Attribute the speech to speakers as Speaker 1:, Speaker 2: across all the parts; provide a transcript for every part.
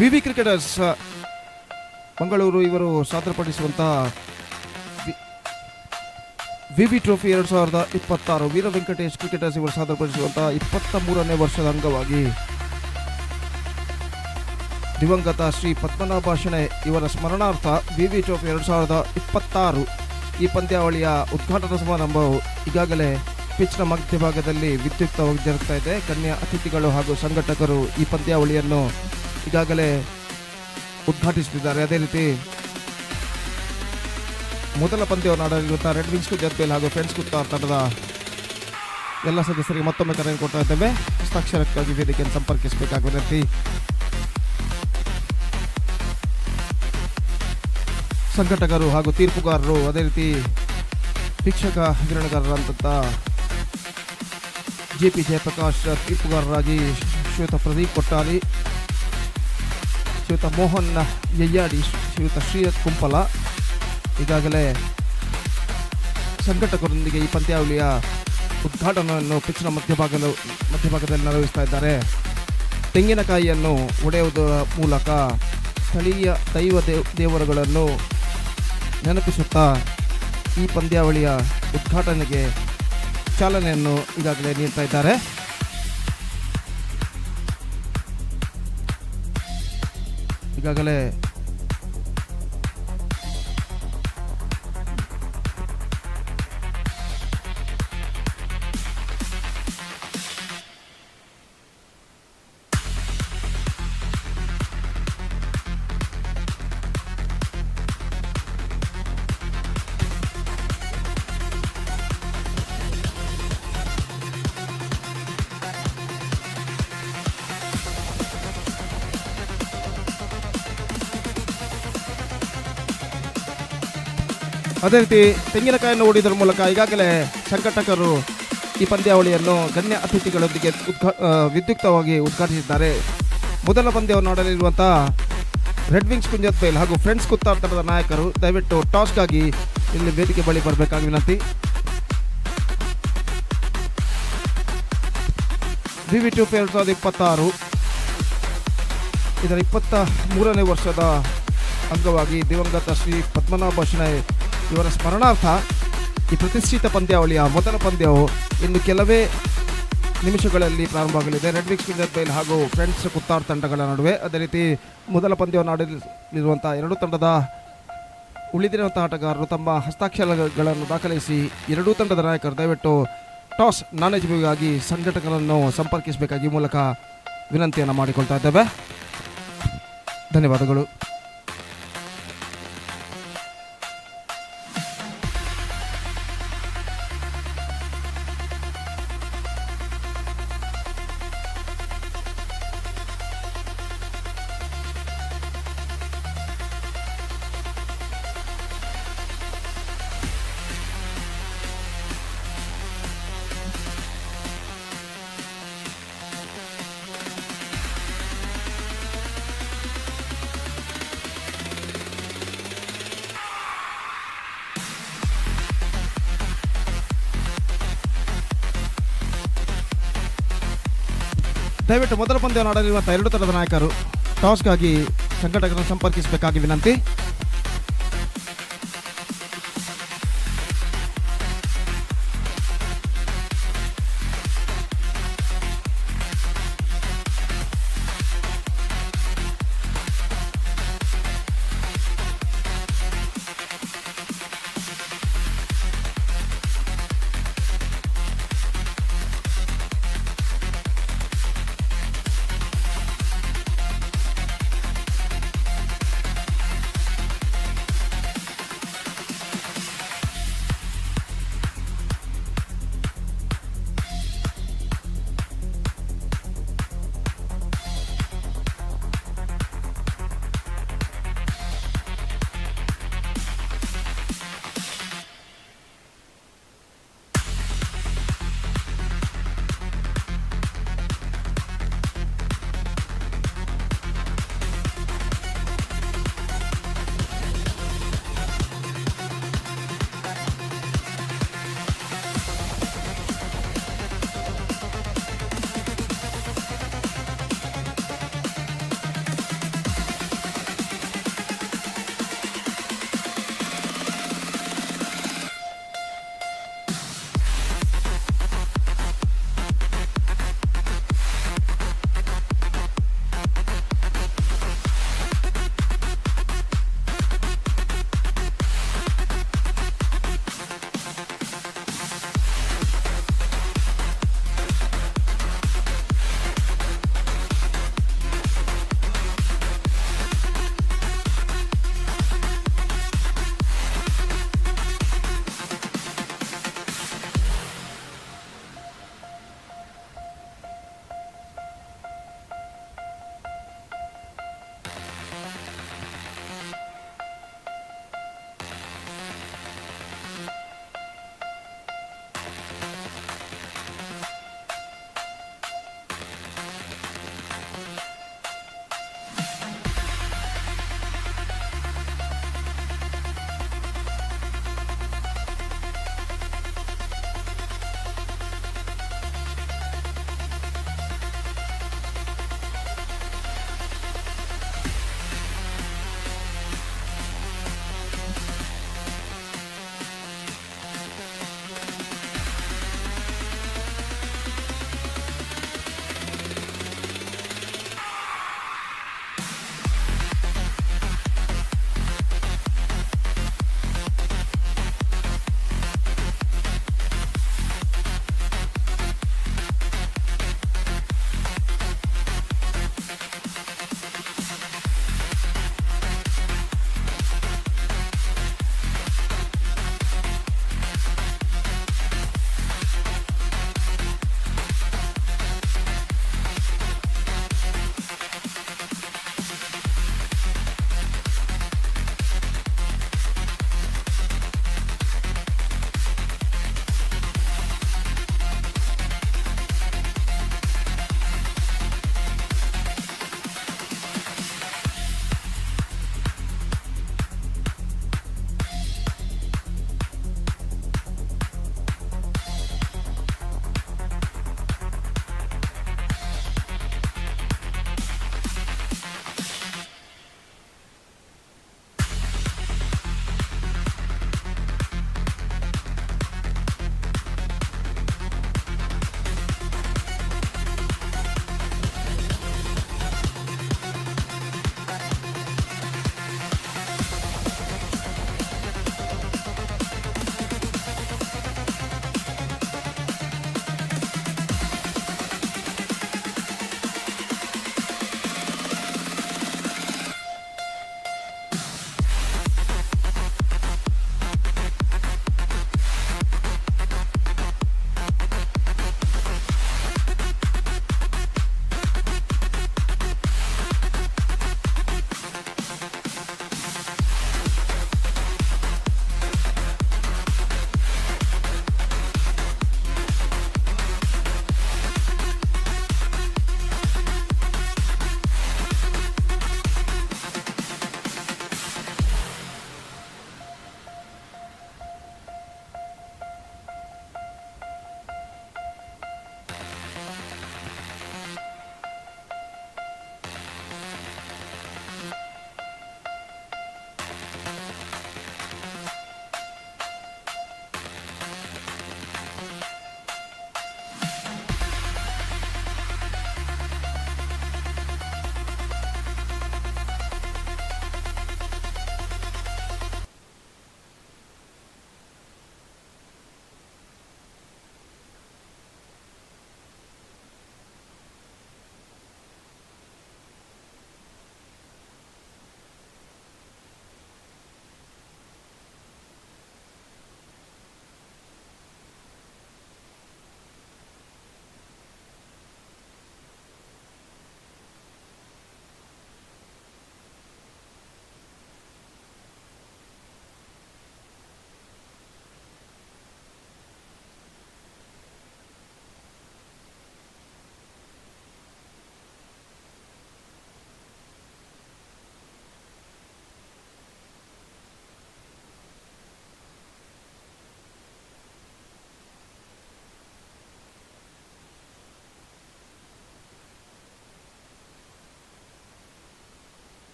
Speaker 1: ವಿವಿ ಕ್ರಿಕೆಟರ್ಸ್ ಮಂಗಳೂರು ಇವರು ಸಾದರಪಡಿಸುವಂತಹ ವಿವಿ ಟ್ರೋಫಿ 2026 ವೀರ ವೆಂಕಟೇಶ್ ಕ್ರಿಕೆಟರ್ಸ್ ಇವರು ಸಾದರಪಡಿಸುವಂತಹ 23ನೇ ವರ್ಷದ ಅಂಗವಾಗಿ ದಿವಂಗತ ಶ್ರೀ ಪದ್ಮನಾಭ ಶೆಣೈ ಇವರ ಸ್ಮರಣಾರ್ಥ ವಿವಿ ಟ್ರೋಫಿ 2026 ಈ ಪಂದ್ಯಾವಳಿಯ ಉದ್ಘಾಟನಾ ಸಮಾರಂಭವು ಈಗಾಗಲೇ ಪಿಚ್ನ ಮಧ್ಯಭಾಗದಲ್ಲಿ ವಿದ್ಯುಕ್ತವಾಗಿ ಜರುಗ್ತಾ ಇದೆ. ಗಣ್ಯ ಅತಿಥಿಗಳು ಹಾಗೂ ಸಂಘಟಕರು ಈ ಪಂದ್ಯಾವಳಿಯನ್ನು ಈಗಾಗಲೇ ಉದ್ಘಾಟಿಸುತ್ತಿದ್ದಾರೆ. ಅದೇ ರೀತಿ ಮೊದಲ ಪಂದ್ಯವನ್ನು ಆಡಲಿರುವಂತಹ ರೆಡ್ ವಿಂಗ್ಸ್ ಜರ್ಬೇಲ್ ಹಾಗೂ ಫ್ರೆಂಡ್ಸ್ ಕುತ್ತಾರ್ ತಂಡದ ಎಲ್ಲ ಸದಸ್ಯರಿಗೆ ಮತ್ತೊಮ್ಮೆ ಕರೆ ಕೊಡ್ತಾ ಇದ್ದೇವೆ. ಹಸ್ತಾಕ್ಷರಕ್ಕಾಗಿ ವೇದಿಕೆಯನ್ನು ಸಂಪರ್ಕಿಸಬೇಕಾಗಿ ವಿನಂತಿ. ಸಂಘಟಕರು ಹಾಗೂ ತೀರ್ಪುಗಾರರು, ಅದೇ ರೀತಿ ಶಿಕ್ಷಕ ವಿವರಣೆಗಾರರಂತ ಜೆಪಿ ಜಯಪ್ರಕಾಶ್, ತೀರ್ಪುಗಾರರಾಗಿ ಶ್ರೀಯುತ ಪ್ರದೀಪ್ ಕೊಟ್ಟಾರಿ, ಶ್ರೀಯುತ ಮೋಹನ್ ಯಯ್ಯಾಡಿ, ಶ್ರೀಯುತ ಶ್ರೀರತ್ ಕುಂಪಲ ಈಗಾಗಲೇ ಸಂಘಟಕರೊಂದಿಗೆ ಈ ಪಂದ್ಯಾವಳಿಯ ಉದ್ಘಾಟನೆಯನ್ನು ಪಿಚ್ನ ಮಧ್ಯಭಾಗದಲ್ಲಿ ನಿರ್ವಹಿಸ್ತಾ ಇದ್ದಾರೆ. ತೆಂಗಿನಕಾಯಿಯನ್ನು ಒಡೆಯುವುದರ ಮೂಲಕ ಸ್ಥಳೀಯ ದೈವ ದೇವರುಗಳನ್ನು ನೆನಪಿಸುತ್ತಾ ಈ ಪಂದ್ಯಾವಳಿಯ ಉದ್ಘಾಟನೆಗೆ ಚಾಲನೆಯನ್ನು ಈಗಾಗಲೇ ನೀಡ್ತಾ ಇದ್ದಾರೆ. ಈಗಾಗಲೇ ಅದೇ ರೀತಿ ತೆಂಗಿನಕಾಯಿಯನ್ನು ಹೊಡೆಯುವುದರ ಮೂಲಕ ಈಗಾಗಲೇ ಸಂಘಟಕರು ಈ ಪಂದ್ಯಾವಳಿಯನ್ನು ಗಣ್ಯ ಅತಿಥಿಗಳೊಂದಿಗೆ ವಿದ್ಯುಕ್ತವಾಗಿ ಉದ್ಘಾಟಿಸಿದ್ದಾರೆ. ಮೊದಲ ಪಂದ್ಯವನ್ನು ಆಡಲಿರುವಂತಹ ರೆಡ್ ವಿಂಗ್ಸ್ ಕುಂಜತ್ಬೇಲ್ ಹಾಗೂ ಫ್ರೆಂಡ್ಸ್ ಕುತ್ತಾರ್ ತಂಡದ ನಾಯಕರು ದಯವಿಟ್ಟು ಟಾಸ್ಗಾಗಿ ಇಲ್ಲಿ ವೇದಿಕೆ ಬಳಿ ಬರಬೇಕಾಗಿ ವಿನಂತಿ. ವಿವಿ ಟ್ರೋಫಿ 2026 ಇದರ 23ನೇ ವರ್ಷದ ಅಂಗವಾಗಿ ದಿವಂಗತ ಶ್ರೀ ಪದ್ಮನಾಭ ಶೆಣೈ ಇವರ ಸ್ಮರಣಾರ್ಥ ಈ ಪ್ರತಿಷ್ಠಿತ ಪಂದ್ಯಾವಳಿಯ ಮೊದಲ ಪಂದ್ಯವು ಇನ್ನು ಕೆಲವೇ ನಿಮಿಷಗಳಲ್ಲಿ ಪ್ರಾರಂಭವಾಗಲಿದೆ. ರೆಡ್ ವಿಂಗ್ಸ್ ಕುಂಜತ್ಬೇಲ್ ಹಾಗೂ ಫ್ರೆಂಡ್ಸ್ ಕುತ್ತಾರ್ ತಂಡಗಳ ನಡುವೆ. ಅದೇ ರೀತಿ ಮೊದಲ ಪಂದ್ಯವನ್ನು ಆಡಲಿರುವಂಥ ಎರಡೂ ತಂಡದ ಉಳಿದಿರುವಂಥ ಆಟಗಾರರು ತಮ್ಮ ಹಸ್ತಾಕ್ಷರಗಳನ್ನು ದಾಖಲಿಸಿ ಎರಡೂ ತಂಡದ ನಾಯಕರು ದಯವಿಟ್ಟು ಟಾಸ್ ನಾಲೆಜ್ಗಾಗಿ ಸಂಘಟಕರನ್ನು ಸಂಪರ್ಕಿಸಬೇಕಾಗಿ ಮೂಲಕ ವಿನಂತಿಯನ್ನು ಮಾಡಿಕೊಳ್ತಾ ಇದ್ದೇವೆ. ಧನ್ಯವಾದಗಳು. ದಯವಿಟ್ಟು ಮೊದಲ ಪಂದ್ಯವನ್ನು ಆಡಲಿರುವಂಥ ಎರಡು ತಂಡದ ನಾಯಕರು ಟಾಸ್ಗಾಗಿ ಸಂಘಟಕರನ್ನು ಸಂಪರ್ಕಿಸಬೇಕಾಗಿ ವಿನಂತಿ.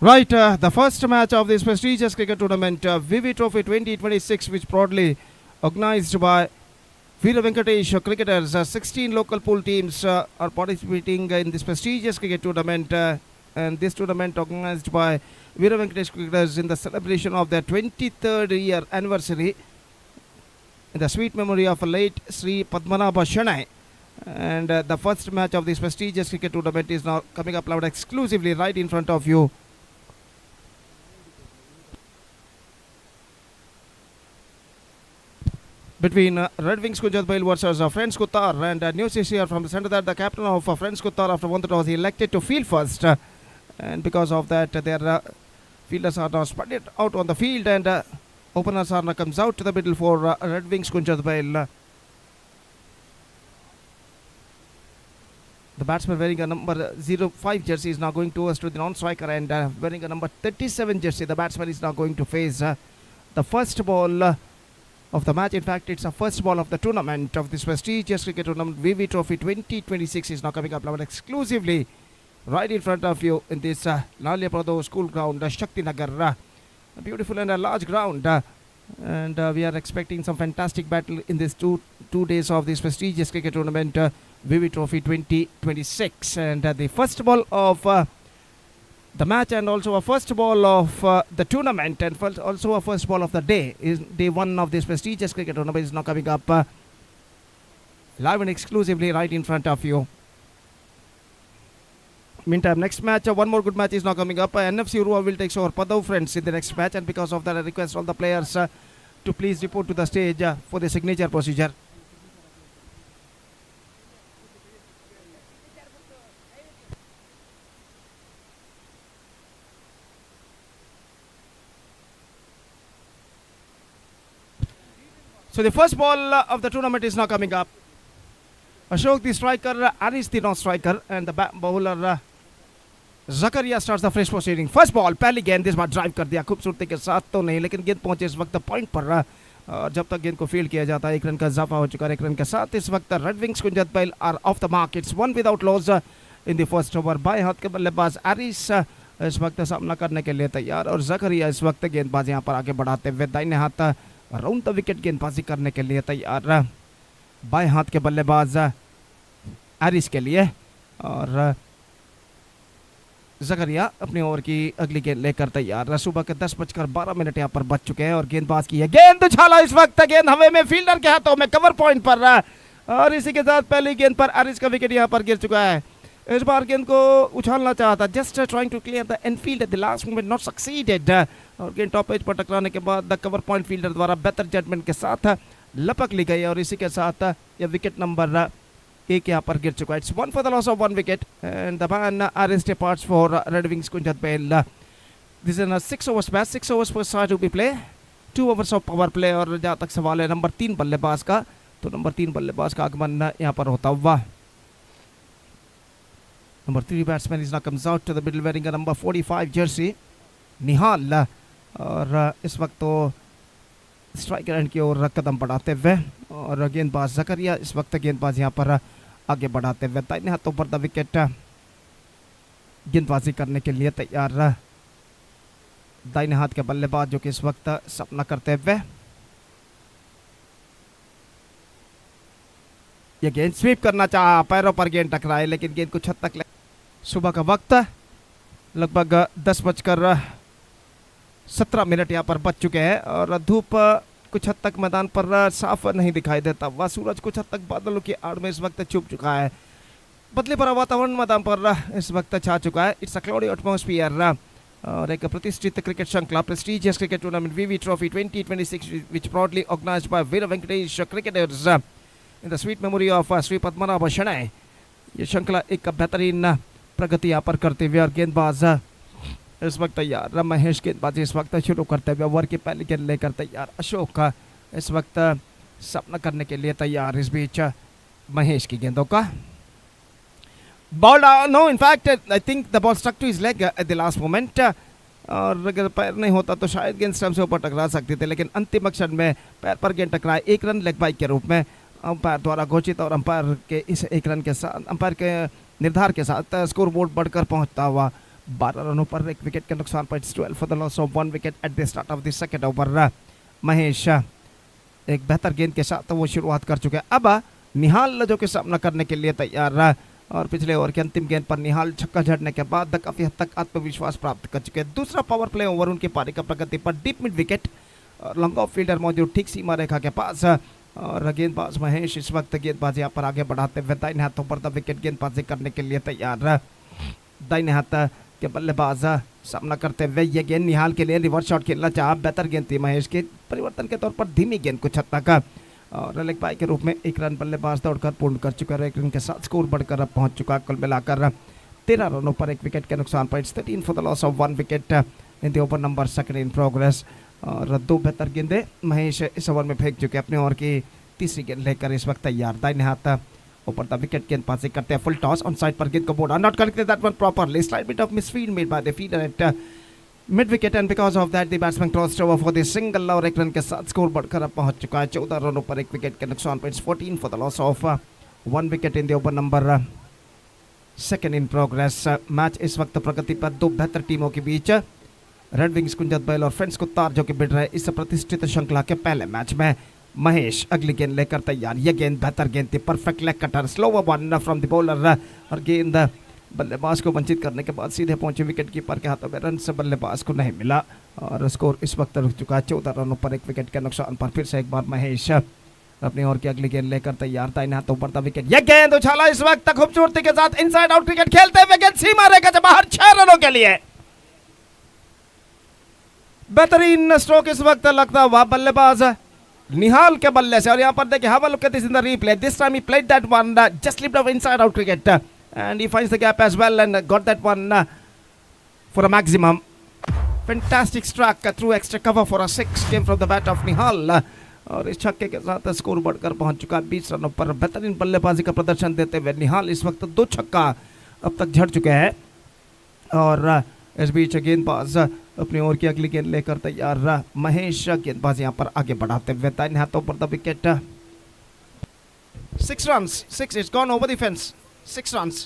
Speaker 1: Right, the first match of this prestigious cricket tournament, Vivi Trophy 2026, which proudly organized by Veera Venkatesh cricketers. 16 local pool teams are participating in this prestigious cricket tournament, and this tournament organized by Veera Venkatesh cricketers in the celebration of their 23rd year anniversary in the sweet memory of late Sri Padmanabha Shanai. And the first match of this prestigious cricket tournament is now coming up loud exclusively right in front of you. Between Red Wings Kunjatbail versus Friends Qatar, and news is here from the center that the captain of Friends Qatar after one toss he elected to field first, and because of that their fielders are now spread out on the field, and openers are now comes out to the middle for Red Wings Kunjatbail. The batsman wearing a number 05 jersey is now going towards to the non-striker, and wearing a number 37 jersey the batsman is now going to face the first ball of the match. In fact, it's the first ball of the tournament of this prestigious cricket tournament. Vivi Trophy 2026 is now coming up loud exclusively right in front of you in this Lalya Prado school ground, Shakthinagara. A beautiful and a large ground, and we are expecting some fantastic battle in this two days of this prestigious cricket tournament, Vivi Trophy 2026. And the first ball of the match, and also a first ball of the tournament, and also a first ball of the day, is day one of this prestigious cricket tournament is now coming up live and exclusively right in front of you. Meantime, next match, one more good match is now coming up. NFC Urua will take over Padav Friends in the next match, and because of that I request all the players to please report to the stage for the signature procedure. So the first ball of the tournament is now coming up. Ashok the striker, Aris the non-striker, and the bowler Zakaria starts the fresh proceeding. First ball, पहली गेंद इस बार drive कर दिया खूबसूरती के साथ तो नहीं, लेकिन गेंद पहुंचे इस वक्त पॉइंट पर, और जब तक गेंद को फील्ड किया जाता है 1 रन का इजाफा हो चुका है 1 रन के साथ. इस वक्त red wings Kunjathbail are off the mark. It's one without loss in the first over. बाएं हाथ के बल्लेबाज आरिस इस वक्त सामना करने के लिए तैयार, और जकरिया इस वक्त गेंदबाज यहां पर आगे बढ़ाते हुए दाहिने हाथ राउंड द विकेट गेंदबाजी करने के लिए तैयार. बाएं हाथ के बल्लेबाज आरिस के लिए, और जकरिया अपनी ओवर की अगली गेंद लेकर तैयार. सुबह के 10:12 यहाँ पर बच चुके हैं, और गेंदबाज की है गेंद उछाला इस वक्त, गेंद हवे में फील्डर के हाथों में कवर पॉइंट पर रहा, और इसी के साथ पहली गेंद पर आरिस का विकेट यहाँ पर गिर चुका है. इस बार गेंद को उछालना चाहता, just trying to clear the infield at the last moment, not succeeded, और गेंद टॉप एज पर टकराने के बाद द कवर पॉइंट फील्डर द्वारा बेहतर जजमेंट के साथ लपक ली गई, और इसी के साथ यह विकेट नंबर 1 यहाँ पर गिर चुका है. It's one for the loss of 1 wicket, and the man Aris departs for red wings Kunjathbail. This is 6 overs match, 6 overs पर side to be play, 2 overs of power play. और जहाँ तक सवाल है नंबर 3 बल्लेबाज का, तो नंबर 3 बल्लेबाज का आगमन यहाँ पर होता हुआ. Number 3 batsman is now comes out to the middle wearing a number 45 jersey, Nihal, और इस वक्त तो स्ट्राइकर एंड की ओर कदम बढ़ाते हुए, और गेंदबाज जकरिया इस वक्त गेंदबाज यहाँ पर आगे बढ़ाते हुए दाहिने हाथों पर द विकेट गेंदबाजी करने के लिए तैयार. दाहिने हाथ के बल्लेबाज जो कि इस वक्त सामना करते हुए, ये गेंद स्वीप करना चाहा, पैरों पर गेंद टकराए, लेकिन गेंद कुछ हद तक. सुबह का वक्त लगभग 10:17 यहाँ पर बच चुके हैं, और धूप कुछ हद तक मैदान पर साफ नहीं दिखाई देता. वह सूरज कुछ हद तक बादलों की आड़ में इस वक्त छुप चुका है. बदली भरा वातावरण मैदान पर इस वक्त छा चुका है. इट्स अ क्लाउडी एटमॉस्फियर, और एक प्रतिष्ठित क्रिकेट श्रृंखला prestigious cricket tournament VV trophy 2026 which proudly organised by Veera Venkatesh cricketers in the sweet memory of Shri Padmanabha Shenoy. ये श्रृंखला एक बेहतरीन प्रगति यहाँ पर करते हुए, और गेंदबाज इस वक्त तैयार. महेश गेंदबाजी इस वक्त शुरू करते हुए, ओवर की पहली गेंद लेकर तैयार. अशोक इस वक्त सामना करने के लिए तैयार. इस बीच महेश की गेंदों का ball, no in fact I think the ball stuck to his leg at the last moment, और अगर पैर नहीं होता तो शायद गेंद स्टंप से ऊपर टकरा सकती थी, लेकिन अंतिम क्षण में पैर पर गेंद टकराए. 1 रन लेग बाइक के रूप में अंपायर द्वारा घोषित, और अंपायर के इस 1 रन के साथ, अंपायर के निर्धार के साथ स्कोर बोर्ड बढ़कर पहुंचता हुआ 12 रनों पर एक विकेट के नुकसान पर 12 for the loss of 1 wicket at the start of the second over. Mahesh एक बेहतर गेंद के साथ वो शुरुआत कर चुके हैं। अब निहाल जो कि सामना करने के लिए तैयार और पिछले ओवर के अंतिम गेंद पर निहाल छक्का जड़ने के बाद काफी हद तक आत्मविश्वास प्राप्त कर चुके हैं। दूसरा पावर प्ले ओवर उनकी पारी का प्रगति पर डीप मिड विकेट और लॉन्ग ऑफ फील्डर मौजूद ठीक सीमा रेखा के पास और गेंदबाज महेश इस वक्त गेंदबाजी यहाँ पर आगे बढ़ाते हुए दाहिने हाथों पर द विकेट गेंदबाजी करने के लिए तैयार। दाहिने हाथ के बल्लेबाज सामना करते हुए ये गेंद निहाल के लिए रिवर्स शॉट खेलना चाहा। बेहतर गेंद थी महेश के परिवर्तन के तौर पर धीमी गेंद को छत्ता का और लेग बाई के रूप में 1 रन बल्लेबाज दौड़कर पूर्ण कर चुका है। 1 रन के साथ स्कोर बढ़कर अब पहुंच चुका। कुल मिलाकर 13 रनों पर 1 विकेट के नुकसान पर 13 for the loss of 1 wicket in the over number second in progress. और 2 बेहतर गेंदें महेश इस ओवर में फेंक चुके अपने ओवर की तीसरी गेंद लेकर इस वक्त तैयार। दाहिने हाथ ऊपर द विकेट गेंदबाजी करते हैं। फुल टॉस ऑन साइड पर गेंद को board not corrected that one properly. Slide bit of misfield made by the fielder at mid wicket and because of that the batsman crossed over for the single और 1 run के साथ score बढ़कर अब पहुंच चुका है। 14 रनों पर 1 विकेट के नुकसान पर 14 for the loss of 1 wicket in the over number second in progress. Match इस वक्त प्रगति पर 2 बेहतर टीमों के बीच। रेड विंग्स कुंजत बैल और फ्रेंड्स कुत्तार जो कि भिड़ रहे इस प्रतिष्ठित श्रृंखला के पहले मैच में। महेश अगली गेंद लेकर तैयार। यह गेंद बेहतर गेंद थी। Perfect leg cutter slow one from the bowler और गेंद बल्लेबाज को वंचित करने के बाद सीधे पहुंचे विकेट कीपर के हाथों में। रन से बल्लेबाज को नहीं मिला और स्कोर इस वक्त रुक चुका है। 14 रनों पर 1 विकेट के नुकसान पर फिर से एक बार महेश अपनी ओर की अगली गेंद लेकर तैयार। दाहिने हाथों पर था विकेट। यह गेंद उछाला इस वक्त खूबसूरती के साथ इनसाइड आउट क्रिकेट खेलते हुए गेंद सीमा रेखा से बाहर 6 रनों के लिए। बेहतरीन स्ट्रोक इस वक्त लगता हुआ बल्लेबाज निहाल के बल्ले से। और यहाँ पर देखिए have a look at this in the replay. This time he played that one just slipped off inside out cricket and he finds the gap as well and got that one for a maximum. Fantastic struck through extra cover for a 6 came from the bat of Nihal और इस छक्के के साथ score बढ़कर पहुंच चुका 20 रनों पर। बेहतरीन बल्लेबाजी का प्रदर्शन देते हुए निहाल इस वक्त 2 छक्का अब तक झड़ चुके हैं और इस बीच गेंदबाज अपनी ओर की अगली गेंद लेकर तैयार। महेश गेंदबाज यहां पर आगे बढ़ाते हुए दाहिने हाथों पर the wicket. 6 runs, 6 it's gone over the fence, 6 runs.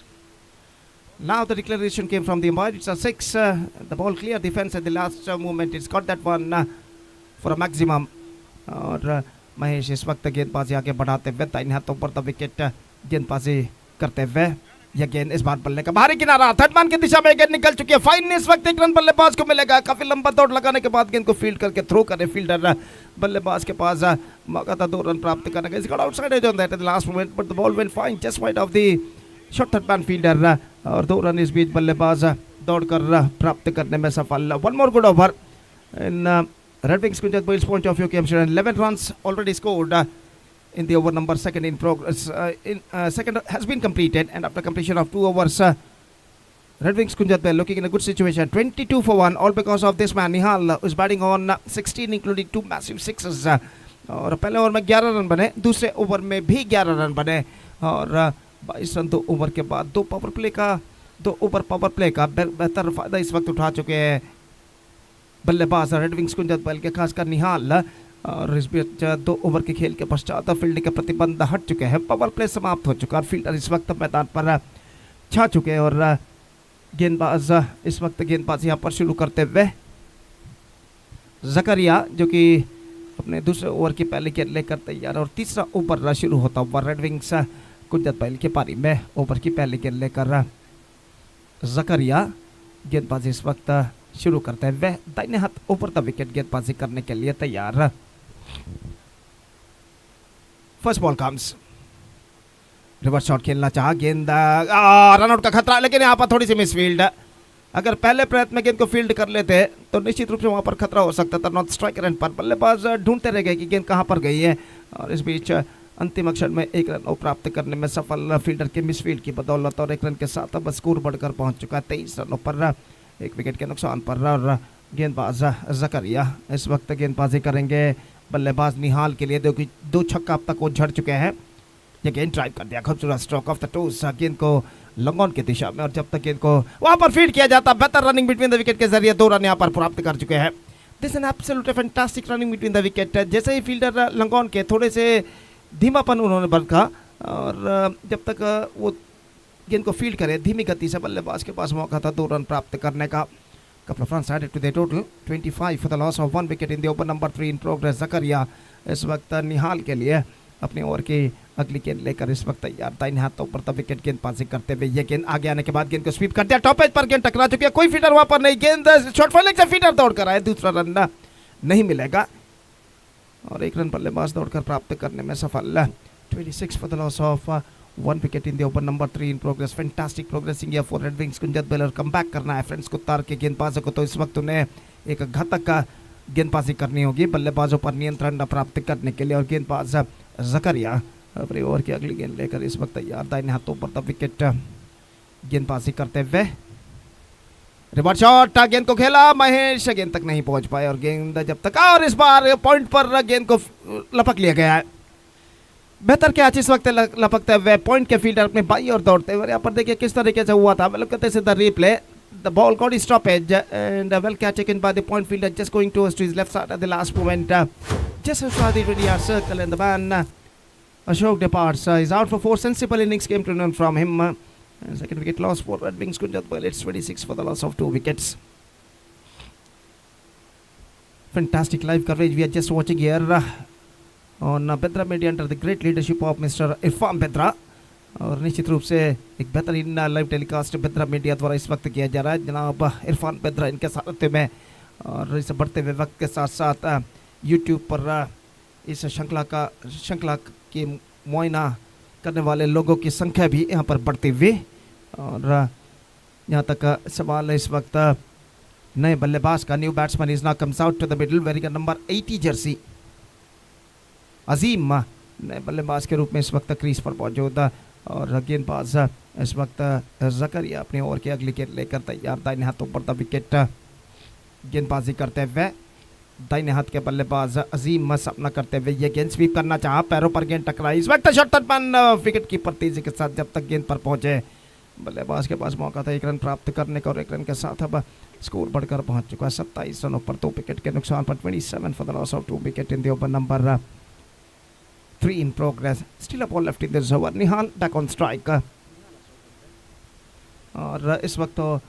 Speaker 1: Now the declaration came from the umpire. It's a 6. The ball cleared the fence at the last moment. It's got that one for a maximum. और महेश इस वक्त गेंदबाजी आगे बढ़ाते हुए दाहिने हाथों पर द विकेट गेंदबाजी करते हुए यह गेंद इस बार बल्ले का बाहरी किनारा थर्ड मैन की दिशा में गेंद निकल चुकी है। फाइन इस वक्त 1 रन बल्लेबाज को मिलेगा। काफी लंबा दौड़ लगाने के बाद गेंद को फील्ड करके थ्रो करे फील्डर। बल्लेबाज के पास मौका था 2 रन प्राप्त करने का। इसका outside edge on that at the last moment but the ball went fine just wide of the short third man fielder और 2 रन इस बीच बल्लेबाज दौड़कर प्राप्त करने में सफल। 1 more good over in Red Wings Kunjat Boyle's point of view came 11 runs already scored in the over number second in progress. Second has been completed and after completion of 2 overs Red Wings Kunjat Boyle looking in a good situation. 22 for 1 all because of this man Nihal who is batting on 16 including 2 massive sixes. और पहले over में 11 run बने, दूसरे over में भी 11 run बने और 22 run 2 over के बाद 2 ओवर पावर प्ले का बेहतर फायदा इस वक्त उठा चुके हैं बल्लेबाज रेड विंग्स कुंजत बैल के खासकर निहाल। और इस बीच 2 ओवर के खेल के पश्चात फील्डिंग के प्रतिबंध हट चुके हैं। पावर प्ले समाप्त हो चुका और फील्डर इस वक्त मैदान पर छा चुके हैं और गेंदबाज इस वक्त गेंदबाज यहाँ पर शुरू करते हुए जकरिया जो कि अपने दूसरे ओवर की पहली गेंद लेकर तैयार और तीसरा ओवर शुरू होता हुआ रेड विंग्स कुंजत बैल की पारी में ओवर की पहली गेंद लेकर जकरिया गेंदबाजी इस वक्त शुरू करते हुए दाहिने हाथ ऊपर द विकेट गेंदबाजी करने के लिए तैयार। First ball comes reverse shot खेलना चाहा गेंद रन आउट का खतरा लेकिन यहाँ पर थोड़ी सी मिसफील्ड। अगर पहले प्रयत्न में गेंद को फील्ड कर लेते तो निश्चित रूप से वहां पर खतरा हो सकता था। नॉट स्ट्राइकर एंड पर बल्लेबाज ढूंढते रह गए कि गेंद कहां पर गई है और इस बीच अंतिम अक्षर में 1 रन प्राप्त करने में सफल फील्डर के मिसफील्ड की बदौलत और 1 रन के साथ अब स्कोर बढ़कर पहुंच चुका है 23 रनों पर 1 विकेट के नुकसान पर। और गेंदबाज जकरिया इस वक्त गेंदबाजी करेंगे बल्लेबाज निहाल के लिए जो कि 2 छक्का अब तक वो झड़ चुके हैं। ये गेंद ड्राइव कर दिया खूबसूरत स्ट्रोक ऑफ द टोस गेंद को लॉन्ग ऑन की दिशा में और जब तक गेंद को वहां पर फीड किया जाता बेहतर रनिंग बिटवीन द विकेट के जरिए 2 रन यहाँ पर प्राप्त कर चुके हैं। This an absolutely fantastic running between the wicket. जैसे ही फील्डर लॉन्ग ऑन के थोड़े से धीमापन उन्होंने बरता और जब तक वो गेंद को फील्ड करे धीमी गति से, बल्लेबाज के पास मौका था 2 रन प्राप्त करने का। couple of runs added to the total, 25 for the loss of 1 wicket in the over number 3 in progress। जकरिया इस वक्त निहाल के लिए अपने ओवर की अगली गेंद लेकर इस वक्त तैयार, दाहिने हाथों पर तब विकेट गेंदबाजी करते हुए। ये गेंद आगे आने के बाद गेंद को स्वीप कर दिया, टॉप एज पर गेंद टकरा चुकी है, कोई फील्डर वहां पर नहीं, गेंद शॉर्ट फॉलिंग से फील्डर दौड़ कर आए, दूसरा रन नहीं मिलेगा और 1 रन बल्लेबाज दौड़कर प्राप्त करने में सफल। 26 for the loss of 1 wicket in the over number 3 in progress। Fantastic progressing here for Red Wings। Kunjathbail come back करना है फ्रेंड्स को तार के गेंदबाजों को, तो इस वक्त उन्हें एक घातक का गेंदबाजी करनी होगी बल्लेबाजों पर नियंत्रण प्राप्त करने के लिए। और गेंदबाज जकरिया अपने ओवर की अगली गेंद लेकर इस वक्त तैयार, दाहिने हाथों पर तब विकेट गेंदबाजी करते हुए। रिवर्स शॉट, गेंद को खेला महेश, गेंद तक नहीं पहुंच पाए और गेंद जब तक, और इस बार पॉइंट पर गेंद को लपक लिया गया है। बेहतर कैच इस वक्त लपकते हुए, पॉइंट के फील्डर अपने बाई और दौड़ते हुए। यहाँ पर देखिए किस तरीके से हुआ था, मतलब कहते हैं the replay, the ball got stoppage and well catch taken by the point fielder just going towards to his left side at the last moment, just outside the 20-yard circle, and the man Ashok departs. He's out for 4 sensible innings came to none from him. And second wicket loss for Red Wings Kunjat Bell. It's 26 for the loss of 2 wickets. Fantastic live coverage we are just watching here on Bedra Media under the great leadership of Mr. Irfan Bedra. और निश्चित रूप से एक बेहतरीन live telecast बेद्रा media द्वारा इस वक्त किया जा रहा है। जनाब इरफान बेद्रा इनके साथ में, और इस बढ़ते हुए वक्त के साथ साथ यूट्यूब पर इस श्रृंखला की मुआयना करने वाले लोगों की संख्या भी यहाँ पर बढ़ती हुई। और यहाँ तक सवाल है इस वक्त नए बल्लेबाज का। New batsman is now comes out to the middle wearing number 80 jersey. Azeem नए बल्लेबाज के रूप में इस वक्त क्रीज पर मौजूद, और गेंदबाज इस वक्त जकरिया अपने ओवर की अगली गेंद लेकर तैयार, दाहिने हाथों पर द विकेट गेंदबाजी करते हुए। दाहिने हाथ के बल्लेबाज अजीम सामना करते हुए ये गेंद स्वीप करना चाहा, पैरों पर गेंद टकराई, इस वक्त शॉट टर्न विकेट कीपर तेजी के साथ जब तक गेंद पर पहुंचे, बल्लेबाज के पास मौका था 1 रन प्राप्त करने का, और 1 रन के साथ अब स्कोर बढ़कर पहुंच चुका है 27 रनों पर 2 विकेट के नुकसान पर। 27 for the loss of 2 wicket in the over number 3 in progress। Still a ball left in this over। Nihal back on strike। और इस वक्त तो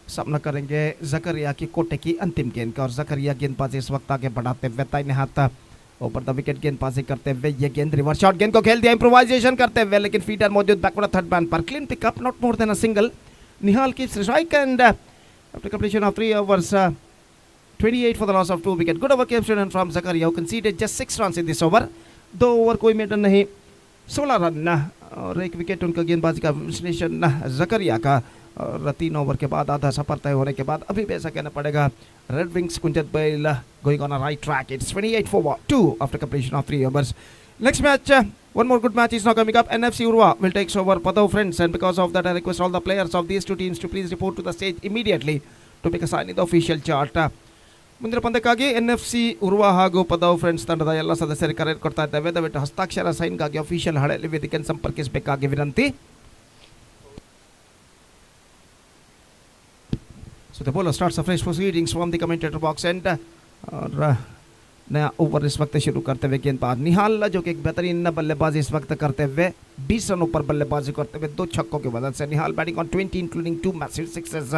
Speaker 1: सामना करेंगे जकरिया की कोटे की अंतिम गेंद का, और जकरिया गेंदबाजी इस वक्त आगे बढ़ाते हुए दाहिने हाथ ऊपर द विकेट गेंदबाजी करते हुए। ये गेंद रिवर्स शॉट, गेंद को खेल दिया इम्प्रोवाइजेशन करते हुए, लेकिन फील्डर मौजूद बैकवर्ड थर्ड मैन पर। Clean pickup, not more than a single. Nihal की strike end after completion of 3 overs 28 for the loss of 2 wicket। Good over came from Zakaria who conceded just 6 runs in this over। 2 over कोई maiden नहीं, 16 run और 1 wicket उनका गेंदबाजी का विश्लेषण जकरिया का। और 3 ओवर के बाद आधा सफर तय होने के बाद अभी भी ऐसा कहना पड़ेगा रेड विंग्स कुंजत बैल going on a right track. It's 28 for 2 after completion of 3 overs। Next match, one more good match is now coming up। NFC Urva will take over Padau friends, and because of that I request all the players of these 2 teams to please report to the stage immediately to make a sign in the official chart। ಮುಂದಿನ ಪಂದ್ಯಕ್ಕಾಗಿ NFC Urwa ಹಾಗೂ ಪದಾವ್ friends ತಂಡದ ಎಲ್ಲ ಸದಸ್ಯರಿಗೆ ಕರೆ ಕೊಡ್ತಾ ಇದ್ದೇವೆ, ದಯವಿಟ್ಟು ಹಸ್ತಾಕ್ಷರ ಸೈನ್ಗಾಗಿ ಅಫಿಷಿಯಲ್ ಹಳೆಯಲ್ಲಿ ವೇದಿಕೆಯನ್ನು ಸಂಪರ್ಕಿಸಬೇಕಾಗಿ ವಿನಂತಿ। So the bowler starts afresh proceedings from the commentator box and और नया ओवर इस वक्त शुरू करते हुए गेंदबाज निहाल जो कि एक बेहतरीन बल्लेबाजी इस वक्त करते हुए 20 रनों पर बल्लेबाजी करते हुए 2 छक्कों की मदद से। Nihal batting on 20 including 2 massive sixes.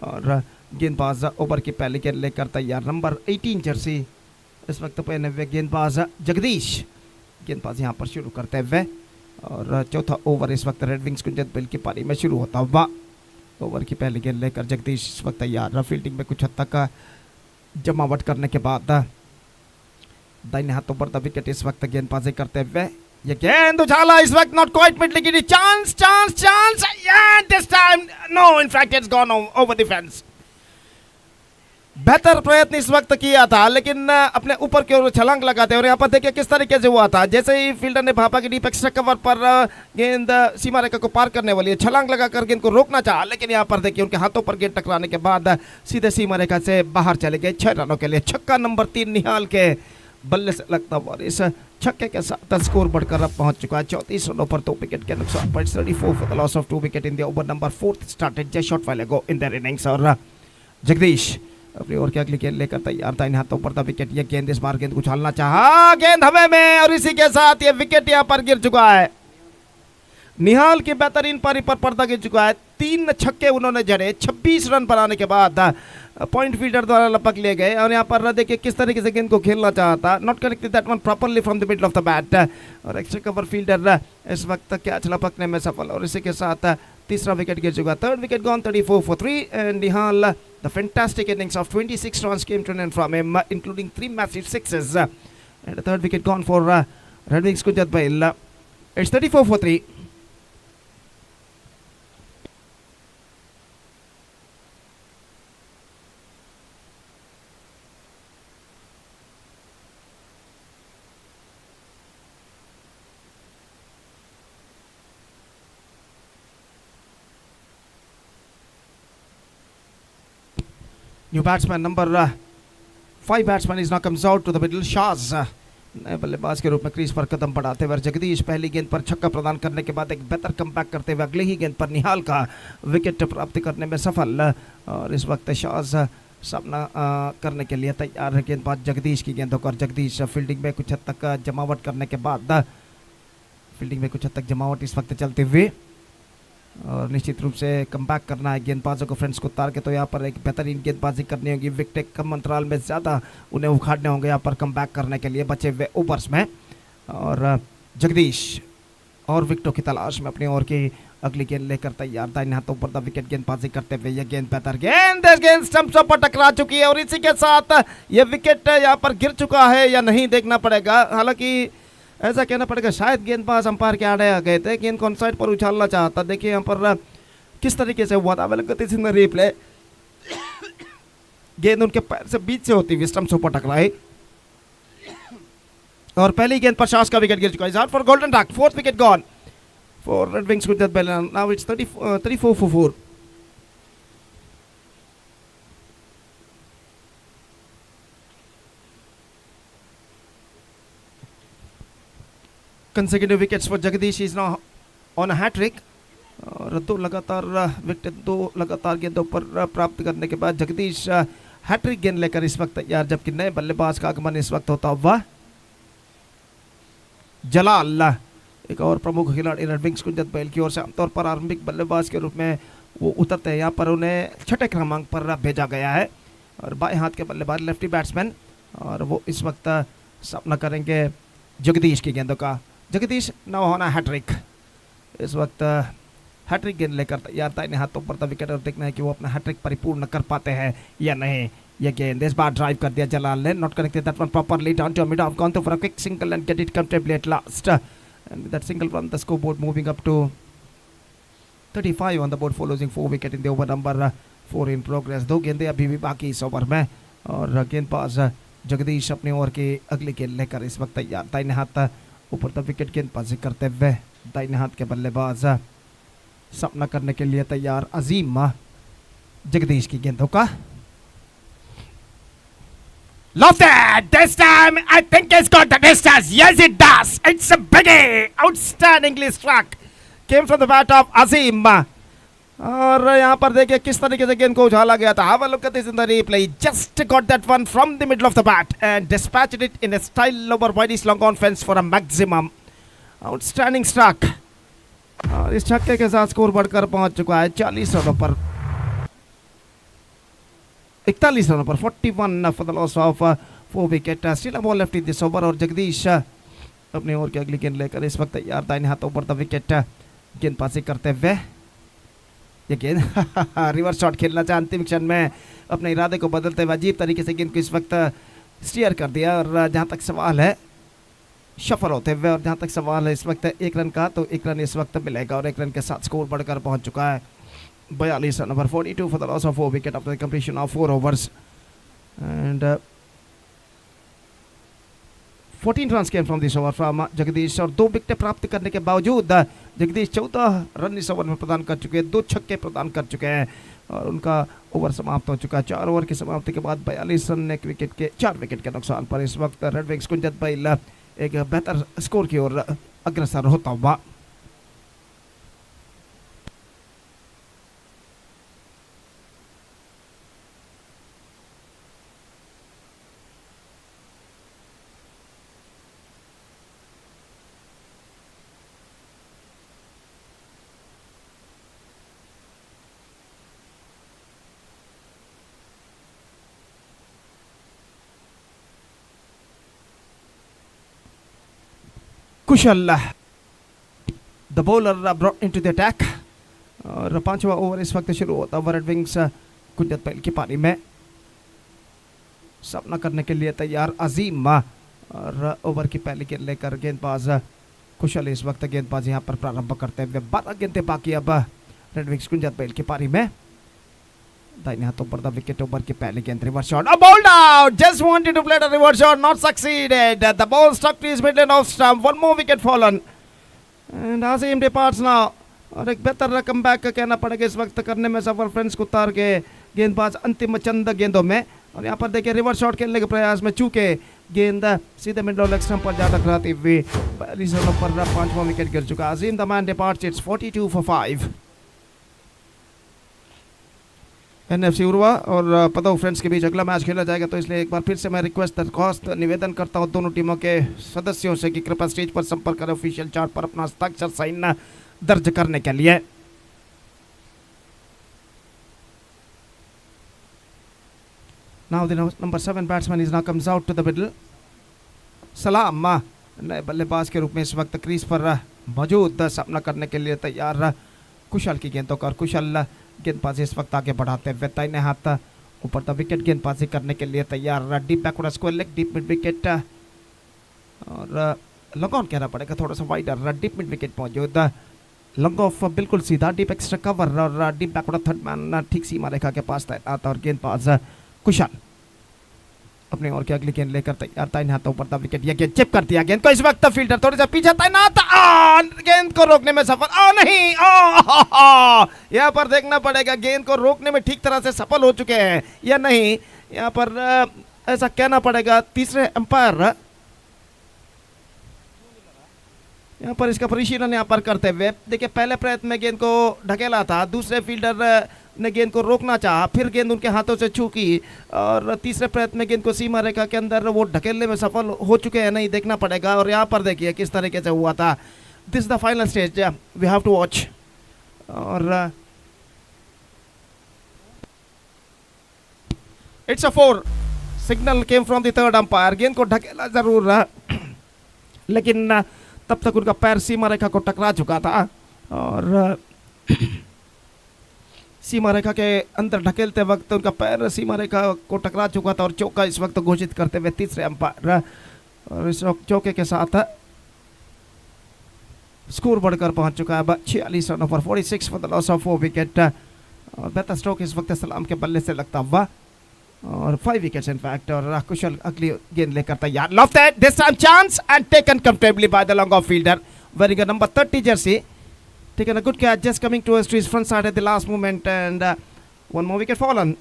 Speaker 1: और गेंदबाज ओवर की पहली गेंद लेकर तैयार, नंबर 18 जर्सी इस वक्त पहने हुए गेंदबाज जगदीश गेंदबाज यहाँ पर शुरू करते हुए। और चौथा ओवर इस वक्त रेड विंग्स कुंजत बिल की पारी में शुरू होता हुआ। ओवर की पहली गेंद लेकर जगदीश इस वक्त तैयार, फील्डिंग में कुछ हद तक जमावट करने के बाद दाहिने हाथों पर द विकेट इस वक्त गेंदबाजी करते हुए। ये गेंद उछाला इस वक्त, नॉट क्वाइट मिड लेकिन chance chance chance, this time no, in fact it's gone over the fence. बेहतर प्रयत्न इस वक्त किया था लेकिन अपने ऊपर की ओर छलांग लगाते, और यहाँ पर देखिए किस तरीके से हुआ था, जैसे ही फील्डर ने भापा की डीप एक्स्ट्रा कवर पर गेंद सीमा रेखा को पार करने वाली है, छलांग लगाकर गेंद को रोकना चाहा, लेकिन यहाँ पर देखिए उनके हाथों पर गेंद टकराने के बाद सीधे सीमा रेखा से बाहर चले गए 6 रनों के लिए। छक्का नंबर 3 निहाल के बल्ले से लगता हुआ, इस छक्के के साथ स्कोर बढ़कर अब पहुंच चुका है 34 रनों पर 2 विकेट के नुकसान पर। 34 for the loss of 2 wicket in the over number 4 started just short while ago in their innings। और जगदीश अपनी ओर की अगली गेंद लेकर तैयार, दाहिने हाथों पर था विकेट। ये गेंद इस बार गेंद उछालना चाहा, गेंद हवा में, और इसी के साथ ये विकेट यहाँ पर गिर चुका है। निहाल के बेहतरीन पारी पर पर्दा गिर चुका है। 3 छक्के उन्होंने जड़े 26 रन बनाने के बाद पॉइंट फील्डर द्वारा लपक लिए गए। और यहाँ पर देखिए किस तरीके से गेंद को खेलना चाहता, not connected that one properly from the middle of the bat. और एक्स्ट्रा कवर फील्डर इस वक्त कैच लपकने में सफल, और इसी के साथ तीसरा विकेट गिर चुका। Third wicket gone 34 for 3 and Nihal the fantastic innings of 26 runs came to an end from him, including 3 massive sixes, and the third wicket gone for Red Wings Kunjat Bail. It's 34 for 3. New batsman number 5 batsman is now comes out to the middle. Shaz नए बल्लेबाज के रूप में crease पर कदम बढ़ाते हुए जगदीश पहली गेंद पर छक्का प्रदान करने के बाद एक बेहतर कमबैक करते हुए अगले ही गेंद पर निहाल का विकेट प्राप्त करने में सफल। और इस वक्त शाज सामना करने के लिए तैयार है गेंदबाज जगदीश की गेंदों पर। जगदीश फील्डिंग में कुछ हद तक जमावट करने के बाद इस वक्त चलते हुए, और निश्चित रूप से कमबैक करना है गेंदबाजों को फ्रेंड्स को उतार के, तो यहाँ पर एक बेहतरीन गेंदबाजी करनी होगी। विकेट कम अंतराल में ज़्यादा उन्हें उखाड़ने होंगे यहाँ पर कमबैक करने के लिए बचे हुए ओवर्स में। और जगदीश और विकेटों की तलाश में अपनी ओर की अगली गेंद लेकर तैयार था। हाथों पर द विकेट गेंदबाजी करते हुए यह गेंद बेहतर गेंद स्टंप्स पर टकरा चुकी है, और इसी के साथ यह विकेट यहाँ पर गिर चुका है या नहीं देखना पड़ेगा। हालांकि ऐसा कहना पड़ेगा शायद गेंदबाज अंपायर के आड़े आ गए थे, गेंद कौन साइड पर उछालना चाहता। देखिए यहाँ पर किस तरीके से हुआ था। गति से रिप्ले गेंद उनके पैर से बीच से होती हुई स्टंप्स पर टकराई, और पहली गेंद पर शास का विकेट गिर चुका है for golden duck. Fourth wicket gone for red wings with that ball. Now it's 34 for 4. Consecutive wickets for Jagdish is now on a hat trick, और दो लगातार गेंदों पर प्राप्त करने के बाद जगदीश हैट्रिक गेंद लेकर इस वक्त तैयार, जबकि नए बल्लेबाज का आगमन इस वक्त होता हुआ जलाल, एक और प्रमुख खिलाड़ी रेड विंग्स कुंजत बैल की ओर से आमतौर पर आरंभिक बल्लेबाज के रूप में वो उतरते हैं। यहाँ पर उन्हें छठे क्रमांक पर भेजा गया है, और बाएं हाथ के बल्लेबाज लेफ्टी बैट्समैन, और वो इस वक्त सामना करेंगे जगदीश की गेंदों का। जगदीश नाउ होना हैट्रिक, इस वक्त हैट्रिक गेंद लेकर तैयार था। इन्हें हाथों पर था विकेट, और देखना है कि वो अपना हैट्रिक परिपूर्ण कर पाते हैं या नहीं। ये गेंद इस बार ड्राइव कर दिया जलाल ने, not connected that one properly down to mid off gone for a quick single and get it comfortably at last, and that single from the scoreboard moving up to 35 on the board for losing 4 wicket in the over number 4 in progress. 2 गेंदें अभी भी बाकी इस over में, और गेंदबाज जगदीश अपनी over की अगली गेंद लेकर इस वक्त तैयार। दाहिने हाथ ऊपर तक विकेट गेंदबाजी करते हुए दाहिने हाथ के बल्लेबाज सामना करने के लिए तैयार अजीम जगदीश की गेंदों का। Love that! This time I think it's got the distance. Yes, it does. It's a biggie. Outstandingly struck. Came from the bat of Azim. और यहाँ पर देखिए किस तरीके से गेंद को उछाला गया था। Have a look at this in the replay. Just got that one from the middle of the bat and dispatched it in a style over Whitey's long on fence for a maximum. Outstanding struck. और इस छक्के के साथ score बढ़कर पहुंच चुका है 41 रनों पर 41 for the loss of 4 wicket. Still a ball left in this over, और जगदीश अपने ओवर की अगली गेंद लेकर इस वक्त तैयार। दाहिने हाथों पर द विकेट गेंदबाजी करते हुए ये गेंद रिवर्स शॉट खेलना चाहे अंतिम क्षण में अपने इरादे को बदलते हुए अजीब तरीके से गेंद को इस वक्त स्टीयर कर दिया। और जहाँ तक सवाल है शफर होते हुए, और जहाँ तक सवाल है इस वक्त 1 रन का, तो 1 रन इस वक्त मिलेगा, और 1 रन के साथ स्कोर बढ़कर पहुँच चुका है 42 run. 42 for the loss of 4 wicket after the completion of 4 overs, and 14 runs came from this over from Jagdish. और 2 विकेट प्राप्त करने के बावजूद जगदीश 14 रन इस ओवर में प्रदान कर चुके हैं, 2 छक्के प्रदान कर चुके हैं, और उनका ओवर समाप्त हो चुका है। 4 ओवर की समाप्ति के बाद 42 रन 4 विकेट के नुकसान पर इस वक्त रेड विंग्स कुंजत बैल एक बेहतर स्कोर की ओर अग्रसर होता हुआ। Kushal the bowler brought into the attack. और पांचवा ओवर इस वक्त शुरू होता है रेड विंग्स कुंजत बैल की पारी में। सामना करने के लिए तैयार अजीम और ओवर की पहली गेंद लेकर गेंदबाज कुशल इस वक्त गेंदबाज यहां पर प्रारंभ करते हुए 12 गेंदें बाकी अब रेड विंग्स कुंजत बैल की पारी में। दाहिने हाथों पर द विकेट ओवर की पहली गेंद reverse shot bowled out just wanted to play the reverse shot not succeeded the ball stuck to his middle off stump one more wicket fallen and Azeem departs now. और एक बेहतर रकम back कहना पड़ेगा इस वक्त करने में सफल फ्रेंड्स कुतार के गेंदबाज अंतिम चंद गेंदों में। और यहाँ पर देखिए रिवर्स शॉट खेलने के प्रयास में चूके गेंद सीधे मिडल लेग स्टंप पर जा टकराती हुई पहली रनों पर पांचवा विकेट गिर चुका। Azeem the man departs it's 42 for 5। NFC Urwa और पदव फ्रेंड्स के बीच अगला मैच खेला जाएगा, तो इसलिए एक बार फिर से मैं रिक्वेस्ट दरख्वास्त निवेदन करता हूं दोनों टीमों के सदस्यों से कि कृपया स्टेज पर संपर्क करें ऑफिशियल चार्ट पर अपना हस्ताक्षर साइन दर्ज करने के लिए। Now the number 7 batsman is now comes out to the middle. सलाम नए बल्लेबाज के रूप में इस वक्त क्रीज पर मौजूद सामना करने के लिए तैयार कुशल की गेंदों का। कुशल गेंदबाजी इस वक्त आगे बढ़ाते हुए दाहिने हाथ ऊपर द विकेट गेंदबाजी करने के लिए तैयार। Deep backward square leg deep mid wicket और लॉन्ग ऑन कहना पड़ेगा थोड़ा सा वाइडर डीप मिड विकेट मौजूद। लॉन्ग ऑफ बिल्कुल सीधा डीप एक्स्ट्रा कवर और डीप बैकवर्ड थर्ड मैन ठीक सीमा रेखा के पास तैनात। और गेंदबाज कुशल अपने ओर की अगली गेंद लेकर तैयार दाहिने हाथों पर द विकेट। यह गेंद चिप कर दिया गेंद को इस वक्त फील्डर थोड़ा सा पीछे तैनात गेंद को रोकने में सफल नहीं यहाँ पर देखना पड़ेगा गेंद को रोकने में ठीक तरह से सफल हो चुके हैं या नहीं। यहाँ पर ऐसा कहना पड़ेगा तीसरे अंपायर यहाँ पर इसका परिशीलन यहाँ पर करते हुए देखिए पहले प्रयत्न में गेंद को ढकेला था, दूसरे फील्डर ने गेंद को रोकना चाहा, फिर गेंद उनके हाथों से छूकी और तीसरे प्रयत्न में गेंद को सीमा रेखा के अंदर वो ढकेलने में सफल हो चुके हैं नहीं देखना पड़ेगा। और यहाँ पर देखिए किस तरीके से हुआ था। This the final stage we have to watch. और it's a 4 signal came from the third umpire. गेंद को ढकेला जरूर लेकिन तब तक उनका पैर सीमा रेखा को टकरा चुका था और सीमा रेखा के अंदर ढकेलते वक्त उनका पैर सीमा रेखा को टकरा चुका था और चौका इस वक्त घोषित करते हुए तीसरे अंपायर। और इस चौके के साथ स्कोर बढ़कर पहुंच चुका है 46 रनों पर 46 for the loss of 4 wicket. और बेहतर स्ट्रोक इस वक्त सलाम के बल्ले से लगता हुआ और 5 विकेट्स इन फैक्ट। और कुशल अगली गेंद लेकर तैयार। Lofted this time chance and taken comfortably by the long off fielder wearing a number 30 jersey. Taken a good catch just coming towards to his front side at the last moment and one more wicket fallen.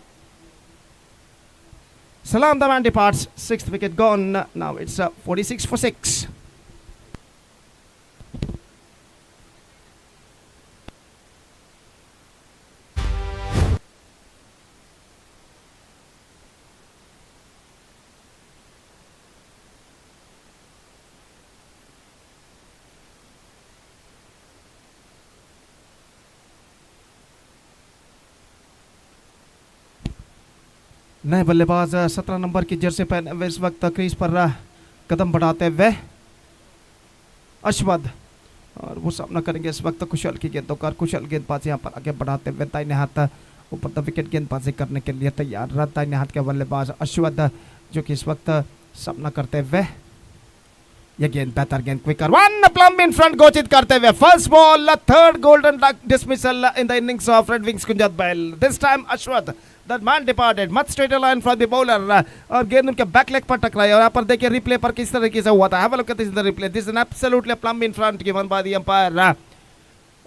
Speaker 1: Salam the man departs, 6th wicket gone. Now it's 46 for 6. नए बल्लेबाज 17 number की Jersey पहने हुए इस वक्त crease पर कदम बढ़ाते हुए अश्वद और वो सामना करेंगे इस वक्त कुशल की गेंदों का। कुशल गेंदबाज यहाँ पर आगे बढ़ाते हुए दाहिने हाथ ऊपर द विकेट गेंदबाजी करने के लिए तैयार। दाहिने हाथ के बल्लेबाज अश्वद जो कि इस वक्त सामना करते हुए यह गेंद बेहतर गेंद quicker one plum in front घोषित करते हुए first ball third golden duck dismissal in the innings of red wings Kunjathbail. This time Ashwad that man departed much straighter line from the bowler और गेंद उनके बैक लेग पर टकराई। और यहाँ पर देखिए रिप्ले पर किस तरीके से हुआ था। Have a look at this in the replay. This is an absolutely plumb in front given by the umpire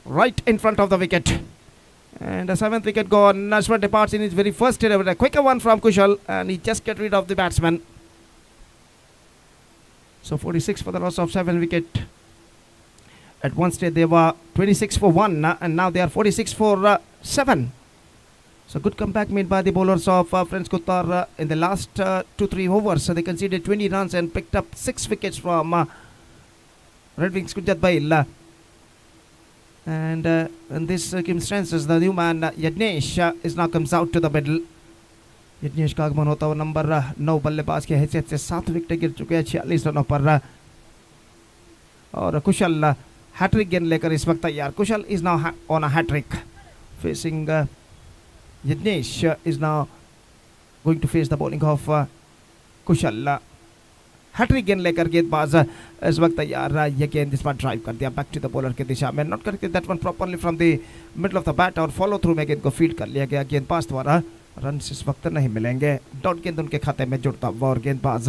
Speaker 1: right in front of the wicket. And the 7th wicket gone. Ashwin departs in his very first delivery. A quicker one from Kushal and he just get rid of the batsman. So 46 for the loss of 7 wicket. At one stage they were 26 for 1 and now they are 46 for 7. So good comeback made by the bowlers of Friends Qatar in the last 2-3 overs. So they conceded 20 runs and picked up 6 wickets from Red Wings Kunjat Bail. And in these circumstances, the new man Yadnesh is now comes out to the middle. Yagnesh का आगमन होता हुआ number 9 बल्लेबाज की हैसियत से 7 wicket गिर चुके हैं 46 रनों पर। और कुशल हैट्रिक गेंद लेकर इस वक्त तैयार। Kushal is now on a hattrick facing Yagnesh is now going to face the bowling of Kushal. Hattrick गेंद लेकर गेंदबाज इस वक्त तैयार। ये गेंद इस बार ड्राइव कर दिया बैक टू द बॉलर की दिशा में, नॉट करके that one properly from the middle of the bat और फॉलो थ्रू में गेंद को फीड कर लिया गया। गेंदबाज द्वारा रन इस वक्त नहीं मिलेंगे। डॉट गेंद उनके खाते में जुड़ता हुआ और गेंदबाज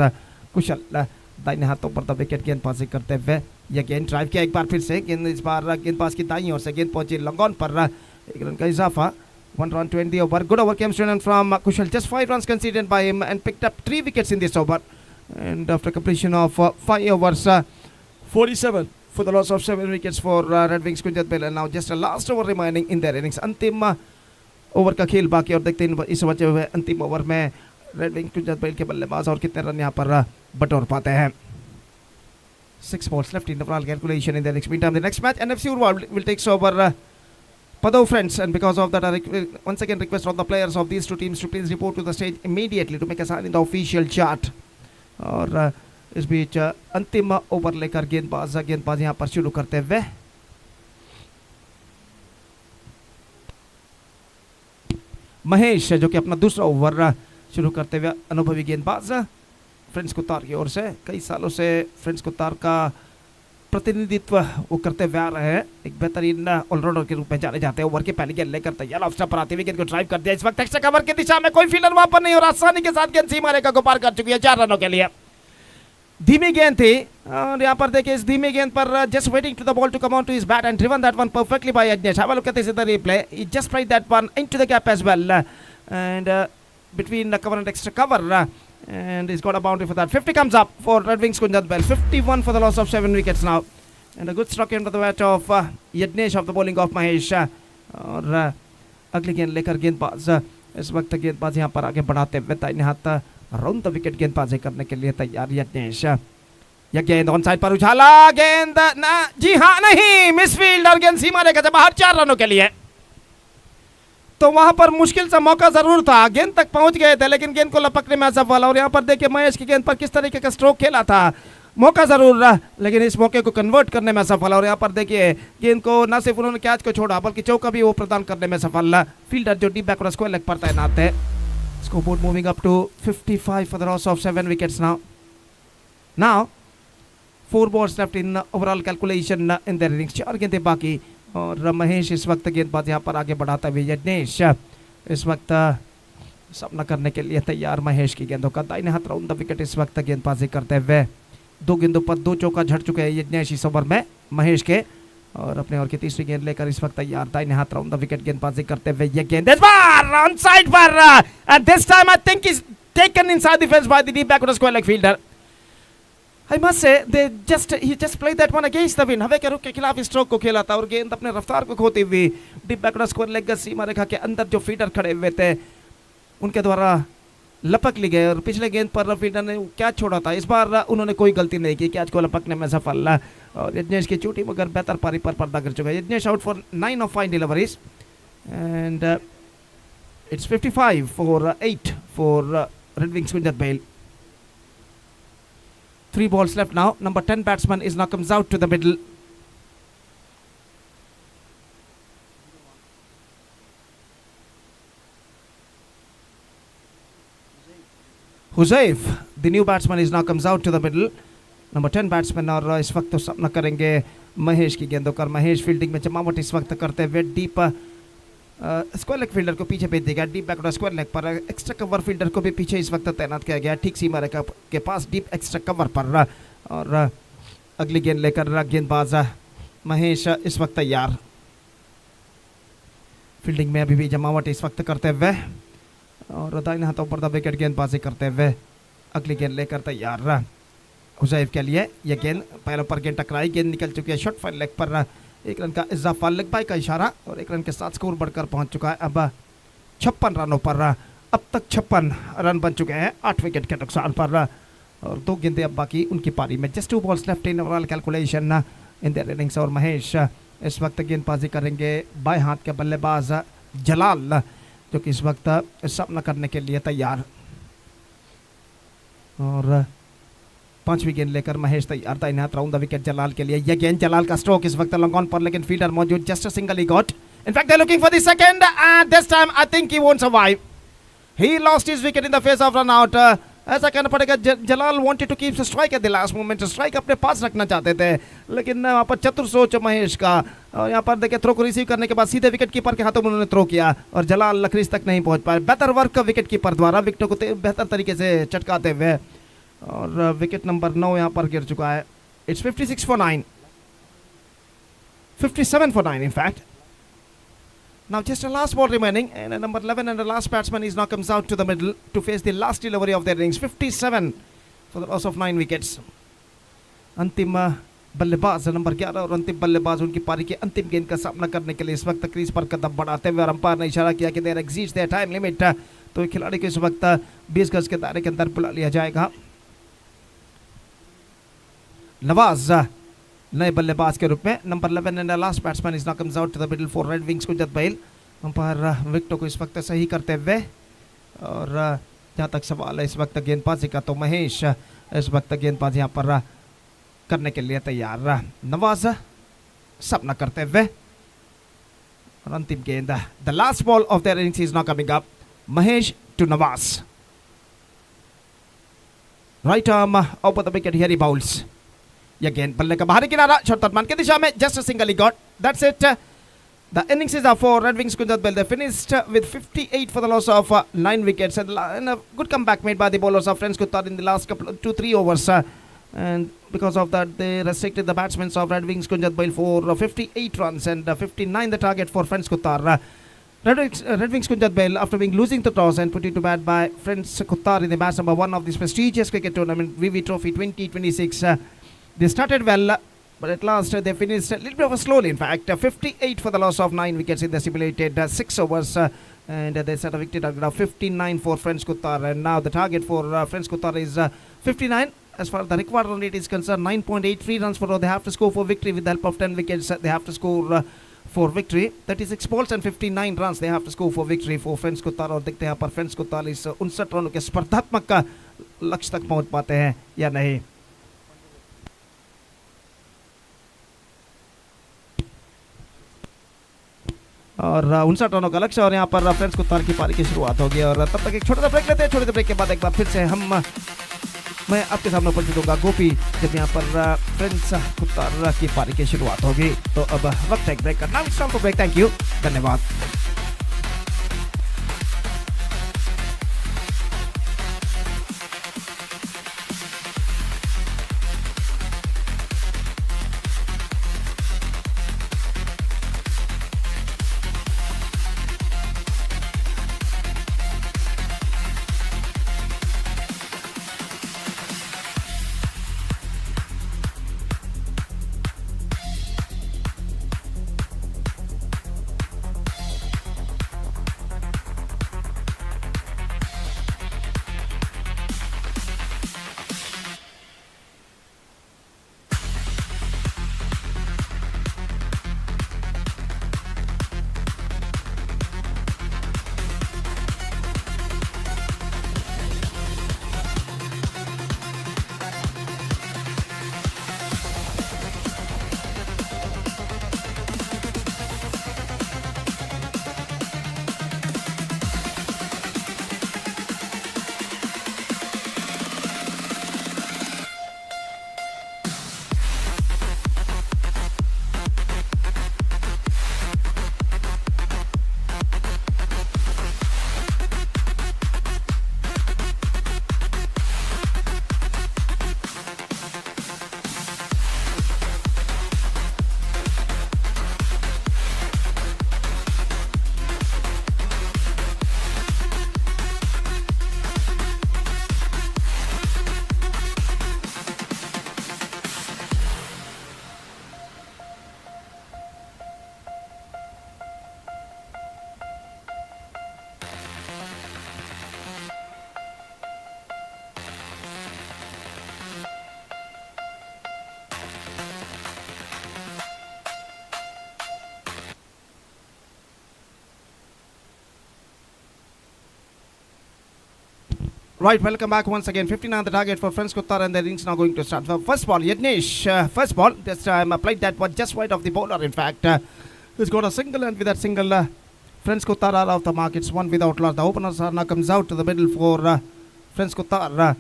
Speaker 1: कुशल दाहिने हाथों पर द विकेट गेंदबाजी करते हुए यह गेंद ड्राइव किया एक बार फिर से। गेंद इस बार गेंदबाज की दाईं ओर से गेंद पहुंची लॉन्ग ऑन पर, एक रन का इजाफा। 1 run to end the over. Good over came from Kushal. Just 5 runs conceded by him and picked up 3 wickets in this over. And after completion of 5 overs, 47 for the loss of 7 wickets for Red Wings Kunjat Bell. And now just a last over remaining in their innings. अंतिम over का खेल बाकी और देखते हैं इस बचे हुए अंतिम ओवर में रेड विंग कुंजत बेल के बल्लेबाज और कितने रन यहाँ पर बटोर पाते हैं। 6 balls left in the overall calculation in the next meantime. The next match, NFC Urval will take over Pado friends, and because of that, I once again request all the players of these two teams to please report to the stage immediately to make a sign in the official chart. और इस बीच अंतिम over लेकर गेंदबाज यहाँ पर शुरू करते हुए महेश, जो कि अपना दूसरा ओवर शुरू करते हुए अनुभवी गेंदबाज फ्रेंड्स कुतार की ओर से कई सालों से फ्रेंड्स कुतार का प्रतिनिधित्व वो करते हुए आ रहे हैं। एक बेहतरीन ऑलराउंडर के रूप में जाने जाते हैं। ओवर की पहली गेंद लेकर तैयार, ऑफ स्टंप पर आते हुए गेंद को ड्राइव कर दिया। इस वक्त एक्स्ट्रा कवर की दिशा में कोई फील्डर वहां पर नहीं और आसानी के साथ गेंद सीमा रेखा को पार कर चुकी है 4 रनों के लिए। धीमी गेंद थी और यहाँ पर देखिए इस धीमी गेंद पर just waiting to the ball to come on to his bat and driven that one perfectly by Yagnesh. Have a look at this in the replay, he just played that one into the gap as well and between the cover and extra cover and he's got a boundary for that. 50 comes up for Red Wings Kunjat Bell. 51 for the loss of 7 wickets now. And a good struck into the bat of Yajnesh of the bowling of Mahesh. और अगली गेंद लेकर गेंदबाज इस वक्त गेंदबाज यहाँ पर आगे बढ़ाते हुए दाहिने हाथ राउंड द विकेट गेंदबाजी करने के लिए तैयार यज्ञेश। यह गेंद ऑन साइड पर उछाला, गेंद ना जी हाँ नहीं, मिसफील्ड और गेंद सीमा रेखा से बाहर 4 रनों के लिए। तो वहां पर मुश्किल सा मौका जरूर था, गेंद तक पहुंच गए थे लेकिन गेंद को लपकने में असफल। और यहाँ पर देखिए महेश की गेंद पर किस तरीके का स्ट्रोक खेला था, मौका जरूर रहा लेकिन इस मौके को कन्वर्ट करने में सफल। और यहाँ पर देखिए गेंद को न सिर्फ उन्होंने कैच को छोड़ा बल्कि चौका भी वो प्रदान करने में सफल। फील्डर जो डीप बैकवर्ड स्क्वायर लेग पर तैनात है। Scoreboard moving up to 55 for the loss of 7 wickets now 4 balls left in overall calculation in their innings. 4 गेंदें बाकी और महेश इस वक्त गेंदबाज यहाँ पर आगे बढ़ाता हुए यज्ञेश इस वक्त सामना करने के लिए तैयार। महेश की गेंदों का दाहिने हाथ राउंड द विकेट इस वक्त गेंदबाजी करते हुए 2 गेंदों पर 2 चौका झड़ चुके हैं यज्ञेश इस ओवर में महेश के। और अपने ओवर की तीसरी गेंद लेकर इस वक्त तैयार दाहिने हाथ राउंड द विकेट गेंदबाजी करते हुए ये गेंद इस बार ऑन साइड पर and this time I think is taken inside the fence by the deep backward square leg fielder. I must say he just played that one against the wind. हवे के रुख के खिलाफ स्ट्रोक को खेला था और गेंद अपने रफ्तार को खोती हुई डीप बैकवर्ड स्क्वायर लेग सीमा रेखा के अंदर जो फील्डर खड़े हुए थे उनके द्वारा लपक ली गए। और पिछले गेंद पर फील्डर ने कैच छोड़ा था, इस बार उन्होंने कोई गलती नहीं की, कैच को लपकने में सफल। और यज्ञेश की चोटी मगर बेहतर पारी पर पर्दा कर चुका है। Yagnesh out for 9 of 5 deliveries and it's 55 for 8 for Red Wings Kunjat Bell. 3 balls left now. Number 10 batsman is now comes out to the middle. Huzaiv, the new batsman, is now comes out to the middle. Number 10 batsman और इस वक्त सामना करेंगे महेश की गेंदों कर। Mahesh fielding में जमावट इस वक्त करते हुए डीप स्क्वायर लेग फील्डर को पीछे भेज देगा। डीप बैकवर्ड स्क्वायर लेग पर एक्स्ट्रा कवर फील्डर को भी पीछे इस वक्त तैनात किया गया ठीक सीमा रेखा के पास डीप एक्स्ट्रा कवर पर। और अगली गेंद लेकर गेंदबाज महेश इस वक्त तैयार। फील्डिंग में अभी भी जमावट इस वक्त करते हुए और दाहिने हाथों पर द विकेट गेंदबाजी करते हुए अगली गेंद लेकर तैयार। हुजैफ के लिए यह गेंद पैरों पर गेंद टकराई, गेंद निकल चुकी है शॉर्ट फाइल लेग पर। 1 रन का इजाफा, लेग बाय का इशारा और 1 रन के साथ स्कोर बढ़कर पहुंच चुका है अब 56 रनों पर। अब तक 56 रन बन चुके हैं 8 विकेट के नुकसान पर और 2 गेंदें अब बाकी उनकी पारी में। Just 2 balls left in overall calculation in their innings। और महेश इस वक्त गेंदबाजी करेंगे बाएं हाथ के बल्लेबाज जलाल जो कि इस वक्त सामना करने के लिए तैयार। और 5वीं गेंद लेकर महेश तैयार तैनात राउंड द विकेट जलाल के लिए। यह गेंद जलाल का स्ट्रोक इस वक्त लॉन्ग ऑन पर, लेकिन फील्डर मौजूद, जस्ट अ सिंगल ही got. In fact, they're looking for the second, and this time I think he won't survive. He lost his wicket in the face of run out. ऐसा कहना पड़ेगा, जलाल wanted to keep the strike at the last moment. Strike अपने पास रखना चाहते थे, लेकिन वहाँ पर चतुर सोच महेश का। और यहाँ पर देखिए थ्रो को रिसीव करने के बाद सीधे विकेट कीपर के हाथों में उन्होंने थ्रो किया और जलाल लक्रीज तक नहीं पहुँच पाए। बेहतर वर्क का विकेट कीपर द्वारा विकेटों को बेहतर तरीके से चटकाते हुए, और विकेट नंबर 9 यहाँ पर गिर चुका है। It's 56 for 9, 57 for 9 in fact. Now just a last ball remaining, and number 11 and the last batsman is now comes out to the middle to face the last delivery of their innings. 57 for the loss of 9 wickets. अंतिम बल्लेबाज number 11 और अंतिम बल्लेबाज उनकी पारी की अंतिम गेंद का सामना करने के लिए इस वक्त क्रीज पर कदम बढ़ाते हुए, और अंपायर ने इशारा किया कि there exceeds their time limit, तो खिलाड़ी को इस वक्त 20 गज के दायरे के अंदर बुला लिया जाएगा। नवाज नए बल्लेबाज के रूप में, number 11 and last batsman is now comes out to the middle for red wings Kunjathbail. Umpire विकेटों को इस वक्त सही करते हुए, और जहाँ तक सवाल है इस वक्त गेंदबाजी का, तो महेश इस वक्त गेंदबाजी यहाँ पर करने के लिए तैयार। नवाज सामना करते हुए, और अंतिम गेंद, the last ball of their innings is now coming up. Mahesh to Nawaz, right arm over the wicket, here he bowls. यह गेंद बल्ले का बाहरी किनारा शॉर्ट की दिशा में, जस्ट अ सिंगल ही got, that's it. The innings is for red wings Kunjathbail. They finished with 58 for the loss of 9 wickets, and a good comeback made by the bowlers of Friends Qatar in the last 2-3 overs, and because of that they restricted the batsmen of Red Wings Kunjat Bhai for 58 runs, and 59 the target for Friends Qatar. Red Wings Kunjat Bhai, after being losing the toss and put it to bat by Friends Qatar in the match number 1 of this prestigious cricket tournament, VV Trophy 2026, they started well, but at last they finished a little bit of a slowly. In fact, 58 for the loss of 9 wickets in the simulated 6 overs, and they set a victory target of 59 for Friends Qatar. And now the target for Friends Qatar is 59. As far as the required run rate is concerned, 9.83 runs for they have to score for victory. With the help of 10 wickets, they have to score for victory. 36 balls and 59 runs they have to score for victory for Friends Qatar. और देखते हैं पर Friends Qatar इस 59 रनों के स्पर्धात्मक लक्ष्य तक पहुंच पाते हैं या नहीं। और 59 रनों का लक्ष्य, और यहाँ पर फ्रेंड्स कुतार की पारी की शुरुआत होगी। और तब तक एक छोटा सा ब्रेक लेते हैं। छोटे से ब्रेक के बाद एक बार फिर से मैं आपके सामने उपस्थित होगा गोपी, जब यहाँ पर फ्रेंड्स कुतार की पारी की शुरुआत होगी। तो अब वक्त है एक ब्रेक करना। It's time for break. Thank you, धन्यवाद। Right, welcome back once again. 59 the target for Friends Qatar, and the innings now going to start. First ball, Yadnesh. First ball, this time played that one just wide of the bowler. In fact, he's got a single, and with that single, Friends Qatar are off the mark. It's one without loss. The openers are now comes out to the middle for Friends Qatar.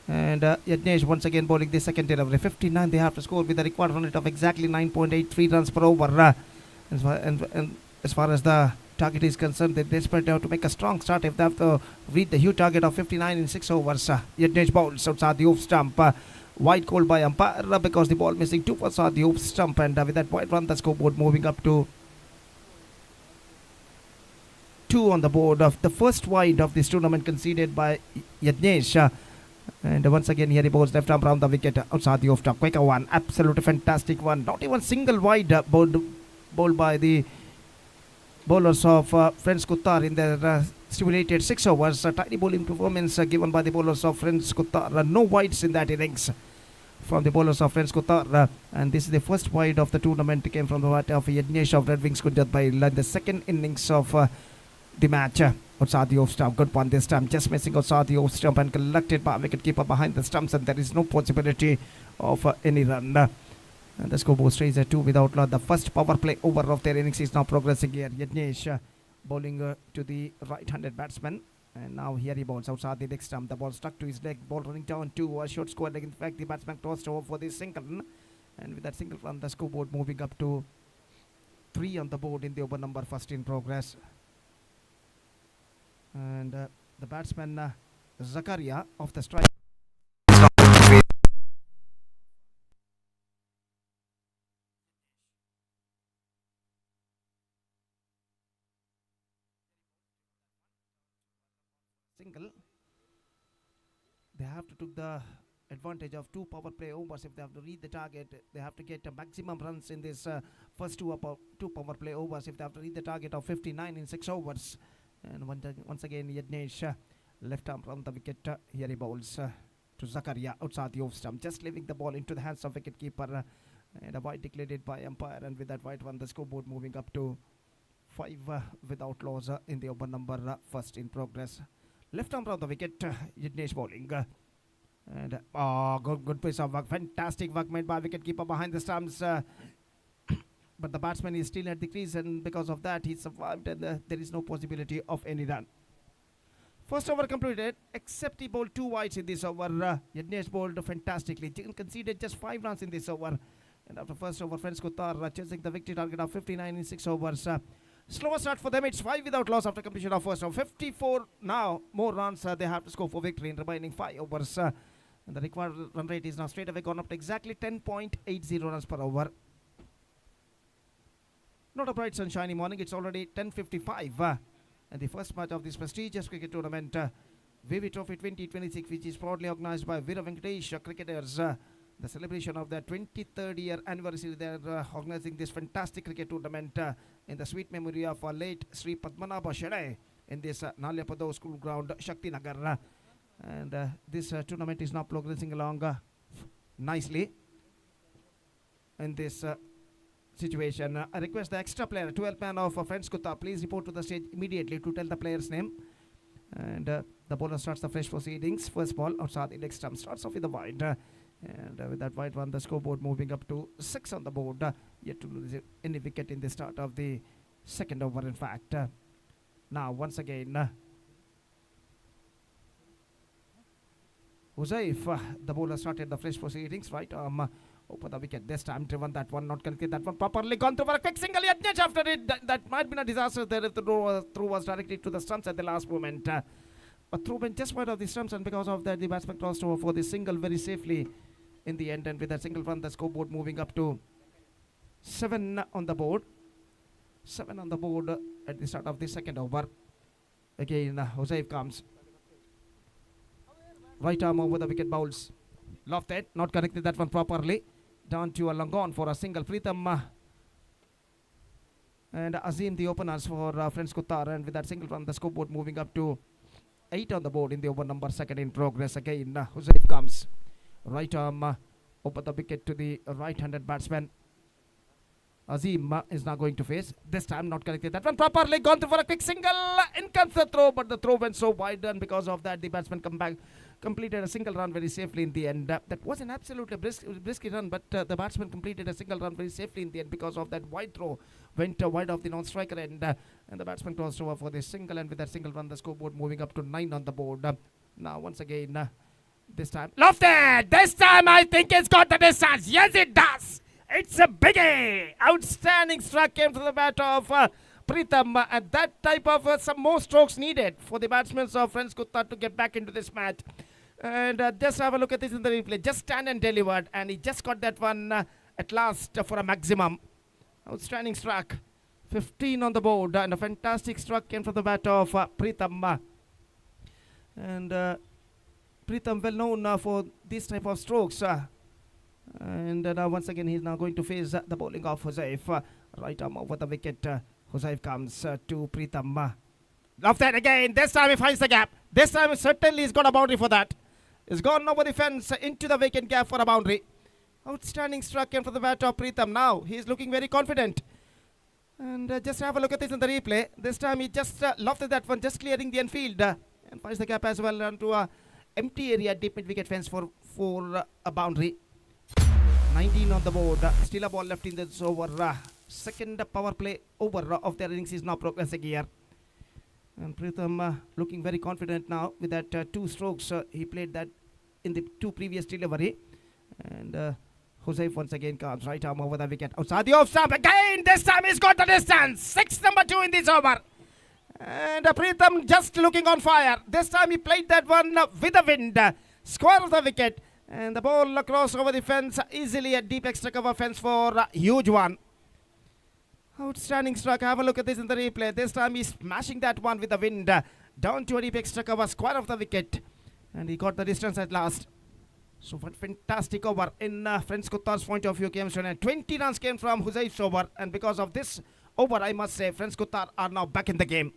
Speaker 1: And Yadnesh once again bowling the second delivery. 59 they have to score with a required run rate of exactly 9.83 runs per over. And as far as the target is concerned, they're desperate to make a strong start if they have to reach the huge target of 59 in 6 overs. Yadnesh bowls outside the off stump. Wide called by umpire because the ball missing 2 for outside the off stump, and with that wide run, the scoreboard moving up to 2 on the board of the first wide of this tournament conceded by Yadnesh. And once again here he bowls left arm round the wicket outside the off stump. Quicker one, absolutely fantastic one. Not even single wide bowled by the bowlers of Friends Qatar in their stimulated 6 overs. A tidy bowling performance given by the bowlers of Friends Qatar. No wides in that innings from the bowlers of Friends Qatar. And this is the first wide of the tournament. Came from the bat of Yadnesh of Red Wings Kunjat by the second innings of the match. Outside the off stump. Good one this time. Just missing outside the off stump and collected by wicketkeeper behind the stumps. And there is no possibility of any run. And the scoreboard stays at 2 without loss. The first power play over of their innings is now progressing here. Yadnesh bowling to the right-handed batsman. And now here he bowls outside the leg stump. The ball stuck to his leg. Ball running down to a short square leg. In fact, the batsman tossed over for the single. And with that single run, the scoreboard moving up to 3 on the board in the over number first in progress. And the batsman Zakaria of the strike. Single. They have to take the advantage of 2 power play overs. If they have to reach the target, they have to get maximum runs in this first 2 power play overs. If they have to reach the target of 59 in 6 overs. And once again Yadnesh left arm from the wicket. Here he bowls to Zakaria outside the off stump, just leaving the ball into the hands of wicketkeeper, and a wide declared by umpire. And with that wide one, the scoreboard moving up to 5 without loss in the over number first in progress. Left arm from the wicket, Yadnesh bowling. And good piece of work. Fantastic work made by wicketkeeper behind the stumps. But the batsman is still at the crease, and because of that, he survived, and there is no possibility of any run. First over completed, except he bowled 2 wides in this over. Yadnesh bowled fantastically. Conceded just 5 runs in this over. And after first over, Friends Qatar chasing the victory target of 59 in 6 overs. Slower start for them. It's 5 without loss after completion of first over. 54 now. More runs they have to score for victory in remaining 5 overs. And the required run rate is now straight away gone up to exactly 10.80 runs per over. Not a bright sunshiny morning. It's already 10:55. And the first match of this prestigious cricket tournament, Veera Trophy 2026, which is proudly organized by Veera Venkatesh cricketers. The celebration of their 23rd year anniversary, they are organizing this fantastic cricket tournament in the sweet memory of our late Sri Padmanabha Shade in this Nalyapado School Ground, Shakthinagara. And this tournament is now progressing along nicely in this situation. I request the extra player, 12th man of Friends Qatar, please report to the stage immediately to tell the player's name. And the bowler starts the fresh proceedings. First ball outside the leg stump, starts off with the wide. And with that wide one, the scoreboard moving up to 6 on the board. Yet to lose any wicket in the start of the second over, in fact. Now, once again, Huzaif, the bowler started the fresh proceedings. Right arm over the wicket. This time driven that one, not connected that one properly. Gone through for a quick single. Yadnesh after it. That might be a disaster there if the throw was directed to the stumps at the last moment. A throw went just wide of the stumps, and because of that, the batsman crossed over for the single very safely in the end. And with that single run, the scoreboard moving up to 7 on the board. 7 on the board at the start of the second over. Again, Huzaif comes. Right arm over the wicket, bowls. Lofted, not connected that one properly. Down to a long on for a single. Pritam and Azim, the openers for Friends Qatar. And with that single run, the scoreboard moving up to 8 on the board in the over number second in progress. Again, Huzaif comes. Right arm over the wicket to the right-handed batsman. Azim is now going to face. This time not connected. That one properly gone through for a quick single. in comes the throw, but the throw went so wide, and because of that, the batsman completed a single run very safely in the end. That was an absolutely brisky run, but the batsman completed a single run very safely in the end because of that wide throw went wide off the non-striker end, and the batsman crossed over for the single, and with that single run, the scoreboard moving up to 9 on the board. Now, once again, this time, lofted! This time, I think it's got the distance. Yes, it does! It's a biggie! Outstanding strike came to the bat of Pritham, and that type of some more strokes needed for the batsmen of Friends Qatar to get back into this match. And just have a look at this in the replay. Just stand and delivered, and he just got that one at last for a maximum. Outstanding strike. 15 on the board, and a fantastic strike came from the bat of Pritham. And Pritham well known for this type of strokes. And now once again he's now going to face the bowling of Huzaif. Right arm over the wicket. Huzaif comes to Pritham. Lofted again. This time he finds the gap. This time certainly he's got a boundary for that. He's gone over the fence into the vacant gap for a boundary. Outstanding strike came from the bat of Pritham. Now he's looking very confident. And just have a look at this in the replay. This time he just lofted that one, just clearing the infield. And finds the gap as well onto a empty area deep mid wicket fence for a boundary. 19 on the board. Still a ball left in this over. Second power play over of their innings is now progressing here. And Pritham looking very confident now with that 2 strokes. He played that in the 2 previous delivery. And Huzaif once again comes right arm over the wicket. Outside the off stump again. This time he's got the distance. 6 number 2 in this over. And Pritham just looking on fire. This time he played that one with the wind. Square of the wicket. And the ball across over the fence. Easily a deep extra cover fence for a huge one. Outstanding strike. Have a look at this in the replay. This time he's smashing that one with the wind. Down to a deep extra cover. Square of the wicket. And he got the distance at last. So what fantastic over in Friends Qatar's point of view came from. And 20 runs came from Huzaif's over. And because of this over, I must say, Friends Qatar are now back in the game.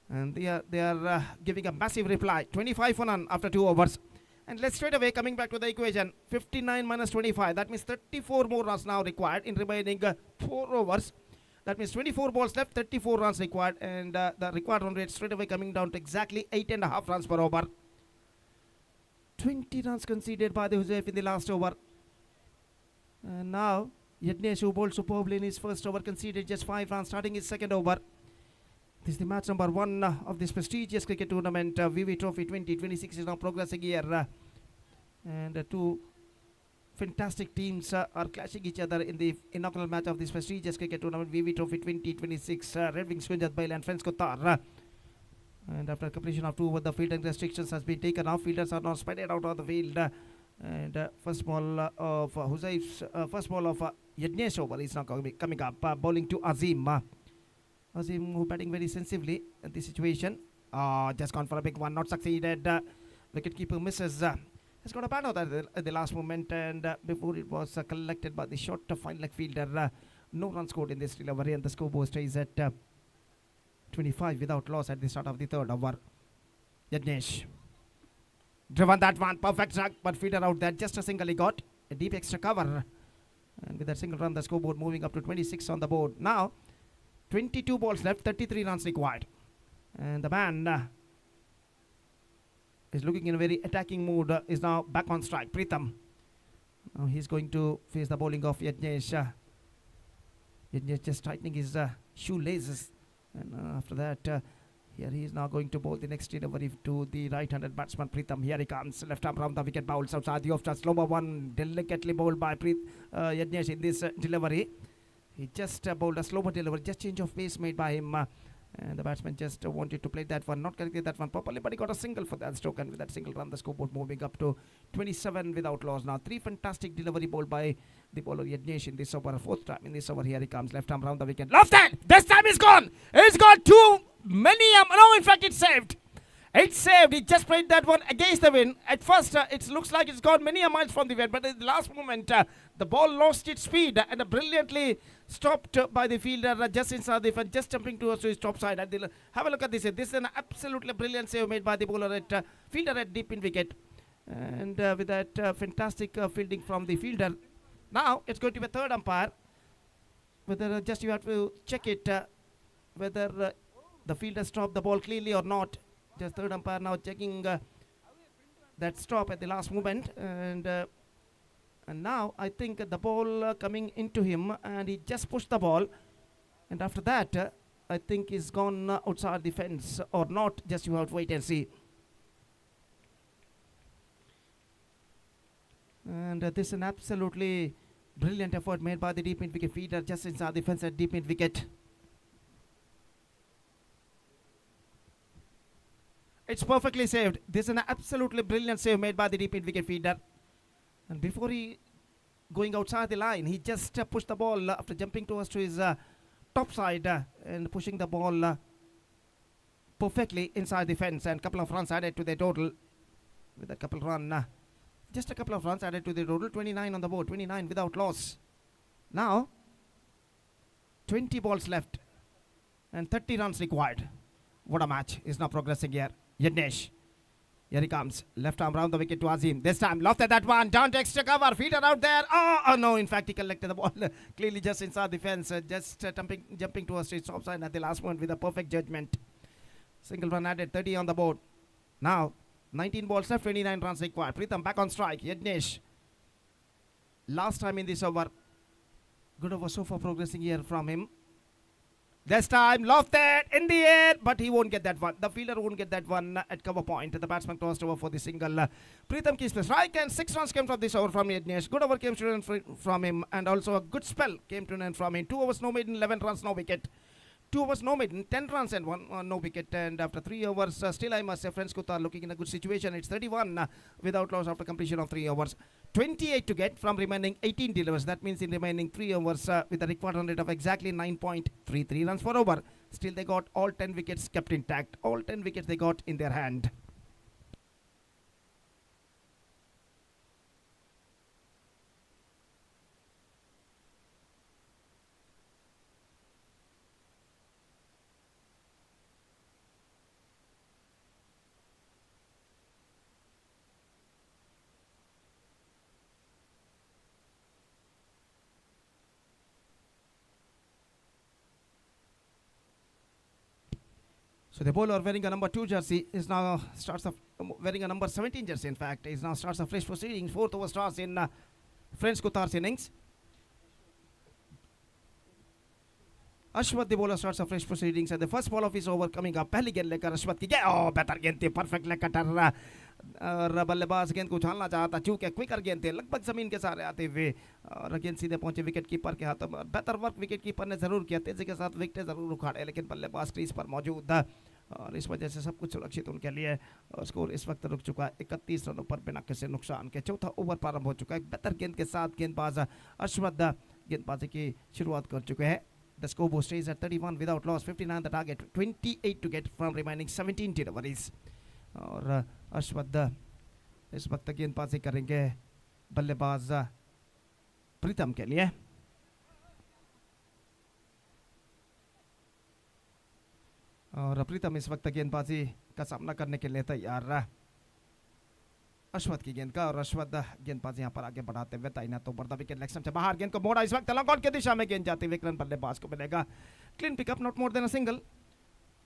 Speaker 1: And they are giving a massive reply. 25 for none after 2 overs. And let's straight away coming back to the equation. 59 minus 25. That means 34 more runs now required in remaining 4 overs. That means 24 balls left, 34 runs required. And the required run rate straight away coming down to exactly 8.5 runs per over. 20 runs conceded by the Huzaif in the last over. And now Yadnesh, who bowled superbly in his first over, conceded just 5 runs starting his second over. This is the match number 1 of this prestigious cricket tournament. VV Trophy 2026 is now progressing here. And 2 fantastic teams are clashing each other in the inaugural match of this prestigious cricket tournament, VV Trophy 2026. Red Wings Kunjat Bail and Friends Qatar. And after completion of 2 overs, the fielding restrictions has been taken off. Fielders are now spread out of the field. And first ball of Huzaif's, first ball of Yadnesh over is now coming up. Bowling to Azim. Azim, who batting very sensibly in this situation. Just gone for a big one, not succeeded. Wicketkeeper misses. Has got a bat out at the last moment, and before it was collected by the short fine leg fielder. No run scored in this delivery, and the scoreboard stays at 25 without loss at the start of the 3rd over. Yadnesh. Driven that one, perfect track, but fielder out there, just a single he got. A deep extra cover. And with that single run, the scoreboard moving up to 26 on the board. Now, 22 balls left, 33 runs required. And the man is looking in a very attacking mood, is now back on strike. Pritham. Now he's going to face the bowling of Yadnesh. Yadnesh just tightening his shoelaces. And after that, here he is now going to bowl the next delivery to the right-handed batsman Pritham. Here he comes, left arm round the wicket, bowls outside the off-touch. Slower one, delicately bowled by Yadnesh in this delivery. He just bowled a slower delivery, just change of pace made by him. And the batsman just wanted to play that one, not corrected that one properly, but he got a single for that stroke. And with that single run, the scoreboard moving up to 27 without loss. Now, 3 fantastic delivery bowled by the bowler Yadnesh in this over. 4th time in this over. Here he comes, left arm round the wicket. Lofted! This time he's gone! He's got too many. No, in fact, it's saved. It's saved. He just played that one against the wind. At first, it looks like it's gone many miles from the wind, but at the last moment, the ball lost its speed and brilliantly stopped by the fielder just inside the fence, just jumping towards his top side. Have a look at this. This is an absolutely brilliant save made by the bowler at fielder at deep in wicket. And with that fantastic fielding from the fielder. Now, it's going to be a 3rd umpire. Whether just you have to check it, whether the fielder stopped the ball cleanly or not. Just third umpire now checking that stop at the last moment, and now I think the ball coming into him, and he just pushed the ball, and after that I think he's gone outside the fence or not. Just you have to wait and see. And this is an absolutely brilliant effort made by the deep mid wicket fielder just inside the fence at deep mid wicket. It's perfectly saved. This is an absolutely brilliant save made by the deep mid wicket fielder. And before he going outside the line, he just pushed the ball after jumping towards to his top side and pushing the ball perfectly inside the fence, and couple of runs added to the total with a couple run. Just a couple of runs added to the total. 29 on the board, 29 without loss. Now 20 balls left and 30 runs required. What a match is now progressing here. Yadnesh. Here he comes. Left arm round the wicket to Azim. This time lofted that one. Down to extra cover. Fielder out there. Oh no. In fact, he collected the ball clearly just inside the fence. Just jumping towards his top side at the last moment with a perfect judgment. Single run added. 30 on the board. Now 19 balls left. 29 runs required. Pritham back on strike. Yadnesh. Last time in this over. Good over so far progressing here from him. This time, lofted in the air, but he won't get that one. The fielder won't get that one at cover point. The batsman tossed over for the single. Pritham keeps the strike, and 6 runs came from this over from Yadnesh. Good over came to from him, and also a good spell came to an from him. 2 overs, no maiden, 11 runs, no wicket. 2 overs, no maiden, 10 runs and 1 no wicket. And after 3 overs, still I must say, friends Qatar looking in a good situation. It's 31 without loss after completion of 3 overs. 28 to get from remaining 18 delivers. That means in remaining 3 overs with a required run rate of exactly 9.33 runs per over. Still they got all 10 wickets kept intact. All 10 wickets they got in their hand. So the bowler wearing a number 2 jersey is now starts wearing a number 17 jersey. In fact, is now starts a fresh proceedings. 4th over starts in French Qatar's innings. Ashwath the bowler starts a fresh proceedings, and the first ball of his over coming up. पहली गेंद लेकर अश्वथ की गेंद. Oh, better गेंद थी, perfect leg cutter. और बल्लेबाज गेंद को उछालना चाहता, चूंकि क्विकर गेंद थे, लगभग जमीन के सहारे आते हुए और गेंद सीधे पहुंचे विकेट कीपर के हाथों में. बेहतर वर्क विकेट कीपर ने जरूर किया, तेजी के साथ विकेट जरूर उखाड़े, लेकिन बल्लेबाज क्रीज पर मौजूद था और इस वजह से सब कुछ सुरक्षित उनके लिए. और स्कोर इस वक्त रुक चुका है 31 रनों पर बिना किसी नुकसान के. चौथा ओवर प्रारंभ हो चुका है. बेहतर गेंद के साथ गेंदबाज अश्वथ गेंदबाजी की शुरुआत कर चुके हैं. The scoreboard stays at 31 without loss. 59 the target. 28 to get from remaining 17 deliveries. और अश्वथ इस वक्त गेंदबाजी करेंगे बल्लेबाज प्रीतम के लिए. और प्रीतम इस वक्त गेंदबाजी का सामना करने के लिए तैयार रहा अश्वथ की गेंद का. और अश्वथ गेंदबाजी यहाँ पर आगे बढ़ाते हुए ताइना तो बड़ा विकेट लेग स्टंप से बाहर. गेंद को मोड़ा इस वक्त लॉन्ग ऑन की दिशा में गेंद जाती हुई रन बल्लेबाज को मिलेगा. Clean pickup, not more than a single.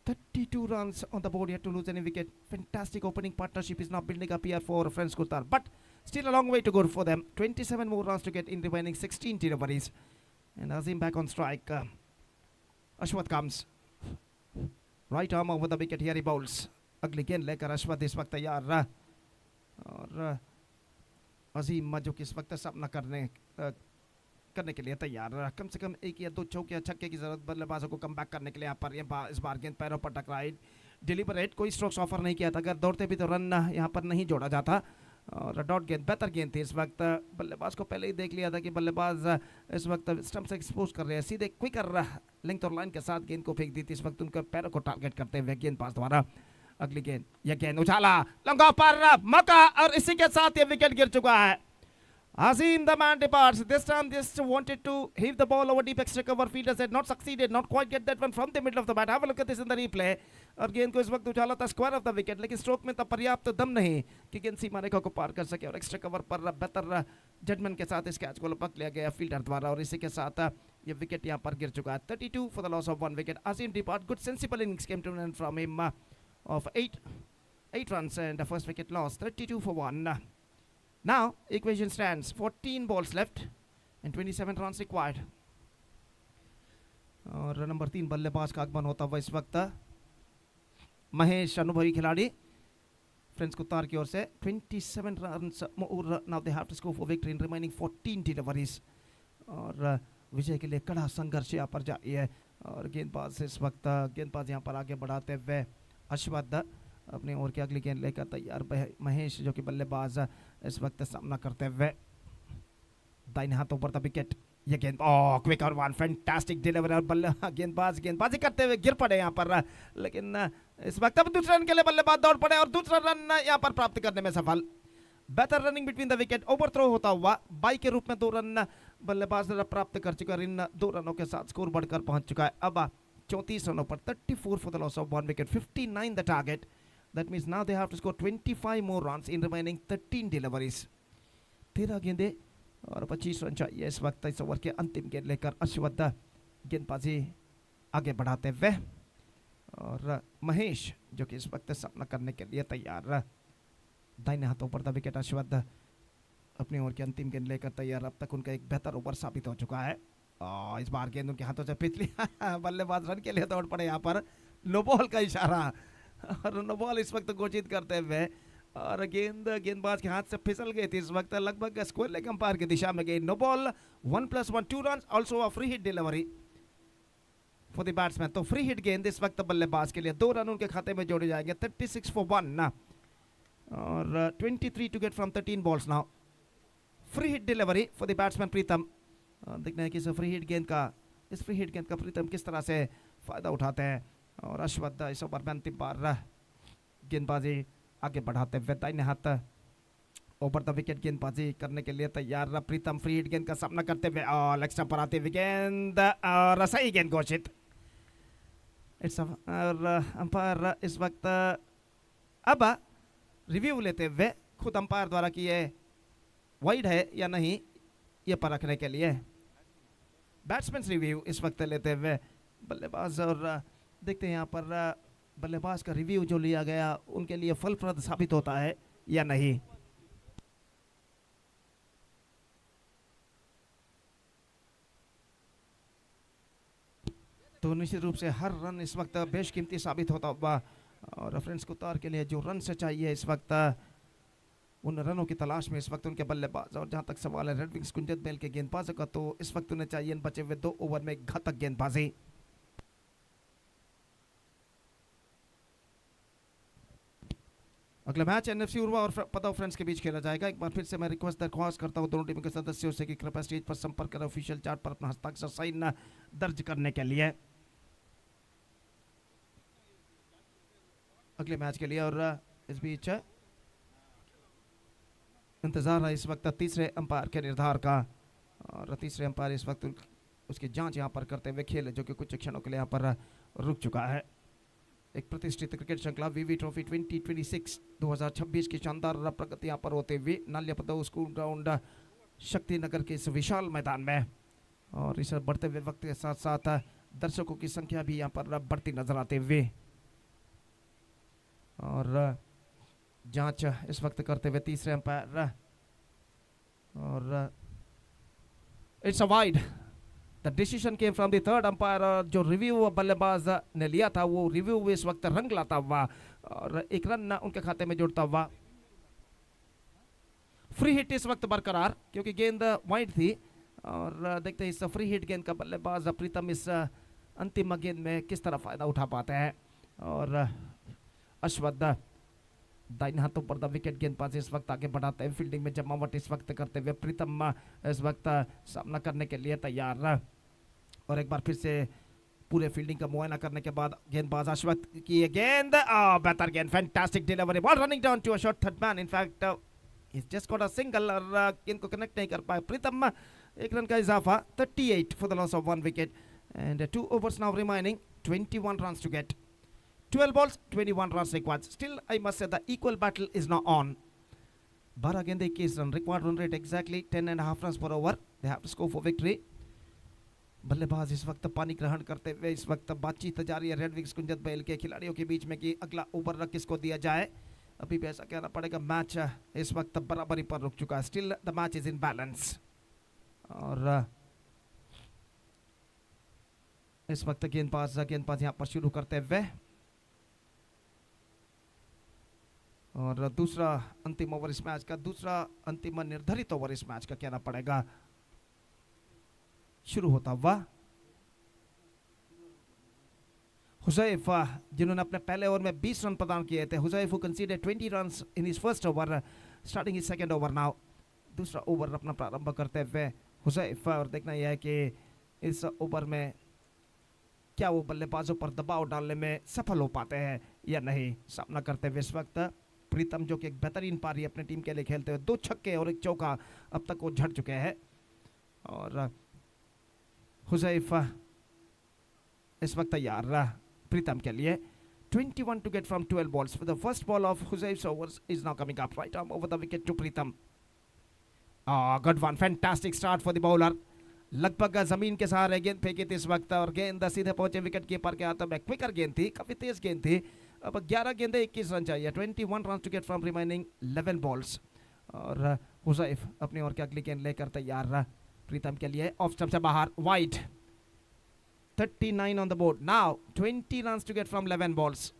Speaker 1: 32 runs on the board, yet to lose any wicket. Fantastic opening partnership is now building up here for French Qatar, but still a long way to go for them. 27 more runs to get in remaining 16 deliveries. And Azim back on strike. Ashwath comes. Right arm over the wicket, here he bowls. अगली गेंद लेकर अश्वथ इस वक्त तैयार रहा. और अजीम जो कि इस वक्त सामना करने के लिए तैयार रहा. कम से कम 1 या 2 चौके या छक्के की जरूरत बल्लेबाजों को कम बैक करने के लिए. यहाँ पर इस बार गेंद पैरों पर टकराई. डिलीवरेट कोई स्ट्रोक्स ऑफर नहीं किया था. अगर दौड़ते भी तो रन यहाँ पर नहीं जोड़ा जाता. और डॉट गेंद, बेहतर गेंद थी. इस वक्त बल्लेबाज को पहले ही देख लिया था कि बल्लेबाज इस वक्त स्टंप से एक्सपोज कर रहे हैं. सीधे क्विकर लेंथ और लाइन के साथ गेंद को फेंक दी थी. इस वक्त उनके पैरों को टारगेट करते हुए गेंदबाज द्वारा. अगली गेंद, यह गेंद उछाला लंगा पर मौका, और इसी के साथ ये विकेट गिर चुका है. Azim the man departs. This time just wanted to heave the ball over deep extra cover. Fielders had not succeeded, not quite get that one from the middle of the bat. Have a look at this in the replay. और गेंद को इस वक्त उछाला था square of the wicket, लेकिन stroke में तब पर्याप्त दम नहीं कि गेंद सीमा रेखा को पार कर सके. और एक्स्ट्रा कवर पर बेहतर जजमेंट के साथ इस कैच को लपक लिया गया फील्डर द्वारा. और इसी के साथ ये विकेट यहाँ पर गिर चुका है. 32 for the loss of 1 wicket. Azim depart. Good sensible innings came to an end from him of 8 runs and the first wicket loss. 32 for 1. Now equation stands 14 balls left and 27 runs required. और number 3 बल्लेबाज का आगमन होता हुआ इस वक्त महेश, अनुभवी खिलाड़ी, फ्रेंड्स कुतार की ओर से. 27 runs more. Now they have to score for victory in remaining 14 deliveries. और विजय के लिए कड़ा संघर्ष यहाँ पर जारी है. और गेंदबाज इस वक्त गेंदबाज यहाँ पर आगे बढ़ाते हुए अश्वत्थ अपनी ओर की अगली गेंद लेकर तैयार. महेश जो कि बल्लेबाज इस वक्त सामना करते हुए दाहिने हाथों पर द विकेट. ये गेंद क्विक और वन फैंटास्टिक डिलीवरी और बल्ले गेंदबाजी करते हुए गिर पड़े यहाँ पर. लेकिन इस वक्त अब दूसरे रन के लिए बल्लेबाज दौड़ पड़े और दूसरा रन यहाँ पर प्राप्त करने में सफल. बेहतर running between the wicket. Over throw होता हुआ बाई के रूप में 2 रन बल्लेबाज प्राप्त कर चुका है. इन 2 रनों के साथ स्कोर बढ़कर पहुंच चुका है अब 34 रनों पर. 34 for the loss of 1 wicket. 59 the target. That means now they have to score 25 more runs in remaining 13 deliveries. 13 गेंदे और 25 रन चाहिए इस वक्त इस ओवर के अंतिम गेंद लेकर अश्वत्थ गेंदबाजी आगे बढ़ाते हुए. और महेश जो कि इस वक्त सामना करने के लिए तैयार. दाहिने हाथों पर द विकेट. अश्वत्थ अपनी ओर की अंतिम गेंद लेकर तैयार. अब तक उनका एक बेहतर ओवर साबित हो चुका है. इस बार गेंद उनके हाथों से पिछली बल्लेबाज रन के लिए दौड़ पड़े यहाँ पर. नो बॉल का इशारा और नो बॉल इस वक्त घोषित करते हुए. और गेंदबाज के हाथ से फिसल गई थी इस वक्त. लगभग स्क्वायर लेग अंपायर की दिशा में गई. No ball. 1+1 2 run. Also a free hit delivery for the batsman. तो फ्री हिट गेंद इस वक्त बल्लेबाज के लिए. 2 रन उनके खाते में जोड़े जाएंगे. 36 for 1 और 23 to get from 13 balls now. Free hit delivery for the batsman Preetham. देखना है कि इस फ्री हिट गेंद का प्रीतम किस तरह से फायदा उठाते हैं. और अश्वत्थ इस ओवर में अंतिम बार गेंदबाजी आगे बढ़ाते हुए दाहिने हाथ ओवर द विकेट गेंदबाजी करने के लिए तैयार. प्रीतम फ्री हिट गेंद का सामना करते हुए और लेग स्टंप पर आते हुए गेंद और सही गेंद घोषित. और अंपायर इस वक्त अब रिव्यू लेते हुए खुद अंपायर द्वारा कि ये वाइड है या नहीं ये परखने के लिए बैट्समैन रिव्यू इस वक्त लेते हुए बल्लेबाज. और देखते हैं यहाँ पर बल्लेबाज का रिव्यू जो लिया गया उनके लिए फलप्रद साबित होता है या नहीं. तो निश्चित रूप से हर रन इस वक्त बेशकीमती साबित होता हुआ. और फ्रेंड्स कुतार के लिए जो रन से चाहिए इस वक्त उन रनों की तलाश में इस वक्त उनके बल्लेबाज. और जहां तक सवाल है रेड विंग्स कुंजत बेल के गेंदबाजों का तो इस वक्त उन्हें चाहिए इन बचे हुए 2 ओवर में घातक गेंदबाजी. अगला मैच एनएफसी उर्वा और पताव फ्रेंड्स के बीच खेला जाएगा. एक बार फिर से मैं दरख्वास्त करता हूं दोनों टीमों के सदस्यों से कि कृपया स्टेज पर संपर्क करें ऑफिशियल चार्ट पर अपना हस्ताक्षर साइन दर्ज करने के लिए अगले मैच के लिए. और इस बीच इंतजार है इस वक्त तीसरे अंपायर के निर्धार का. और तीसरे अंपायर इस वक्त उसकी जांच यहां पर करते हुए खेल जो कि कुछ क्षणों के लिए यहां पर रुक चुका है. एक प्रतिष्ठित क्रिकेट श्रृंखला वीवी ट्रॉफी 2026 की शानदार प्रगति यहाँ पर होते हुए नाल्यपदव स्कूल ग्राउंड शक्तिनगर के इस विशाल मैदान में. और इस बढ़ते हुए वक्त के साथ साथ दर्शकों की संख्या भी यहाँ पर बढ़ती नजर आते हुए. और जांच इस वक्त करते हुए तीसरे अंपायर. और it's a wide. The decision came from the third umpire. जो रिव्यू बल्लेबाज ने लिया था वो रिव्यू इस वक्त रंग लाता हुआ और एक रन उनके खाते में जुड़ता हुआ. फ्री हिट इस वक्त बरकरार क्योंकि गेंद वाइड थी. और देखते हैं इस फ्री हिट गेंद का बल्लेबाज प्रीतम इस अंतिम गेंद में किस तरह फायदा उठा पाते हैं. और अश्वत्थ दाहिने हाथों पर द विकेट गेंदबाज इस वक्त आगे बढ़ाते हैं. फील्डिंग में जमावट इस वक्त करते हुए प्रीतम इस वक्त सामना करने के लिए तैयार. और एक बार फिर से पूरे फील्डिंग का मुआयना करने के बाद गेंदबाज अश्वत्थ की गेंद. बेहतर गेंद. Fantastic delivery. Ball running down to a short third man. In fact is just got a single. और गेंद को कनेक्ट नहीं कर पाए प्रीतम. एक रन का इजाफा. 38 for the loss of 1 wicket and 2 overs now remaining. 21 runs to get. 12 balls, 21 runs required. Still, I must say the equal battle is now on. 12 गेंदे 21 run. Required run rate exactly 10.5 runs per over. They have to score for victory. बल्लेबाज इस वक्त पानी ग्रहण करते हुए इस वक्त बातचीत जारी है रेड विक्स कुंजत बैल के खिलाड़ियों के बीच में कि अगला ओवर किसको दिया जाए। अभी भी ऐसा कहना पड़ेगा मैच इस वक्त बराबरी पर रुक चुका है। Still the match is in balance. और इस वक्त गेंदबाज यहाँ पर शुरू करते हुए और दूसरा अंतिम ओवर इस मैच का, दूसरा अंतिम निर्धारित ओवर इस मैच का कहना पड़ेगा शुरू होता हुआ। हुजैफ जिन्होंने अपने पहले ओवर में 20 रन प्रदान किए थे। Huzaif who considered 20 runs in his first over starting his second over now. दूसरा ओवर अपना प्रारंभ करते हुए हुजैफ, और देखना यह है कि इस ओवर में क्या वो बल्लेबाजों पर दबाव डालने में सफल हो पाते हैं या नहीं। सामना करते हुए इस वक्त प्रीतम जो कि एक बेहतरीन पारी अपने टीम के लिए खेलते हुए 2 छक्के और 1 चौका अब तक वो झड़ चुके हैं। और हुजैफ इस वक्त तैयार प्रीतम के लिए। 21 to get from 12 balls. For the first ball of Huzaif's overs is now coming up. Right arm over the wicket to Pritham. Good one. Fantastic start for the bowler. लगभग जमीन के सहारे गेंद फेंकी थी इस वक्त और गेंद सीधे पहुंचे विकेट कीपर के हाथों में। क्विकर गेंद थी, काफी तेज गेंद थी। अब 11 गेंदे 21 रन चाहिए। 21 run to get from remaining 11 balls. और हुजैफ अपनी ओर की अगली गेंद लेकर तैयार प्रीतम के लिए। ऑफ स्टंप से बाहर, wide. 39 on the board. Now 20 runs to get from 11 balls.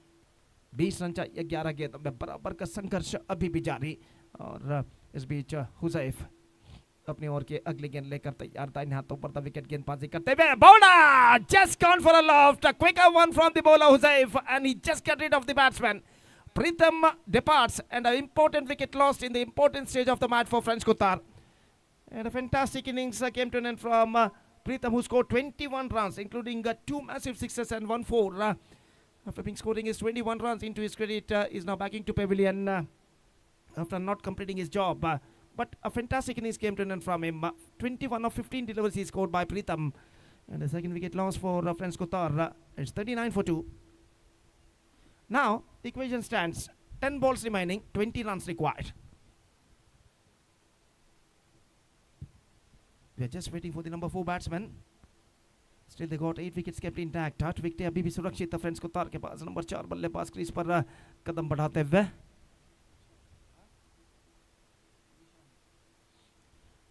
Speaker 1: 20 run चाहिए 11 गेंदों में। बराबर का संघर्ष अभी भी जारी। और इस बीच हुजैफ अपनी ओर की अगली गेंद लेकर तैयार था। हाथों पर द विकेट गेंदबाजी करते हुए bowler just gone for a loft. A quicker one from the bowler Huzaif and he just got rid of the batsman. Pritham departs and an important wicket lost in the important stage of the match for French Qatar. And a fantastic innings came to an end from Pritham, who scored 21 runs, including 2 massive sixes and 1 4. After being scoring his 21 runs into his credit, is now backing to pavilion after not completing his job. But a fantastic innings came to an end from him. 21 of 15 deliveries he scored by Pritham. And the second wicket loss for French Qatar. It's 39 for 2. Now, the equation stands 10 balls remaining, 20 runs required. We are just waiting for the number 4 batsman. Still they got 8 wickets kept intact. 8 wicket अभी भी सुरक्षित है French कतार के पास। Number 4 बल्लेबाज crease पर कदम बढ़ाते हुए।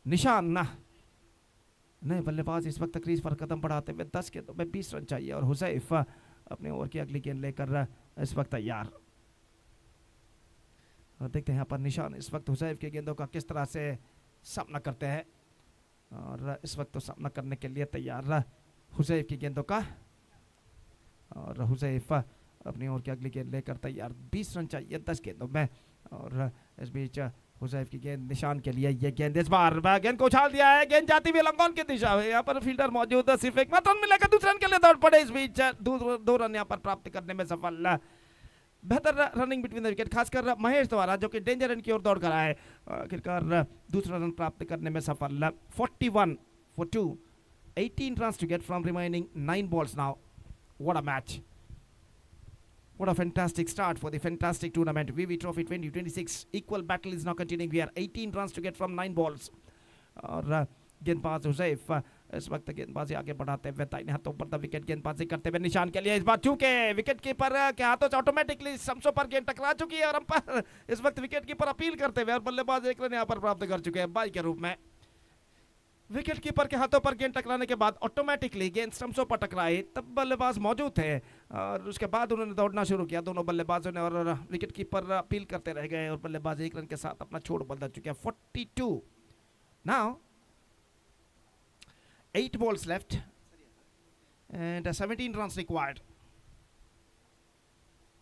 Speaker 1: निशान नए बल्लेबाज इस वक्त क्रीज पर कदम बढ़ाते हुए 10 गेंदों में 20 रन चाहिए। और हुजैफ अपने ओवर की अगली गेंद लेकर इस वक्त तैयार। और देखते हैं यहाँ पर निशान इस वक्त हुजैफ की गेंदों का किस तरह से सामना करते हैं। और इस वक्त तो सामना करने के लिए तैयार हुजैफ की गेंदों का। और हुजैफ अपनी ओर की अगली गेंद लेकर तैयार। 20 रन चाहिए 10 गेंदों में। और इस बीच हुजैफ की गेंद निशान के लिए। ये गेंद इस बार गेंद को उछाल दिया है। गेंद जाती हुई लंगोन की दिशा में। यहाँ पर फील्डर मौजूद है। सिर्फ एक मात्र रन मिलेगा। दूसरे रन के लिए दौड़ पड़े। इस बीच 2 रन यहाँ पर प्राप्त करने में सफल। बेहतर रनिंग बिटवीन द विकेट, खासकर महेश द्वारा जो कि डेंजर रन की ओर दौड़ कर आए। आखिरकार दूसरा रन प्राप्त करने में सफल। 41 for 2. 18 runs to get from remaining 9 balls now. What a match. What a fantastic start for the fantastic tournament. VV Trophy 2026. Equal battle is now continuing. We are 18 runs to get from 9 balls. और गेंदबाज हुजैफ इस वक्त गेंदबाजी आगे बढ़ाते हुए दाहिने हाथों पर द विकेट गेंदबाजी करते हुए निशान के लिए। इस बार चूके विकेट कीपर के हाथों से ऑटोमेटिकली समसों पर गेंद टकरा चुकी है। और अंपायर इस वक्त विकेट कीपर अपील करते हुए और बल्लेबाज 1 रन यहाँ पर प्राप्त कर चुके हैं बाई के रूप में। विकेट कीपर के हाथों पर गेंद टकराने के बाद ऑटोमेटिकली गेंद स्टंप्सों पर टकराई। तब बल्लेबाज मौजूद थे और उसके बाद उन्होंने दौड़ना शुरू किया दोनों बल्लेबाजों ने। और विकेट कीपर अपील करते रह गए और बल्लेबाज 1 रन के साथ अपना छोड़ बदल चुके हैं। 42 now 8 balls left and 17 runs required.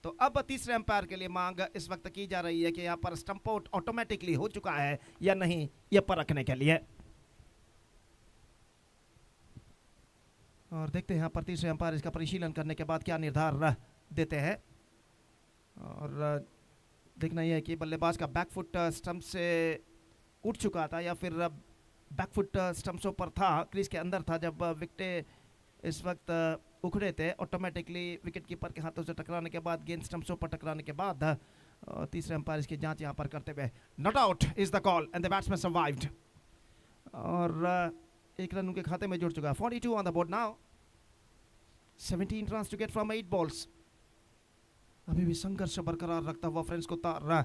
Speaker 1: तो अब तीसरे अंपायर के लिए मांग इस वक्त की जा रही है कि यहाँ पर स्टंप आउट ऑटोमेटिकली हो चुका है या नहीं, यह परखने के लिए। और देखते हैं यहाँ पर तीसरे अंपायर इसका परिशीलन करने के बाद क्या निर्धार देते हैं। और देखना यह है कि बल्लेबाज का बैकफुट स्टंप से उठ चुका था या फिर बैकफुट स्टंप्सों पर था, क्रीज के अंदर था जब विकेट इस वक्त उखड़े थे। ऑटोमेटिकली विकेट कीपर के हाथों से टकराने के बाद गेंद स्टंप्सों पर टकराने के बाद तीसरे अंपायर इसकी जांच यहाँ पर करते हुए not out is the call and the batsman survived. और एक रन उनके खाते में जुड़ चुका है. 42 on the board now. 17 run to get from 8 balls. अभी भी संघर्ष बरकरार रखता हुआ फ्रेंड्स को तार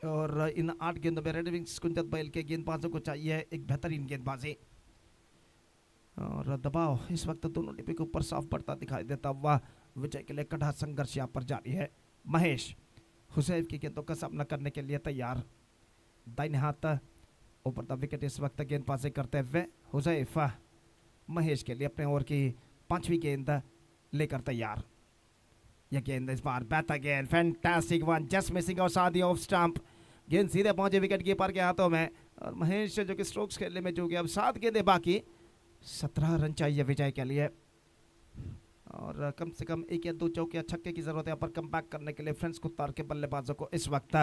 Speaker 1: और इन 8 गेंदों में रेड विंग्स कुंजत बैल के गेंदबाजों को चाहिए एक बेहतरीन गेंदबाजी और दबाव इस वक्त दोनों टीमों के ऊपर साफ पड़ता दिखाई देता हुआ विजय के लिए कड़ा संघर्ष यहाँ पर जारी है. महेश हुसैफ की गेंदों का सामना करने के लिए तैयार. दाहिने हाथ ऊपर द विकेट इस वक्त गेंदबाजी करते हुए हुसैफ महेश के लिए अपने ओवर की 5वीं गेंद लेकर तैयार. यह गेंद इस बार बेहतर गेंद. Fantastic one just missing outside the off stump. गेंद सीधे पहुंचे विकेट कीपर के हाथों में और महेश जो कि स्ट्रोक्स खेलने में जो कि अब 7 गेंदें बाकी. 17 रन चाहिए विजय के लिए और कम से कम 1 या 2 चौके या छक्के की जरूरत है यहाँ पर कम बैक करने के लिए फ्रेंड्स कुत्तार के बल्लेबाजों को इस वक्त.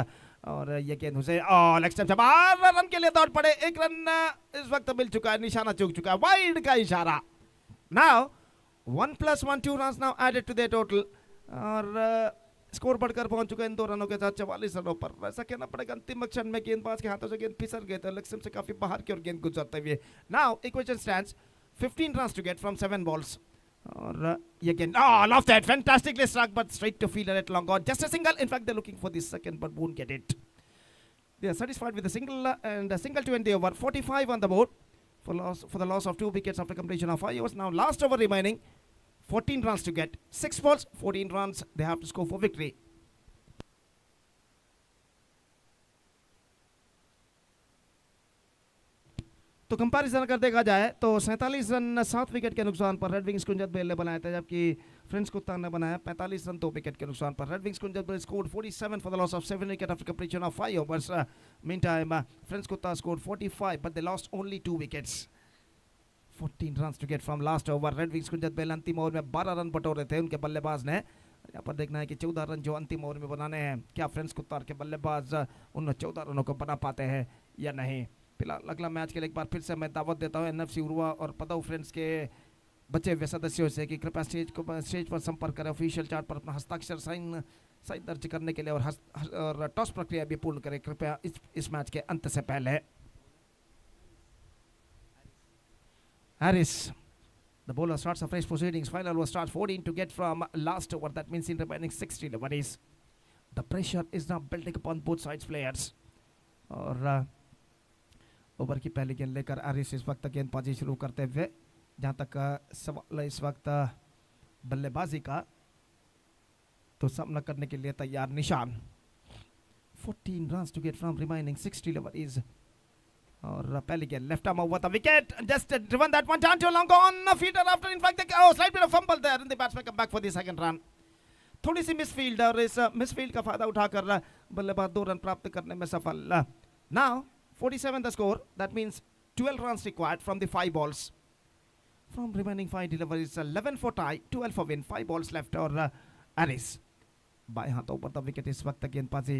Speaker 1: और ये गेंद हुसैन लेग स्टंप से बाहर रन के लिए दौड़ पड़े. 1 रन इस वक्त मिल चुका है. निशाना चूक चुका है. वाइड का इशारा. Now 1+1 2 run now added to the total और स्कोर बढ़कर पहुंच चुका है इन 2 रनों के साथ 44 रनों पर. ऐसा कहना पड़ेगा अंतिम क्षण में गेंदबाज के हाथों से गेंद फिसल गए थे. लेग स्टंप से काफी बाहर की ओर गेंद गुजरते हुए. Now equation stands 15 run to get from 7 balls और ये गेंद love that fantastically struck but straight to fielder at long on. Just a single. In fact they're looking for the second but won't get it. They are satisfied with the single and a single to end the over. 45 on the board for the loss of 2 wickets after completion of 5 overs. Now last over remaining. 14 runs to get. 6 balls, 14 runs. They have to score for victory. तो comparison अगर देखा जाए तो 47 run 7 wicket के नुकसान पर red wings कुंजत bell ने बनाया था जबकि फ्रेंड्स कुत्ता ने बनाया 45 रन 2 विकेट के नुकसान पर. Red wings Kunjathbail scored 47 for the loss of 7 wicket after completion of 5 overs. Meantime friends Kuttar scored 45 but they lost only 2 wickets. 14 run to get from last over. Red wings Kunjathbail अंतिम over में 12 run बटोरे थे उनके बल्लेबाज ने. यहाँ पर देखना है कि 14 रन जो अंतिम ओवर में बनाने हैं क्या फ्रेंड्स कुत्तार के बल्लेबाज उन 14 रनों को बना पाते हैं या नहीं. फिलहाल अगला मैच के लिए एक बार फिर से मैं दावत देता हूँ NFC उर्वा और पदाऊ फ्रेंड्स के बचे हुए सदस्यों से कि कृपया स्टेज पर संपर्क करें. ऑफिशियल चार्ट पर अपना हस्ताक्षर साइन दर्ज करने के लिए और टॉस प्रक्रिया भी पूर्ण करें कृपया इस मैच के अंत से पहले. Harris the bowler starts a fresh proceedings. Final over starts 14 to get from last over. That means in remaining 60 deliveries. The pressure is now building upon both sides players. और ओवर की पहली गेंद लेकर Harris इस वक्त गेंदबाजी शुरू करते हुए. जहां तक सवाल इस वक्त बल्लेबाजी का तो सामना करने के लिए तैयार निशान. 14 runs to get from remaining 60 deliveries. और पहली गेंद left arm over the wicket. Just driven that one down to long on fielder after in fact slide bit of fumble there and the batsman come back for the second run. थोड़ी सी misfield और इस misfield का फायदा उठाकर बल्लेबाज 2 run प्राप्त करने में सफल. Now 47 the score. That means 12 runs required from the 5 balls. From remaining 5 deliveries, 11 for tie, 12 for win, 5 balls left. और हैरिस बाएं हाथों पर द विकेट इस वक्त गेंदबाजी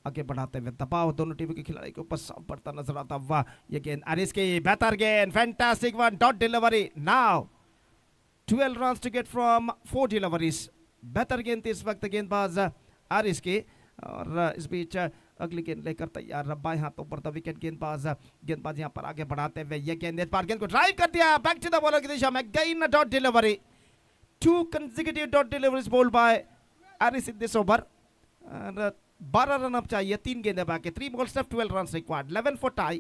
Speaker 1: आगे बढ़ाते हुए दबाव दोनों टीमों के खिलाड़ी के ऊपर साफ पड़ता नजर आता हुआ. ये गेंद हैरिस की बेहतर गेंद. Fantastic one dot delivery. Now 12 runs to get from 4 deliveries. बेहतर गेंद थी इस वक्त गेंदबाज हैरिस की और इस बीच अगली गेंद लेकर तैयार. बाएं हाथों पर द विकेट गेंदबाज यहां पर आगे बढ़ाते हुए ये गेंद इस बार गेंद को ड्राइव कर दिया बैक टू द बॉलर की दिशा में. Again dot delivery. 2 consecutive dot deliveries bowled by Haris in this over. 12 run अब चाहिए. 3 गेंदें बाकी. 3 balls left, 12 runs required. 11 for tie,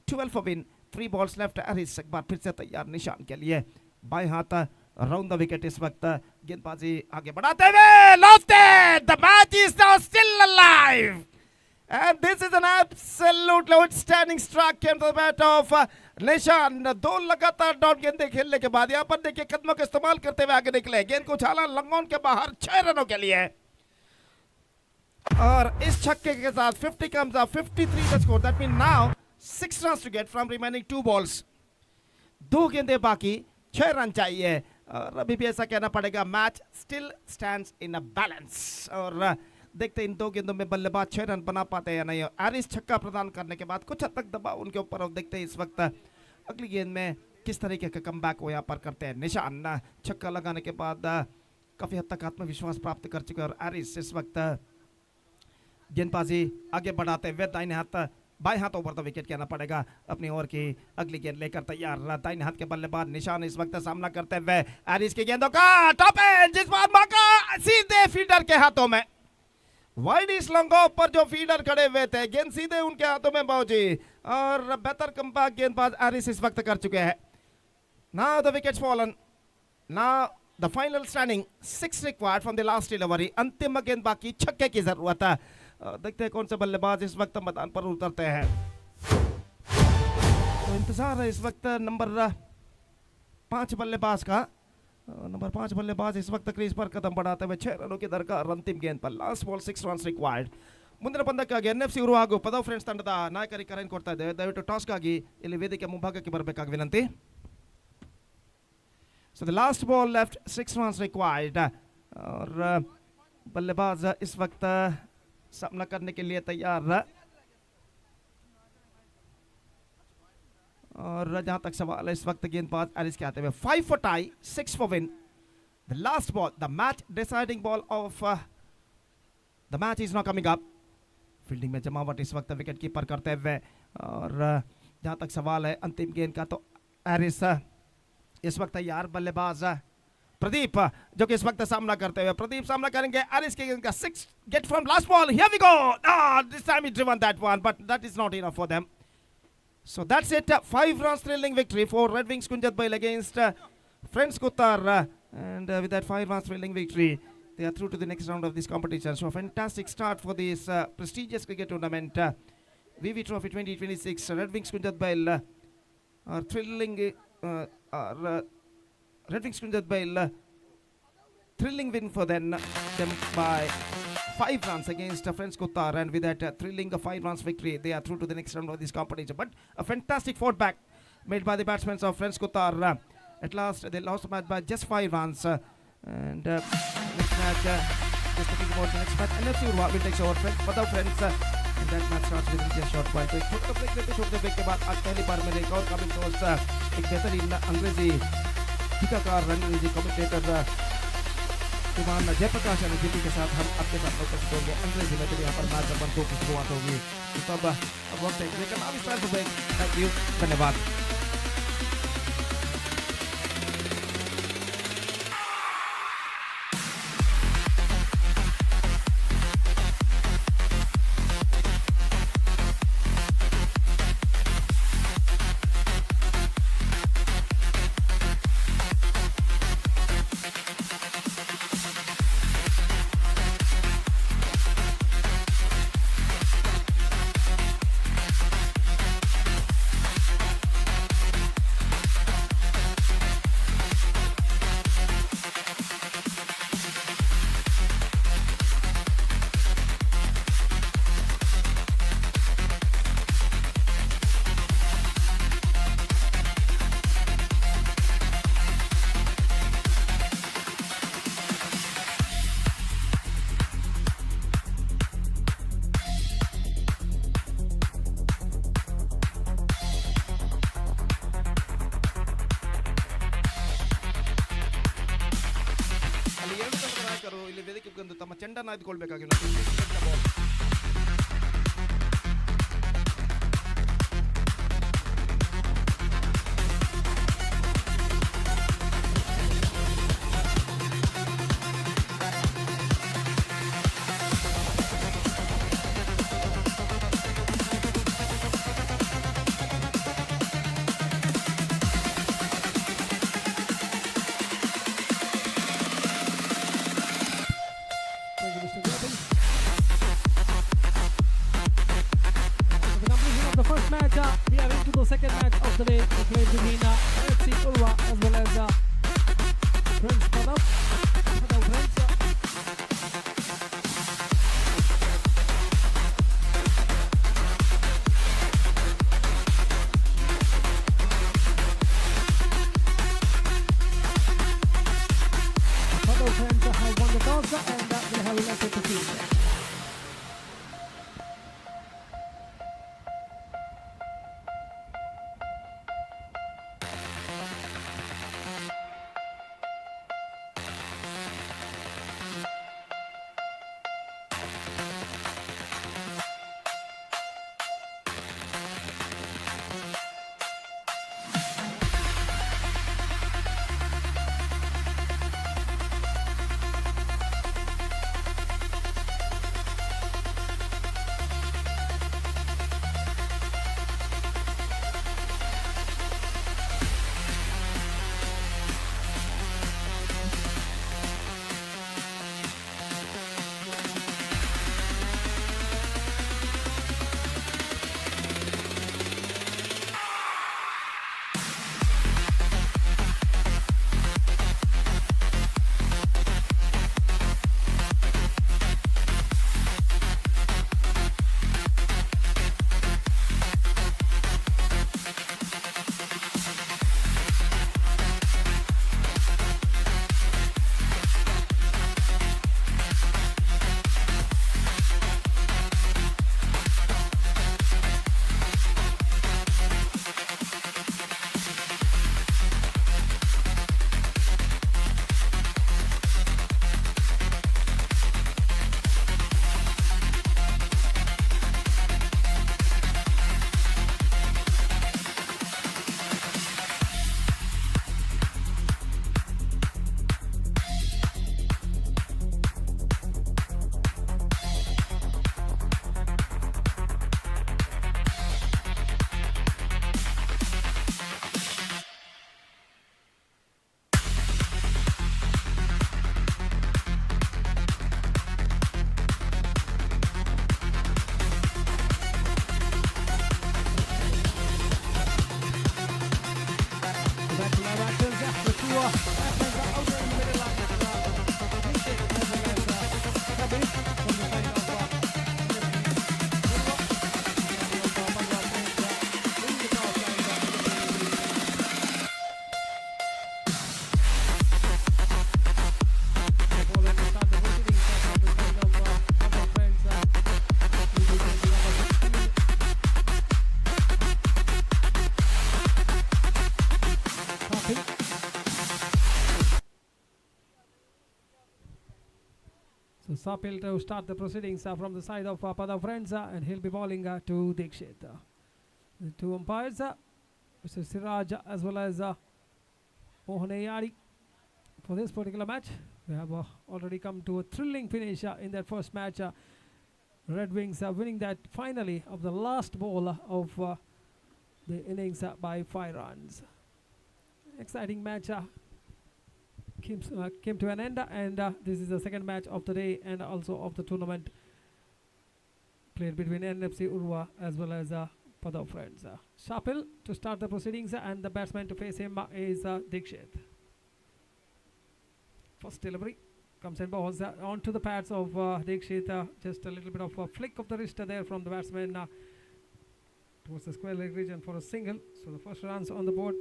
Speaker 1: 12 for win, 3 balls left. Harris एक बार फिर से तैयार निशान के लिए. बाएं हाथ राउंड द विकेट इस वक्त गेंदबाजी आगे बढ़ाते हुए. Lost it. The match is now still alive. And this is an absolute outstanding strike came to the bat of निशान. 2 लगातार डॉट गेंदें खेलने के बाद यहाँ पर देखिए कदमों का इस्तेमाल करते हुए आगे निकले. गेंद को उछाला लंगोन के बाहर 6 रनों के लिए और इस छक्के के साथ 50 comes up. 53 the score. That means now 6 runs to get from remaining 2 balls. 2 गेंदें बाकी, 6 रन चाहिए और अभी भी ऐसा कहना पड़ेगा match still stands in a balance. और देखते इन 2 गेंदों में बल्लेबाज 6 रन बना पाते हैं या नहीं. हैरिस छक्का प्रदान करने के बाद कुछ हद तक दबाव उनके ऊपर. और देखते हैं इस वक्त अगली गेंद में किस तरीके का कमबैक वो यहाँ पर करते हैं. निशान छक्का लगाने के बाद काफी हद तक आत्मविश्वास प्राप्त कर चुके हैं और हैरिस इस वक्त गेंदबाजी आगे बढ़ाते हुए दाहिने हाथ बाएं हाथ ओवर द विकेट कहना पड़ेगा। अपनी ओवर की अगली गेंद लेकर तैयार दाहिने हाथ के बल्लेबाज निशान इस वक्त सामना करते हुए एरिस की गेंदों का टॉप एंड, जिस बार मौका सीधे फील्डर के हाथों में। वाइड इस लॉन्गो पर जो फील्डर खड़े हुए थे, गेंद सीधे उनके हाथों में पहुंची और बेहतर कंपैक्ट गेंदबाज एरिस इस वक्त कर चुके हैं। Now the wickets fallen, now the final standing, 6 required from the last delivery. अंतिम गेंदबाज की छक्के की जरूरत है। देखते हैं कौन से बल्लेबाज इस वक्त मैदान पर उतरते हैं। तो इंतजार है इस वक्त नंबर 5 बल्लेबाज का। नंबर 5 बल्लेबाज इस वक्त क्रीज पर कदम बढ़ाते हुए 6 रनों की दरकार अंतिम गेंद पर। Last ball 6 runs required. ಮುಂದಿನ ಪಂದ್ಯಕ್ಕಾಗಿ ಎನ್ಎಫ್ಸಿ ಉರು ಹಾಗೂ ಪದವ್ ಫ್ರೆಂಡ್ಸ್ ತಂಡದ ನಾಯಕರಿಗೆ ಕರೆಯನ್ನು ಕೊಡ್ತಾ ಇದ್ದೇವೆ. ದಯವಿಟ್ಟು ಟಾಸ್ಗಾಗಿ ಇಲ್ಲಿ ವೇದಿಕೆ ಮುಂಭಾಗಕ್ಕೆ ಬರಬೇಕಾಗಿ ವಿನಂತಿ. So the last ball left, 6 runs required और बल्लेबाज इस वक्त सामना करने के लिए तैयार है। और जहां तक सवाल है इस वक्त गेंदबाज एरिस के आते हुए 5 for tie, 6 for win. The last ball, the match deciding ball of the match is now coming up. Fielding में जमावट इस वक्त विकेट कीपर करते हुए और जहां तक सवाल है अंतिम गेंद का, तो एरिस इस वक्त तैयार। बल्लेबाज प्रदीप जो कि इस वक्त सामना करते हुए, प्रदीप सामना करेंगे एरिस के गेंद का। 6 get from last ball, here we go, this time he driven that one but that is not enough for them. So that's it, 5 runs thrilling victory for Red Wings Kunjat Bail against Friends Qatar, and with that 5 runs thrilling victory they are through to the next round of this competition. So a fantastic start for this prestigious cricket tournament, VV Trophy 2026. Red Wings Kunjat Bail are thrilling Red Wings Kunjat Bail thrilling win for them by 5 runs against Friends Qatar, and with that thrilling 5 runs victory they are through to the next round of this competition. But a fantastic fought back made by the batsmen of Friends Qatar. At last they lost the match by just 5 runs, and next match, just talking about the next match, NFC Urva will take over Padav Friends, and that match starts within just short while. तो एक छोटा break लेते, छोटे break के बाद आज पहली बार मेरे एक और काबिल दोस्त, एक बेहतरीन अंग्रेजी टीकाकार अंग्रेजी कमेंटेटर श्रीमान जयप्रकाश जी के साथ हम आपके साथ उपस्थित होंगे अंग्रेजी में। तो यहाँ पर मैच नंबर 2 की शुरुआत होगी। तो तब वक्त है ब्रेक का नाम इस तरह से। थैंक यू, धन्यवाद। ತಮ್ಮ ಚೆಂಡನ್ನು ಆಯ್ದುಕೊಳ್ಬೇಕಾಗಿಲ್ಲ.
Speaker 2: We are into the second match of the day. We play between FC Urva as well as Friends Padav. Friends. Padav Friends have won the toss and they have elected to field. batsmen are out in the middle. Dixit as well as Shabir from the side of Sapil to start the proceedings from the side of Pada Friends, and he'll be bowling to Dikshit. The two umpires, Mr. Siraj as well as Mohanayari. For this particular match, we have already come to a thrilling finish in that first match. Red Wings winning that finally of the last ball of the innings by 5 runs. Exciting match. Came to an end, and this is the second match of the day and also of the tournament played between NFC Urva as well as Pada Friends. Shapil to start the proceedings, and the batsman to face him is Dikshit. First delivery comes and balls onto the pads of Dikshit. Just a little bit of a flick of the wrist there from the batsman towards the square leg region for a single. So the first runs on the board.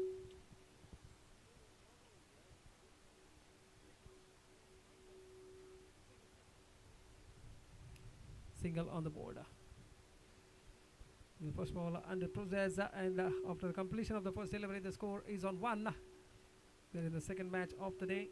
Speaker 2: Single on the board. The first ball under process, and after the completion of the first delivery, the score is on 1. We're in the second match of the day.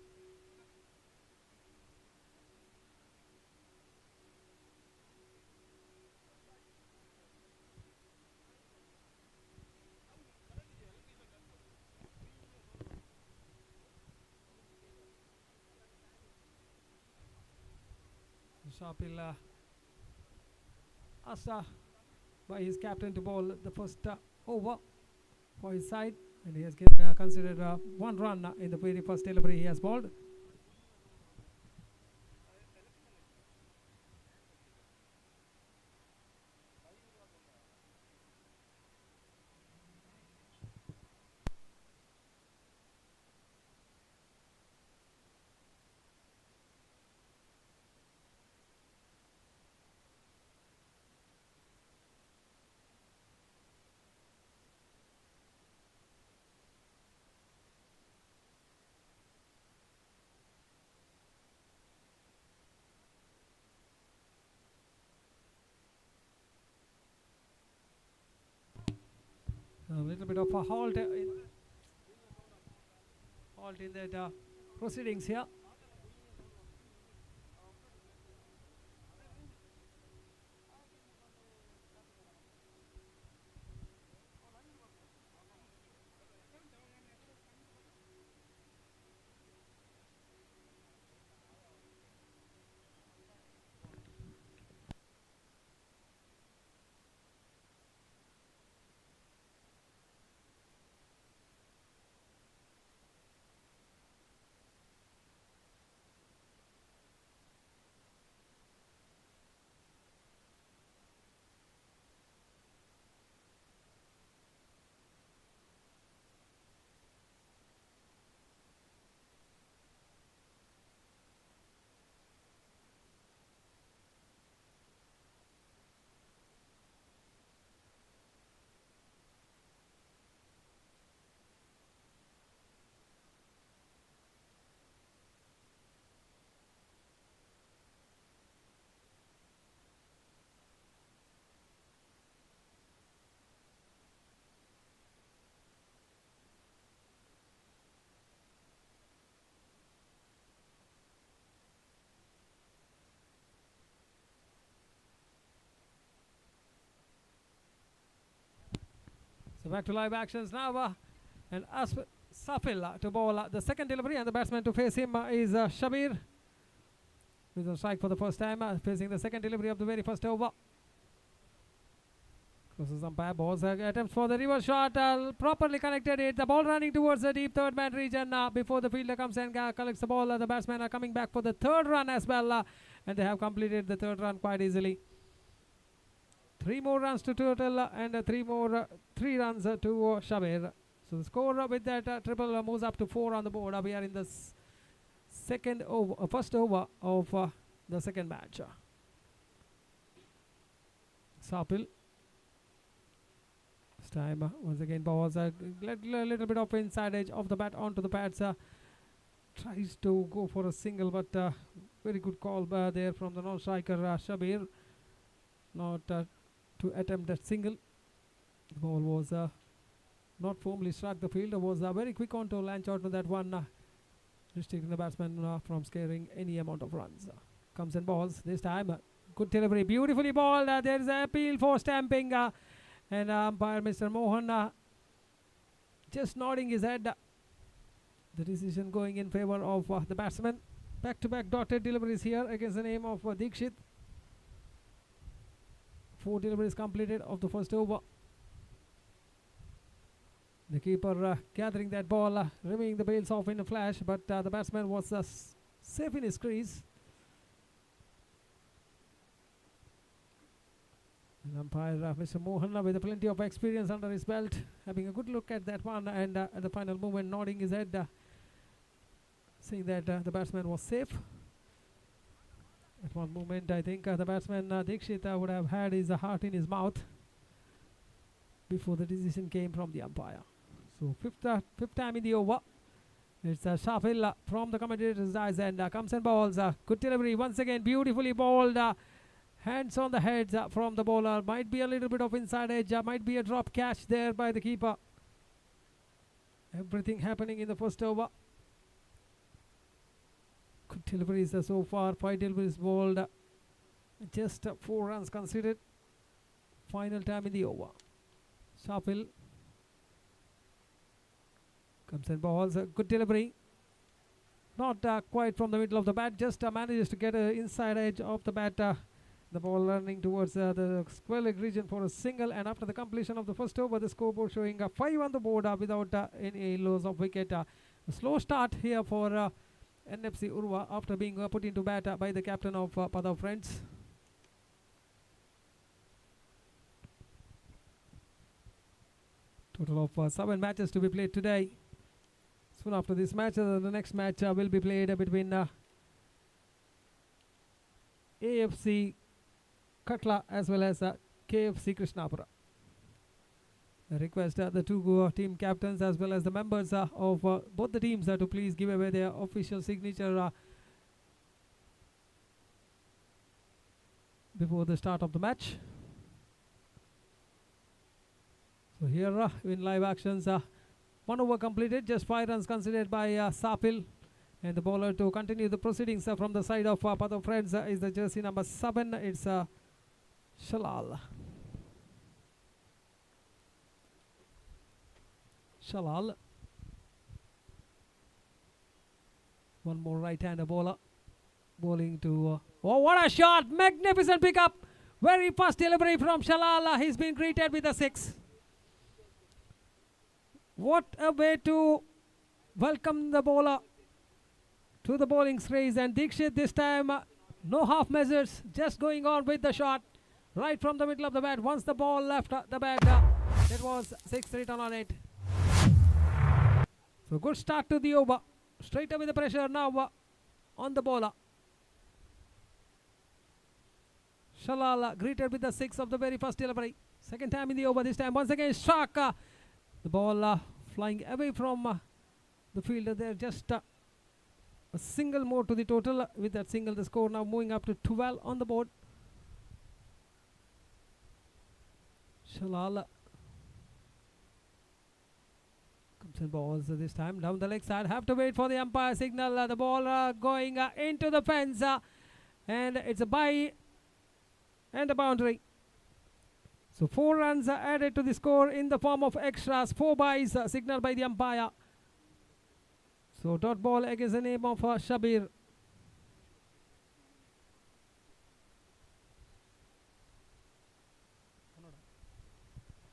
Speaker 2: Shapil asked by his captain to bowl the first over for his side, and he has considered 1 run in the very first delivery he has bowled. A little bit of a halt in the proceedings here. So back to live actions now, and Safil to bowl the second delivery, and the batsman to face him is Shabir, who's on strike for the first time, facing the second delivery of the very first over. Crosses umpire, balls attempts for the reverse shot, properly connected it. The ball running towards the deep third man region before the fielder comes and collects the ball. The batsmen are coming back for the third run as well, and they have completed the third run quite easily. 3 more runs to total, and 3 runs to Shabir. So the score with that triple moves up to 4 on the board. We are in the first over of the second match. Sapil. This time once again balls a little bit of inside edge of the bat onto the pads. Tries to go for a single, but very good call there from the non-striker Shabir. Not to attempt that single. The ball was not firmly struck the field. It was very quick on to launch out to that one, restricting the batsman from scoring any amount of runs. Comes and balls this time. Good delivery, beautifully balled. There is an appeal for stamping, and umpire Mr. Mohan just nodding his head. The decision going in favor of the batsman. Back-to-back dotted deliveries here against the name of Dikshit. 4 deliveries completed of the first over. The keeper gathering that ball, removing the bails off in a flash, but the batsman was safe in his crease. And umpire Mr. Mohan with plenty of experience under his belt, having a good look at that one, and at the final moment nodding his head, saying that the batsman was safe. At one moment I think the batsman Dikshit would have had his heart in his mouth before the decision came from the umpire. So fifth time in the over. It's Shafil from the commentator's eyes, and comes and balls. Good delivery once again, beautifully balled. Hands on the heads from the bowler. Might be a little bit of inside edge. Might be a drop catch there by the keeper. Everything happening in the first over. Good deliveries so far. 5 deliveries bowled. Just 4 runs conceded. Final time in the over. Shafil comes and balls. Good delivery. Not quite from the middle of the bat. Just manages to get an inside edge of the bat. The ball running towards the square leg region for a single. And after the completion of the first over, the scoreboard showing 5 on the board without any loss of wicket. A slow start here for NFC Urva after being put into bat by the captain of Padav Friends. Total of 7 matches to be played today. Soon after this match, the next match will be played between AFC Katla as well as KFC Krishnapura. I request the 2 team captains as well as the members of both the teams to please give away their official signature before the start of the match. So here in live actions, 1 over completed, just 5 runs considered by Sapil. And the bowler to continue the proceedings from the side of Padav Friends is the jersey number 7. It's Shalal. Shalal. One more right-hander bowler. Bowling to... oh, what a shot! Magnificent pickup! Very fast delivery from Shalal. He's been greeted with a 6. What a way to welcome the bowler to the bowling crease. And Dikshit this time, no half measures, just going on with the shot right from the middle of the bat. Once the ball left the bat, it was 6 return on it. So good start to the over. Straight away the pressure now on the bowler. Shalal greeted with the 6 of the very first delivery. Second time in the over, this time once again struck. The ball flying away from the fielder there. Just a single more to the total. With that single, the score now moving up to 12 on the board. Shalal comes and balls this time down the leg side. Have to wait for the umpire signal. The ball going into the fence. And it's a bye and a boundary. So 4 runs added to the score in the form of extras. 4 byes signaled by the umpire. So dot ball against the name of Shabir.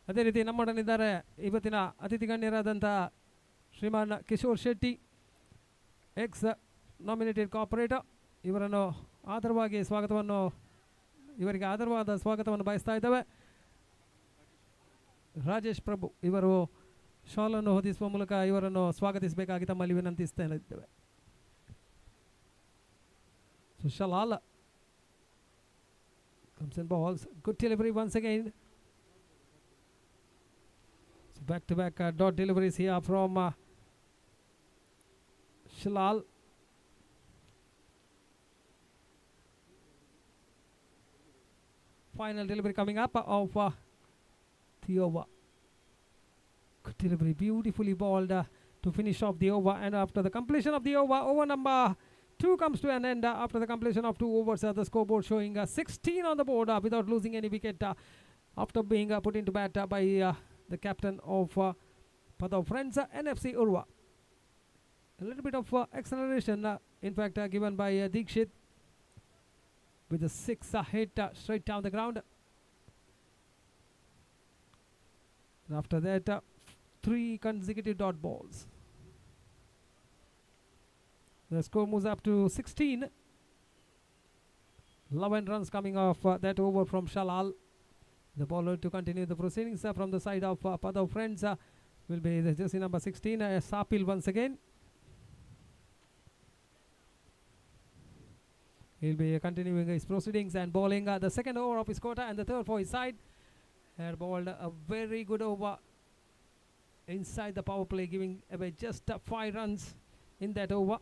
Speaker 2: ಅದೇ ರೀತಿ ನಮ್ಮೊಡನಿದ್ದಾರೆ ಇವತ್ತಿನ ಅತಿಥಿ ಗಣ್ಯರಾದಂಥ Shriman Kishore Shetty, ex nominated corporator. ಇವರಿಗೆ ಆದರವಾದ ಸ್ವಾಗತವನ್ನು ಬಯಸ್ತಾ ಇದ್ದೇವೆ. ರಾಜೇಶ್ ಪ್ರಭು ಇವರು ಶಾಲನ್ನು ಹೊದಿಸುವ ಮೂಲಕ ಇವರನ್ನು ಸ್ವಾಗತಿಸಬೇಕಾಗಿ ತಮ್ಮಲ್ಲಿ ವಿನಂತಿಸ್ತೇನೆ. So Shalal comes in balls. Good delivery once again. So back-to-back dot deliveries here from Shalal. Final delivery coming up of the over. Good delivery, beautifully balled to finish off the over. And after the completion of the over number 2 comes to an end after the completion of 2 overs. The scoreboard showing 16 on the board without losing any wicket after being put into bat by the captain of Padav Friends, NFC Urva. A little bit of acceleration, in fact, given by Dikshit with a 6 hit straight down the ground. And after that, 3 consecutive dot balls. The score moves up to 16. 11 runs coming off that over from Shalal. The bowler to continue the proceedings from the side of Padav Friends will be the jersey number 16, Sapil once again. He'll be continuing his proceedings and bowling the second over of his quota and the third for his side. Had bowled a very good over inside the power play, giving away just 5 runs in that over.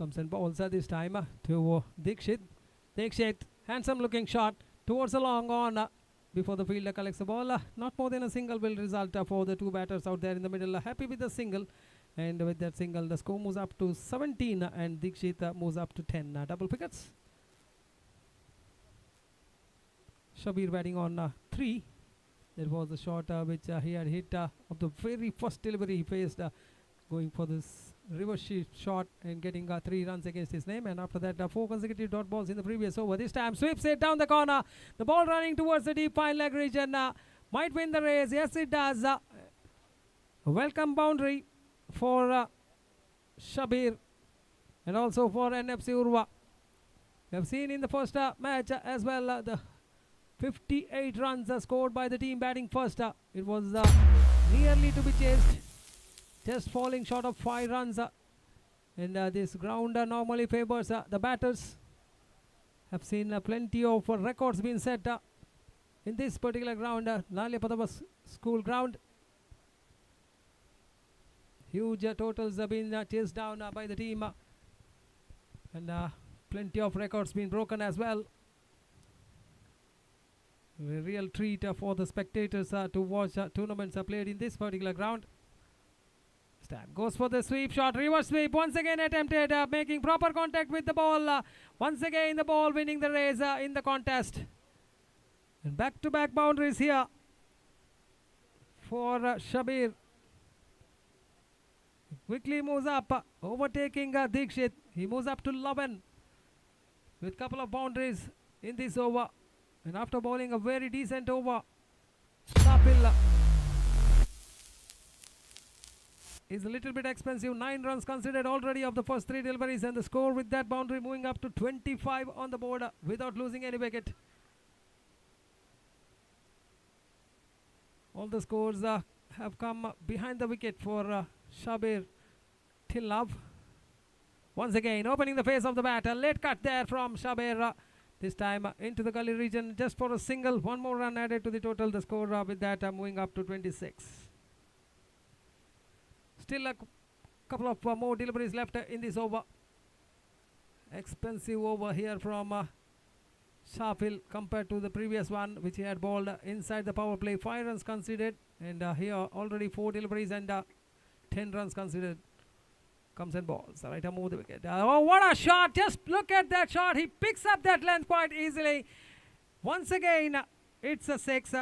Speaker 2: Comes and bowls this time to Dikshit. Dikshit, handsome looking shot towards the long on before the fielder collects the ball. Not more than a single will result for the 2 batters out there in the middle. Happy with the single, and with that single the score moves up to 17 and Dikshit moves up to 10. Double wickets. Shabir batting on 3. That was the shot which he had hit of the very first delivery he faced, going for this reverse shift shot and getting 3 runs against his name. And after that 4 consecutive dot balls in the previous over. This time sweeps it down the corner. The ball running towards the deep fine leg region. Might win the race. Yes, it does. A welcome boundary for Shabir and also for NFC Urva. We have seen in the first match as well the 58 runs scored by the team batting first. It was nearly to be chased, just falling short of 5 runs. And this ground normally favors the batters. Have seen plenty of records being set in this particular ground, Nalyapadava School ground. Huge totals have been chased down by the team, and plenty of records being broken as well. A real treat for the spectators to watch tournaments played in this particular ground. Time goes for the sweep shot, reverse sweep once again attempted, making proper contact with the ball. Once again the ball winning the race in the contest. And back-to-back boundaries here for Shabir. Quickly moves up, overtaking Dikshit. He moves up to 11 with couple of boundaries in this over. And after bowling a very decent over, Sapil is a little bit expensive. 9 runs considered already of the first 3 deliveries, and the score with that boundary moving up to 25 on the board without losing any wicket. All the scores have come behind the wicket for Shabir till now. Once again opening the face of the bat, a late cut there from Shabir. This time into the gully region just for a single. 1 more run added to the total. The score with that moving up to 26. Still a couple of more deliveries left in this over. Expensive over here from Shafil compared to the previous one which he had bowled inside the power play. 5 runs considered, and here already 4 deliveries and 10 runs considered. Comes and balls. Right, move the wicket. Oh, what a shot! Just look at that shot. He picks up that length quite easily. Once again, it's a 6.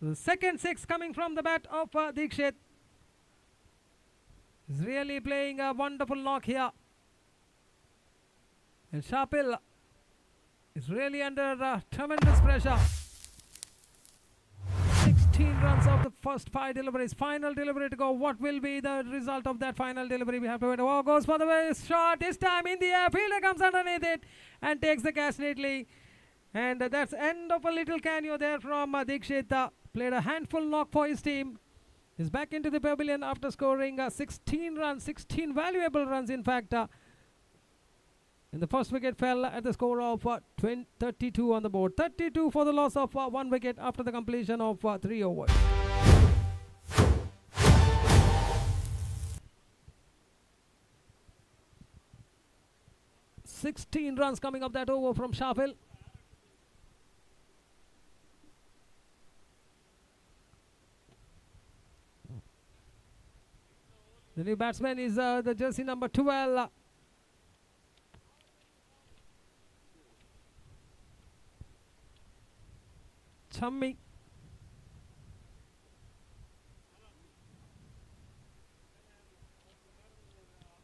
Speaker 2: The second 6 coming from the bat of Dikshit. He's really playing a wonderful knock here. And Shapil is really under tremendous pressure. 16 runs of the first 5 deliveries. Final delivery to go. What will be the result of that final delivery? We have to wait. Oh, goes for the way shot. This time in the air. Fielder comes underneath it and takes the catch neatly. And that's end of a little cameo there from Dikshit. Played a handful knock for his team. Is back into the pavilion after scoring 16 runs, 16 valuable runs in fact. And the first wicket fell at the score of 32 on the board. 32 for the loss of 1 wicket after the completion of 3 overs. "16 runs coming up that over from Shafil. The new batsman is the jersey number 12. Chammi.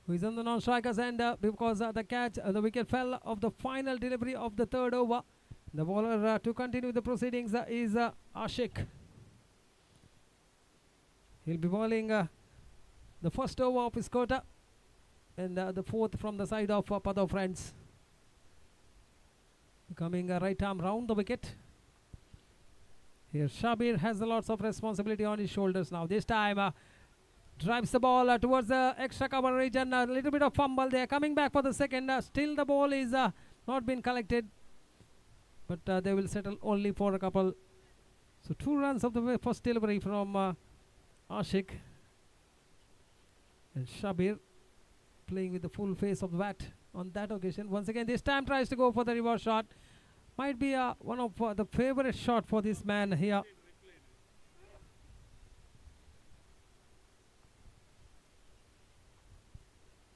Speaker 2: Who is on the non-strikers end because the wicket fell of the final delivery of the third over. The bowler to continue the proceedings is Ashik. He'll be bowling the first over of his quota and the fourth from the side of Padav friends. Coming right arm round the wicket. Here Shabir has lots of responsibility on his shoulders now. This time drives the ball towards the extra cover region. A little bit of fumble there. Coming back for the second. Still the ball is not been collected. But they will settle only for a couple. So 2 runs of the first delivery from Ashik. And Shabir playing with the full face of the bat on that occasion. Once again, this time tries to go for the reverse shot. Might be one of the favorite shot for this man here.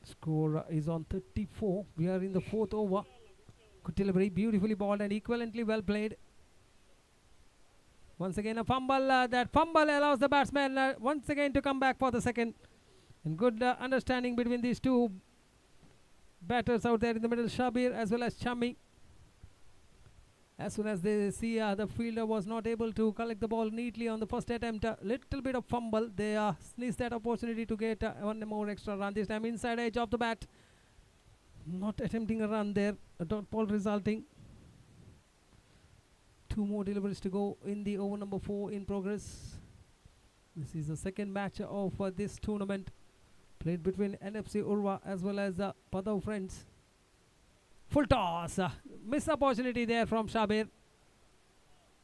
Speaker 2: Score is on 34. We are in the 4th over. Good delivery, beautifully balled and equivalently well played. Once again a fumble. That fumble allows the batsman once again to come back for the second. And good understanding between these two batters out there in the middle, Shabir as well as Chammi. As soon as they see the fielder was not able to collect the ball neatly on the first attempt, a little bit of fumble, they sneeze that opportunity to get one more extra run. This time inside edge of the bat. Not attempting a run there, a dot ball resulting. 2 more deliveries to go in the over number 4 in progress. This is the second match of this tournament, played between NFC Urva as well as Padav friends. Full toss, missed opportunity there from Shabir.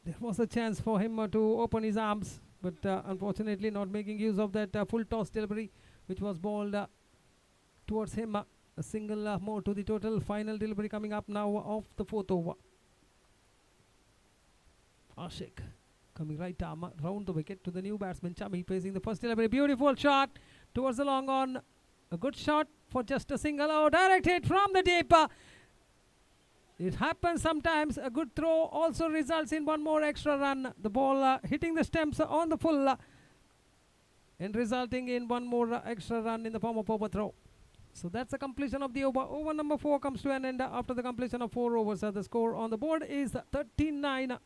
Speaker 2: There was a chance for him to open his arms, but unfortunately not making use of that full toss delivery which was bowled towards him. A single more to the total. Final delivery coming up now of the 4th over. Ashik coming right arm round the wicket to the new batsman Chammi, facing the first delivery. Beautiful shot towards the long on. A good shot for just a single. Oh, direct hit from the deep. It happens sometimes. A good throw also results in one more extra run. The ball hitting the stumps on the full and resulting in one more extra run in the form of overthrow. So that's the completion of the over. Over number 4 comes to an end after the completion of 4 overs. The score on the board is 39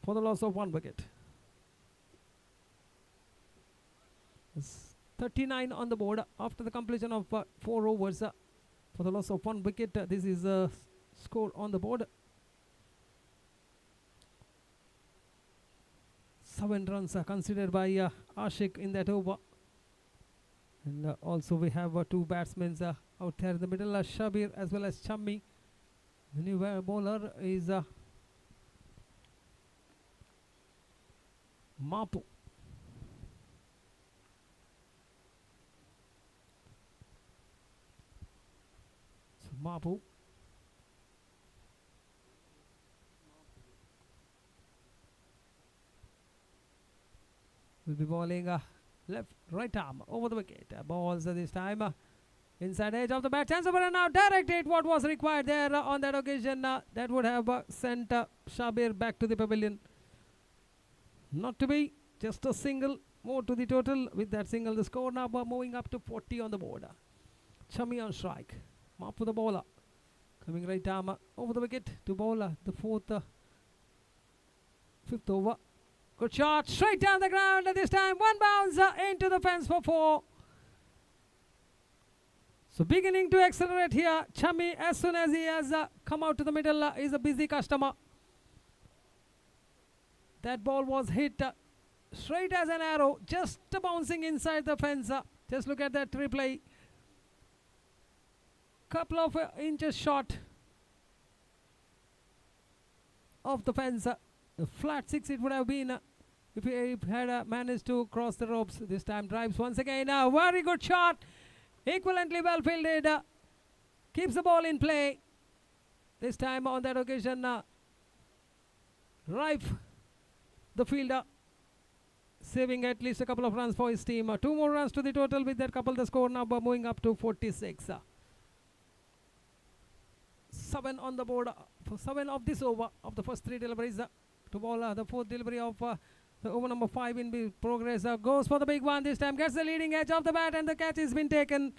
Speaker 2: for the loss of 1 wicket. It's 39 on the board after the completion of 4 overs for the loss of 1 wicket. This is the score on the board. 7 runs considered by Ashik in that over. And also we have 2 batsmen out there in the middle, Shabir as well as Chammi. The new bowler is Mapu. So Mapu will be bowling left right arm over the wicket. Balls this time inside edge of the bat. Chance over and now direct hit. What was required there on that occasion? That would have sent Shabir back to the pavilion. Not to be, just a single more to the total. With that single, the score now moving up to 40 on the board. Chammi on strike. Mapu the bowler. Coming right arm over the wicket to bowl the fifth over. Good shot, straight down the ground. This time, one bounce into the fence for 4. So beginning to accelerate here. Chami, as soon as he has come out to the middle, is a busy customer. That ball was hit straight as an arrow, just bouncing inside the fence. Just look at that replay. Couple of inches short of the fence. A flat 6 it would have been if he had managed to cross the ropes. This time drives once again. A very good shot. Equivalently well fielded. Keeps the ball in play. This time on that occasion, Rife, the fielder, saving at least a couple of runs for his team. 2 more runs to the total. With that couple, the score now moving up to 46. 7 on the board for 7 of this over of the first 3 deliveries. To ball the 4th delivery of the over number 5 in progress. Goes for the big one. This time gets the leading edge of the bat and the catch has been taken.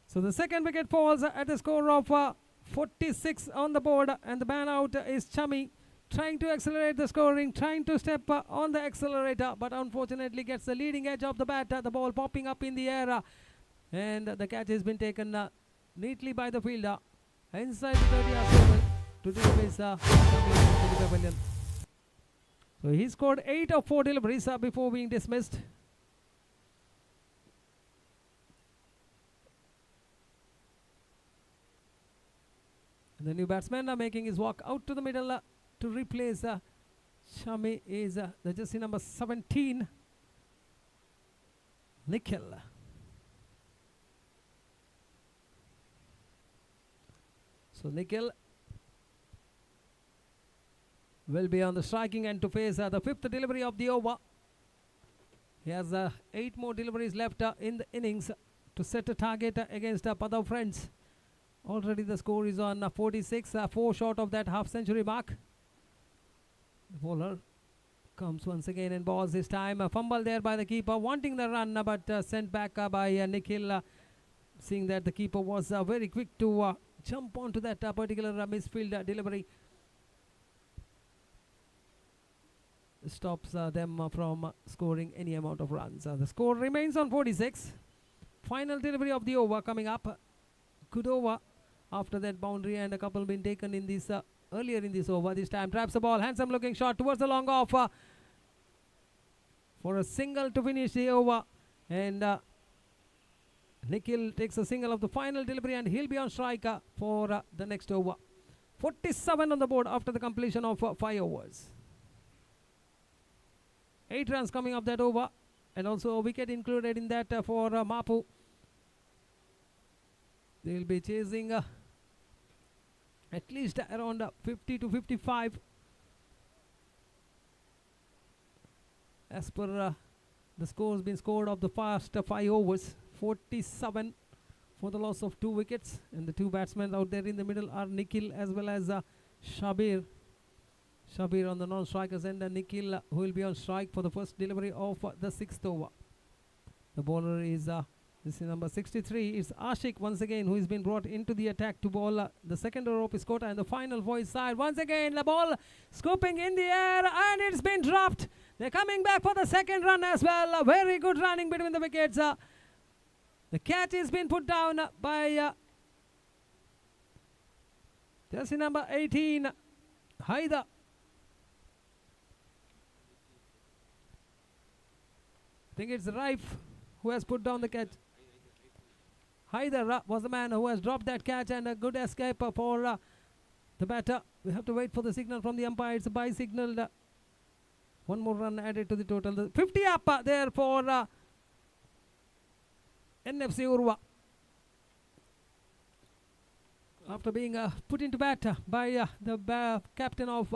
Speaker 2: So the second wicket falls at the score of 46 on the board, and the man out is Chami, trying to accelerate the scoring, trying to step on the accelerator, but unfortunately gets the leading edge of the bat. The ball popping up in the air, and the catch has been taken neatly by the fielder inside the 30-yard circle to dismiss the pavilion. So he scored 8 of 4 deliveries before being dismissed. And the new batsman making his walk out to the middle to replace Shami is the jersey number 17, Nikhil. So Nikhil will be on the striking end to face the 5th delivery of the over. He has 8 more deliveries left in the innings to set a target against Padav Friends. Already the score is on 46, 4 short of that half-century mark. The bowler comes once again and balls this time. A fumble there by the keeper, wanting the run, but sent back by Nikhil, seeing that the keeper was very quick to jump onto that particular misfield delivery. Stops them from scoring any amount of runs. The score remains on 46. Final delivery of the over coming up. Good over after that boundary, and a couple been taken in this earlier in this over. This time traps the ball, handsome looking shot towards the long off for a single to finish the over, and Nikhil takes a single of the final delivery, and he'll be on strike for the next over. 47 on the board after the completion of 5 overs. 8 runs coming up that over, and also a wicket included in that for Mapu. They'll be chasing at least around 50 to 55 as per the scores been scored of the first 5 overs. 47 for the loss of 2 wickets, and the 2 batsmen out there in the middle are Nikhil as well as Shabir. Shabir on the non-strikers end, and Nikhil who will be on strike for the first delivery of the 6th over. The bowler is this is number 63. It's Ashik once again who has been brought into the attack to bowl the second rope is Kota, and the final for his side. Once again the ball scooping in the air, and it's been dropped. They're coming back for the second run as well. Very good running between the wickets. The catch has been put down by jersey number 18, Haida. I think it's Rife who has put down the catch. Haidar was the man who has dropped that catch, and a good escape for the batter. We have to wait for the signal from the umpire. It's a by signal. 1 more run added to the total. The 50 up there for NFC Urva. After being put into bat by the captain of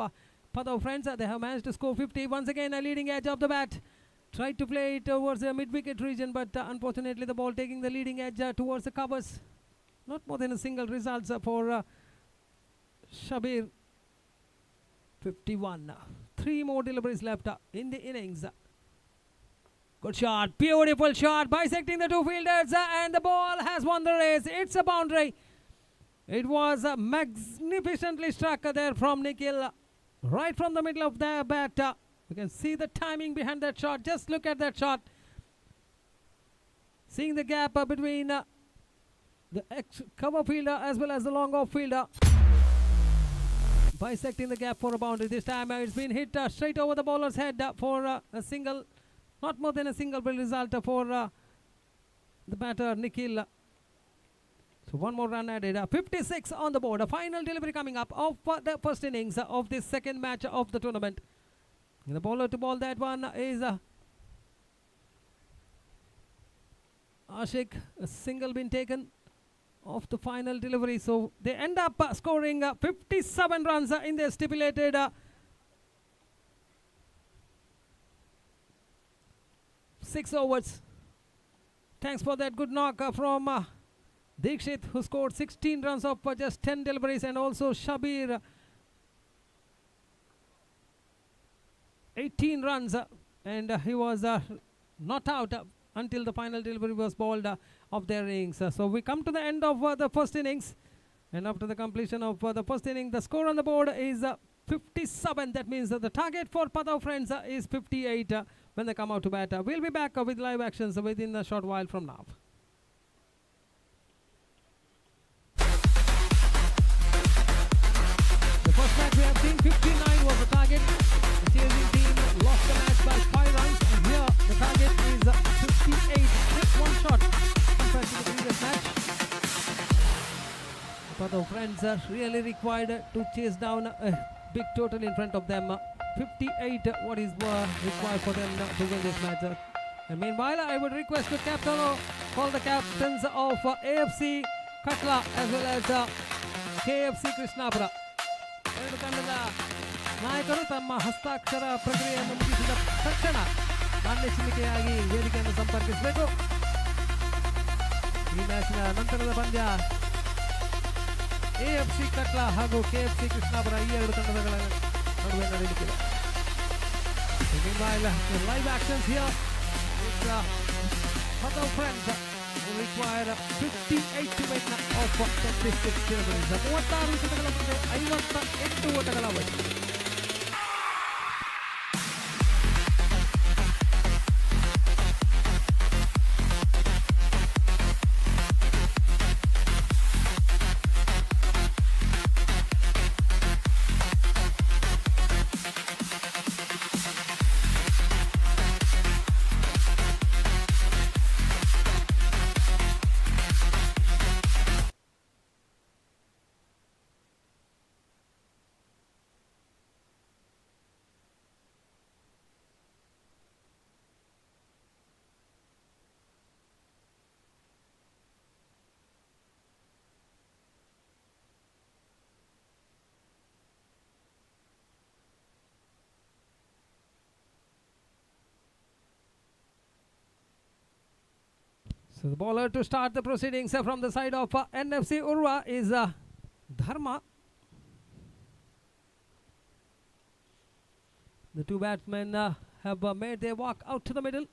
Speaker 2: Padav Friends, they have managed to score 50. Once again, a leading edge of the bat. Tried to play it towards the mid-wicket region, but unfortunately the ball taking the leading edge towards the covers. Not more than a single result for Shabir. 51. 3 more deliveries left in the innings. Good shot, beautiful shot, bisecting the 2 fielders, and the ball has won the race. It's a boundary. It was magnificently struck there from Nikhil, right from the middle of the bat. You can see the timing behind that shot. Just look at that shot. Seeing the gap between the cover fielder as well as the long off fielder. Bisecting the gap for a boundary. This time it's been hit straight over the bowler's head for a single, not more than a single result for the batter Nikhil. So one more run added. 56 on the board. A final delivery coming up of the first innings of this second match of the tournament. And the bowler to ball that one is Ashik. A single been taken of the final delivery. So they end up scoring 57 runs in their stipulated 6 overs. Thanks for that good knock from Dikshit, who scored 16 runs off just 10 deliveries, and also Shabir 18 runs, and he was not out until the final delivery was bowled of their innings. So we come to the end of the first innings, and after the completion of the first inning, the score on the board is 57. That means that the target for Padau friends is 58 when they come out to bat. We'll be back with live actions within a short while from now. The first match we have seen, 59 was the target. The chasing team lost the match by 5 runs, and here the target is 58. Just one shot compared to the previous match. But the friends are really required to chase down a big total in front of them. 58 what is required for them to win this match. And meanwhile, I would request the captain or call the captains of AFC Qatar as well as KFC Krishnapura. ಎರಡು ತಂಡದ ನಾಯಕರು ತಮ್ಮ ಹಸ್ತಾಕ್ಷರ ಪ್ರಕ್ರಿಯೆಯನ್ನು ಮುಗಿಸಿದ ತಕ್ಷಣ ನಾಣ್ಯಚಿನ್ನಿಕೆಯಾಗಿ ವೇದಿಕೆಯನ್ನು ಸಂಪರ್ಕಿಸಬೇಕು. ಈ ಮ್ಯಾಚ್ನ ನಂತರದ ಪಂದ್ಯ AFC ಕಟ್ಲಾ ಹಾಗೂ KFC ಕೃಷ್ಣಾಪುರ ಈ ಎರಡು ತಂಡಗಳ ನಡುವೆ ನಡೆಯಲಿಕ್ಕಿದೆ. Meanwhile, live actions here. It's Padau friends who require 58 to win of 26 deliveries. 36 ವಿಕೆಟ್ಗಳ ಮುಂದೆ 58 ಓಟಗಳ ಅವಧಿ. So the bowler to start the proceedings from the side of NFC Urva is Dharma. The two batsmen have made their walk out to the middle.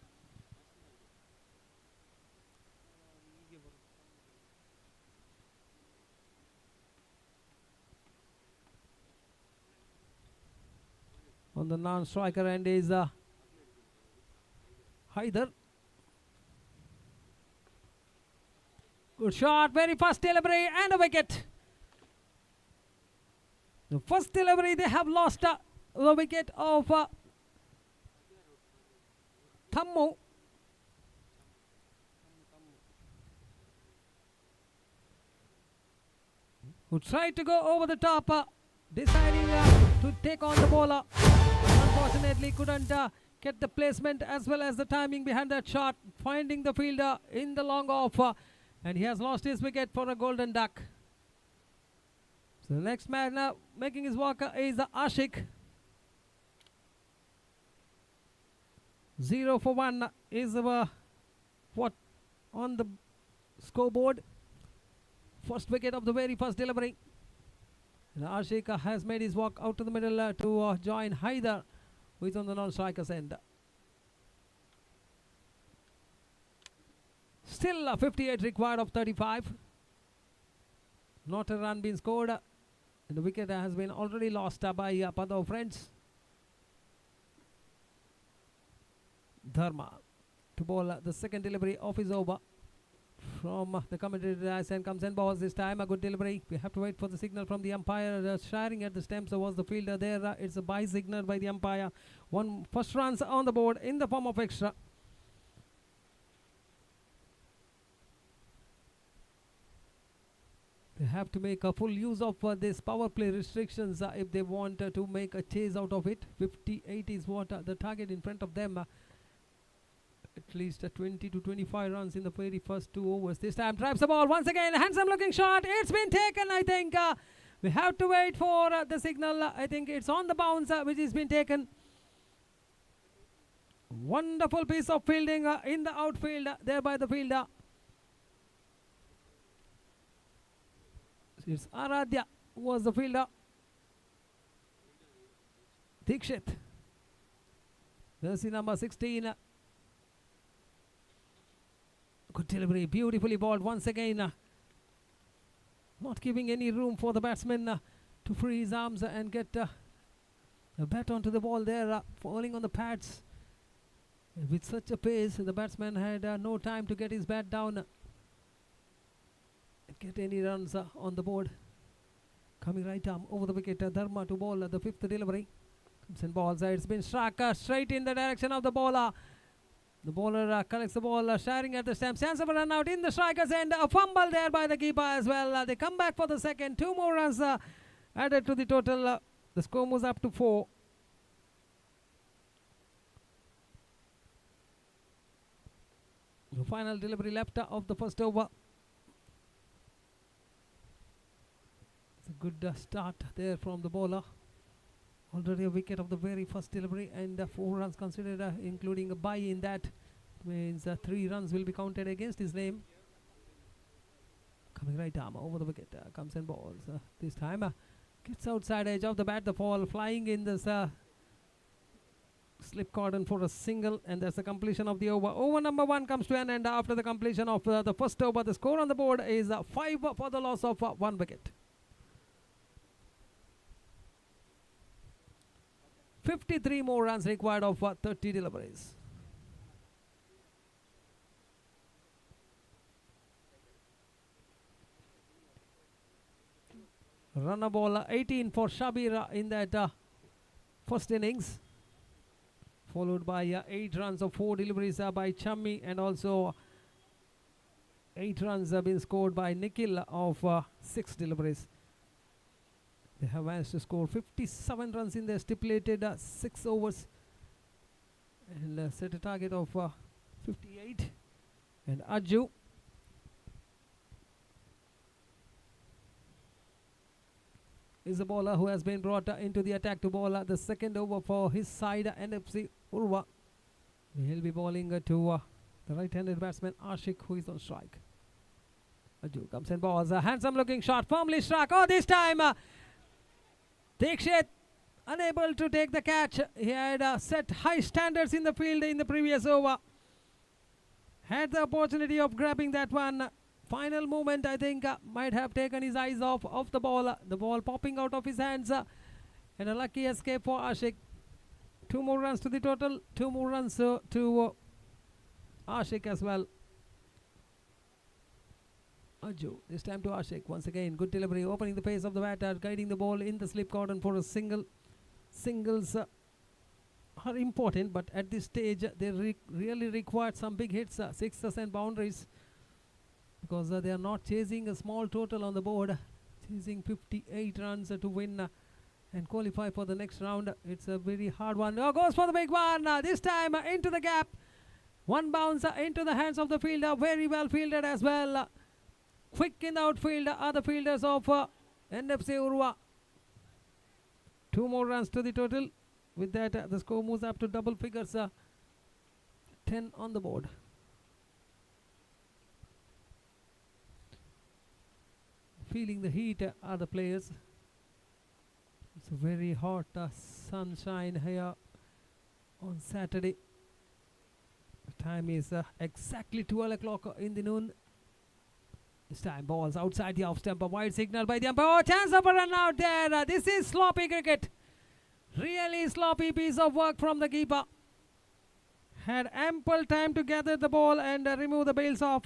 Speaker 2: On the non-striker end is Haider. Good shot, very fast delivery and a wicket. The first delivery they have lost the wicket of Thammu. Who tried to go over the top, deciding to take on the bowler. Unfortunately couldn't get the placement as well as the timing behind that shot, finding the fielder in the long off. And he has lost his wicket for a golden duck. So the next man making his walk is Ashik. 0 for 1 is what on the scoreboard. First wicket of the very first delivery. And Ashik has made his walk out to the middle to join Haider, who is on the non-striker's end. Still 58 required of 35. Not a run been scored. And the wicket has been already lost by Padav friends. Dharma to bowl the second delivery of his over from the commentator and comes and balls this time. A good delivery. We have to wait for the signal from the umpire. Sharing at the stumps was the fielder there. It's a bye signal by the umpire. One first runs on the board in the form of extra. They have to make a full use of this power play restrictions if they want to make a chase out of it. 58 is what the target in front of them. At least 20 to 25 runs in the very first 2 overs. This time drives the ball once again. Handsome looking shot. It's been taken, I think. We have to wait for the signal. I think it's on the bounce which has been taken. Wonderful piece of fielding in the outfield there by the fielder. It's Aradhya who was the fielder. Dikshit. Jersey number 16. Good delivery, beautifully balled once again. Not giving any room for the batsman to free his arms and get a bat onto the ball there, falling on the pads. With such a pace, the batsman had no time to get his bat down. Get any runs on the board. Coming right arm over the wicket, Dharma to bowl the fifth delivery. Comes and balls. It's been struck straight in the direction of the bowler. The bowler collects the ball, sharing at the stump. Chance of a run out in the striker's end. A fumble there by the keeper as well. They come back for the second. 2 more runs added to the total. The score moves up to 4. The final delivery left of the first over. It's a good start there from the bowler. Already a wicket of the very first delivery and 4 runs considered, including a bye in that. It means 3 runs will be counted against his name. Coming right arm over the wicket, comes and balls. This time gets outside edge of the bat. The ball flying in this slip cordon for a single, and that's the completion of the over. Over number 1 comes to an end after the completion of the first over. The score on the board is 5 for the loss of 1 wicket. 53 more runs required of 30 deliveries. Runner ball 18 for Shabir in that first innings, followed by 8 runs of 4 deliveries by Chammi, and also 8 runs have been scored by Nikhil of 6 deliveries. They have managed to score 57 runs in their stipulated 6 overs and set a target of 58. And Ajju is a bowler who has been brought into the attack to bowl the second over for his side, NFC Urva. He'll be bowling to the right-handed batsman Ashik, who is on strike. Ajju comes and balls. A handsome looking shot, firmly struck. Oh, this time Dikshit unable to take the catch. He had set high standards in the field in the previous over. Had the opportunity of grabbing that one. Final movement, I think, might have taken his eyes off the ball. The ball popping out of his hands. And a lucky escape for Ashik. 2 more runs to the total. 2 more runs to Ashik as well. Ajju, this time to Ashik. Once again, good delivery, opening the pace of the batter, guiding the ball in the slip cordon for a single. Singles are important, but at this stage, they really required some big hits, 6s and boundaries, because they are not chasing a small total on the board, chasing 58 runs to win and qualify for the next round. It's a very hard one. Oh, goes for the big one. This time into the gap. One bounce into the hands of the fielder. Very well fielded as well. Quick in the outfield are the fielders of NFC Urva. 2 more runs to the total. With that, the score moves up to double figures. 10 on the board. Feeling the heat are the players. It's a very hot sunshine here on Saturday. The time is exactly 12 o'clock in the noon. This time balls outside the off stump. A wide signal by the umpire. Oh, chance of a run out there. This is sloppy cricket. Really sloppy piece of work from the keeper. Had ample time to gather the ball and remove the bails off.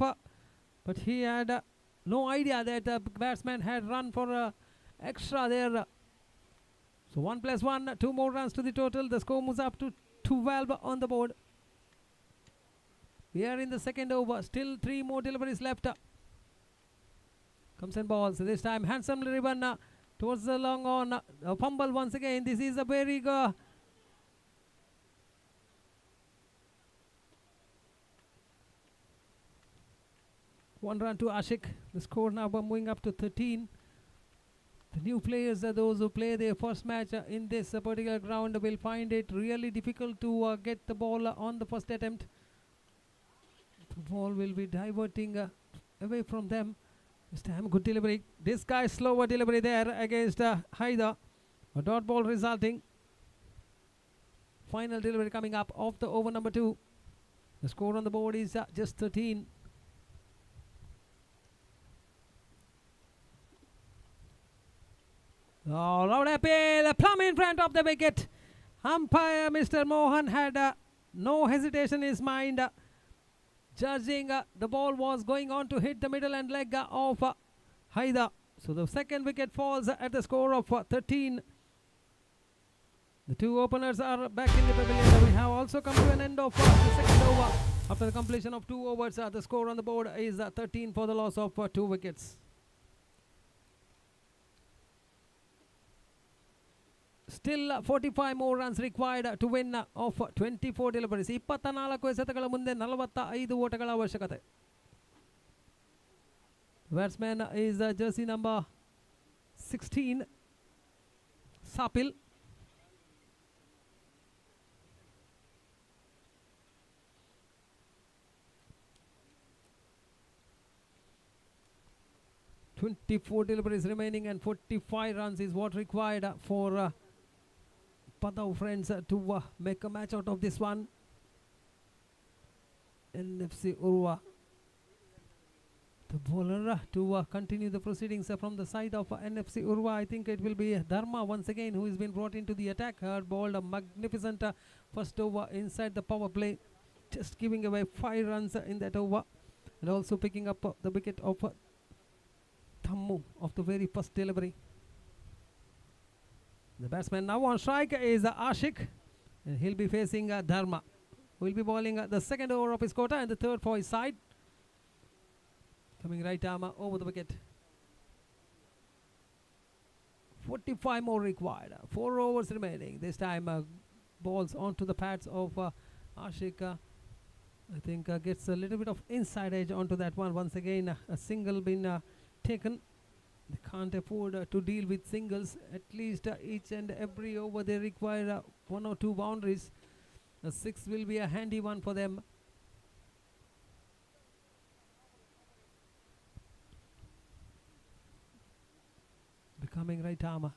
Speaker 2: But he had no idea that the batsman had run for extra there. So 1 + 1, 2 more runs to the total. The score moves up to 12 on the board. We are in the second over. Still 3 more deliveries left. Comes and balls. This time handsomely driven towards the long on. Fumble once again. This is a very good. One run to Ashik. The score now moving up to 13. The new players, those who play their first match in this particular ground, will find it really difficult to get the ball on the first attempt. The ball will be diverting away from them. This time good delivery. This guy slower delivery there against Haida. A dot ball resulting. Final delivery coming up of the over number 2. The score on the board is just 13. Oh, loud appeal, plumb in front of the wicket. Umpire Mr. Mohan had no hesitation in his mind. Judging the ball was going on to hit the middle and leg of Haida. So the second wicket falls at the score of 13. The 2 openers are back in the pavilion. We have also come to an end of the second over. After the completion of 2 overs, the score on the board is 13 for the loss of 2 wickets. Still 45 more runs required to win of 24 deliveries. 24 ಎಸೆತಗಳ ಮುಂದೆ 45 ಓಟಗಳ ಅವಶ್ಯಕತೆ. Batsman is jersey number 16, Sapil. "24 deliveries remaining and 45 runs is what required for Padav friends to make a match out of this one." NFC Urva, the bowler to continue the proceedings from the side of NFC Urva. I think it will be Dharma once again who has been brought into the attack. Bowled a magnificent first over inside the power play, just giving away 5 runs in that over, and also picking up the wicket of Thammu of the very first delivery. The batsman now on strike is Ashik, and he'll be facing Dharma, who will be bowling the second over of his quota and the third for his side. Coming right arm over the wicket. 45 more required. 4 overs remaining. This time balls onto the pads of Ashik. I think gets a little bit of inside edge onto that one. Once again, a single been taken. They can't afford to deal with singles. At least each and every over they require 1 or 2 boundaries. A 6 will be a handy one for them. Becoming right arm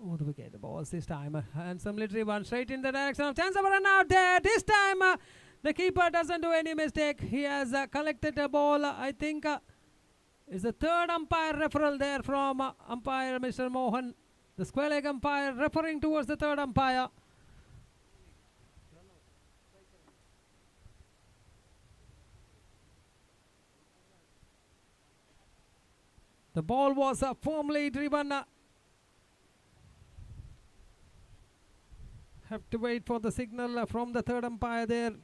Speaker 2: over the wicket. The balls this time. Handsomely driven straight in the direction of chance of a run out there. This time the keeper doesn't do any mistake. He has collected a ball. I think it's the third umpire referral there from umpire Mr. Mohan. The square leg umpire referring towards the third umpire. The ball was firmly driven. Have to wait for the signal from the third umpire there.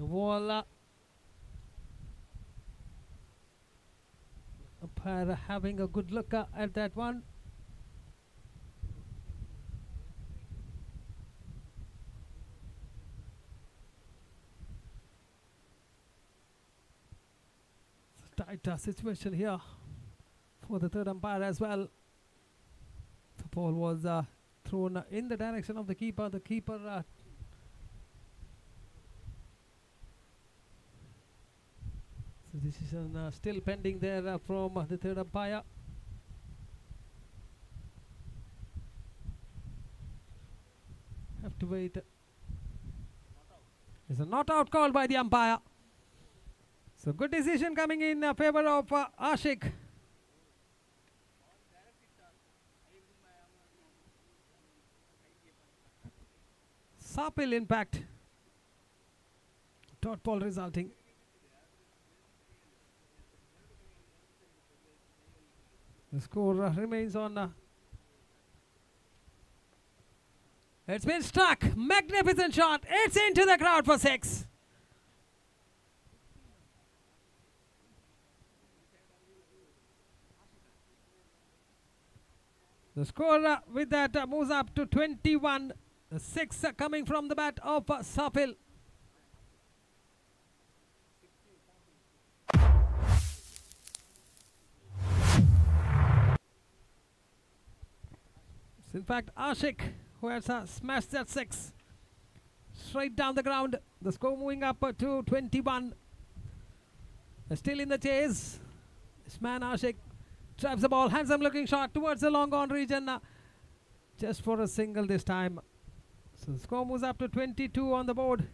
Speaker 2: Voila. Umpire having a good look at that one. Tight situation here for the third umpire as well. ball was thrown in the direction of the keeper. The keeper so decision still pending there from the third umpire. Have to wait. It's a not out call by the umpire. So good decision coming in favor of Ashik. Sapil impact. Dot ball resulting. The score remains on. It's been struck. Magnificent shot. It's into the crowd for 6. The score with that moves up to 21. 6 coming from the bat of Sapil. It's in fact Ashik who has smashed that 6 straight down the ground. The score moving up to 21. Still in the chase. This man Ashik drives the ball. Handsome looking shot towards the long on region. Just for a single this time. So the score moves up to 22 on the board.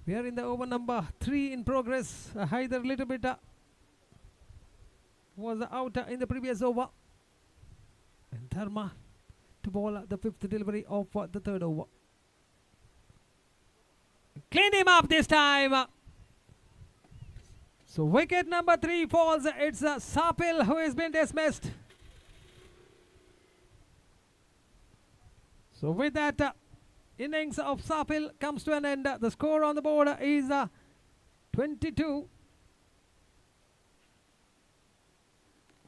Speaker 2: We are in the over number 3 in progress. Haider little bit was out in the previous over. And Dharma to bowl the 5th delivery of the 3rd over. Clean him up this time. So wicket number 3 falls. It's Sapil who has been dismissed. So with that, innings of Sapil comes to an end. The score on the board is 22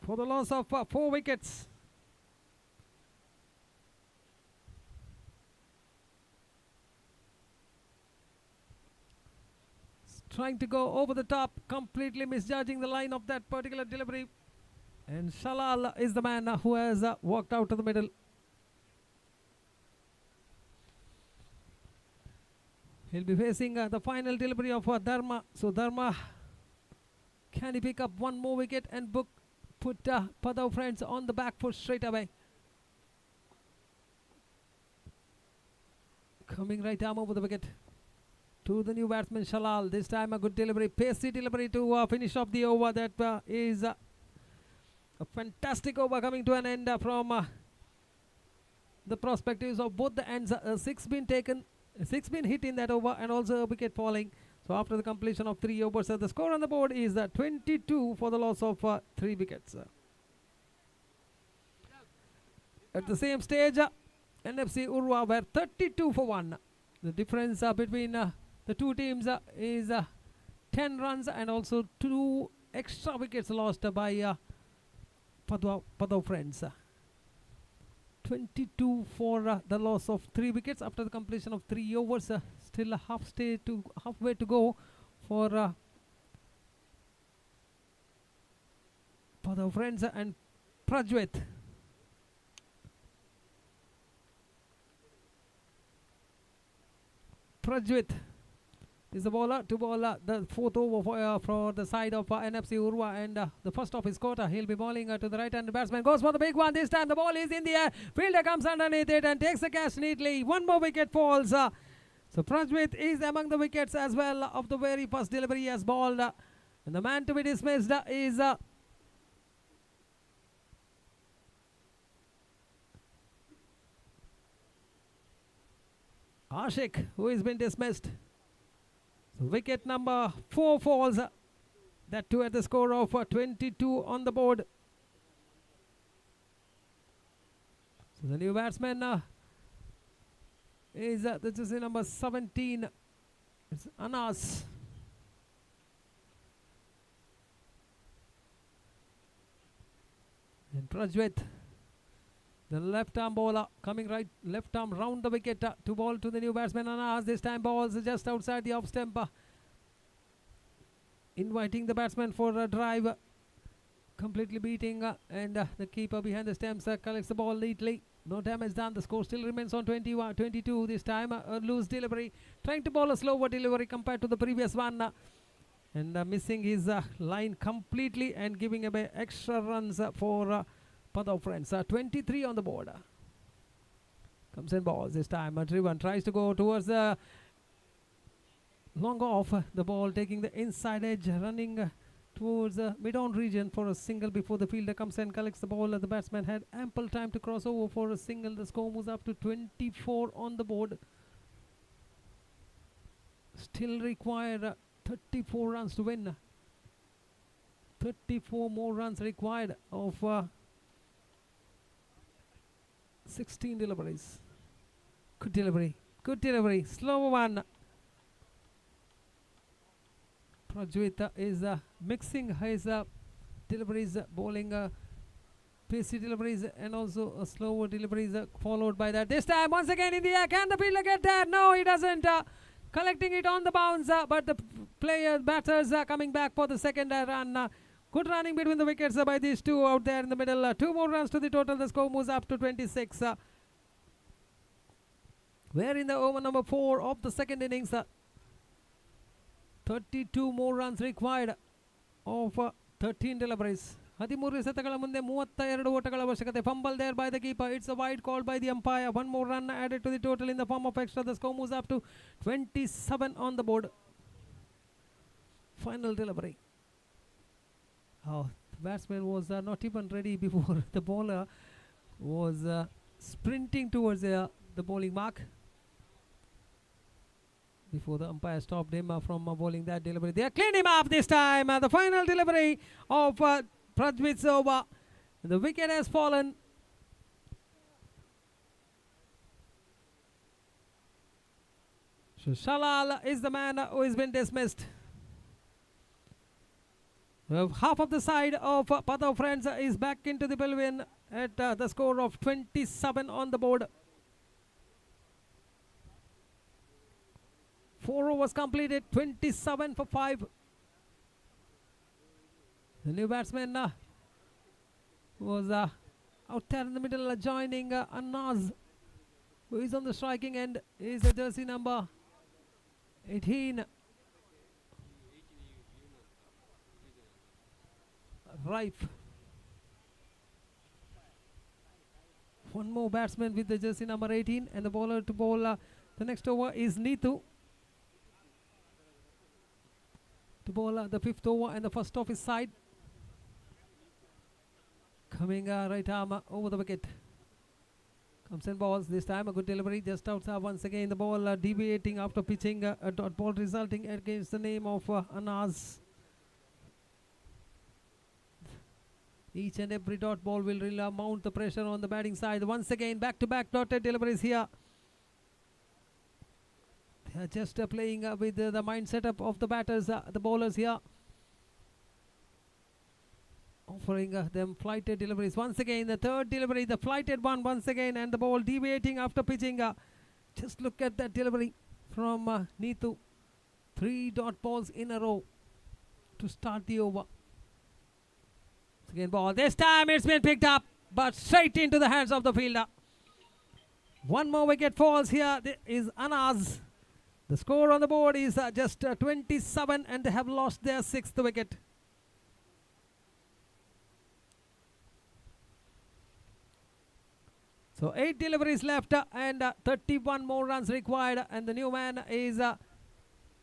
Speaker 2: for the loss of 4 wickets. Trying to go over the top, completely misjudging the line of that particular delivery. And Shalal is the man who has walked out to the middle. He'll be facing the final delivery of Dharma. So Dharma, can he pick up one more wicket and put Padau Friends on the back foot straight away? Coming right arm over the wicket to the new batsman Shalal. This time a good delivery, pacey delivery to finish off the over. That is a fantastic over coming to an end from the perspectives of both the ends. 6 been taken, 6 been hit in that over, and also a wicket falling. So after the completion of 3 overs, the score on the board is 22 for the loss of 3 wickets. At the same stage, NFC Urwa were 32 for 1. The difference between the two teams is 10 runs, and also 2 extra wickets lost by Padau Friends. 22 for the loss of 3 wickets after the completion of 3 overs. Still halfway to go for Padau Friends and Prajwit. Prajwit is the bowler to bowl the 4th over for the side of NFC Urwa, and the first of his quarter. He'll be bowling to the right-handed batsman. Goes for the big one. This time the ball is in the air. Fielder comes underneath it and takes the catch neatly. One more wicket falls. So Prajwit is among the wickets as well of the very first delivery he has bowled. And the man to be dismissed is Ashik, who has been dismissed. So wicket number 4 falls. That too at the score of 22 on the board. So the new batsman is this is number 17. It's Anas. And Prajwit, the left arm bowler, coming right, left arm round the wicket to bowl to the new batsman Anas. This time balls just outside the off stump, inviting the batsman for a drive. completely beating and the keeper behind the stumps collects the ball neatly. No damage done. The score still remains on 22 this time. A loose delivery. Trying to ball a slower delivery compared to the previous one. And missing his line completely and giving away extra runs for Padav friends. 23 on the board. Comes in balls this time. Driven tries to go towards the long off. The ball taking the inside edge, running towards the mid-on region for a single before the fielder comes and collects the ball. The batsman had ample time to cross over for a single. The score moves up to 24 on the board. Still required 34 runs to win. 34 more runs required of 16 deliveries. Good delivery. Good delivery. Slow one. Prajwit is mixing his deliveries, bowling pacey deliveries and also slower deliveries followed by that. This time once again in the air. Can the fielder get that? No, he doesn't. Collecting it on the bounce, but the batters are coming back for the second run. Good running between the wickets by these two out there in the middle. 2 more runs to the total. The score moves up to 26. We're in the over number 4 of the second innings. 32 more runs required of 13 deliveries. 13 ಎಸೆತಗಳ ಮುಂದೆ 32 ಓಟಗಳ ಅವಶ್ಯಕತೆ. Fumble there by the keeper. It's a wide call by the umpire. 1 more run added to the total in the form of extra. The score moves up to 27 on the board. Final delivery. Oh, the batsman was not even ready before the bowler was sprinting towards the bowling mark. Before the umpire stopped him from bowling that delivery. They cleaned him up this time. The final delivery of Prajwit's over. The wicket has fallen. So Shalal is the man who has been dismissed. Half of the side of Padav friends is back into the pavilion at the score of 27 on the board. 4 overs completed, 27 for 5. The new batsman was out there in the middle, joining Anas, who is on the striking end. Is the jersey number 18. Rife. One more batsman with the jersey number 18, and the bowler to bowl the next over is Neetu. To bowl the 5th over and the first off his side. Coming right arm over the wicket. Comes in balls. This time a good delivery just outside. Once again the ball deviating after pitching a dot ball, resulting against the name of Anas. Each and every dot ball will really mount the pressure on the batting side. Once again back-to-back dotted deliveries here. They are just playing with the mind setup of the batters, the bowlers here. Offering them flighted deliveries. Once again, the third delivery, the flighted one once again, and the ball deviating after pitching. Just look at that delivery from Neetu. 3 dot balls in a row to start the over. Once again, ball. This time it's been picked up, but straight into the hands of the fielder. 1 more wicket falls here. This is Anas. The score on the board is just 27, and they have lost their 6th wicket. So 8 deliveries left and 31 more runs required, and the new man is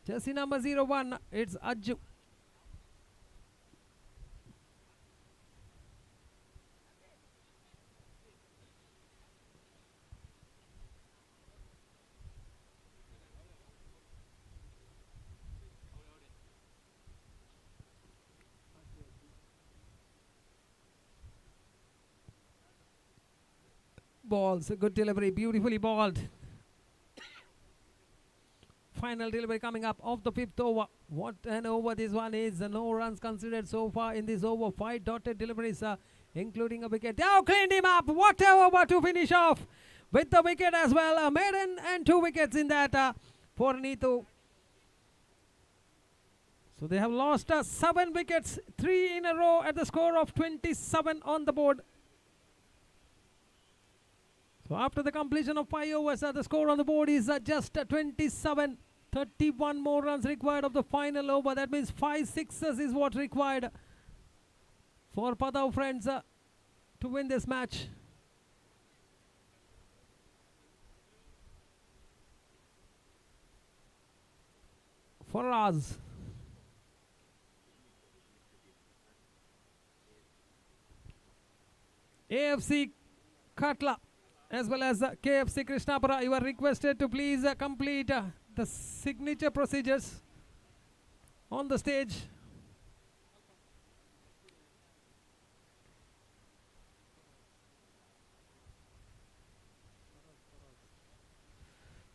Speaker 2: jersey number 01. It's Ajju. Balls, good delivery, beautifully balled. Final delivery coming up of the 5th over. What an over this one is. No runs considered so far in this over. 5 dotted deliveries, including a wicket. Now cleaned him up. What a over to finish off with the wicket as well. A maiden and 2 wickets in that for Neetu. So they have lost 7 wickets, 3 in a row at the score of 27 on the board. So after the completion of 5 overs, the score on the board is just 27. 31 more runs required of the final over. That means 5 sixes is what required for Padau Friends to win this match. For us, AFC Katla as well as KFC Krishnapura, you are requested to please complete the signature procedures on the stage.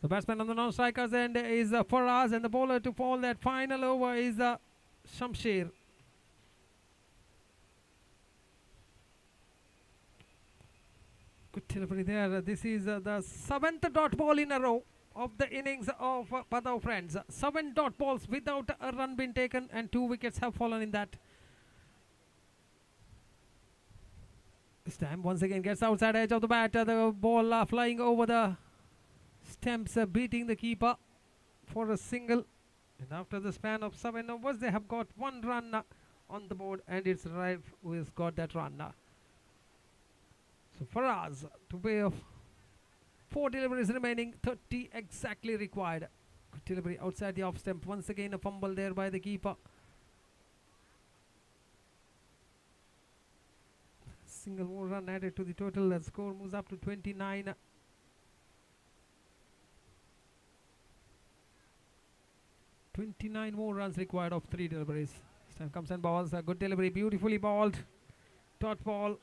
Speaker 2: The batsman on the non-strikers end is Faraz, and the bowler to fall that final over is Shamsher. Good delivery there. This is the 7th dot ball in a row of the innings of Padau Friends. 7 dot balls without a run been taken, and 2 wickets have fallen in that. This time once again gets outside edge of the bat. The ball flying over the stumps, beating the keeper for a single. And after the span of 7 overs, they have got 1 run on the board, and it's Raif who has got that run. So for us to pay off 4 deliveries remaining, 30 exactly required. Good delivery outside the off stump. Once again a fumble there by the keeper. Single more run added to the total. The score moves up to 29. 29 more runs required of 3 deliveries. This time comes and balls. A good delivery, beautifully balled. Dot ball.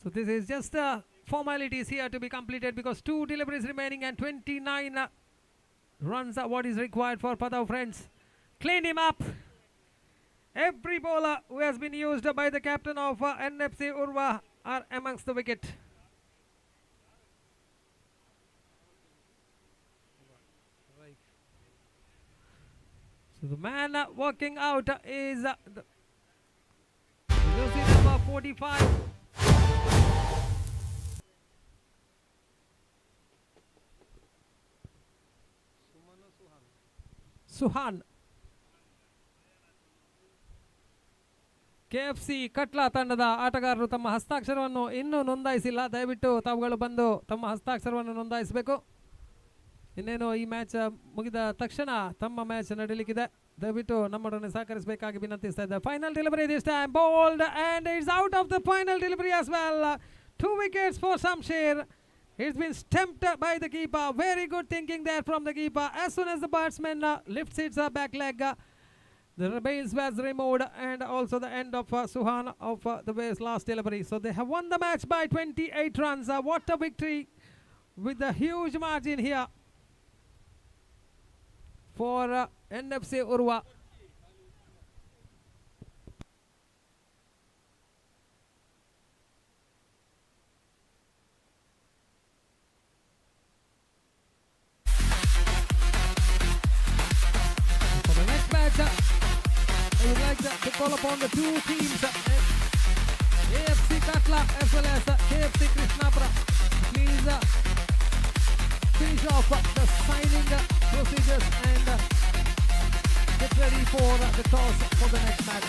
Speaker 2: So this is just formalities here to be completed, because 2 deliveries remaining and 29 runs are what is required for Padau Friends. Clean him up. Every bowler who has been used by the captain of NFC Urva are amongst the wicket. So the man working out is the jersey number 45. Suhan. KFC catla ತಂಡದ ಆಟಗಾರರು ತಮ್ಮ ಹಸ್ತಾಕ್ಷರವನ್ನು ಇನ್ನೂ ನೋಂದಾಯಿಸಿಲ್ಲ. ದಯವಿಟ್ಟು ತಾವುಗಳು ಬಂದು ತಮ್ಮ ಹಸ್ತಾಕ್ಷರವನ್ನು ನೋಂದಾಯಿಸಬೇಕು. ಇನ್ನೇನು ಈ ಮ್ಯಾಚ್ ಮುಗಿದ ತಕ್ಷಣ ತಮ್ಮ ಮ್ಯಾಚ್ ನಡೆಯಲಿಕ್ಕಿದೆ. ದಯವಿಟ್ಟು ನಮ್ಮೊಡನೆ ಸಹಕರಿಸಬೇಕಾಗಿ ವಿನಂತಿಸ್ತಾ ಇದ್ದೆ. Final delivery this time bowled and it's out of the final delivery as well. 2 wickets for Shamsher. It's been stumped by the keeper. Very good thinking there from the keeper. As soon as the batsman lifts its back leg, the bails was removed, and also the end of Suhan of the last delivery. So they have won the match by 28 runs. What a victory with a huge margin here for NFC Urva. For the next match, I would like to call upon the 2 teams, AFC Katla as well as KFC Krishnapura. Please finish off the signing procedures and get ready for the toss for the next match.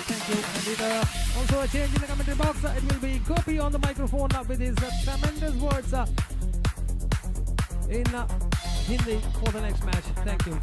Speaker 2: Thank you. And with also a change in the commentary box, it will be Gopi on the microphone with his tremendous words in Hindi for the next match. Thank you.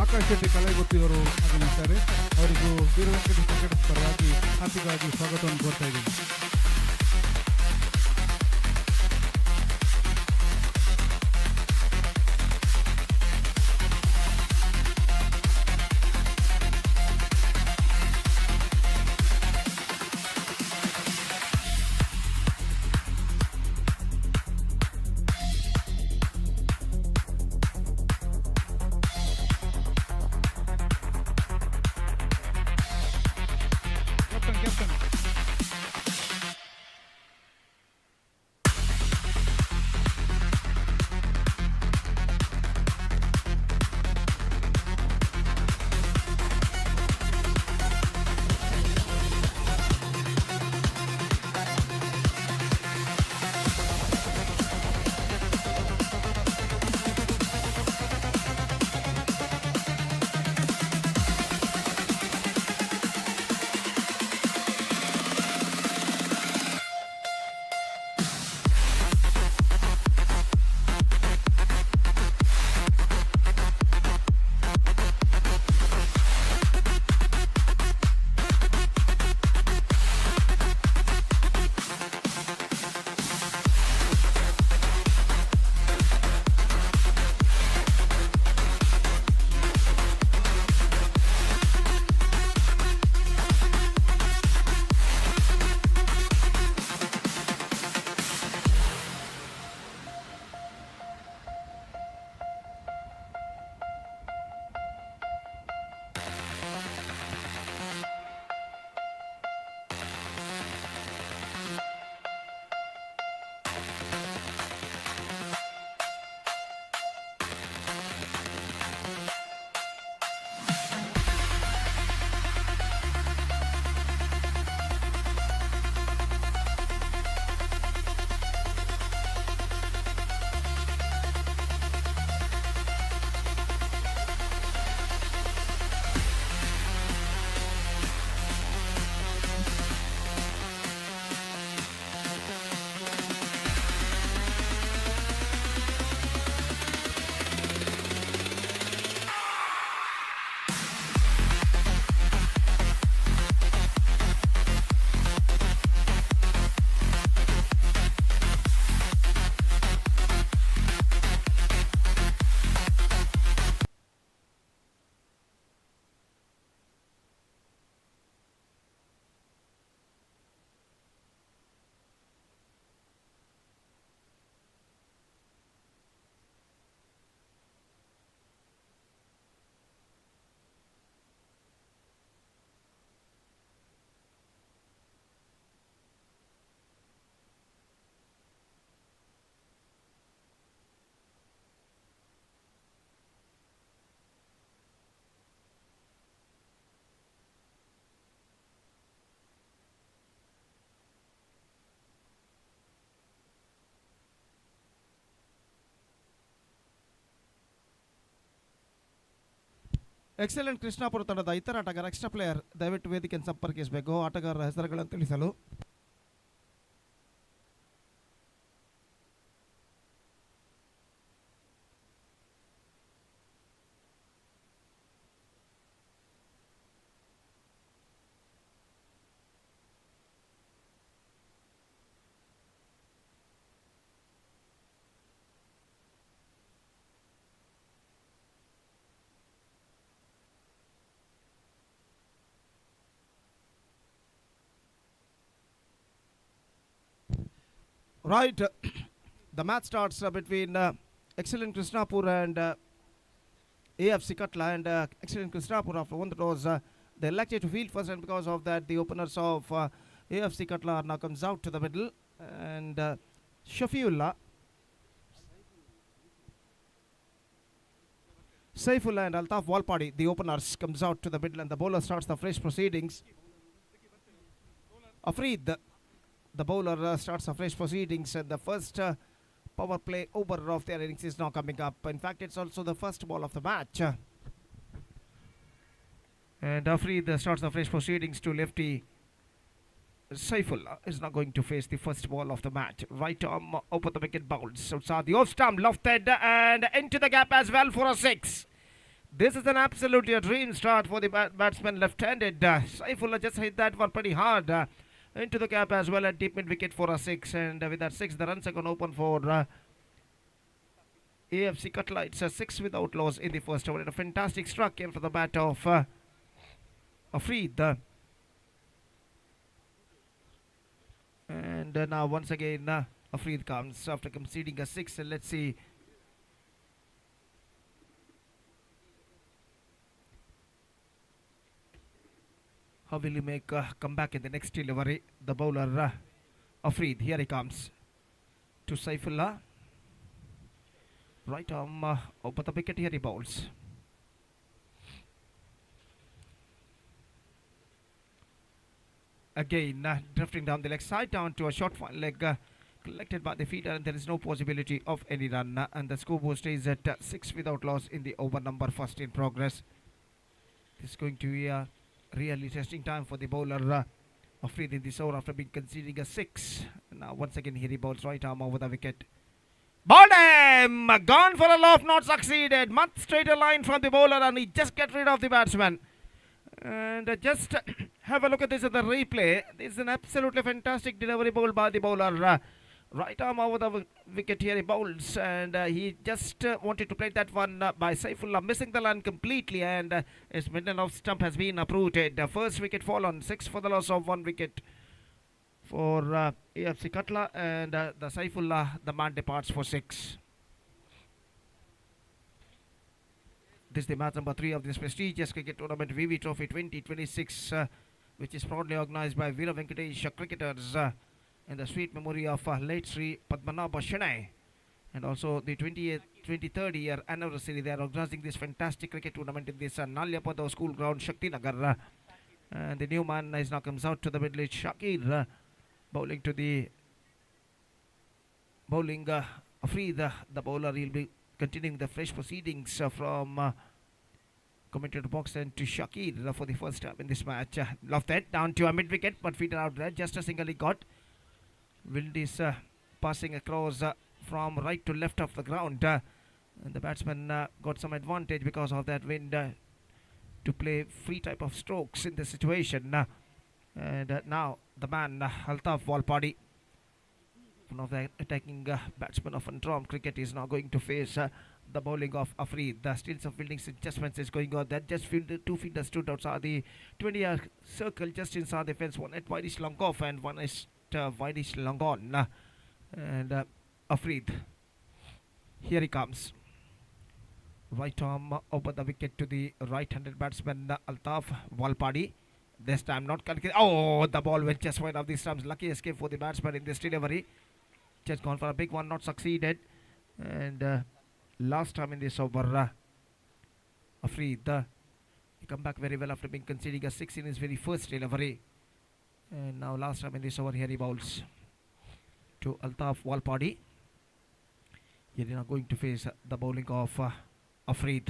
Speaker 3: Akash Shetty ಕಲೆಗೊತ್ತಿಯವರು ಆಗಮಿಸ್ತಾರೆ. ಅವರಿಗೂ Veera Venkatesh cricket ಪರವಾಗಿ ಹಾರ್ದಿಕವಾಗಿ ಸ್ವಾಗತವನ್ನು ಕೋರ್ತಾ ಇದ್ದೀನಿ. Captain
Speaker 1: excellent Krishnapura ತಂಡದ ಇತರ ಆಟಗಾರ ಎಕ್ಸ್ಟ್ರಾ ಪ್ಲೇಯರ್ ದಯವಿಟ್ಟು ವೇದಿಕೆಯನ್ನು ಸಂಪರ್ಕಿಸಬೇಕು. ಆಟಗಾರರ ಹೆಸರುಗಳನ್ನು ತಿಳಿಸಲು. Right, the match starts between excellent Krishnapur and AFC Katla, and excellent Krishnapur after one throws they elected to field first, and because of that the openers of AFC Katla now comes out to the middle, and Shafiullah, Saifullah and Altaf Walpadi, the openers, comes out to the middle, and the bowler starts the fresh proceedings. Afreed, the bowler starts a fresh proceedings, and the first power play over of their innings is now coming up. In fact, it's also the first ball of the match. And Afreed starts the fresh proceedings to lefty. Saifullah is now going to face the first ball of the match. Right arm over the wicket bounce. Outside the off stump, lofted and into the gap as well for a 6. This is an absolutely a dream start for the batsman left-handed. Saifullah just hit that one pretty hard into the cap as well at deep mid wicket for a 6. And with that 6, the runs are going to open for AFC Qatar. It's a 6 without loss in the first over. And a fantastic struck came from the bat of Afreed. And now once again Afreed comes after conceding a 6. And let's see how will he make a comeback in the next delivery. The bowler Afreed, here he comes to Saifullah. Right arm over the wicket, here he bowls. Again drifting down the leg side, down to a short fine leg collected by the fielder, and there is no possibility of any run. And the scoreboard stays at 6 without loss in the over number first in progress. This is going to be a really testing time for the bowler Afreed in this over after being conceding a 6. Now once again here he bowls right arm over the wicket. Bowled him! Gone for a loft, not succeeded. Much straighter line from the bowler, and he just get rid of the batsman. And just have a look at this at the replay. This is an absolutely fantastic delivery bowled by the bowler. Right arm over the wicket, here he bowls, and he just wanted to play that one by Saifullah, missing the line completely, and his middle off stump has been uprooted. First wicket fall on 6 for the loss of 1 wicket for AFC Qatar, and the Saifullah, the man departs for 6. This is the match number 3 of this prestigious cricket tournament, VV Trophy 2026, which is proudly organized by Veera Venkatesh cricketers in the sweet memory of late Sri Padmanabha Shanai, and also the 23rd year anniversary. They are organizing this fantastic cricket tournament in this Nalyapada school ground, Shakthinagara. And the new man is now comes out to the middle. Shakir bowling to the Afreed, the bowler. He'll be continuing the fresh proceedings from commentator box, and to Shakir for the first time in this match. Lofted down to a mid wicket, but fielder out there. Just a single he got. Wind is passing across from right to left of the ground, and the batsman got some advantage because of that wind to play free type of strokes in this situation. And now the man Altaf Walpadi, one of the attacking batsmen of Underarm cricket, is now going to face the bowling of Afreed. The still some fielding adjustments is going on. That just two fielders stood outside the 20-yard circle just inside the fence. One at wideish long off and one is wideish long on. And Afreed, here he comes. Right arm over the wicket to the right-handed batsman Altaf Walpadi. This time not calculated. Oh, the ball went just wide of the stumps. Lucky escape for the batsman in this delivery. Just gone for a big one, not succeeded. And last time in this over, Afreed, he come back very well after being conceding a 6 in his very first delivery. And now last time in this over, here he bowls to Altaf Walpadi. Here he now going to face the bowling of Afreed.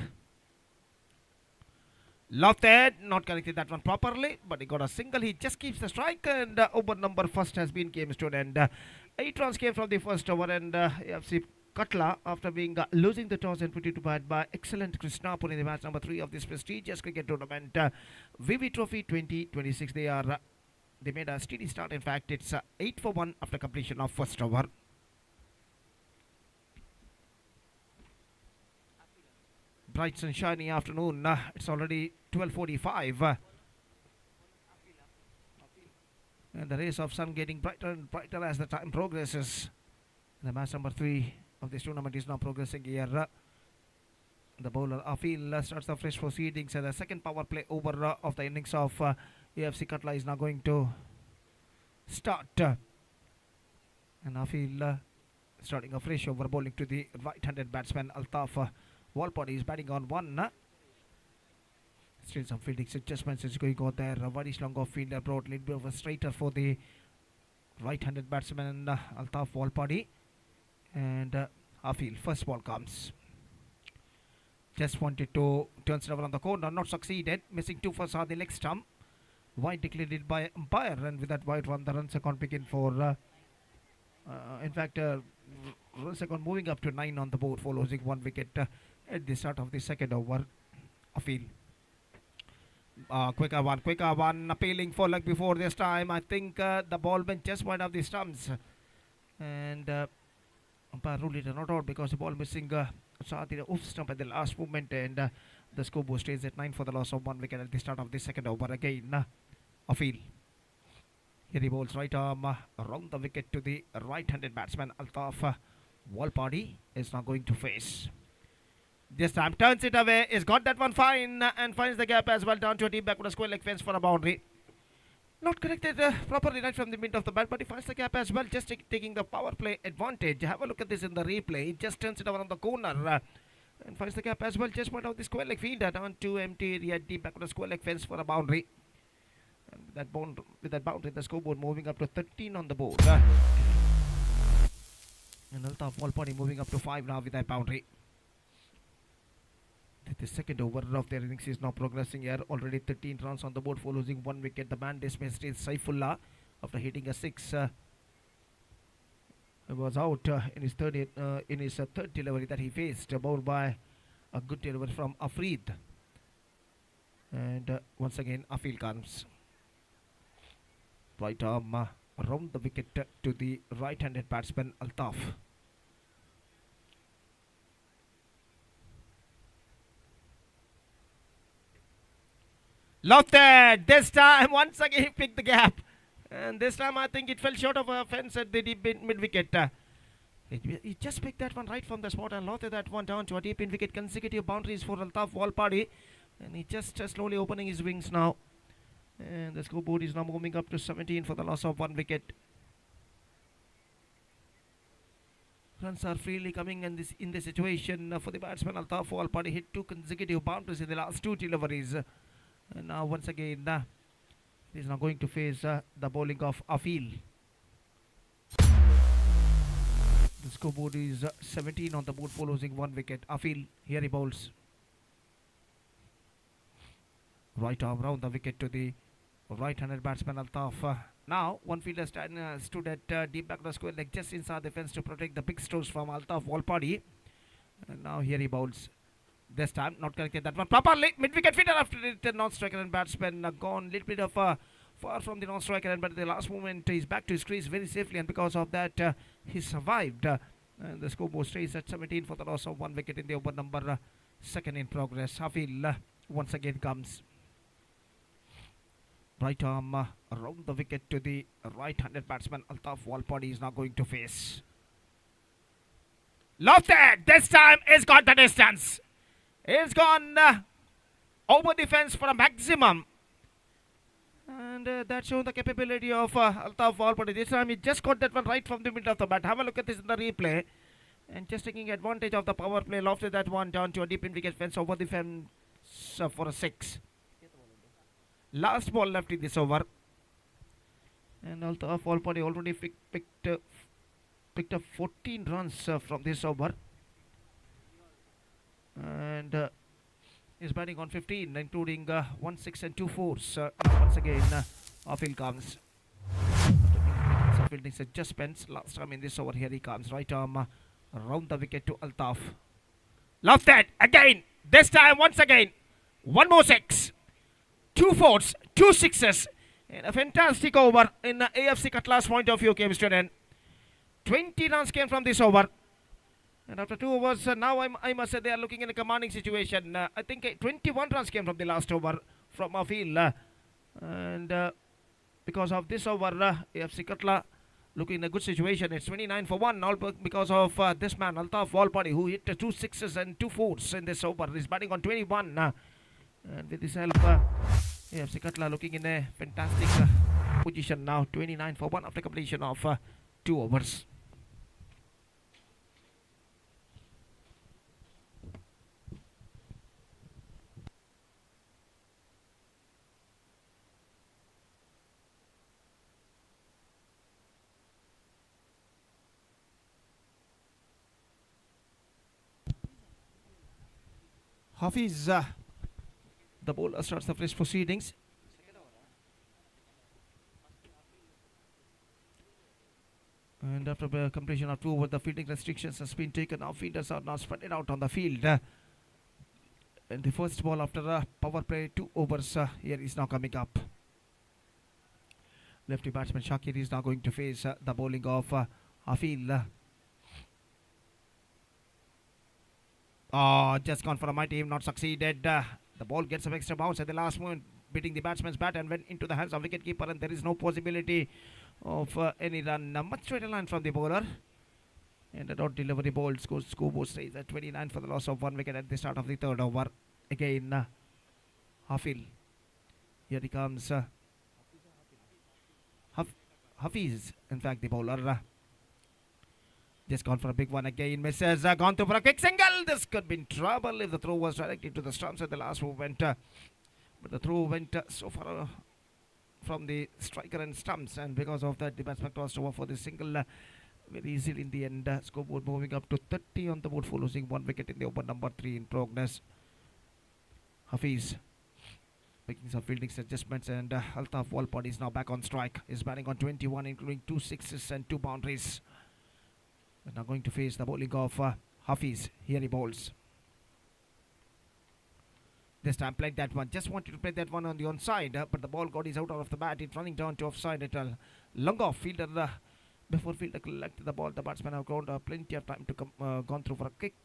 Speaker 1: Lofted, not connected that one properly, but he got a single. He just keeps the strike, and over number first has been came to an end. 8 runs came from the first over, and AFC Qatar, after being losing the toss and put it to bat by excellent Krishnapur in the match number 3 of this prestigious cricket tournament, VV Trophy 2026. They made a steady start. In fact, it's 8 for 1 after completion of first over. Bright sunshiny afternoon. It's already 12:45, and the rays of sun getting brighter and brighter as the time progresses. The match number 3 of this tournament is now progressing here. The bowler Afil starts the fresh proceedings, and the second power play over of the innings of AFC Qatar is now going to start. And Afil starting a fresh over, bowling to the right-handed batsman Altaf Walpadi is batting on 1. Still some fielding adjustments is going on there. Wideish long off fielder brought a little bit of a straighter for the right-handed batsman Altaf Walpadi. And Afil, first ball comes. Just wanted to turn it over on the corner, not succeeded. Missing 2 for the leg stump. Wide declared by umpire, and with that wide run, the runs account begin for. In fact, runs account moving up to 9 on the board for losing 1 wicket at the start of the second over. Afil. Quicker one, appealing for luck before this time. I think the ball went just wide of the stumps. And umpire ruled it not out because the ball missing the off stump at the last moment. And the scoreboard stays at 9 for the loss of 1 wicket at the start of the second over. Again, Afil. Here he bowls right arm around the wicket to the right-handed batsman Altaf Walpadi is now going to face. This time turns it away. He's got that one fine and finds the gap as well down to a deep backward square leg fence for a boundary. Not connected properly right from the mid of the bat, but he finds the gap as well, just taking the power play advantage. Have a look at this in the replay. He just turns it around the corner and finds the gap as well, just point out the square leg fielder down to empty area deep backward square leg fence for a boundary. And with that boundary, the scoreboard moving up to 13 on the board. And Altaf Walpadi moving up to 5 now with that boundary. The second over of their innings is now progressing here. Already 13 runs on the board for losing 1 wicket. The man dismissed is Saifullah after hitting a 6. He was out in his third delivery that he faced, bowled by a good delivery from Afreed. And once again, Afil comes. Right arm around the wicket to the right-handed batsman Altaf. Lofted! This time, once again, he picked the gap. And this time, I think it fell short of a fence at the deep mid-wicket. He just picked that one right from the spot and lofted that one down to a deep in-wicket. Consecutive boundaries for Altaf Walpadi. And he just slowly opening his wings now. And the scoreboard is now moving up to 17 for the loss of 1 wicket. Runs are freely coming in this situation for the batsman Altaf Walpadi. Hit 2 consecutive boundaries in the last 2 deliveries. And now once again, he is now going to face the bowling of Afil. The scoreboard is 17 on the board for losing 1 wicket. Afil, here he bowls. Right arm round the wicket to the right-handed batsman Altaf. Now, one fielder stood at deep back of the square leg just inside the fence to protect the big strokes from Altaf Walpadi. And now here he bowls. This time, not connected that one properly. Mid-wicket fielder after it, non-striker and batsman gone little bit of far from the non-striker, but at the last moment he's back to his crease very safely, and because of that he survived. And the scoreboard stays at 17 for the loss of 1 wicket in the over number 2nd in progress. Hafil once again comes. Right arm around the wicket to the right-handed batsman Altaf Walpadi is now going to face. Lofted! This time he's got the distance. He's gone over the fence for a maximum. And that shows the capability of Altaf Walpadi. This time he just got that one right from the middle of the bat. Have a look at this in the replay. And just taking advantage of the power play, lofted that one down to a deep in-wicket fence over the fence for a 6. Last ball left in this over. And Altaf Walpadi already picked up 14 runs from this over. And is batting on 15, including 1 6 and 2 4s. Once again, Afil comes. Fielding adjustments last time in this over. Here he comes. Right arm around the wicket to Altaf. Lofted again. This time, once again, 1 more 6, 2 4s, 2 6s. And a fantastic over in AFC Qatar's point of view came student. 20 runs came from this over. And after 2 overs, now I must say they are looking in a commanding situation. I think 21 runs came from the last over from Afil. And because of this over, AFC Qatar looking in a good situation. It's 29 for 1, all because of this man, Altaf Walpadi, who hit 2 6s and 2 4s in this over. He's batting on 21. And with his help, AFC Qatar looking in a fantastic position now. 29 for 1 after completion of 2 overs. Hafiz, the bowler, starts the fresh proceedings. And after the completion of 2 overs, the fielding restrictions has been taken. Now fielders are now spread out on the field. And the first ball after a power play, 2 overs here is now coming up. Lefty batsman Shakir is now going to face the bowling of Hafil. Just gone for a mighty aim, not succeeded. The ball gets some extra bounce at the last moment, beating the batsman's bat and went into the hands of wicketkeeper, and there is no possibility of any run. Much straighter line from the bowler. And a dot delivery ball scoreboard stays at 29 for the loss of 1 wicket at the start of the third over. Again, Hafil. Here he comes. Hafiz, in fact, the bowler. Just gone for a big one again. Misses. Gone through for a quick single. This could be in trouble if the throw was directed to the stumps at the last movement. But the throw went so far from the striker and stumps, and because of that, the batsman crossed over for the single very easily in the end. Scoreboard moving up to 30 on the board for losing 1 wicket in the over number 3 in progress. Hafiz making some fielding adjustments, and Altaf Walpod is now back on strike. Is batting on 21, including 2 sixes and 2 boundaries. We're now going to face the bowling of Hafiz. Here he bowls. This time played that one. Just wanted to play that one on the onside, but the ball got his out of the bat. It's running down to offside. It long off fielder. Before fielder collected the ball, the batsman have got plenty of time to gone through for a quick,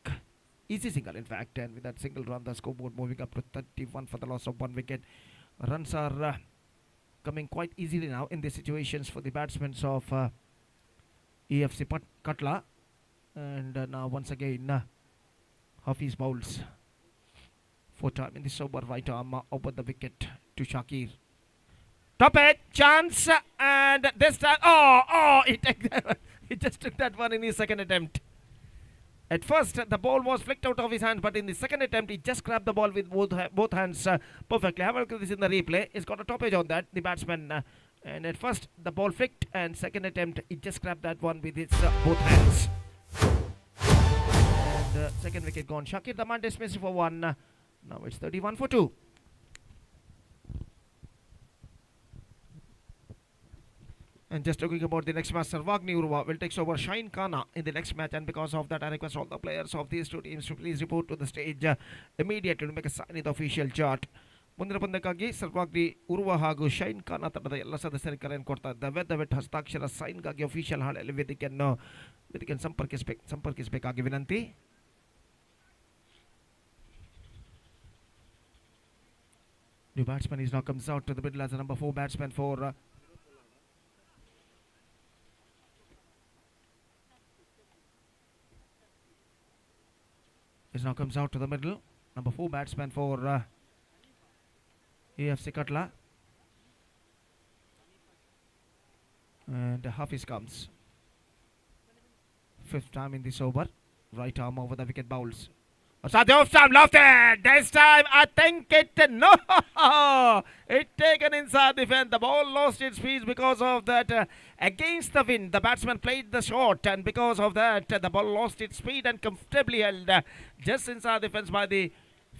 Speaker 1: easy single, in fact. And with that single run, the scoreboard moving up to 31 for the loss of 1 wicket. Runs are coming quite easily now in these situations for the batsmen of AFC Katla. And now once again, Hafiz bowls. 4th time in the sober right arm over the wicket to Shakir. Top it, chance, and this time, he just took that one in his second attempt. At first, the ball was flicked out of his hand, but in the second attempt, he just grabbed the ball with both hands perfectly. Have a look at this in the replay. He's got a top edge on that, the batsman. And at first, the ball flicked, and second attempt, he just grabbed that one with his both hands. And second wicket gone. Shakir the man dismissed for 1. Now it's 31 for 2. And just talking about the next match, Sarvagni Urva will take over Shine Khana in the next match, and because of that, I request all the players of these two teams to please report to the stage immediately to make a sign in the official chart. ಮುಂದಿನ ಪಂದ್ಯಕ್ಕಾಗಿ ಸರ್ವಾಗ್ನಿ ಉರ್ವ ಹಾಗೂ shine ಖಾನ ತಂಡದ ಎಲ್ಲ ಸದಸ್ಯರಿಗೆ ಕರೆಯನ್ನು ಕೊಡ್ತಾ ಇದ್ದಾವೆ. ದಯವಿಟ್ಟು ಹಸ್ತಾಕ್ಷರ ಸೈನ್ಗಾಗಿ ಅಫಿಷಿಯಲ್ ಹಾಳೆಯಲ್ಲಿ ವೇದಿಕೆಯನ್ನು ಸಂಪರ್ಕಿಸಬೇಕಾಗಿ ವಿನಂತಿ. New batsman is now comes out to the middle as a number 4 batsman for is now comes out to the middle, number 4 batsman for AFC Katla, and Hafiz comes. 5th time in this over, right arm over the wicket bowls. Off time, lofted. This time, I think it taken inside the fence. The ball lost its speed because of that. Against the wind, the batsman played the shot, and because of that, the ball lost its speed and comfortably held just inside the fence by the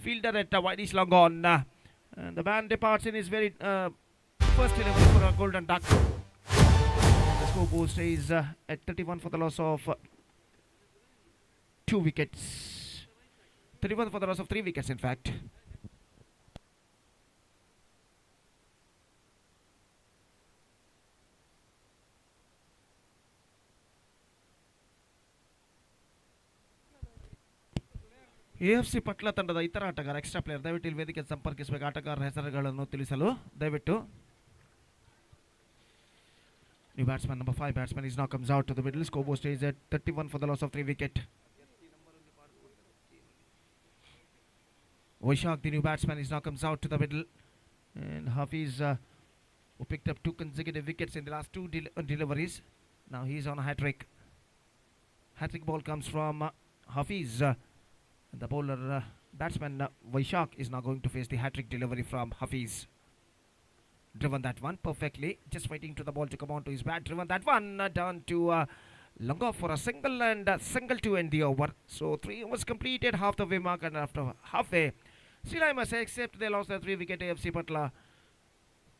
Speaker 1: fielder at Whiteish long on. And the man departs in his very first 11 for a golden duck. The scoreboard stays at 31 for the loss of 2 wickets. 31 for the loss of 3 wickets, in fact. AFC ಪಟ್ಲ ತಂಡದ ಇತರ ಆಟಗಾರ extra player ದಯವಿಟ್ಟು ಇಲ್ಲಿ ವೇದಿಕೆ ಸಂಪರ್ಕಿಸಬೇಕು. ಆಟಗಾರರ ಹೆಸರುಗಳನ್ನು ತಿಳಿಸಲು ದಯವಿಟ್ಟು. New batsman number 5 batsman is now comes out to the middle. Scoreboard stays at 31 for the loss of 3 wicket. Vaishak, the new batsman, is now comes out to the middle, and Hafiz, who picked up 2 consecutive wickets in the last 2 deliveries, now he's on a hat-trick. Hat-trick ball comes from Hafiz. The bowler, batsman Vaishak is now going to face the hat-trick delivery from Hafiz. Driven that one perfectly, just waiting to the ball to come onto his bat. Driven that one down to long off for a single, and single to end the over. So 3 overs completed, half the way mark, and after halfway, still I must say, except they lost their 3 wicket, AFC Patla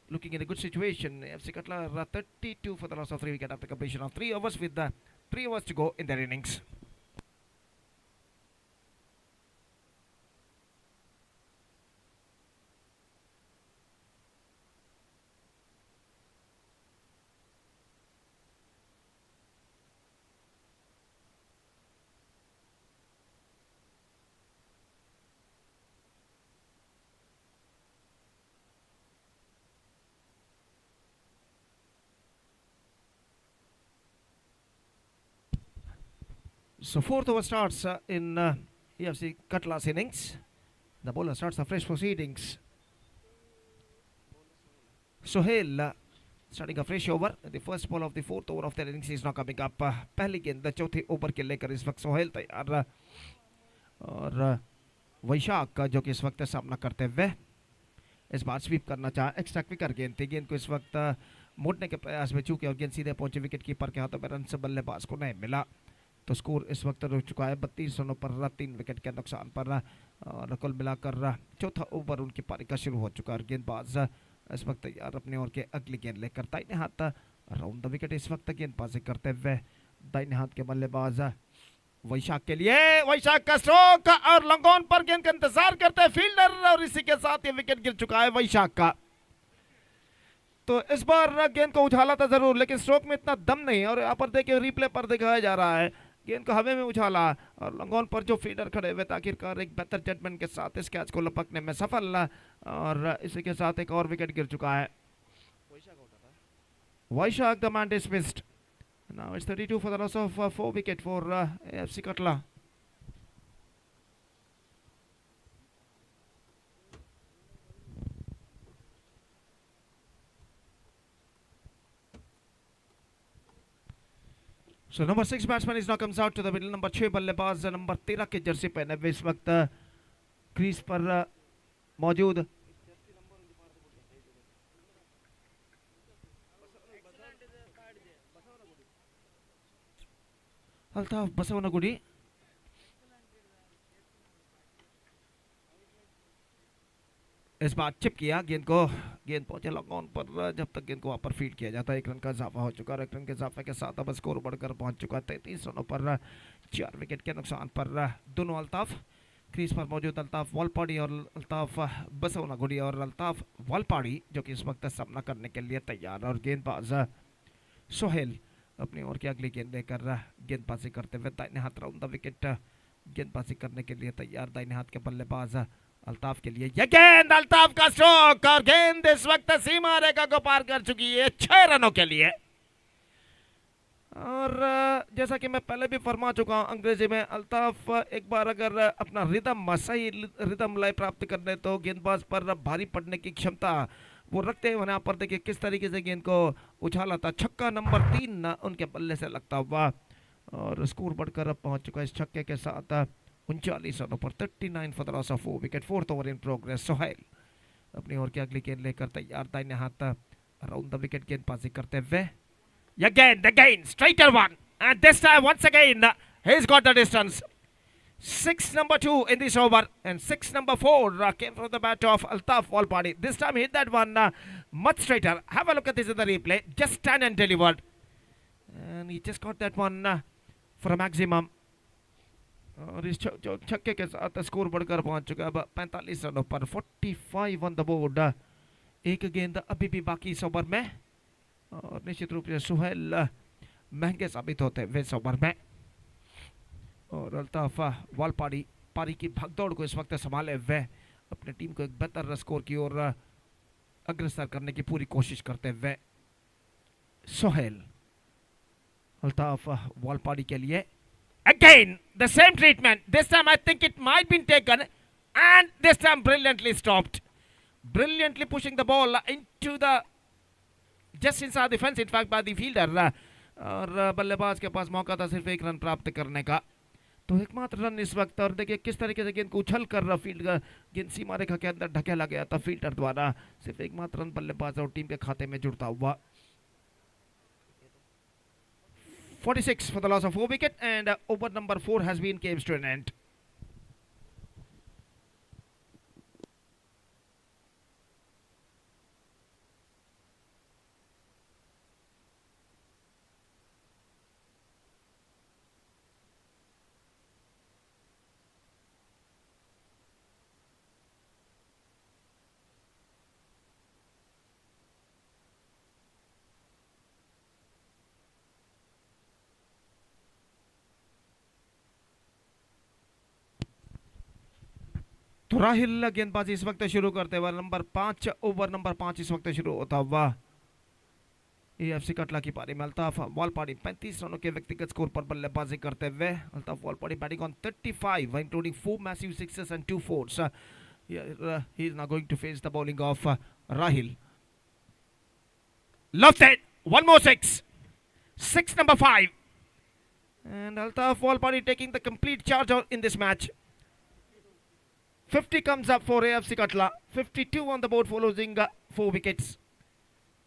Speaker 1: looking in a good situation. AFC Patla 32 for the loss of 3 wicket after completion of 3 overs with 3 overs to go in their innings. So fourth over starts in EFC Cutlass innings. The bowler starts the fresh proceedings. Sohail starting a fresh over. The first ball of the fourth over of their innings is now coming up. पहली गेंद चौथे over के लेकर इस वक्त सोहेल तैयार और वैशाख का जो कि इस वक्त सामना करते हुए इस बार स्वीप करना चाहा। एक्स्ट्रा क्विकर गेंद थी, गेंद को इस वक्त मोड़ने के प्रयास में चूके और गेंद सीधे पहुंचे विकेट कीपर के हाथों में, रन से बल्लेबाज को नहीं मिला। तो स्कोर इस वक्त रुक चुका है 32 रनों पर 3 विकेट के नुकसान पर और कुल मिलाकर चौथा ओवर उनकी पारी का शुरू हो चुका है। गेंदबाज इस वक्त तैयार अपने ओर के अगली गेंद लेकर दाहिने हाथ राउंड द विकेट इस वक्त गेंदबाजी करते हुए दाहिने हाथ के बल्लेबाज वैशाख के लिए। वैशाख का स्ट्रोक और लॉन्ग ऑन पर गेंद का इंतजार करते हैं फील्डर और इसी के साथ ये विकेट गिर चुका है वैशाख का। तो इस बार गेंद को उछाला था जरूर लेकिन स्ट्रोक में इतना दम नहीं और यहाँ पर देखिए रिप्ले पर दिखाया जा रहा है गेंद को हवा में उछाला और लॉन्ग ऑन पर जो फील्डर खड़े हुए आखिरकार एक बेहतर जजमेंट के साथ इस कैच को लपकने में सफल और इसी के साथ एक और विकेट गिर चुका है। Vaishakh the man dismissed. Now it's 32 for the loss of 4 wicket for AFC Katla. So number 6 batsman is now comes out to the middle. Number 6 बल्लेबाज नंबर 13 के जर्सी पहने हुए इस वक्त क्रीज पर मौजूद। अल्ताफ बसवनगुडी इस बार चिप किया गेंद को, गेंद पहुंचे लॉन्ग ऑन पर जब तक गेंद को वहां पर फील्ड किया जाता है 1 रन का इजाफा हो चुका है। 1 रन के इजाफे के साथ अब स्कोर बढ़कर पहुंच चुका है 33 रनों पर 4 विकेट के नुकसान पर। दोनों अल्ताफ क्रीज पर मौजूद, अल्ताफ वालपाड़ी और अल्ताफ बसवनगुडी और अल्ताफ वालपाड़ी जो कि इस वक्त सामना करने के लिए तैयार और गेंदबाज सोहेल अपनी ओर की अगली गेंद लेकर गेंदबाजी करते हुए दाहिने हाथ राउंड द विकेट गेंदबाजी करने के लिए तैयार। दाहिने हाथ के बल्लेबाज अल्ताफ के लिए यह गेंद, अल्ताफ का स्ट्रोक और गेंद इस वक्त सीमा रेखा को पार कर चुकी है 6 रनों के लिए। और जैसा कि मैं पहले भी फरमा चुका हूं अंग्रेजी में, अल्ताफ एक बार अगर अपना रिदम सही रिदम लय प्राप्त कर ले तो गेंदबाज पर भारी पड़ने की क्षमता वो रखते हैं। यहाँ पर देखिए किस तरीके से गेंद को उछाला था। छक्का नंबर 3 उनके बल्ले से लगता हुआ और स्कोर बढ़कर अब पहुंच चुका है इस छक्के के साथ 39 रनों पर 39 for the loss of 4 wicket. 4th over in progress. Sohail अपनी ओर की अगली गेंद लेकर तैयार, दाहिने हाथ अराउंड द विकेट गेंदबाजी करते हुए। Again, straighter one, and this time once again he's got the distance. 6 number 2 in this over, and 6 number 4 came from the bat of Altaf Walpadi. This time hit that one much straighter. Have a look at this in the replay. Just stand and delivered, and he just got that one for a maximum. और इस छक्के के साथ score बढ़कर पहुंच चुका है 45 रनों पर 45 ऑन द बोर्ड। एक गेंद अभी भी बाकी इस ओवर में और निश्चित रूप से सोहेल महंगे साबित होते हैं इस ओवर में। और अल्ताफ वालपाड़ी पारी की भागदौड़ को इस वक्त संभाले हुए अपनी टीम को एक बेहतर स्कोर की ओर अग्रसर करने की पूरी कोशिश करते हुए। सोहेल अल्ताफ वालपाड़ी के लिए again the same treatment. This time I think it might been taken and this time brilliantly stopped, brilliantly pushing the ball into the just inside the fence in fact by the fielder। और बल्लेबाज के पास मौका था सिर्फ 1 run प्राप्त करने का, तो एकमात्र रन इस वक्त। और देखिए किस तरीके से गेंद को उछल कर फील्ड का गेंद सीमा रेखा के अंदर ढकेला गया था फील्डर द्वारा। सिर्फ एकमात्र रन बल्लेबाज और टीम के खाते में जुड़ता हुआ। 46 for the loss of 4 wicket and over number 4 has been came to an end. तो राहिल गेंदबाजी इस वक्त शुरू करते हुए नंबर 5 ओवर नंबर 5 इस वक्त शुरू होता हुआ। एएफसी कटला की पारी में अल्ताफ वॉलपाड़ी 35 रनों के व्यक्तिगत स्कोर पर बल्लेबाजी करते हुए Altaf Walpadi batting on 35 including 4 massive sixes and 2 fours. He is now going to face the bowling of Rahil. Loves it. One more six. Six number 5. And Altaf Walpadi taking the complete charge in this match. 50 comes up for AFC Katla. 52 on the board for losing 4 wickets.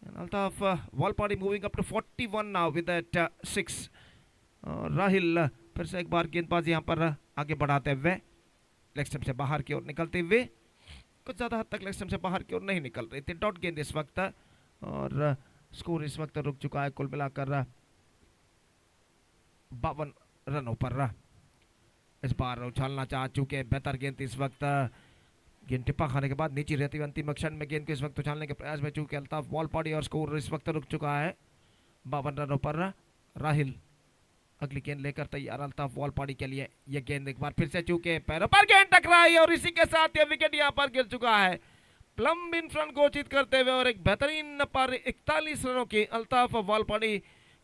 Speaker 1: And Altaf Walpadi moving up to 41 now with that 6. Rahil फिर से एक बार गेंदबाज यहाँ पर आगे बढ़ाते हुए leg stump से बाहर की ओर निकलते हुए कुछ ज़्यादा हद तक लेग स्टंप से बाहर की ओर नहीं निकल रही थी. डॉट गेंद इस वक्त और स्कोर इस वक्त रुक चुका है कुल मिलाकर 52 रनों पर. इस बार उछालना चाह चुके बेहतर गेंद इस वक्त गेंद टिप्पा खाने के बाद नीचे रहती हुई अंतिम क्षण में गेंद को इस वक्त उछालने के प्रयास में चूके अल्ताफ वॉलपाड़ी और स्कोर इस वक्त रुक चुका है 52 रनों पर. राहिल अगली गेंद लेकर तैयार अल्ताफ वॉलपाड़ी के लिए. यह गेंद एक बार फिर से चूके पैरों पर गेंद टकराई और इसी के साथ यह विकेट यहां पर गिर चुका है. प्लम इन फ्रंट घोषित करते हुए और एक बेहतरीन पर 41 रनों की अल्ताफ वॉलपाड़ी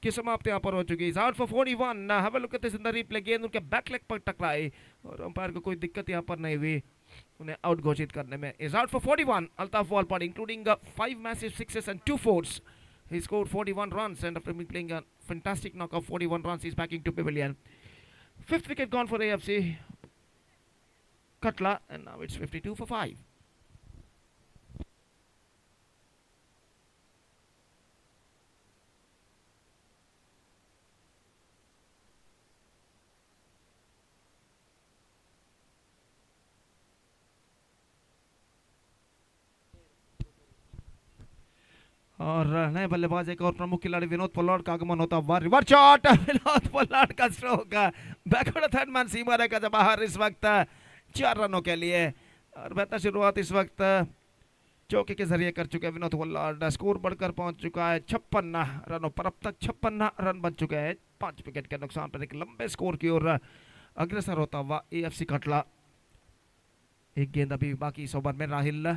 Speaker 1: की समाप्ति यहां पर हो चुकी है. Out for 41. Have a look at this in the replay. गेंद उनके बैक लेग पर टकराई और अंपायर को कोई दिक्कत यहां पर नहीं हुई उन्हें आउट घोषित करने में. Is out for 41 Altaf Walpadi including 5 massive sixes and 2 fours. He scored 41 runs and after playing a fantastic knock of 41 runs, he's backing to pavilion. 5th wicket gone for AFC Katla and now it's 52 for 5. और नए बल्लेबाज एक और प्रमुख खिलाड़ी Vinod Pollard का आगमन होता हुआ. रिवर्स शॉट विनोद पोलार्ड का स्ट्रोक बैकवर्ड थर्ड मैन सीमा रेखा से बाहर इस वक्त 4 रनों के लिए. और बेहतर शुरुआत इस वक्त चौके के जरिए कर चुके हैं विनोद पोलार्ड. स्कोर बढ़कर पहुंच चुका है 56 रनों पर. अब तक 56 रन बन चुके हैं 5 विकेट के नुकसान पर. एक लंबे स्कोर की ओर अग्रसर होता हुआ एएफसी कटला. एक गेंद अभी बाकी इस ओवर में. राहिल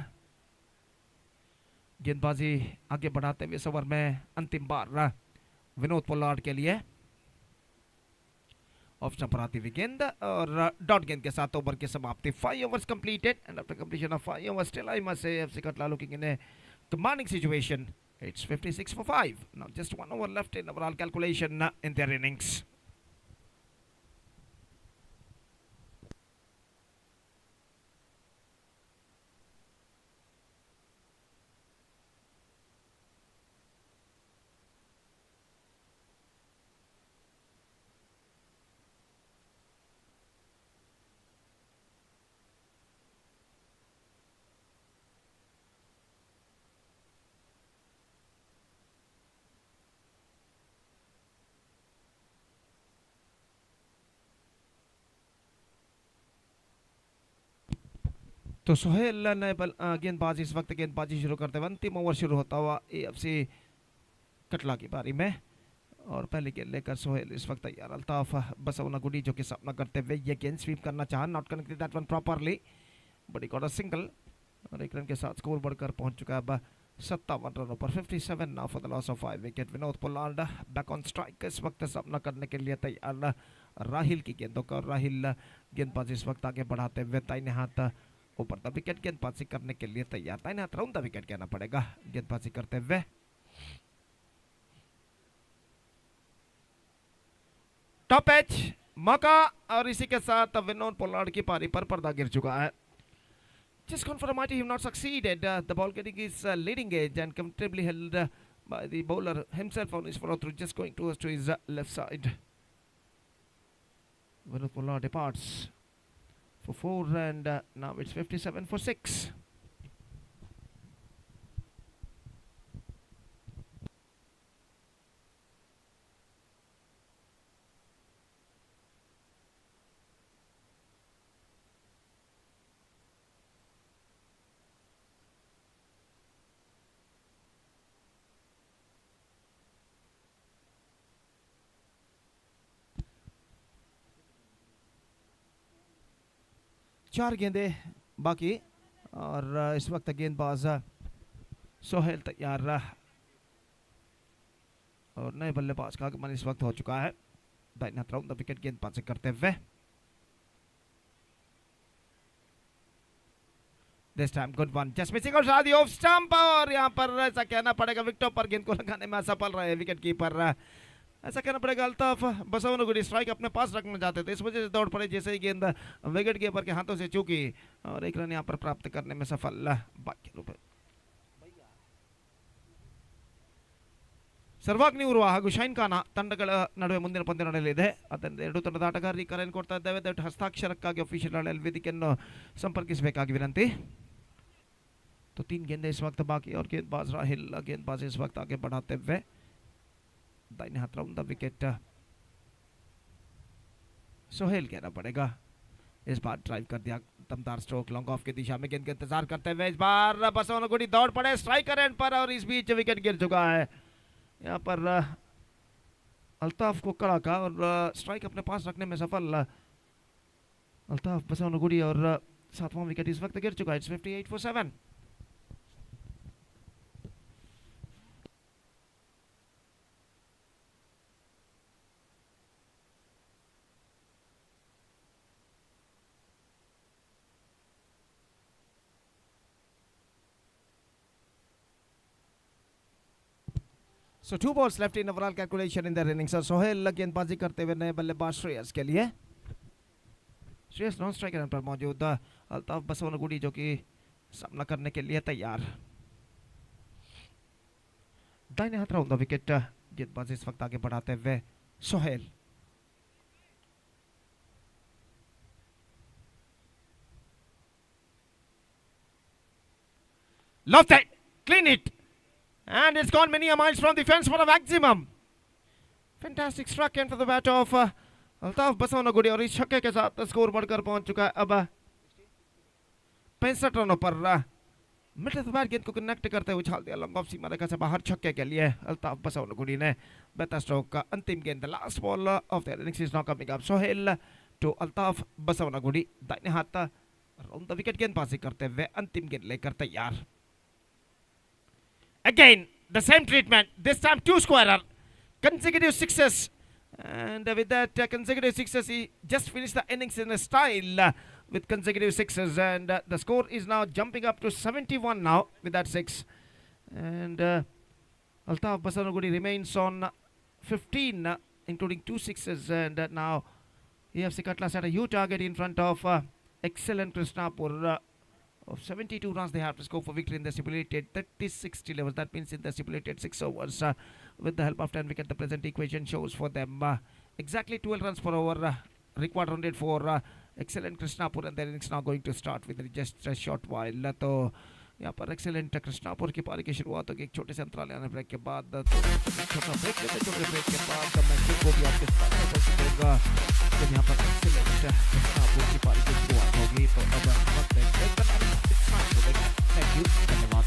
Speaker 1: गेंदबाजी आगे बढ़ाते हुए इस ओवर में अंतिम बार विनोद पोलार्ड के लिए. ऑप्शन पर आती हुई गेंद और डॉट गेंद के साथ ओवर की समाप्ति. 5 overs completed and after completion of 5 overs still I must say FC Katla looking in a commanding situation. It's 56 for 5. Now just 1 over left in overall calculation in their innings. तो सोहेल नए गेंदबाज इस वक्त गेंदबाजी शुरू करते हुए. अंतिम ओवर शुरू होता हुआ एएफसी कटला की बारी में और पहली गेंद लेकर सोहेल इस वक्त तैयार. अल्ताफ बसौना गुडी जो कि सामना करते हुए ये गेंद स्वीप करना चाहा. Not connected that one properly but he got a single और 1 रन के साथ स्कोर बढ़कर पहुंच चुका है अब 57 रनों पर. 57 now for the loss of 5 wicket. Vinod Pollard back on strike इस वक्त सामना करने के लिए तैयार राहिल की गेंदों का. राहिल गेंदबाजी इस वक्त आगे बढ़ाते हुए दाहिने हाथ ऊपर द विकेट गेंदबाजी करने के लिए तैयार. दाहिने हाथ राउंड द विकेट कहना पड़ेगा गेंदबाजी करते हुए. टॉप एच मौका और इसी के साथ विनोद पोलार्ड की पारी पर पर्दा गिर चुका है. Just gone for a mighty, he not succeeded. The ball getting his leading edge and comfortably held by the bowler himself on his follow through, just going towards to his left side. Vinod Pollard departs for 4 and now it's 57 for 6. चार गेंदें बाकी और इस वक्त गेंदबाज सोहेल तैयार और नए बल्लेबाज का आगमन इस वक्त हो चुका है दाहिने हाथ राउंड द विकेट गेंदबाजी करते हुए। This time good one, just missing out शादी ऑफ स्टंप, और यहाँ पर ऐसा कहना पड़ेगा विकेटों पर गेंद को लगाने में असफल रहे विकेट कीपर। ऐसा कहना पड़ेगा अल्ताफ बसवनगुडी स्ट्राइक अपने पास रखना चाहते थे, इस वजह से दौड़ पड़े जैसे ही गेंद विकेट कीपर के हाथों से चूकी और एक रन यहाँ पर प्राप्त करने में सफल। बाकी रुपए ಸರ್ವಾಗ್ನಿ ಉರುವ ಹಾಗೂ ಶೈನ್ ಖಾನ ತಂಡಗಳ ನಡುವೆ ಮುಂದಿನ ಪಂದ್ಯ ನಡೆಯಲಿದೆ. ಅದರಿಂದ ಎರಡು ತಂಡದ ಆಟಗಾರರಿಗೆ ಕರೆಯನ್ನು ಕೊಡ್ತಾ ಇದ್ದೇವೆ. ದಯವಿಟ್ಟು ಹಸ್ತಾಕ್ಷರಕ್ಕಾಗಿ ಅಫಿಷಿಯಲ್ ವೇದಿಕೆಯನ್ನು ಸಂಪರ್ಕಿಸಬೇಕಾಗಿ ವಿನಂತಿ. तो 3 गेंदें इस वक्त बाकी और गेंदबाज राहिल गेंदबाज इस वक्त आगे बढ़ाते हुए दाहिने हाथ राउंड द विकेट सोहेल कहना पड़ेगा। इस बार ड्राइव कर दिया दमदार स्ट्रोक लॉन्ग ऑफ की दिशा में गेंद का इंतजार करते हुए इस बार बसवनगुडी दौड़ पड़े स्ट्राइकर एंड पर और इस बीच विकेट गिर चुका है। यहाँ पर अल्ताफ को कड़ा का और स्ट्राइक अपने पास रखने में सफल अल्ताफ बसवनगुडी और 7वां विकेट इस वक्त गिर चुका है। 58 for 7। So 2 balls left in overall calculation in their innings. Sohail गेंदबाजी करते हुए नए बल्लेबाज श्रेयस के लिए। श्रेयस नॉन स्ट्राइकर पर मौजूद अल्ताफ बसवनगुडी जो कि सामना करने के लिए तैयार। दाहिने हाथ राउंड द विकेट गेंदबाजी इस वक्त आगे बढ़ाते हुए Sohail. Love that, clean it. And it's gone many miles from the fence for a maximum. Fantastic struck in for the bat of Altaf Basavanagudi और इस छक्के के साथ स्कोर बढ़कर पहुंच चुका है अब 65 रनों पर। मिड ऑफ द बैट गेंद को कनेक्ट करते हुए उछाल दिया लॉन्ग ऑफ सीमा रेखा से बाहर छक्के के लिए अल्ताफ बसवनगुडी ने। बेहतर स्ट्रोक का अंतिम गेंद last ball of the innings is now coming up. Sohail to Altaf Basavanagudi दाहिने हाथ राउंड द विकेट गेंदबाजी करते हुए अंतिम गेंद लेकर तैयार। Again, the same treatment. This time 2 squarer, consecutive sixes, and with that consecutive sixes, he just finished the innings in a style with consecutive sixes, and the score is now jumping up to 71 now with that 6, and Altaf Bsavnagudi remains on 15, including 2 sixes, and now AFC Katla set a huge target in front of excellent Krishnapur. Of 72 runs they have to score for victory in the stipulated 36 levels. That means in the stipulated 6 overs. With the help of 10 wickets, the present equation shows for them exactly 12 runs per over required 100 for excellent Krishnapur, and their innings now going to start with just a short while. तो यहाँ पर excellent Krishnapur की पारी की शुरुआत होगी एक छोटे से अंतराल यानी ब्रेक के बाद। तो छोटा ब्रेक लेते छोटे ब्रेक के बाद मैं को भी आपके साथ दूंगा जब यहाँ पर एक्सेलेंट कृष्णापुर की पारी की शुरुआत होगी। तो अब वक्त है ब्रेक का। थैंक यू, धन्यवाद।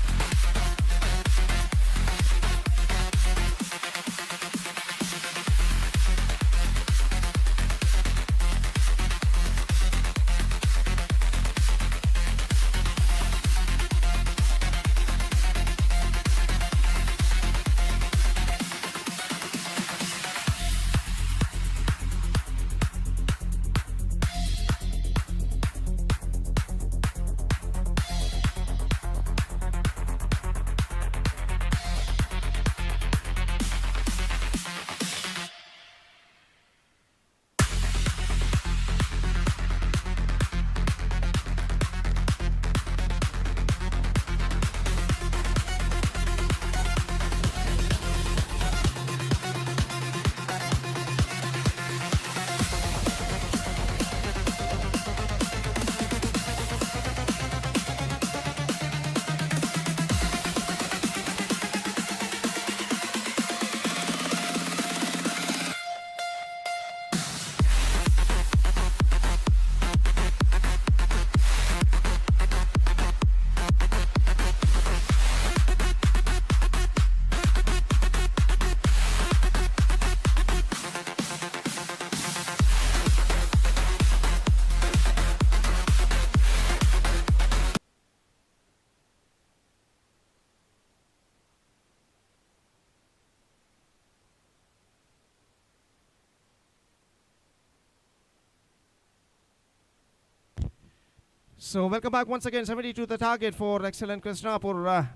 Speaker 1: So welcome back once again. 72 the target for excellent Krishnapur.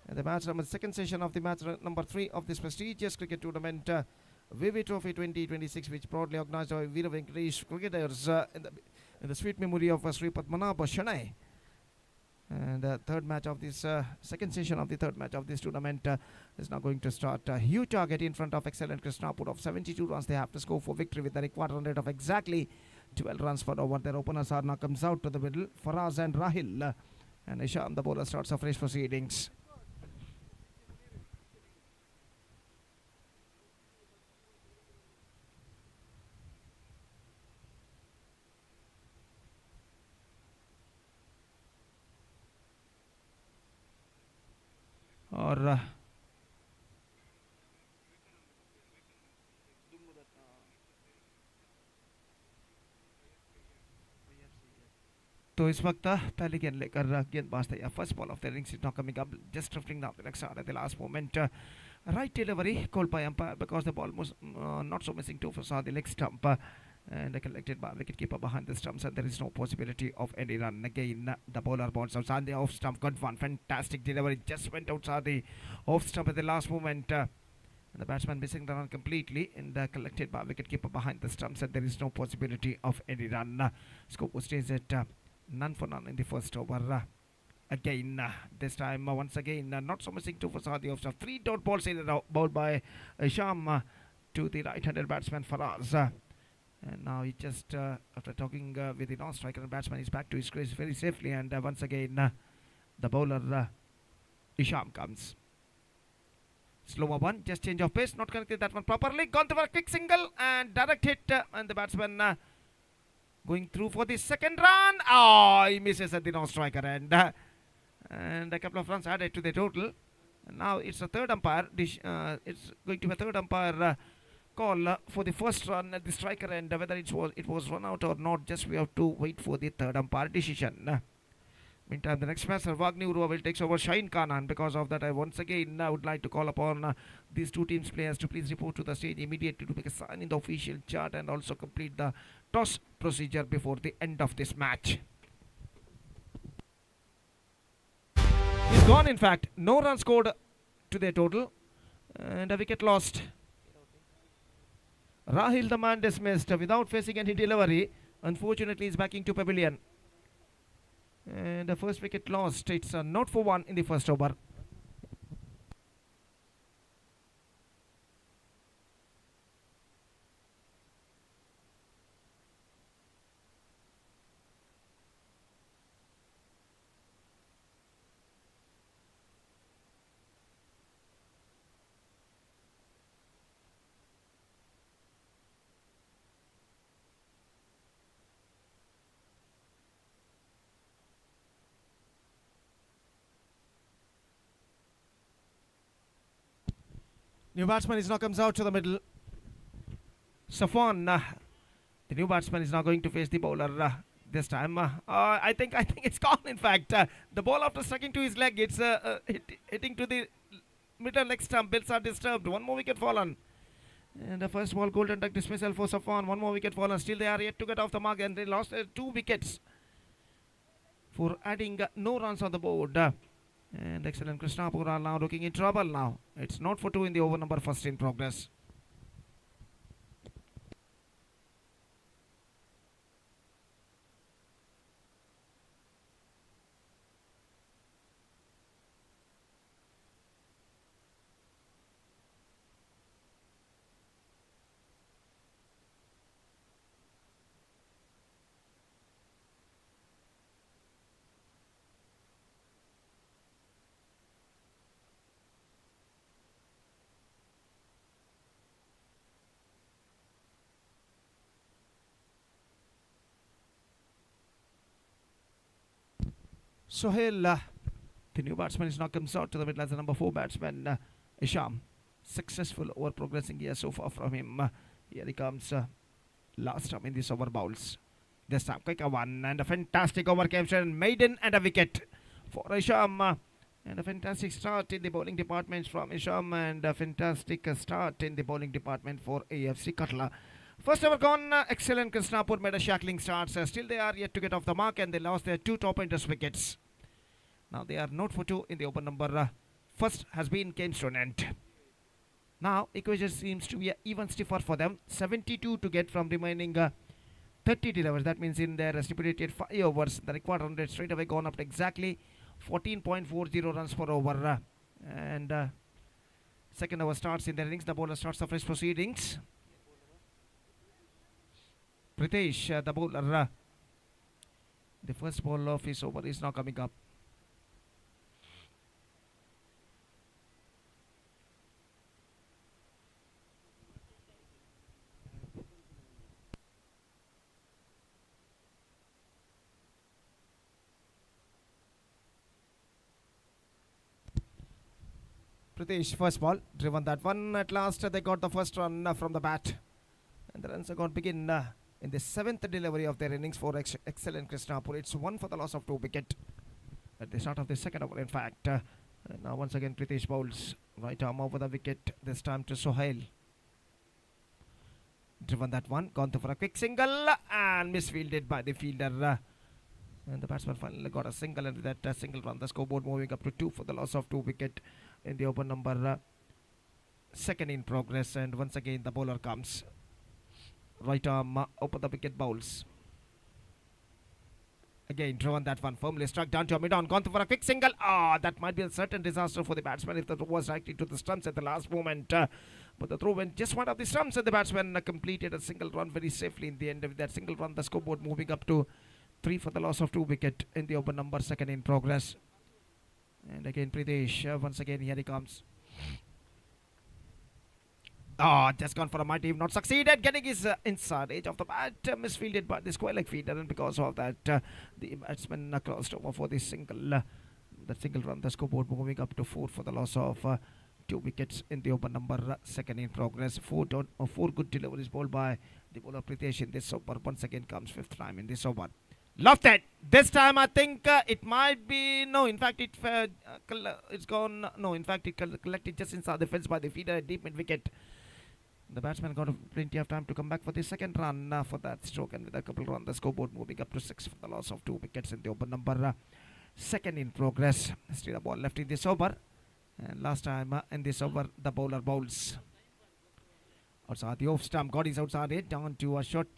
Speaker 1: The match number second session of the match number 3 of this prestigious cricket tournament, VV Trophy 2026, which proudly organized by Veera Venkatesh cricketers in the sweet memory of Sri Padmanabha Shanai. And third match of this second session of the third match of this tournament is now going to start. A huge target in front of excellent Krishnapur of 72 runs. They have to score for victory with a required run rate of exactly 12 runs for over. Their openers are now comes out to the middle. Faraz and Rahil. And Isham, the bowler, starts afresh proceedings. और तो इस वक्त पहले गेंद लेकर गेंदबाज तैयार. First ball of the innings is not coming up, just drifting down the leg side at the last moment. Right delivery called by umpire because the ball was not so missing too far the leg stump and collected by wicketkeeper behind the stumps, and there is no possibility of any run. Again, the bowler bounds outside the off stump. Got one fantastic delivery, just went outside the off stump at the last moment. And the batsman missing the run completely, and collected by wicketkeeper behind the stumps, and there is no possibility of any run. Score stays at none for none in the first over. Again, this time once again, not so missing two for the off stump. 3 dot balls in and out, bowled by Sham to the right-handed batsman Faraz. And now he just, after talking with the non-striker and batsman, is back to his crease very safely. And once again, the bowler Isham comes. Slower one, just change of pace, not connected that one properly. Gone to a quick single and direct hit, and the batsman going through for the second run. Oh, he misses at the non-striker, and a couple of runs added to the total. And now it's a third umpire. It's going to be a third umpire call for the first run at the striker end. Whether it was run out or not, just we have to wait for the third umpire decision. Meantime, the next matcher, Wagner will take over Shaheen Khan, and because of that, I once again would like to call upon these two teams players to please report to the stage immediately to make a sign in the official chart and also complete the toss procedure before the end of this match. He's gone, in fact. No runs scored to their total, and a wicket lost. Rahil, the man dismissed without facing any delivery. Unfortunately, he's backing to pavilion. And the first wicket lost. It's a not for one in the first over. New batsman is now comes out to the middle. Safwan, the new batsman, is now going to face the bowler this time. I think it's gone. In fact, the ball after striking to his leg, it's hitting to the middle leg stump. Bills are disturbed. One more wicket fallen. And the first ball golden duck dismissal for Safwan. One more wicket fallen. Still they are yet to get off the mark, and they lost 2 wickets for adding no runs on the board. And excellent Krishnapur are now looking in trouble now. It's not for 2 in the over number first in progress. Sohail, the new batsman, is now comes out to the middle as the number 4 batsman, Isham. Successful over progressing here so far from him. Here he comes. Last time in this over bowls. This time, quick one, and a fantastic over caption, maiden and a wicket for Isham. And a fantastic start in the bowling department from Isham, and a fantastic start in the bowling department for AFC Qatar. First over gone, excellent. Krishnapur made a shackling start. Still they are yet to get off the mark and they lost their 2 top-enders wickets. Now they are not for 2 in the open number. First has been came to an end. Now equation seems to be even stiffer for them. 72 to get from remaining 30 delivers. That means in their stipulated 5 overs, the required run rate straight away gone up to exactly 14.40 runs per over. And second over starts in the innings. The bowler starts the fresh proceedings. Pritesh, the bowler, the first ball of his over is now coming up. Pritesh, first ball, driven that one. At last, they got the first run from the bat. And the runs are going to begin in the 7th delivery of their innings for excellent Krishnapur. It's 1 for the loss of 2 wicket at the start of the second over, in fact. Now, once again, Pritesh bowls right arm over the wicket, this time to Sohail. Driven that one, gone for a quick single and misfielded by the fielder. And the batsman finally got a single, and with that single run, the scoreboard moving up to 2 for the loss of 2 wicket in the open number. Second in progress, and once again the bowler comes. Right arm over the wicket bowls. Again, driven that one, firmly struck down to a mid-on, gone for a quick single. That might be a certain disaster for the batsman if the throw was right into the stumps at the last moment. But the throw went just one of the stumps, and the batsman completed a single run very safely in the end. With that single run, the scoreboard moving up to 3 for the loss of 2 wicket in the open number, second in progress. And again, Pritesh, once again, here he comes. Just gone for a mighty, not succeeded. Getting his inside edge of the bat, misfielded by the square leg fielder, and because of that, the batsman crossed over for the single. That single run, the scoreboard moving up to 4 for the loss of 2 wickets in the open number, second in progress. 4 good deliveries bowled by the bowler Pritesh in this over. Once again comes 5th time in this over. Love that. This time I think it might be, no, in fact it's gone, no, in fact it collected just inside the fence by the fielder at deep mid wicket. The batsman got plenty of time to come back for the second run for that stroke, and with a couple run, the scoreboard moving up to 6 for the loss of 2 wickets in the open number, second in progress. Still a ball left in this over, and last time in this over the bowler bowls outside the off stump, got his outside it, down to a short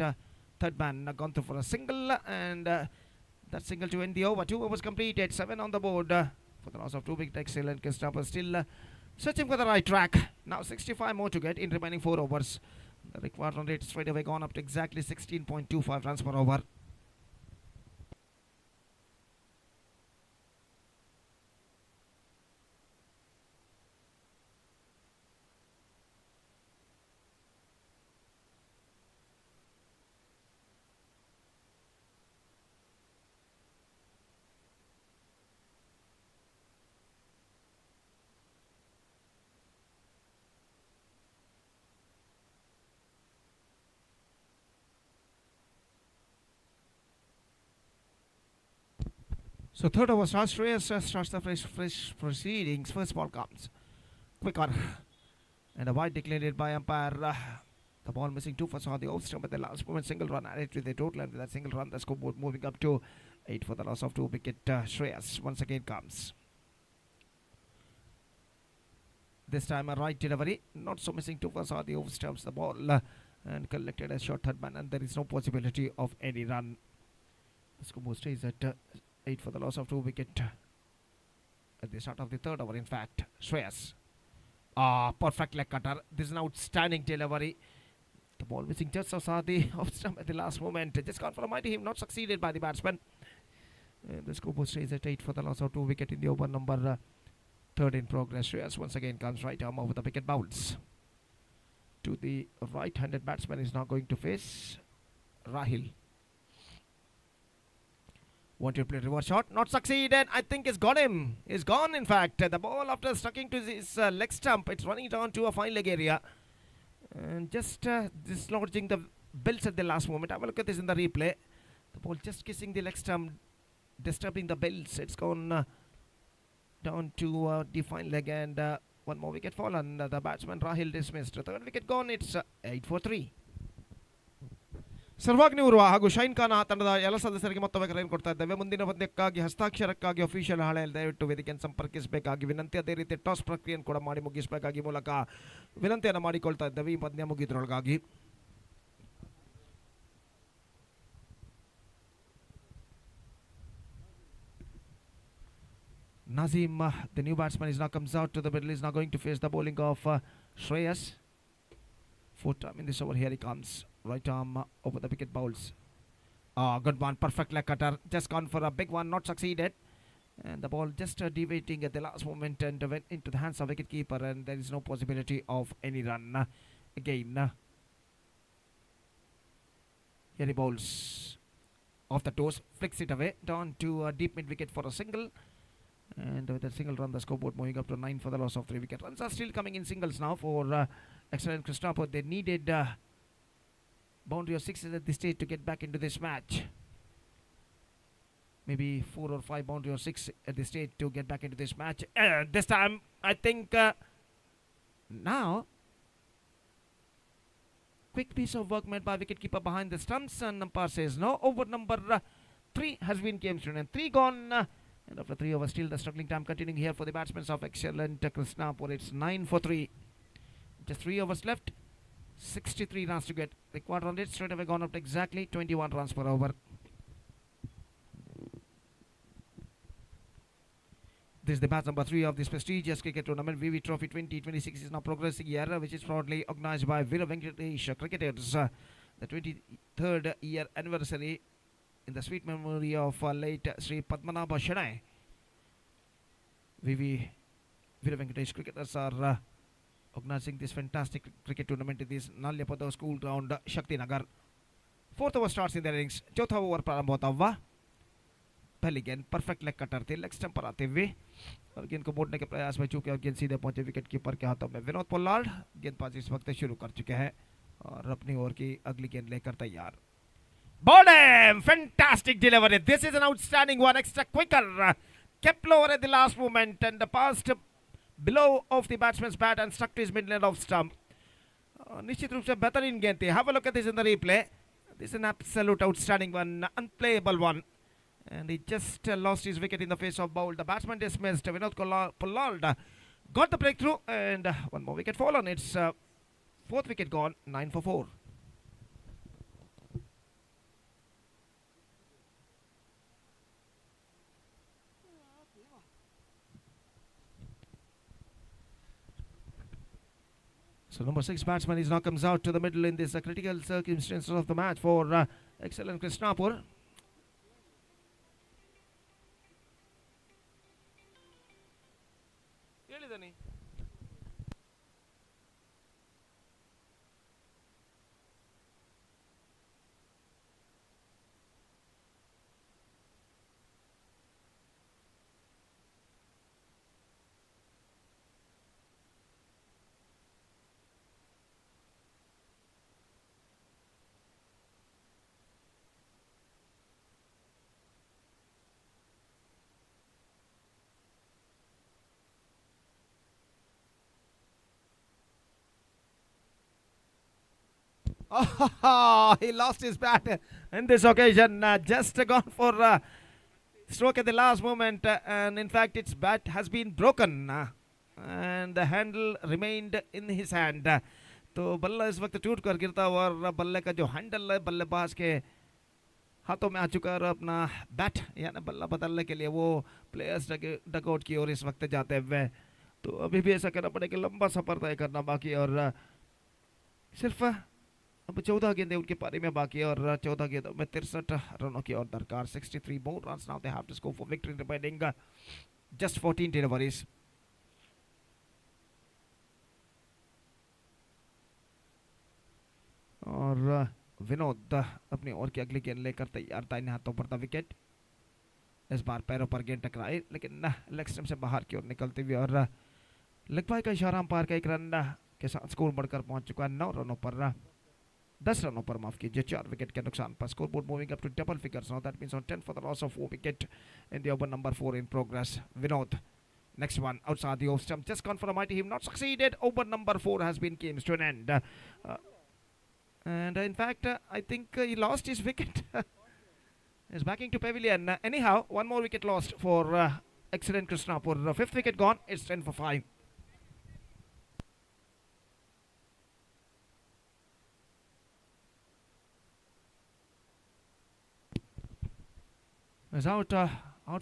Speaker 1: third man, gone through for a single, and that single to end the over. 2 overs completed, 7 on the board for the loss of 2 wickets. Excellent. Krishnapur still searching for the right track. Now 65 more to get in remaining 4 overs. The required run rate straight away gone up to exactly 16.25 runs per over. So third over starts. Shreyas starts the fresh proceedings. First ball comes. Quick on. And a wide declared by umpire. The ball missing 2 for the off stump at the last moment. Single run added to the total, and with that single run, the scoreboard moving up to 8 for the loss of 2 wicket. Shreyas once again comes. This time a right delivery. Not so missing 2 for the off stumps the ball and collected a short third man, and there is no possibility of any run. The scoreboard stays at 8 for the loss of 2 wicket at the start of the third over, in fact. Shreyas. Perfect leg cutter. This is an outstanding delivery. The ball missing just outside the off stump at the last moment. Just gone for a mighty him, not succeeded by the batsman. And the scoreboard stays at 8 for the loss of 2 wicket in the over number, third in progress. Shreyas once again comes right arm over the wicket bowls. To the right-handed batsman is now going to face Rahil. Wanted to play reverse shot, not succeeded. I think it's got him. It's gone, in fact. The ball, after sticking to his leg stump, it's running down to a fine leg area. And just dislodging the belts at the last moment. Have a look at this in the replay. The ball just kissing the leg stump, disturbing the belts. It's gone down to the fine leg, and one more wicket fallen. The batsman Rahil dismissed. Third wicket gone. It's 8 for 3. ಸರ್ವಾಗ್ನಿ Urwa ಹಾಗೂ shine ಖಾನ ತಂಡದ ಎಲ್ಲ ಸದಸ್ಯರಿಗೆ ಮತ್ತೊಮ್ಮೆ ಕರೆಯನ್ನು ಕೊಡ್ತಾ ಇದ್ದೇವೆ. ಮುಂದಿನ ಪಂದ್ಯಕ್ಕಾಗಿ ಹಸ್ತಾಕ್ಷರಕ್ಕಾಗಿ official ಹಾಳೆಯಲ್ಲಿ ದಯವಿಟ್ಟು ವೇದಿಕೆಯನ್ನು ಸಂಪರ್ಕಿಸಬೇಕಾಗಿ ವಿನಂತಿ. ಅದೇ ರೀತಿ ಟಾಸ್ ಪ್ರಕ್ರಿಯೆಯನ್ನು ಕೂಡ ಮಾಡಿ ಮುಗಿಸಬೇಕಾಗಿ ಮೂಲಕ ವಿನಂತಿಯನ್ನು ಮಾಡಿಕೊಳ್ತಾ ಇದ್ದೇವೆ ಈ ಪಂದ್ಯ ಮುಗಿದ್ರೊಳಗಾಗಿ. Nazim, the new batsman, is now comes out to the middle. Is now going to face the bowling of Shreyas. Fourth time in this over. Here he comes. Right arm over the wicket bowls. Good one. Perfect leg cutter. Just gone for a big one. Not succeeded. And the ball just deviating at the last moment and went into the hands of wicketkeeper. And there is no possibility of any run again. Here he bowls off the toes. Flicks it away. Down to deep mid wicket for a single. And with a single run, the scoreboard moving up to 9 for the loss of 3 wicket. Runs are still coming in singles now for excellent Christopher. They needed boundary of 6 at this stage to get back into this match. Maybe 4 or 5 boundary of 6 at this stage to get back into this match. This time, I think now, quick piece of work made by wicketkeeper behind the stumps, and umpire says no. Over number 3 has been game student. 3 gone. And after 3 overs, still the struggling time continuing here for the batsmen of excellent Krishnapur. It's 9 for 3. Just 3 overs left. 63 runs to get. Required run rate straight away gone up to exactly 21 runs per over. This is the match number 3 of this prestigious cricket tournament. VV Trophy 2026 is now progressing here, which is proudly organized by Veera Venkatesh Cricketers. The 23rd year anniversary in the sweet memory of late Sri Padmanabha Shanai. Veera Venkatesh Cricketers are organizing this fantastic cricket tournament in this Nalyapada School Ground, Shakthinagara. 4th over starts in the innings. 4th over प्रारंभ होता हुआ. पहली गेंद perfect leg cutter थी, leg stump पर आते हुए और गेंद को मोड़ने के प्रयास में चूके और गेंद सीधे पहुंचे विकेट कीपर के हाथों में. विनोद पोलार्ड गेंदबाजी इस वक्त शुरू कर चुके हैं और अपनी ओर की अगली गेंद लेकर तैयार. Bowled! Fantastic delivery. This is an outstanding one. Extra quicker. Kept lower at the last moment and passed below of the batsman's bat and stuck to his mid-land off stump. निश्चित रूप से बेहतरीन गेंद थी. Have a look at this in the replay. This is an absolute outstanding one. Unplayable one. And he just lost his wicket in the face of bowl. The batsman dismissed. Vinod Pollard got the breakthrough and one more wicket fallen. It's 4th wicket gone. 9 for 4. So number 6 batsman is now comes out to the middle in this critical circumstances of the match for excellent Krishnapur. Oh, he lost his bat in this occasion. Just gone for stroke at the last moment. And in fact, its bat has been broken. And the handle remained in his hand. तो बल्ला इस वक्त टूट कर गिरता हुआ और बल्ले का जो हैंडल है बल्लेबाज के हाथों में आ चुका है और अपना बैट यानी बल्ला बदलने के लिए वो प्लेयर्स डगआउट की ओर इस वक्त जाते हुए. तो अभी भी ऐसा करना पड़ेगा. लंबा सफर तय करना बाकी और सिर्फ अब 14 गेंदें उनके पारी में बाकी और 14 गेंदों में 63 रनों की और दरकार. 63 more runs now they have to score for victory remaining just 14 deliveries. और विनोद अपनी ओर की अगली गेंद लेकर तैयार. दाहिने हाथों पर था विकेट. इस बार पैरों पर गेंद टकराई लेकिन लेग स्टंप से बाहर की ओर निकलती हुई और लेग बाय का इशारा अंपायर का 1 रन के साथ स्कोर बढ़कर पहुंच चुका है 9 रनों पर. 10 रनों पर माफ कीजिए 4 विकेट के नुकसान पर. Score board moving up to double figures now. That means on 10 for the loss of 4 wicket in the over number 4 in progress. Vinod, next one outside the off stump, just gone for a mighty him, not succeeded. Over number 4 has been games to an end. And in fact, I think he lost his wicket. He's backing to pavilion. Anyhow, one more wicket lost for excellent Krishnapur. Fifth wicket gone. It's 10 for 5. Is out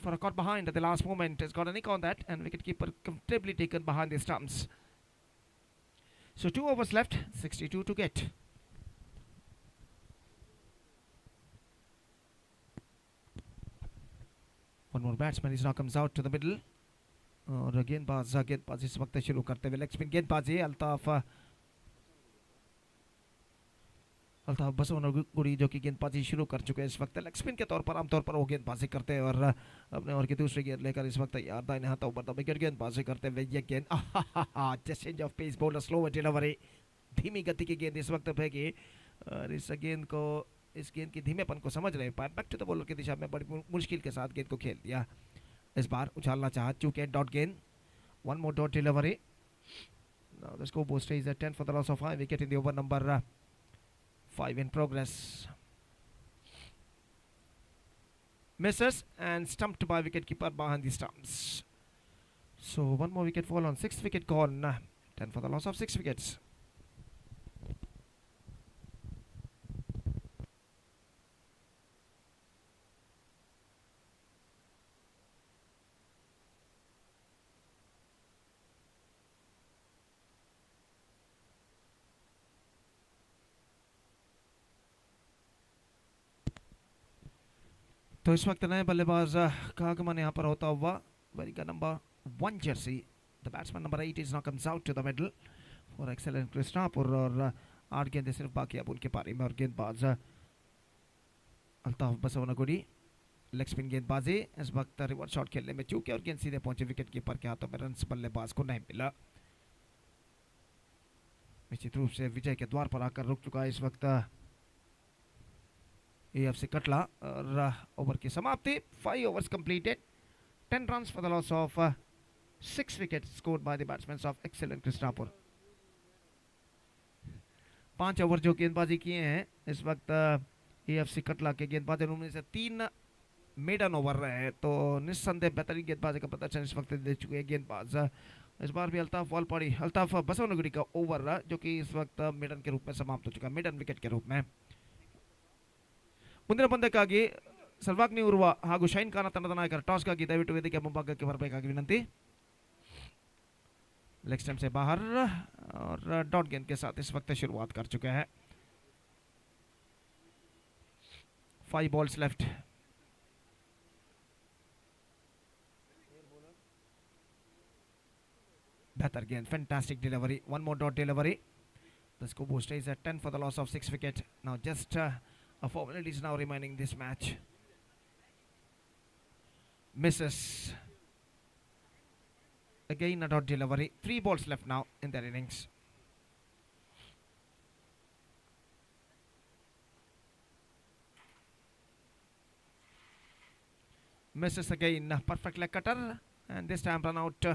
Speaker 1: for a caught behind at the last moment. Has got a nick on that, and wicketkeeper comfortably taken behind the stumps. So 2 overs left, 62 to get. One more batsman is now comes out to the middle. और गेंदबाज इस वक्त शुरू करते हुए leg spin गेंदबाजी अल्ताफ बसवनगुड़ी जो कि गेंदबाजी शुरू कर चुके हैं इस वक्त लेग स्पिन के तौर पर आमतौर पर वो गेंदबाजी करते हैं और अपने ओवर की दूसरी गेंद लेकर इस वक्त तैयार दाहिने हाथ ऊपर द विकेट गेंदबाजी करते हुए ये गेंद just change of pace bowler slow delivery धीमी गति की गेंद इस वक्त फेंकी और इस गेंद की धीमेपन को समझ रहे पाए बैक टू द बॉलर की दिशा में बड़ी मुश्किल के साथ गेंद को खेल दिया इस बार उछालना चाहा चूके डॉट गेंद one more dot delivery now the scoreboard stays at 10 for the loss of 5 wicket in the over number 5 in progress. Misses and stumped by wicketkeeper behind the stumps. So one more wicket fall on 6th wicket gone. 10 for the loss of 6 wickets. तो इस वक्त नए बल्लेबाज का आगमन यहाँ पर होता हुआ वेरी का number 1 jersey the batsman number 8 is now comes out to the middle for excellent Krishnapur और 8 गेंदें सिर्फ बाकी अब उनके पारी में और गेंदबाज अल्ताफ बसवनगुड़ी लेग स्पिन गेंदबाजी इस वक्त रिवर्स शॉट खेलने में चूके और गेंद सीधे पहुंचे विकेट कीपर के हाथों में रन्स बल्लेबाज को नहीं मिला निश्चित रूप से विजय के द्वार पर आकर रुक चुका है इस वक्त AFC Katla over की समाप्ति 5 overs completed 10 runs for the loss of 6 wickets scored by the batsmen of excellent Krishnapur 5 over जो गेंदबाजी किए हैं इस वक्त AFC Katla के गेंदबाज उनमें से 3 मेडन ओवर रहे तो निस्संदेह बेहतरीन गेंदबाजी का प्रदर्शन इस वक्त दे चुके हैं गेंदबाज इस बार भी अल्ताफ बसवनगुड़ी का ओवर जो कि इस वक्त मेडन के रूप में समाप्त हो चुका है मेडन विकेट के रूप में ಮುಂದಿನ ಪಂದ್ಯಕ್ಕಾಗಿ ಸಲ್ವಾಗ್ನಿ ಉರುವ ಹಾಗೂ ಶೈನ್ ಖಾನ ತಂಡದ ನಾಯಕರು ಟಾಸ್ಗಾಗಿ ದಯವಿಟ್ಟು ವೇದಿಕೆ ಮುಂಭಾಗಕ್ಕೆ ಬರಬೇಕಾಗಿ ವಿನಂತಿ लेग स्टंप से बाहर और डॉट गेंद के साथ इस वक्त शुरुआत कर चुके हैं 5 balls लेफ्ट बेहतर गेंद fantastic delivery one more dot delivery the score stage at 10 for the loss of 6 wicket now just a 4 minute is now remaining this match. Misses. Again a dot delivery. 3 balls left now in their innings. Misses again. Perfect leg cutter. And this time run out.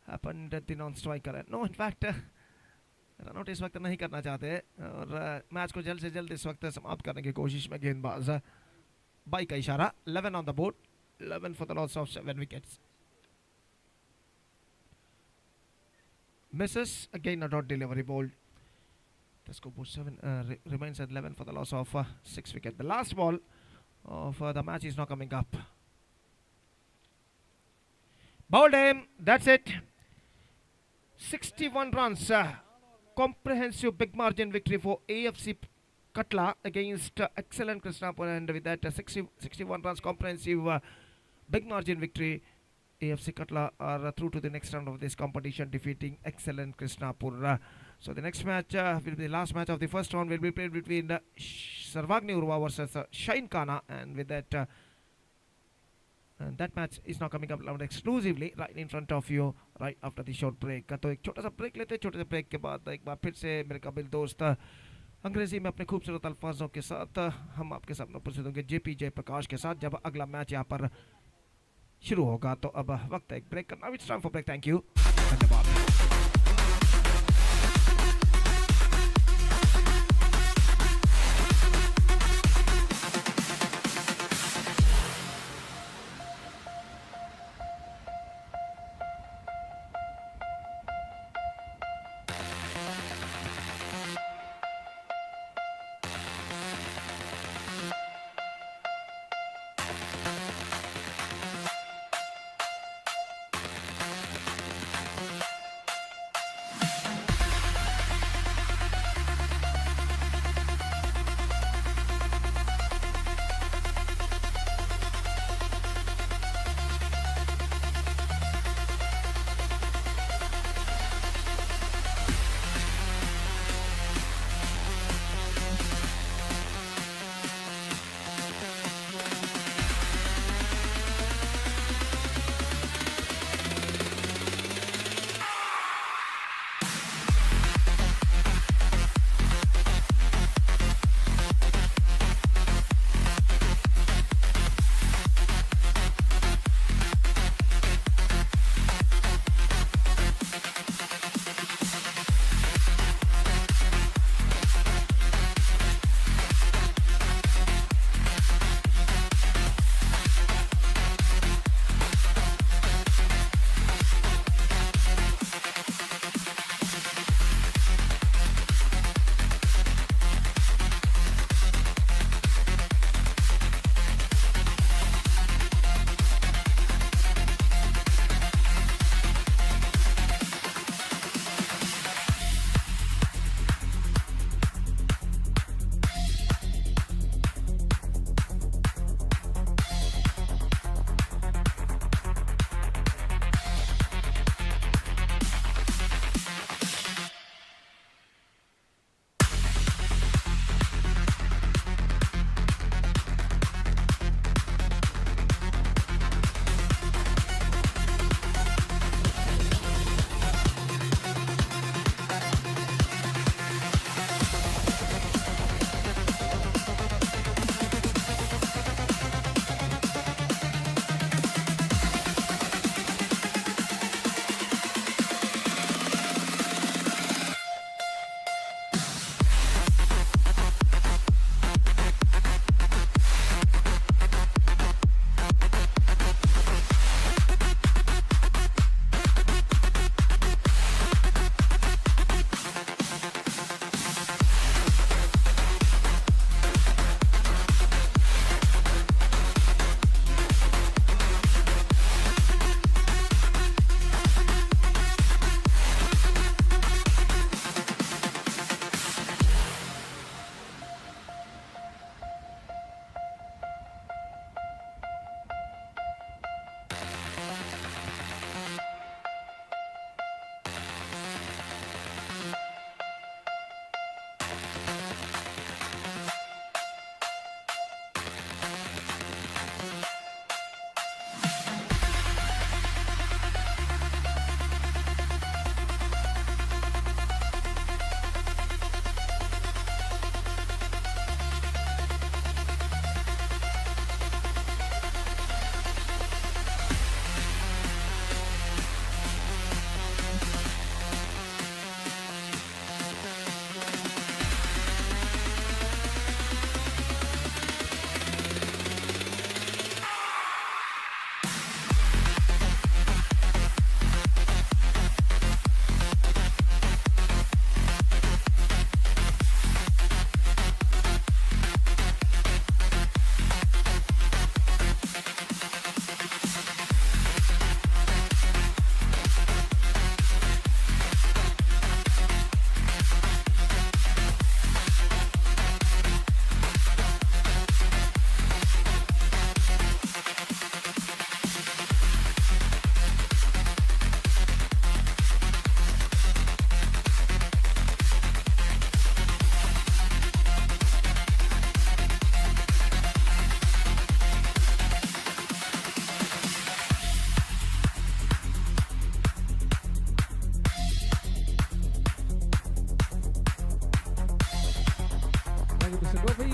Speaker 1: Happened at the non-striker. No, in fact... run out इस वक्त नहीं करना चाहते और match को जल्द से जल्द इस वक्त समाप्त करने की कोशिश में गेंदबाज बाई का इशारा 11 on the board 11 for the loss of 7 wickets Mrs again a dot delivery ball the score 7 remains at 11 for the loss of 6 wicket the last ball of the match is now coming up bowled him that's it 61 runs comprehensive big margin victory for AFC Katla against excellent Krishnapur and with that 61 runs comprehensive big margin victory AFC Katla are through to the next round of this competition defeating excellent Krishnapur so the next match will be the last match of the first round will be played between Sarvagni Urva versus Shine Khana and with that and that match is now coming up loud exclusively right in front of you right after the short break तो एक छोटा सा break लेते हैं छोटे से break के बाद एक बार फिर से मेरे काबिल दोस्त अंग्रेजी में अपने खूबसूरत अल्फाजों के साथ हम आपके सामने उपस्थित होंगे जेपी जयप्रकाश के साथ जब अगला मैच यहाँ पर शुरू होगा तो अब वक्त है एक ब्रेक करना it's time for break thank you धन्यवाद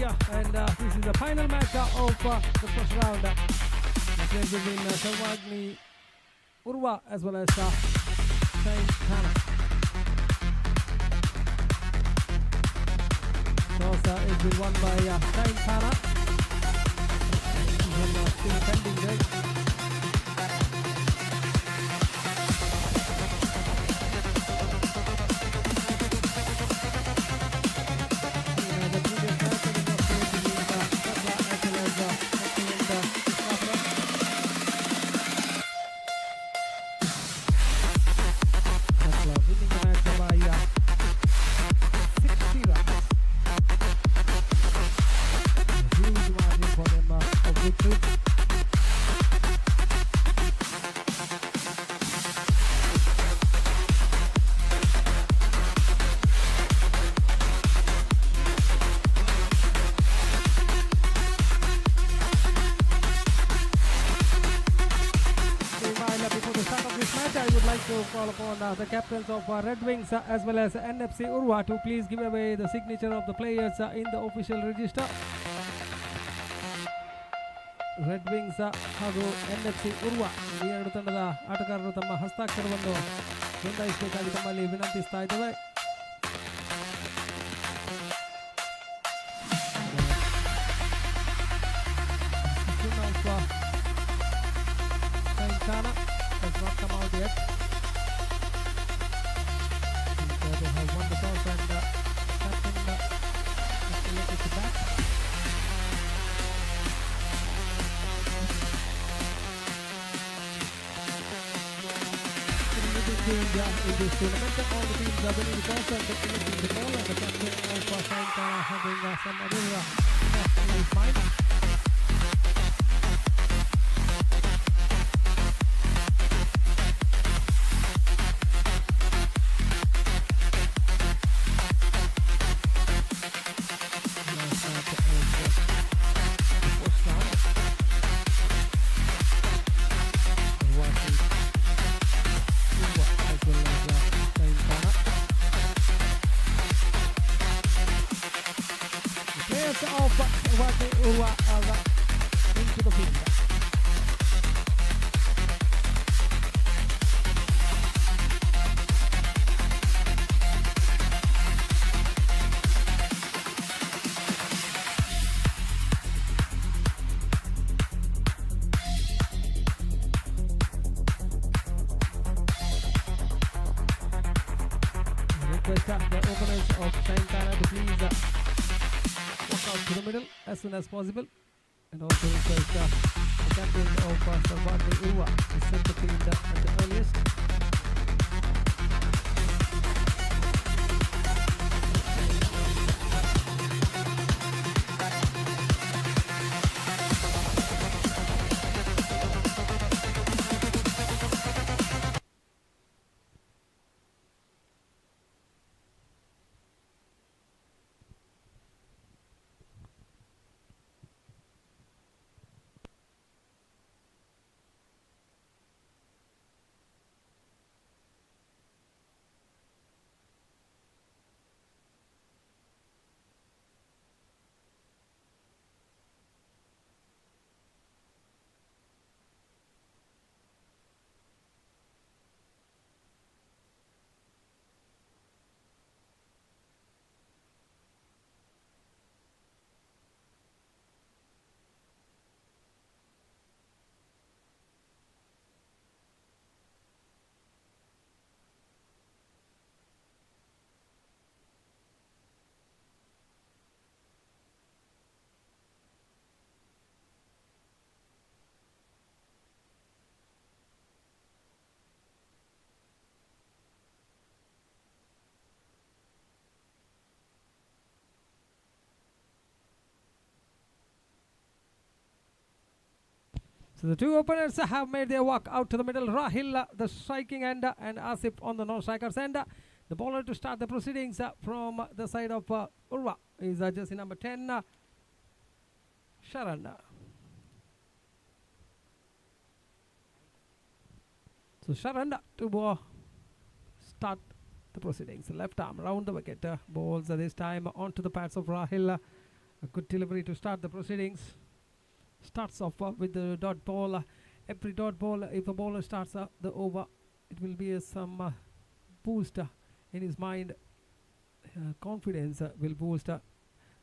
Speaker 2: and this is the final match of the first round. The play between Sarvagni Urva as well as Saint Hannah. Toss is been won by Saint Hannah. Still pending there. Call upon the captains of Red Wings as well as NFC Urva to please give away the signature of the players in the official register. Red Wings ಹಾಗೂ NFC Urva ಈ ಎರಡು ತಂಡದ ಆಟಗಾರರು ತಮ್ಮ ಹಸ್ತಾಕ್ಷರವನ್ನು ನೋಂದಾಯಿಸಬೇಕಾಗಿ ತಮ್ಮಲ್ಲಿ ವಿನಂತಿಸ್ತಾ ಇದ್ದೇವೆ. Santana has not come out yet. They have won the toss and captain is to bat. In this tournament, all the teams are winning the toss and taking the ball, and the captain of Santana having some other in his mind. Into the field. Request the openers of Shankara to please walk out to the middle as soon as possible, and also request the captain of Sarvagni Urva to set the field at the earliest. So the two opponents have made their walk out to the middle. Rahil, the striking end, and Asif on the non-strikers end. The bowler to start the proceedings from the side of Urva is jersey number 10, Sharan. So Sharan to start the proceedings. Left arm round the wicket. Balls this time onto the pads of Rahil. A good delivery to start the proceedings. Starts off with the dot ball. Every dot ball, if a bowler starts the over, it will be some boost in his mind. Confidence will boost.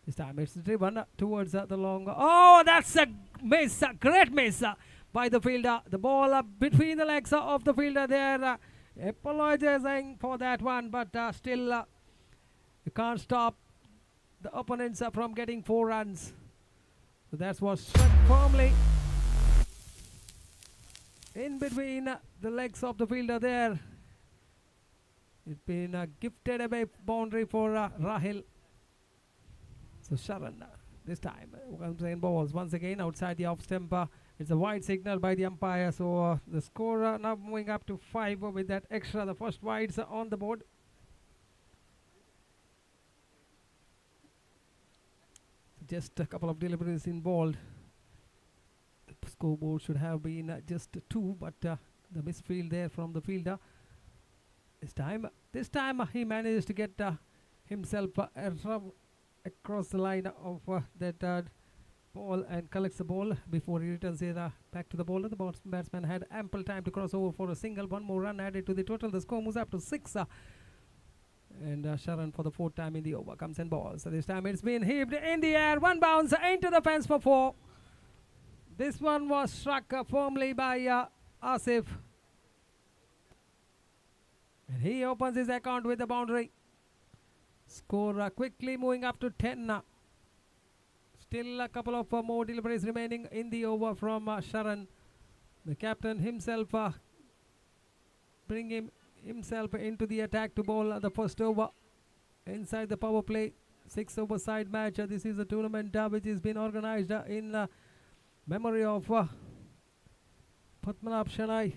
Speaker 2: This time it's driven towards the long. Oh, that's a miss, a great miss by the fielder. The ball between the legs of the fielder there. Apologizing for that one, but still you can't stop the opponents from getting 4 runs. So that was struck firmly in between the legs of the fielder there. It's been gifted away boundary for Rahil. So Sharan this time comes in balls once again outside the off stump. It's a wide signal by the umpire. So the score now moving up to 5 with that extra. The first wides on the board. Just a couple of deliveries involved. The scoreboard should have been just 2, but the misfield there from the fielder. This time he managed to get himself across the line of that ball and collects the ball before he returns it back to the bowler. The batsman had ample time to cross over for a single. 1 more run added to the total. The score moves up to 6. And Sharan for the 4th time in the over comes and balls. So this time it's been heaved in the air. 1 bounce into the fence for 4. This one was struck firmly by Asif. And he opens his account with the boundary. Score quickly moving up to 10. Still a couple of more deliveries remaining in the over from Sharan. The captain himself bring himself into the attack to bowl the first over inside the power play 6 over side match. This is a tournament which has been organized in memory of Padmanabh Shenoy.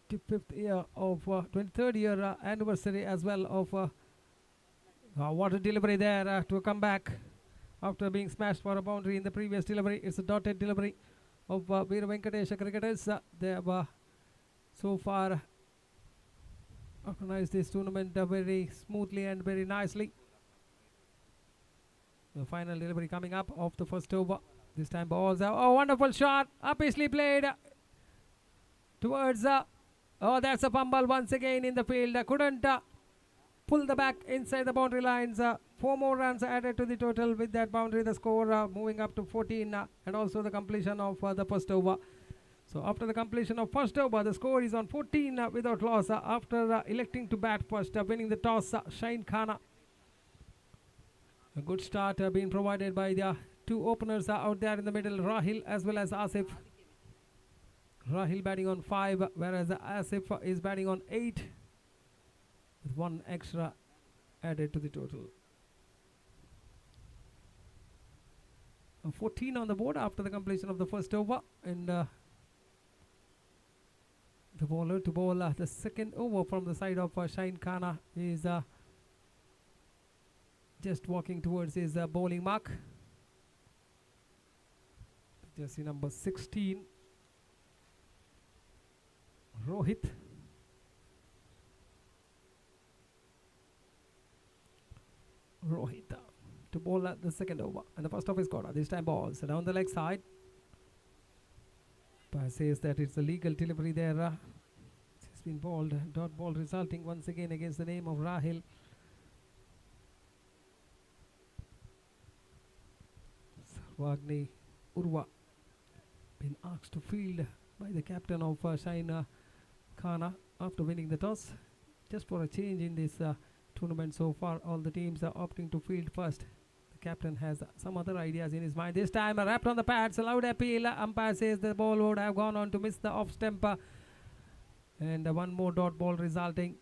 Speaker 2: 25th year of 23rd year anniversary as well of what a delivery there to come back after being smashed for a boundary in the previous delivery. It's a dotted delivery of Veera Venkatesh cricketers. They have so far organized this tournament very smoothly and very nicely. The final delivery coming up of the first over. This time balls out. Oh, wonderful shot. Upishly played towards oh, that's a fumble once again in the field. Couldn't pull the back inside the boundary lines. 4 more runs added to the total with that boundary. The score moving up to 14 and also the completion of the first over. So after the completion of first over, the score is on 14 without loss after electing to bat first, winning the toss. Shaheen Khan. A good start being provided by the 2 openers out there in the middle, Rahil as well as Asif. Rahil batting on 5, whereas Asif is batting on 8 with 1 extra added to the total. 14 on the board after the completion of the first over, and the bowler to bowl the second over from the side of Shaheen Khan is just walking towards his bowling mark. Jersey number 16, Rohit. To bowl at the second over, and the first of his quarter. This time balls down the leg side. Umpire says that it's a legal delivery there. It's been bowled, dot ball resulting once again against the name of Rahil. Sarvagni Urva been asked to field by the captain of Shaheen Khan after winning the toss. Just for a change in this tournament so far, all the teams are opting to field first. The captain has some other ideas in his mind. This time wrapped on the pads, a loud appeal. Umpire says the ball would have gone on to miss the off stump, and 1 more dot ball resulting.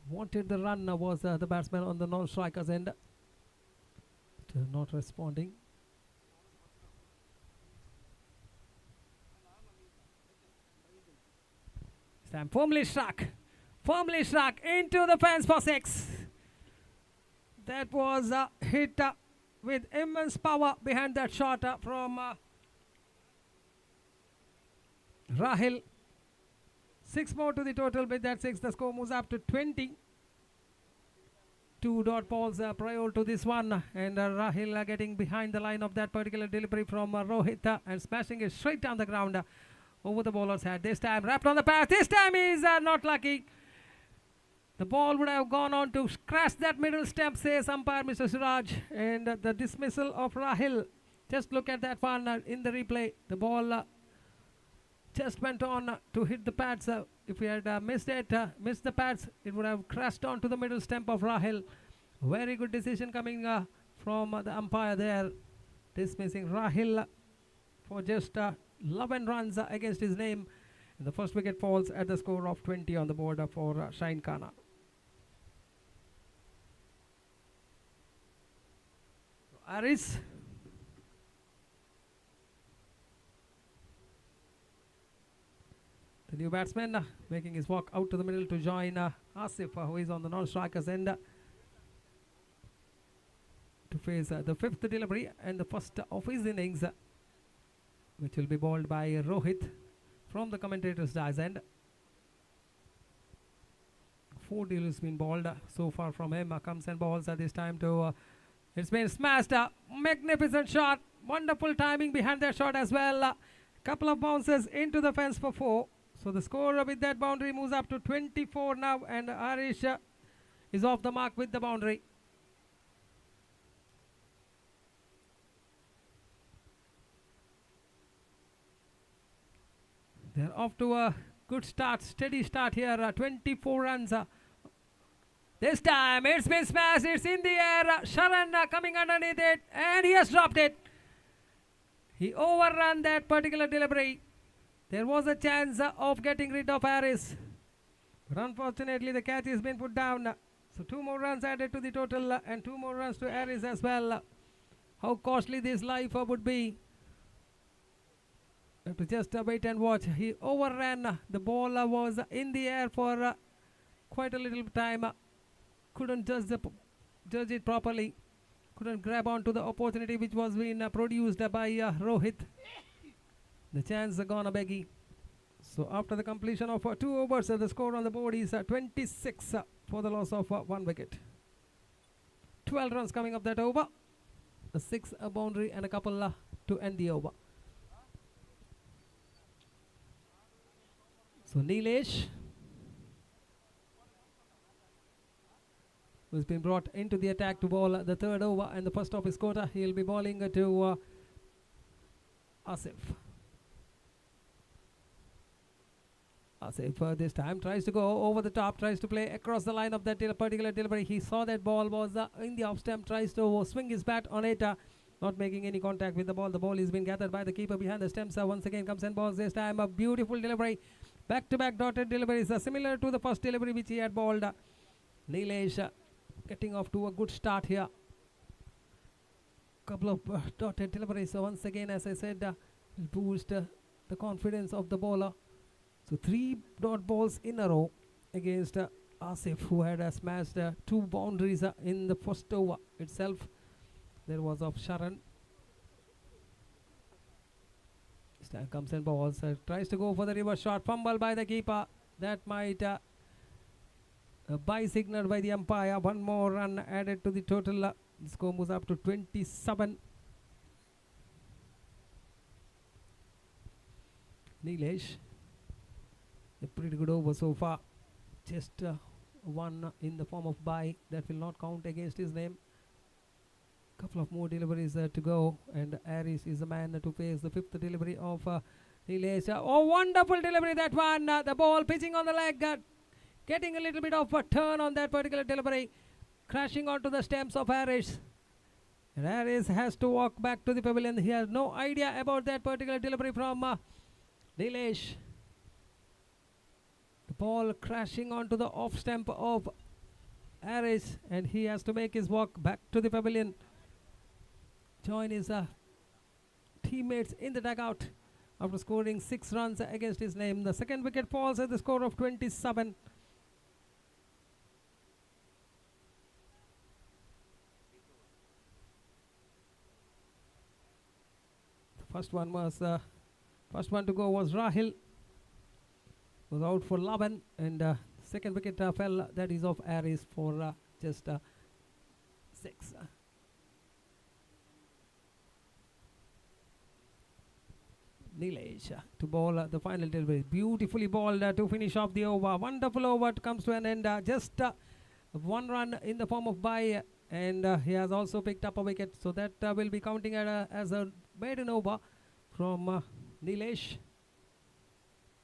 Speaker 2: Wanted the run was the batsman on the non-striker's end. Still not responding. Sam firmly struck into the fence for 6. That was hit with immense power behind that shot from Rahil. 6 more to the total. With that 6, the score moves up to 20. 2 dot balls prior to this one, and Rahil getting behind the line of that particular delivery from Rohit and smashing it straight down the ground over the bowler's head. This time wrapped on the path. This time is not lucky. The ball would have gone on to crash that middle stump, says umpire Mr. Siraj, and the dismissal of Rahil. Just look at that one in the replay. The ball just went on to hit the pads. If we had missed the pads, it would have crashed onto the middle stump of Rahil. Very good decision coming from the umpire there, dismissing Rahil for just 11 runs against his name. And the first wicket falls at the score of 20 on the board for Shine Khana. Aris. The new batsman making his walk out to the middle to join Asif, who is on the non-strikers end, to face the 5th delivery and the first of his innings, which will be bowled by Rohit from the commentator's dice end. 4 deliveries been bowled so far from him. Comes and balls at this time to it's been smashed. Magnificent shot. Wonderful timing behind that shot as well. Couple of bounces into the fence for 4. So the score with that boundary moves up to 24 now, and Arish is off the mark with the boundary. They're off to a good start, steady start here. 24 runs. This time it's been smashed, it's in the air. Sharan coming underneath it, and he has dropped it. He overran that particular delivery. There was a chance of getting rid of Harris, but unfortunately the catch has been put down. So 2 more runs added to the total and 2 more runs to Harris as well. How costly this life would be. Have to just wait and watch. He overran. The ball was in the air for quite a little time. Couldn't judge it properly. Couldn't grab onto the opportunity which was being produced by Rohit. The chance gone a beggy. So after the completion of 2 overs, the score on the board is 26 for the loss of 1 wicket. 12 runs coming up that over. A 6 boundary and a couple to end the over. So Nilesh, who's been brought into the attack to bowl the 3rd over and the first of his quarter, he'll be bowling to Asif. Asif this time tries to go over the top, tries to play across the line of that particular delivery. He saw that ball was in the off stump, tries to swing his bat on it, not making any contact with the ball. The ball has been gathered by the keeper behind the stumps. Once again comes and balls. This time a beautiful delivery. Back-to-back dotted deliveries similar to the first delivery which he had bowled. Nilesh getting off to a good start here. Couple of dotted deliveries. So once again, as I said, will boost the confidence of the bowler. So 3 dot balls in a row against Asif, who had smashed 2 boundaries in the first over itself. There was of Sharan. This time comes and balls. Tries to go for the reverse shot. Fumble by the keeper. That might by signal by the umpire. 1 more run added to the total. The score moves up to 27. Nilesh, a pretty good over so far. Just 1 in the form of bye. That will not count against his name. Couple of more deliveries to go, and Aris is the man to face the 5th delivery of Nilesh. Oh, wonderful delivery that one. The ball pitching on the leg, getting a little bit of a turn on that particular delivery, crashing onto the stumps of Aris. And Aris has to walk back to the pavilion. He has no idea about that particular delivery from Nilesh. The ball crashing onto the off stump of Aris, and he has to make his walk back to the pavilion. Join his teammates in the dugout after scoring 6 runs against his name. The 2nd wicket falls at the score of 27. The first one to go was Rahil. was out for 11, and second wicket fell, that is of Aris, for just 6. Nilesh to bowl the final delivery. Beautifully bowled to finish off the over. Wonderful over comes to an end. Just 1 run in the form of bye, and he has also picked up a wicket. So that will be counting as a maiden over from Nilesh.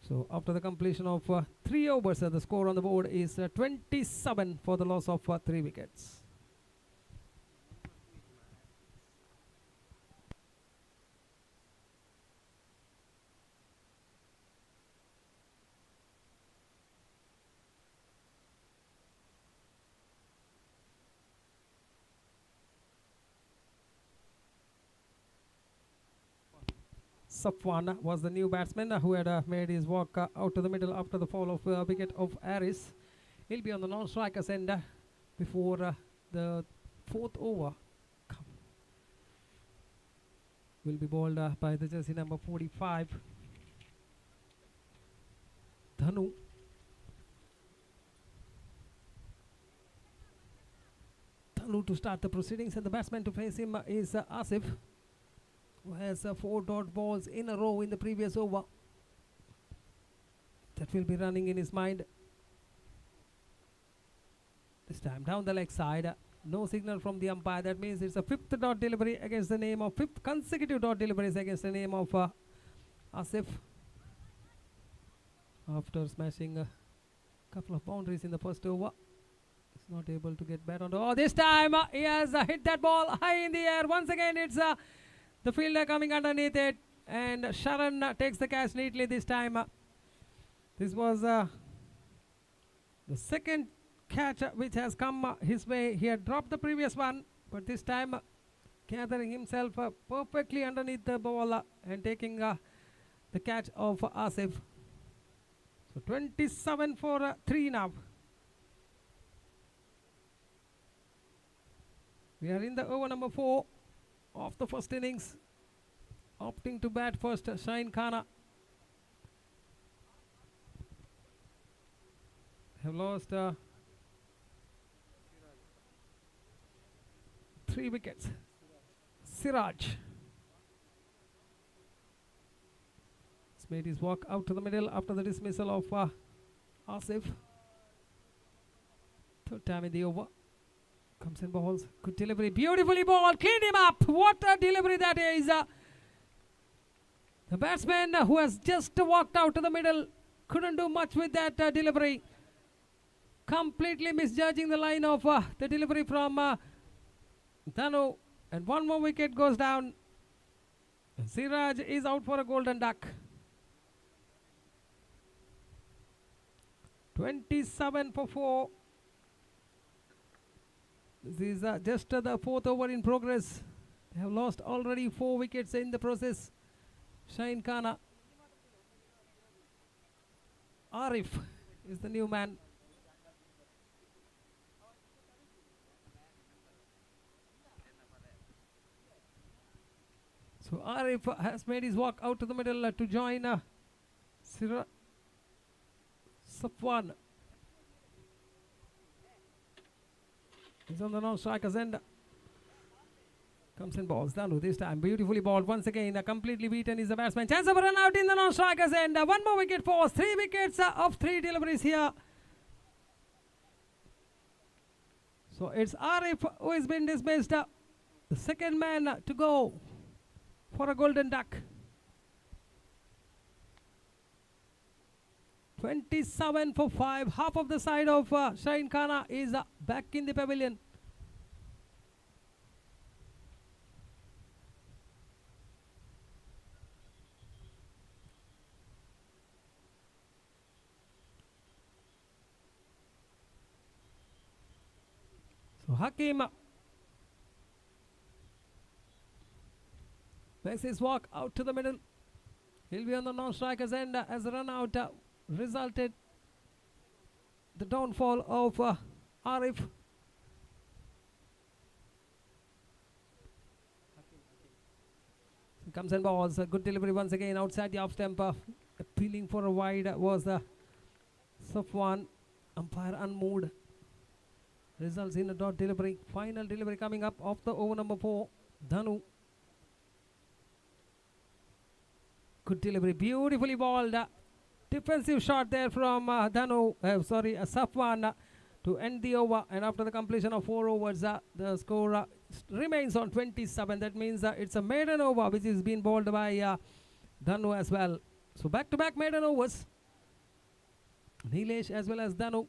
Speaker 2: So after the completion of 3 overs, the score on the board is 27 for the loss of 3 wickets. Safwan was the new batsman who had made his walk out to the middle after the fall of wicket of Aris. He'll be on the non-strikers end before the 4th over will be bowled by the jersey number 45, Dhanu. Dhanu to start the proceedings, and the batsman to face him is Asif, who has 4 dot balls in a row in the previous over. That will be running in his mind. This time down the leg side. No signal from the umpire. That means it's a 5th dot delivery against the name of 5th consecutive dot deliveries against the name of Asif. After smashing a couple of boundaries in the first over, he's not able to get back on. Oh, this time he has hit that ball high in the air. Once again, it's the fielder coming underneath it, and Sharan takes the catch neatly this time. This was the second catch which has come his way. He had dropped the previous one, but this time gathering himself perfectly underneath the ball and taking the catch of Asif. So 27 for 3 now. We are in the over number 4 of the first innings. Opting to bat first, Shaheen Khana. Have lost 3 wickets. Siraj has made his walk out to the middle after the dismissal of Asif. 3rd time in the over. Comes in balls. Good delivery. Beautifully balled. Cleaned him up. What a delivery that is. The batsman who has just walked out to the middle couldn't do much with that delivery. Completely misjudging the line of the delivery from Dhanu. And 1 more wicket goes down. Siraj is out for a golden duck. 27 for 4. This is just the 4th over in progress. They have lost already 4 wickets in the process. Shaheen Khana. Arif is the new man. So Arif has made his walk out to the middle to join Safwan. He's on the non-strikers end. Comes in balls. Dhanu this time. Beautifully balled. Once again, completely beaten is the batsman. Chance of a run out in the non-strikers end. 1 more wicket for 3 wickets of 3 deliveries here. So it's Arif who has been dismissed. The second man to go for a golden duck. 27 for 5. Half of the side of Shaheen Khana is back in the pavilion. So Hakim makes his walk out to the middle. He'll be on the non-strikers end as a run out resulted the downfall of Arif. Comes and balls. A good delivery once again outside the off stump. Appealing for a wide was Safwan, umpire unmoved. Results in a dot delivery. Final delivery coming up of the over number 4. Dhanu. Good delivery. Beautifully balled. Defensive shot there from Safwan to end the over. And after the completion of 4 overs, the score remains on 27. That means it's a maiden over which is being bowled by Dhanu as well. So back-to-back maiden overs. Nilesh as well as Dhanu.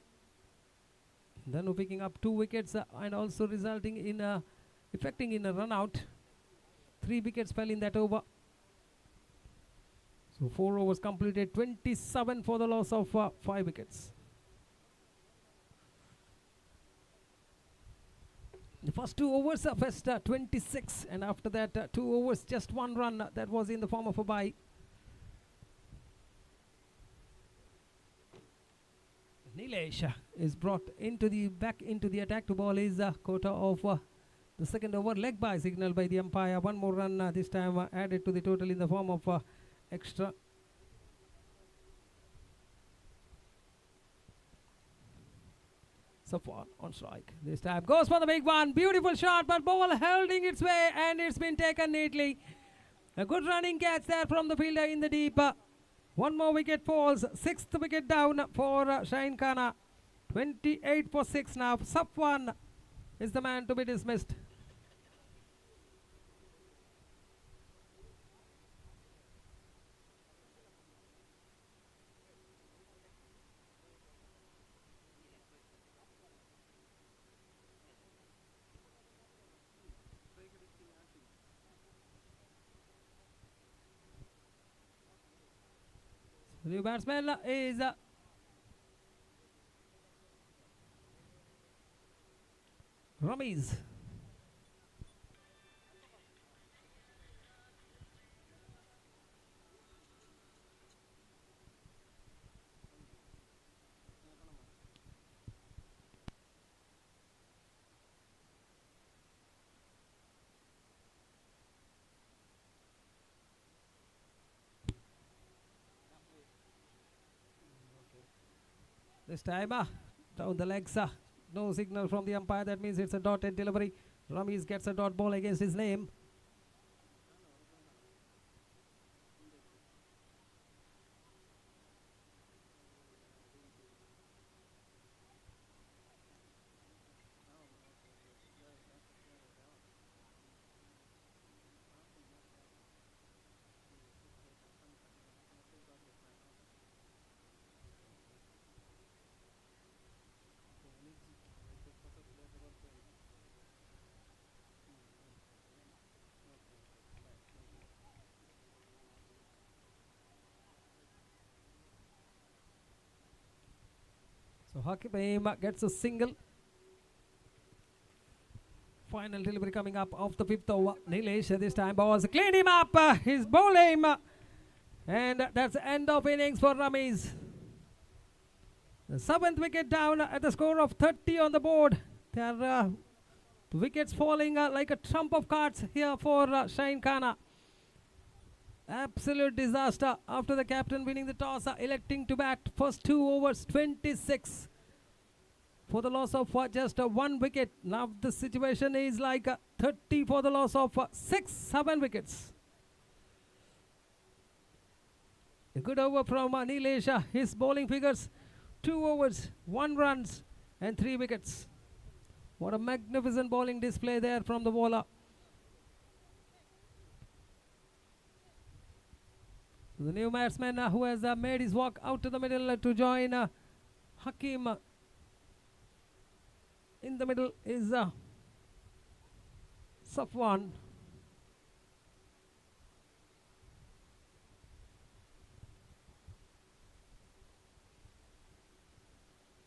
Speaker 2: Dhanu picking up 2 wickets and also resulting in affecting in a run out. 3 wickets fell in that over. So 4 overs completed, 27 for the loss of 5 wickets. The first 2 overs fetched 26, and after that 2 overs, just 1 run that was in the form of a bye. Nilesh is brought back into the attack to bowl his quota of the second over. Leg bye signal by the umpire. 1 more run this time added to the total in the form of extra. Safwan on strike. This time goes for the big one. Beautiful shot, but ball holding its way, and it's been taken neatly. A good running catch there from the fielder in the deep. 1 more wicket falls. 6th wicket down for Shaheen Khana. 28 for 6 now. Safwan is the man to be dismissed. The new batsman is Ramiz. This time, down the legs, no signal from the umpire. That means it's a dotted delivery. Ramiz gets a dot ball against his name. So Hakim gets a single. Final delivery coming up of the 5th over. Nilesh this time balls. Clean him up. His ball aim. And that's the end of innings for Ramiz. The 7th wicket down at the score of 30 on the board. There are wickets falling like a trump of cards here for Shaheen Khana. Absolute disaster after the captain winning the toss, electing to bat first 2 overs, 26 for the loss of just 1 wicket. Now the situation is like 30 for the loss of 7 wickets. A good over from Nilesh. His bowling figures 2 overs, 1 runs and 3 wickets. What a magnificent bowling display there from the bowler. The new batsman who has made his walk out to the middle to join Hakim. In the middle is Safwan.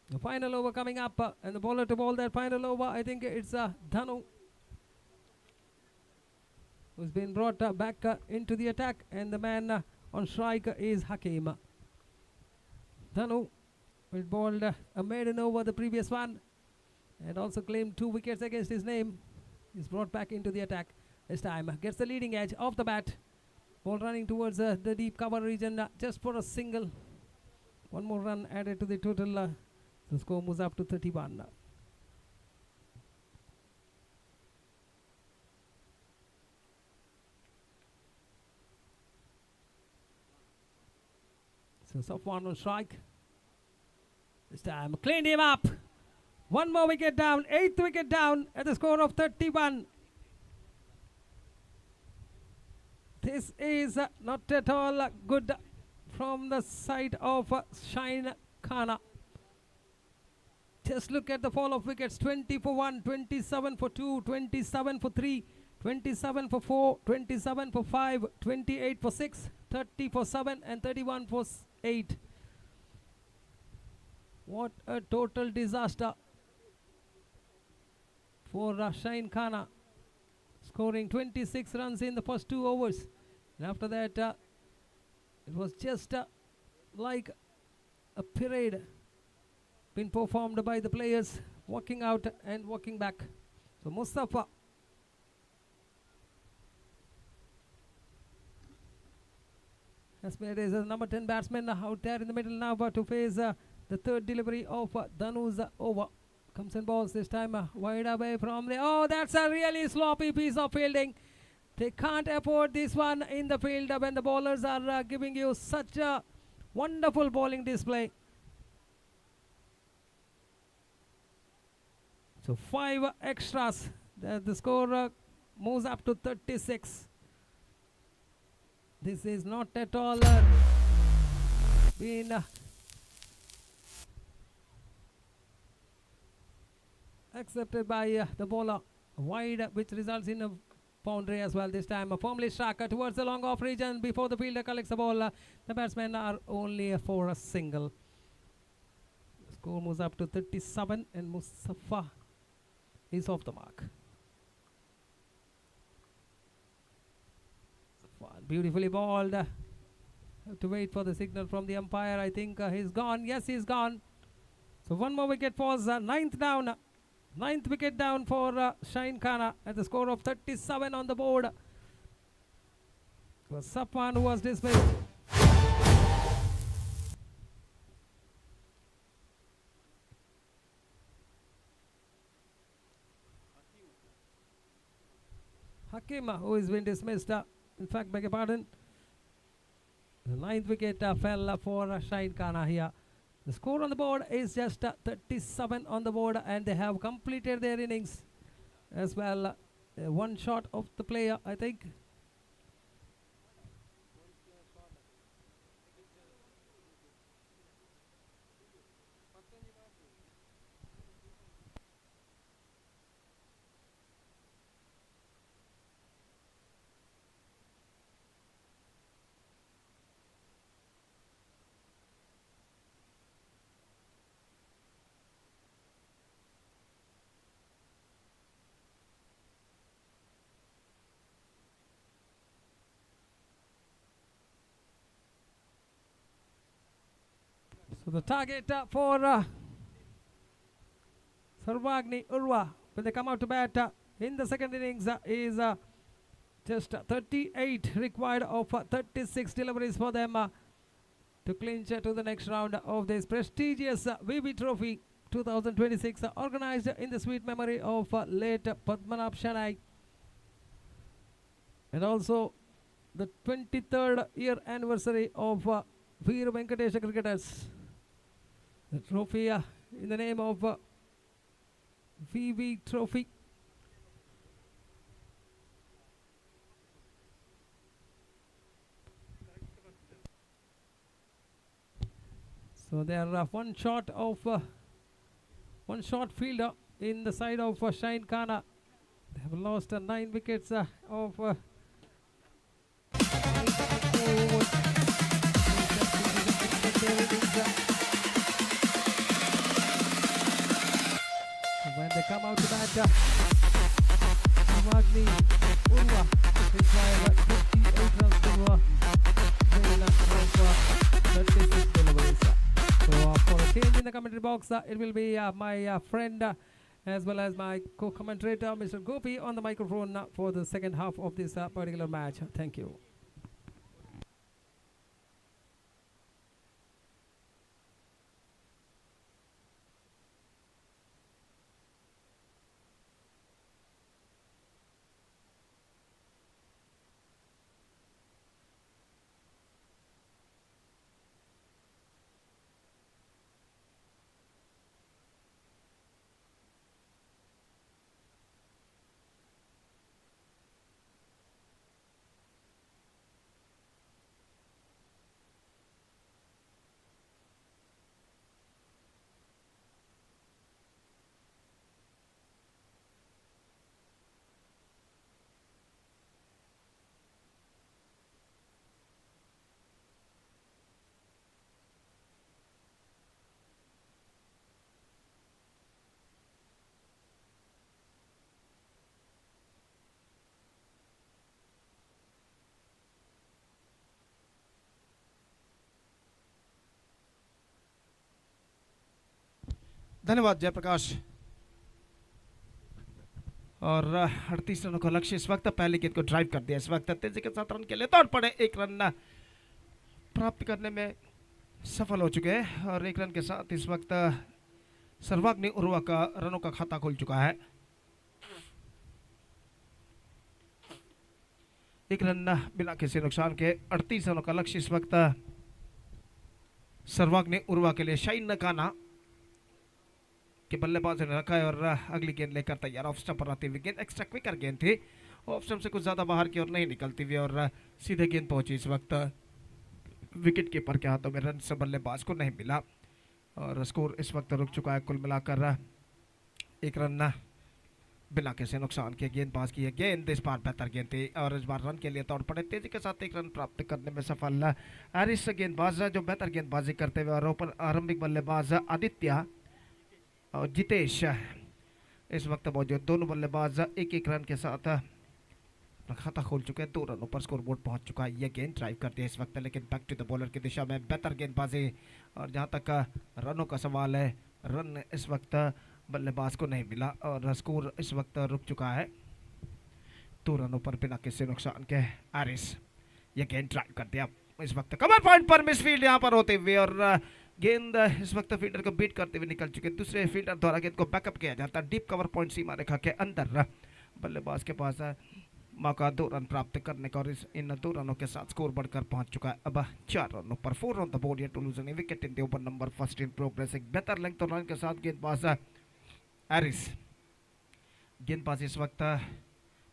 Speaker 2: The final over coming up, and the bowler to bowl that final over, I think it's Dhanu, who's been brought back into the attack, and the man on strike is Hakim. Dhanu will bowled a maiden over the previous one and also claimed 2 wickets against his name. He's brought back into the attack this time. Gets the leading edge off the bat. Ball running towards the deep cover region just for a single. One more run added to the total. The score moves up to 31. So Safwan on strike. This time cleaned him up. One more wicket down. 8th wicket down at the score of 31. This is not at all good from the side of Shine Khana. Just look at the fall of wickets. 20 for 1, 27 for 2, 27 for 3, 27 for 4, 27 for 5, 28 for 6, 30 for 7 and 31 for 8. What a total disaster for Shine Khana, scoring 26 runs in the first 2 overs. And after that, it was just like a parade being performed by the players, walking out and walking back. So Mustafa has made his number 10 batsman out there in the middle now to face the third delivery of Dhanu's over. Comes and balls this time wide away from the... Oh, that's a really sloppy piece of fielding. They can't afford this one in the field when the bowlers are giving you such a wonderful bowling display. So 5 extras. The score moves up to 36. This is not at all been accepted by the bowler. Wide, which results in a boundary as well. This time firmly struck towards the long off region before the fielder collects the ball. The batsmen are only for a single. The score moves up to 37 and Mustafa is off the mark. Beautifully balled. Have to wait for the signal from the umpire. I think he's gone. Yes, he's gone. So one more wicket falls. 9th down. 9th wicket down for Shine Khana at the score of 37 on the board. It was Safwan who was dismissed. Hakim who has been dismissed. In fact, beg your pardon. The 9th wicket fell for Shine Khana here. The score on the board is just 37 on the board, and they have completed their innings as well. One shot of the player, I think. So the target for Sarvagni Urva when they come out to bat in the second innings is just 38 required of 36 deliveries for them to clinch to the next round of this prestigious VB Trophy 2026 organized in the sweet memory of late Padmanabh Shanai, and also the 23rd year anniversary of Veera Venkatesh cricketers. The trophy in the name of VB Trophy. So they are one short fielder in the side of Shine Khana. They have lost 9 wickets of when they come out to bat, Magni Urva require 58 runs to win of 36 deliveries. So for a change in the commentary box, it will be my friend as well as my co-commentator Mr. Gopi on the microphone for the second half of this particular match. Thank you.
Speaker 1: धन्यवाद जयप्रकाश। और 38 रनों का लक्ष्य इस वक्त, पहले गेंद को ड्राइव कर दिया इस वक्त, तेजी के साथ रन के लिए दौड़ पड़े, एक रन प्राप्त करने में सफल हो चुके हैं और एक रन के साथ इस वक्त सर्वाग्नि उर्वा का रनों का खाता खुल चुका है। एक रन बिना किसी नुकसान के 38 रनों का लक्ष्य इस वक्त सर्वाग्नि उर्वा के लिए। शाइन नकाना के बल्लेबाज ने रखा है और अगली गेंद लेकर तैयार। ऑफ स्टंप पर आती हुई गेंद एक्स्ट्रा क्विकर गेंद थी, ऑफ स्टंप से कुछ ज्यादा बाहर की ओर नहीं निकलती हुई और सीधे गेंद पहुंची इस वक्त विकेट कीपर के हाथों में। रन से बल्लेबाज को नहीं मिला और स्कोर इस वक्त रुक चुका है। कुल मिलाकर एक रन बिना किसी नुकसान के गेंदबाज की है गेंद, इस बार बेहतर गेंद थी और इस बार रन के लिए तौड़ पड़े, तेजी के साथ एक रन प्राप्त करने में सफल हैरिस गेंदबाज जो बेहतर गेंदबाजी करते हुए और ओपन आरंभिक बल्लेबाज आदित्य और जितेश इस वक्त मौजूद। दोनों बल्लेबाज एक एक रन के साथ अपना खाता खोल चुके हैं, 2 रनों पर स्कोर बोर्ड पहुंच चुका है। यह गेंद ड्राइव करती है इस वक्त, लेकिन बैक टू द बॉलर की दिशा में बेहतर गेंदबाजी और जहां तक रनों का सवाल है, रन इस वक्त बल्लेबाज को नहीं मिला और स्कोर इस वक्त रुक चुका है 2 रनों पर बिना किसी नुकसान के। हैरिस यह गेंद ड्राइव कर दिया इस वक्त, कवर पॉइंट पर मिसफील्ड यहां पर होते हुए और गेंद इस वक्त फील्डर को बीट करते हुए निकल चुके। दूसरे फील्डर द्वारा गेंद को बैकअप किया जाता है डीप कवर पॉइंट सीमा रेखा के अंदर। बल्लेबाज के पास मौका 2 रन प्राप्त करने का और इन 2 रनों के साथ स्कोर बढ़कर पहुंच चुका है अब 4 रनों पर। 4 on the board to lose any wicket in the over number first in progress. एक बेहतर लेंथ और रन के साथ गेंदबाज हैरिस गेंदबाजी इस वक्त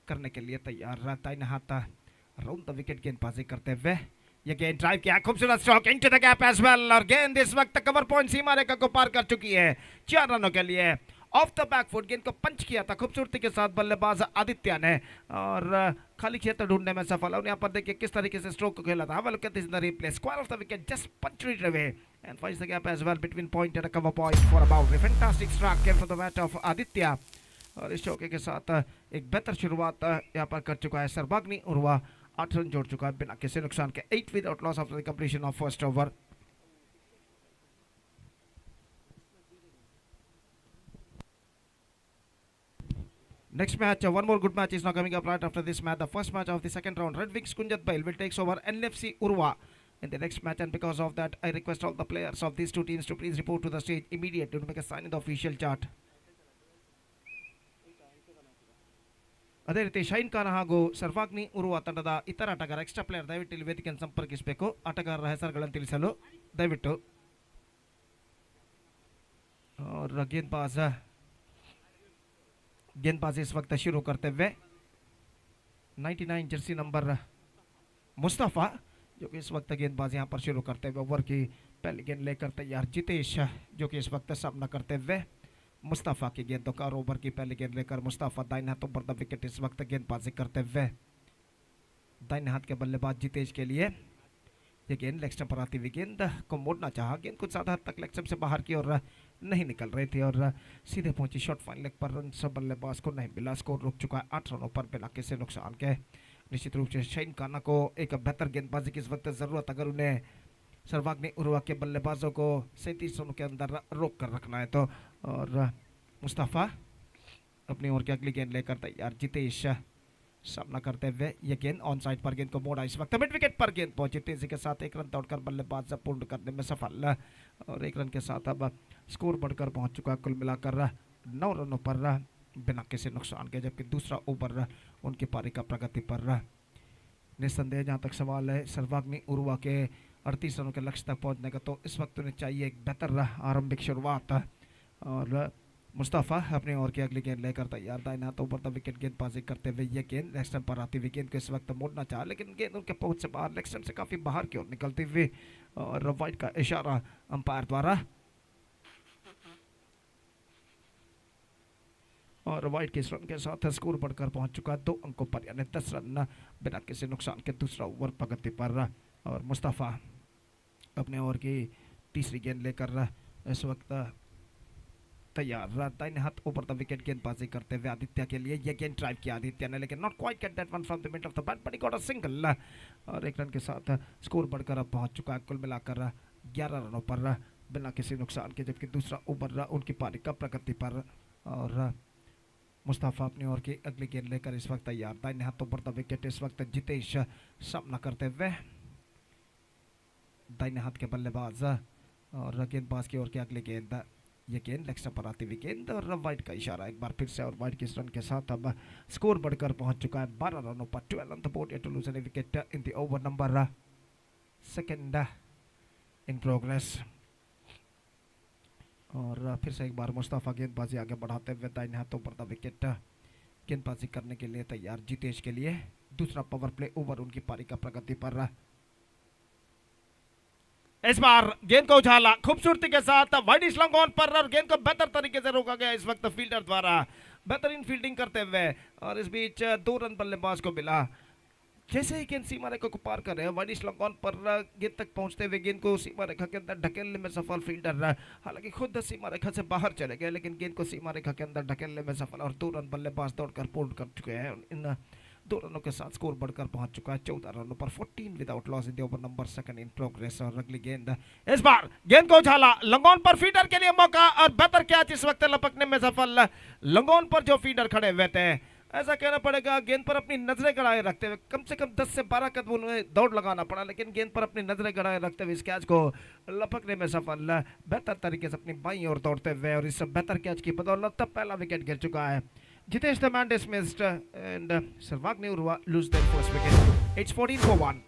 Speaker 1: करने के लिए तैयार रहता है, हाथ राउंड द विकेट गेंदबाजी करते हुए। ये गेंद ड्राइव किया, खूबसूरत stroke into the gap as well और गेंद इस वक्त कवर पॉइंट सीमा रेखा को पार कर चुकी है 4 रनों के लिए। ऑफ द बैक फुट गेंद को पंच किया था खूबसूरती के साथ बल्लेबाज आदित्य ने और खाली क्षेत्र ढूंढने में सफल है। यहाँ पर देखिए किस तरीके से स्ट्रोक को खेला था। Have a look at this in the replay. Square of the wicket, just punched it away and finds the gap as well between point and a cover point for a boundary. Fantastic strike came from the bat of Aditya और इस चौके के साथ एक बेहतर शुरुआत यहाँ पर कर चुका है सर्वाग्नि उर्वा। 8 रन जोड़ चुका है बिना किसी नुकसान के। 8 without loss after the completion of first over. Next match, one more good match is now coming up right after this match. The first match of the second round, Red Wings Kunjat Bail will take over NFC Urva in the next match, and because of that, I request all the players of these two teams to please report to the stage immediately to make a sign in the official chart. ಅದೇ ರೀತಿ shine Khan ಹಾಗೂ ಸರ್ವಾಗ್ನಿ ಉರುವ ತಂಡದ ಇತರ ಆಟಗಾರ extra player ದಯವಿಟ್ಟು ಇಲ್ಲಿ ವೇದಿಕೆಯನ್ನು ಸಂಪರ್ಕಿಸಬೇಕು. ಆಟಗಾರರ ಹೆಸರುಗಳನ್ನು ತಿಳಿಸಲು ದಯವಿಟ್ಟು. और गेंदबाजी इस वक्त शुरू करते हुए 99 जर्सी नंबर मुस्तफ़ा जो कि इस वक्त गेंदबाजी यहाँ पर शुरू करते हुए ओवर की पहली गेंद लेकर तैयार। जितेश जो कि इस वक्त सामना करते हुए मुस्तफ़ा की गेंदों का ओवर की पहली गेंद लेकर मुस्तफ़ा दाहिने हाथों पर द विकेट इस वक्त गेंदबाजी करते हुए। दाहिने हाथ के बल्लेबाज जितेश के लिए ये गेंद लेग स्टंप पर आती हुई गेंद को मोड़ना चाहा, गेंद कुछ ज़्यादा हद तक लेग स्टंप से बाहर की ओर नहीं निकल रही थी और सीधे पहुंची शॉट फाइन लेग पर। रन सब बल्लेबाज को नहीं मिला, स्कोर रुक चुका है 8 रनों पर बिना किसी नुकसान के। निश्चित रूप से शाइन खाना को एक बेहतर गेंदबाजी की इस वक्त ज़रूरत, अगर उन्हें सर्वाग्नि उर्वा के बल्लेबाजों को 37 रनों के अंदर रोक कर रखना है तो। और मुस्तफ़ा अपनी ओर की अगली गेंद लेकर तैयार। जितेश सामना करते हुए ये गेंद ऑन साइड पर गेंद को मोड़ा इस वक्त मिड विकेट पर गेंद पहुंची, तेजी के साथ 1 रन दौड़कर बल्लेबाज पूर्ण करने में सफल और 1 रन के साथ अब स्कोर बढ़कर पहुंच चुका है कुल मिलाकर 9 रनों पर बिना किसी नुकसान के। जबकि दूसरा ओवर उनकी पारी का प्रगति पर निस्संदेह जहां तक सवाल है सर्वाग्नि उर्वा के 38 रनों के लक्ष्य तक पहुंचने का, तो इस वक्त उन्हें चाहिए एक बेहतर आरंभिक शुरुआत। और मुस्तफ़ा अपनी ओर की अगली गेंद लेकर तैयार। दाहिने हाथों पर द विकेट गेंदबाजी करते हुए ये गेंद लेग स्टंप पर आती हुई गेंद को इस वक्त मोड़ना चाहा, लेकिन गेंद उनके पहुंच से बाहर लेग स्टंप से काफ़ी बाहर की ओर निकलती हुई और वाइड का इशारा अंपायर द्वारा। और वाइड के इस रन के साथ स्कोर बढ़कर पहुंच चुका है 2 अंकों पर, यानी 10 रन बिना किसी नुकसान के। दूसरा ओवर प्रगति पर और मुस्तफ़ा अपने ओवर की तीसरी गेंद लेकर इस वक्त तैयार। दाहिने हाथ ऊपर द विकेट गेंदबाजी करते हुए आदित्य के लिए ये गेंद ड्राइव किया आदित्य ने, लेकिन not quite get that one from the mid of the bat but he got a single और 1 रन के साथ स्कोर बढ़कर अब पहुंच चुका है कुल मिलाकर 11 रनों पर बिना किसी नुकसान के, जबकि दूसरा ओवर उनकी पारी का प्रगति पर। और मुस्तफा अपनी ओर की अगली गेंद लेकर इस वक्त तैयार। दाहिने हाथों पर द विकेट इस वक्त जितेश सामना करते हुए, दाहिने हाथ के बल्लेबाज। और गेंदबाज की ओर की अगली गेंद, ये गेंद लेग स्टंप पर आती हुई गेंद और वाइड का इशारा एक बार फिर से। और वाइड के इस रन के साथ अब स्कोर बढ़कर पहुंच चुका है 12 रनों पर। 12 on the board to lose any wicket in the over number second in progress. और फिर से एक बार मुस्तफा गेंदबाजी आगे बढ़ाते हुए दाहिने हाथों पर द विकेट गेंदबाजी करने के लिए तैयार जितेश के लिए। दूसरा पावर प्ले ओवर उनकी पारी का प्रगति पर। इस बार गेंद को उछाला खूबसूरती के साथ वाइड लॉन्ग ऑन पर और गेंद को बेहतर तरीके से रोका गया इस वक्त फील्डर द्वारा, बेहतरीन फील्डिंग करते हुए। और इस बीच 2 रन बल्लेबाज को मिला। जैसे ही गेंद सीमा रेखा को पार कर रहे हैं, वाइड लॉन्ग ऑन पर गेंद तक पहुंचते हुए गेंद को सीमा रेखा के अंदर ढकेलने में सफल फील्डर। हालांकि खुद सीमा रेखा से बाहर चले गए, लेकिन गेंद को सीमा रेखा के अंदर ढकेलने में सफल। और 2 रन बल्लेबाज दौड़कर पूर्ण कर चुके हैं। इन 2 रनों के साथ स्कोर बढ़कर पहुंच चुका है 14 रनों पर। 14 without loss in the over number second in progress. और अगली गेंद, इस बार गेंद को उछाला लॉन्ग ऑन पर, फीडर के लिए मौका और बेहतर कैच इस वक्त लपकने में सफल। लॉन्ग ऑन पर जो फीडर खड़े हुए थे, ऐसा कहना पड़ेगा गेंद पर अपनी नजरें गड़ाए रखते हुए कम से कम 10 से 12 कदम उन्हें दौड़ लगाना पड़ा, लेकिन गेंद पर अपनी नजरें गड़ाए रखते हुए इस कैच को लपकने में सफल। बेहतर तरीके से अपनी बाईं ओर दौड़ते हुए और इस बेहतर कैच की बदौलत पहला विकेट गिर चुका है। Jitesh the man dismissed and Sarvagni Urva lose their first wicket. It's 14-1.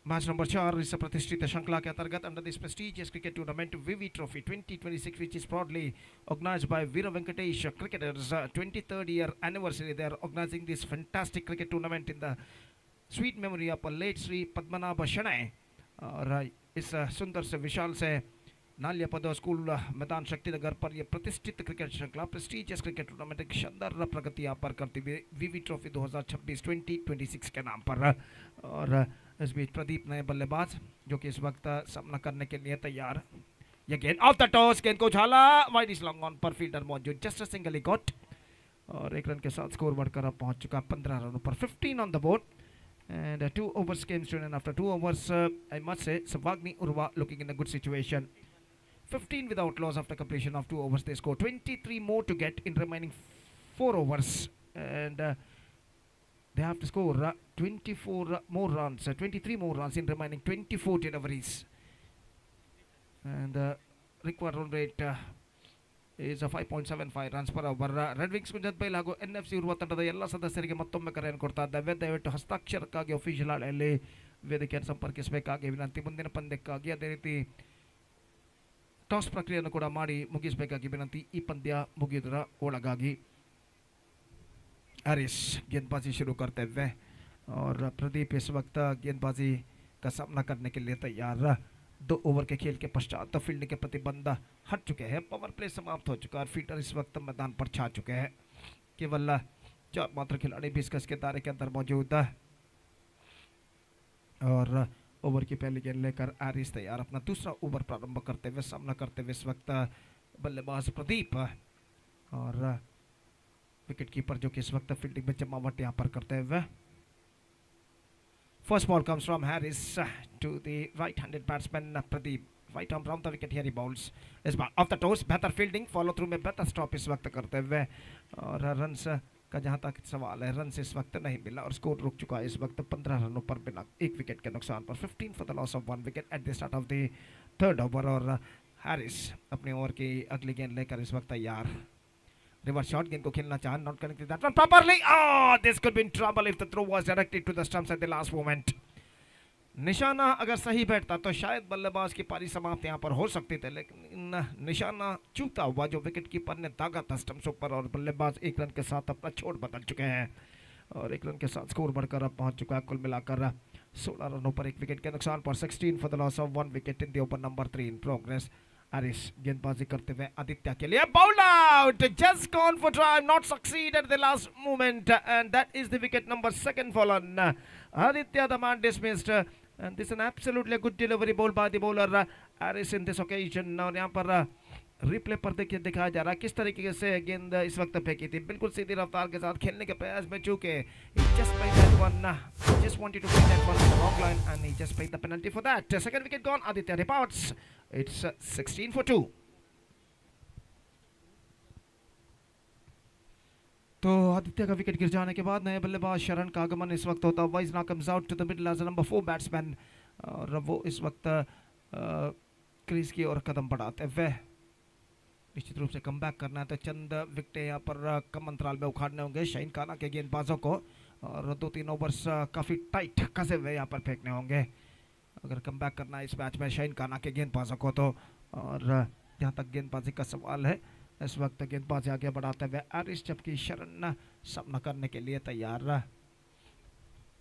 Speaker 1: Match number 4 इस प्रतिष्ठित श्रृंखला के अंतर्गत under this prestigious cricket tournament विवी trophy 2026 which is proudly organized by Veera Venkatesh cricketers 23rd year anniversary. They are organizing this fantastic cricket tournament in the sweet memory of late Sri Padmanabha Shanai. और इस सुंदर से विशाल से नालिया पदो school मैदान शक्तिनगर पर यह प्रतिष्ठित क्रिकेट श्रृंखला प्रेस्टिजियस क्रिकेट टूर्नामेंट एक शानदार प्रगति यहाँ पर करती हुई वीवी ट्रॉफी 2026 के नाम पर। और इस बीच प्रदीप नए बल्लेबाज जो कि इस वक्त सामना करने के लिए तैयार। यह गेंद ऑफ द टॉस, गेंद को उछाला वाइड लॉन्ग ऑन पर, फील्डर मौजूद, जस्ट अ सिंगल गॉट। और 1 रन के साथ स्कोर बढ़कर अब पहुंच चुका 15 रनों पर। 15 on the board. And 2 overs came to an end. After 2 overs, I must say, Sarvagni Urva looking in a good situation. 15 without loss after completion of 2 overs. They score 23 more to get in remaining 4 overs. And they have to score 24 more runs, 23 more runs in remaining 24 deliveries. And required run rate is 5.75 runs per over. Red wings Kunjathbail ಹಾಗೂ NFC Urwa ತಂಡದ ಎಲ್ಲ ಸದಸ್ಯರಿಗೆ ಮತ್ತೊಮ್ಮೆ ಕರೆಯನ್ನು ಕೊಡ್ತಾ ಇದ್ದೇವೆ. ದಯವಿಟ್ಟು ಹಸ್ತಾಕ್ಷರಕ್ಕಾಗಿ official ಹಾಳೆಯಲ್ಲಿ ವೇದಿಕೆಯನ್ನು ಸಂಪರ್ಕಿಸಬೇಕಾಗಿ ವಿನಂತಿ. ಮುಂದಿನ ಪಂದ್ಯಕ್ಕಾಗಿ ಅದೇ ರೀತಿ ಟಾಸ್ ಪ್ರಕ್ರಿಯೆಯನ್ನು ಕೂಡ ಮಾಡಿ ಮುಗಿಸಬೇಕಾಗಿ ವಿನಂತಿ. ಈ ಪಂದ್ಯ ಮುಗಿಯುವುದರ ಒಳಗಾಗಿ हरीश गेंदबाजी शुरू करते हुए और प्रदीप इस वक्त गेंदबाजी का सामना करने के लिए तैयार। 2 ओवर के खेल के पश्चात फील्डिंग के प्रतिबंध हट चुके हैं। पावर प्ले समाप्त हो चुका है। फील्डर इस वक्त मैदान पर छा चुके हैं। केवल 4 मात्र खिलाड़ी 20 गज के दायरे के अंदर मौजूद है। और ओवर की पहली गेंद लेकर हरीश तैयार अपना दूसरा ओवर प्रारंभ करते हुए। सामना करते हुए इस वक्त बल्लेबाज प्रदीप और विकेट कीपर जो कि इस वक्त फील्डिंग में जमावट यहाँ पर करते हुए। First ball comes from Harris to the right-handed batsman Pradeep. Right arm round the wicket here he bowls. इस बार off the toes, बेहतर फील्डिंग, फॉलो थ्रू में बेहतर स्टॉप इस वक्त करते हुए। और रन्स का जहाँ तक सवाल है, रन इस वक्त नहीं मिला और स्कोर रुक चुका है इस वक्त 15 रनों पर बिना 1 विकेट के नुकसान पर। 15 for the loss of 1 wicket at the start of the 3rd over. और हैरिस अपने ओवर की अगली गेंद लेकर इस वक्त तैयार। रिवर्स शॉट, गेंद को खेलना चाह, not connected that one properly. This could be in trouble if the throw was directed to the stumps at the last moment. निशाना अगर सही बैठता तो शायद बल्लेबाज की पारी समाप्त यहाँ पर हो सकती थी, लेकिन निशाना चूकता हुआ जो विकेट कीपर ने दागा था स्टंप्स पर। और बल्लेबाज 1 रन के साथ अपना छोड़ बदल चुके हैं और 1 रन के साथ स्कोर बढ़कर अब पहुंच चुका है कुल मिलाकर 16 रनों पर 1 विकेट के नुकसान पर। 16 for the loss of 1 wicket in the over number 3 in progress. Harish गेंदबाजी करते हुए आदित्य के लिए bowled out, just gone for drive, not succeed at the last moment and that is the wicket number 2 fallen. Aditya the man dismissed and this is an absolutely good delivery ball by the bowler Harris in this occasion। और यहाँ पर replay पर देखिए दिखाया जा रहा है किस तरीके से गेंद इस वक्त फेंकी थी, बिल्कुल सीधी रफ्तार के साथ खेलने के प्रयास में चूके just played that one, just wanted to play that one on the wrong line and he just paid the penalty for that. Second wicket gone, Aditya departs. It's 16 for 2. तो आदित्य का विकेट गिर जाने के बाद नए बल्लेबाज शरण का आगमन इस वक्त होता है. वाइज now comes out to the middle as number 4 batsman और वो इस वक्त क्रीज की ओर कदम बढ़ाते हुए निश्चित रूप से कम बैक करना है तो चंद विकेट यहाँ पर कम अंतराल में उखाड़ने होंगे शाहीन खाना के गेंदबाजों को और 2-3 ओवर्स काफ़ी टाइट कसे हुए यहाँ पर फेंकने होंगे अगर कम बैक करना है इस मैच में शाहीन खाना के गेंदबाजों को तो. और जहाँ तक गेंदबाजी का सवाल है इस वक्त गेंदबाजी आगे बढ़ाते हुए एरिस जबकि शरण सामना करने के लिए तैयार.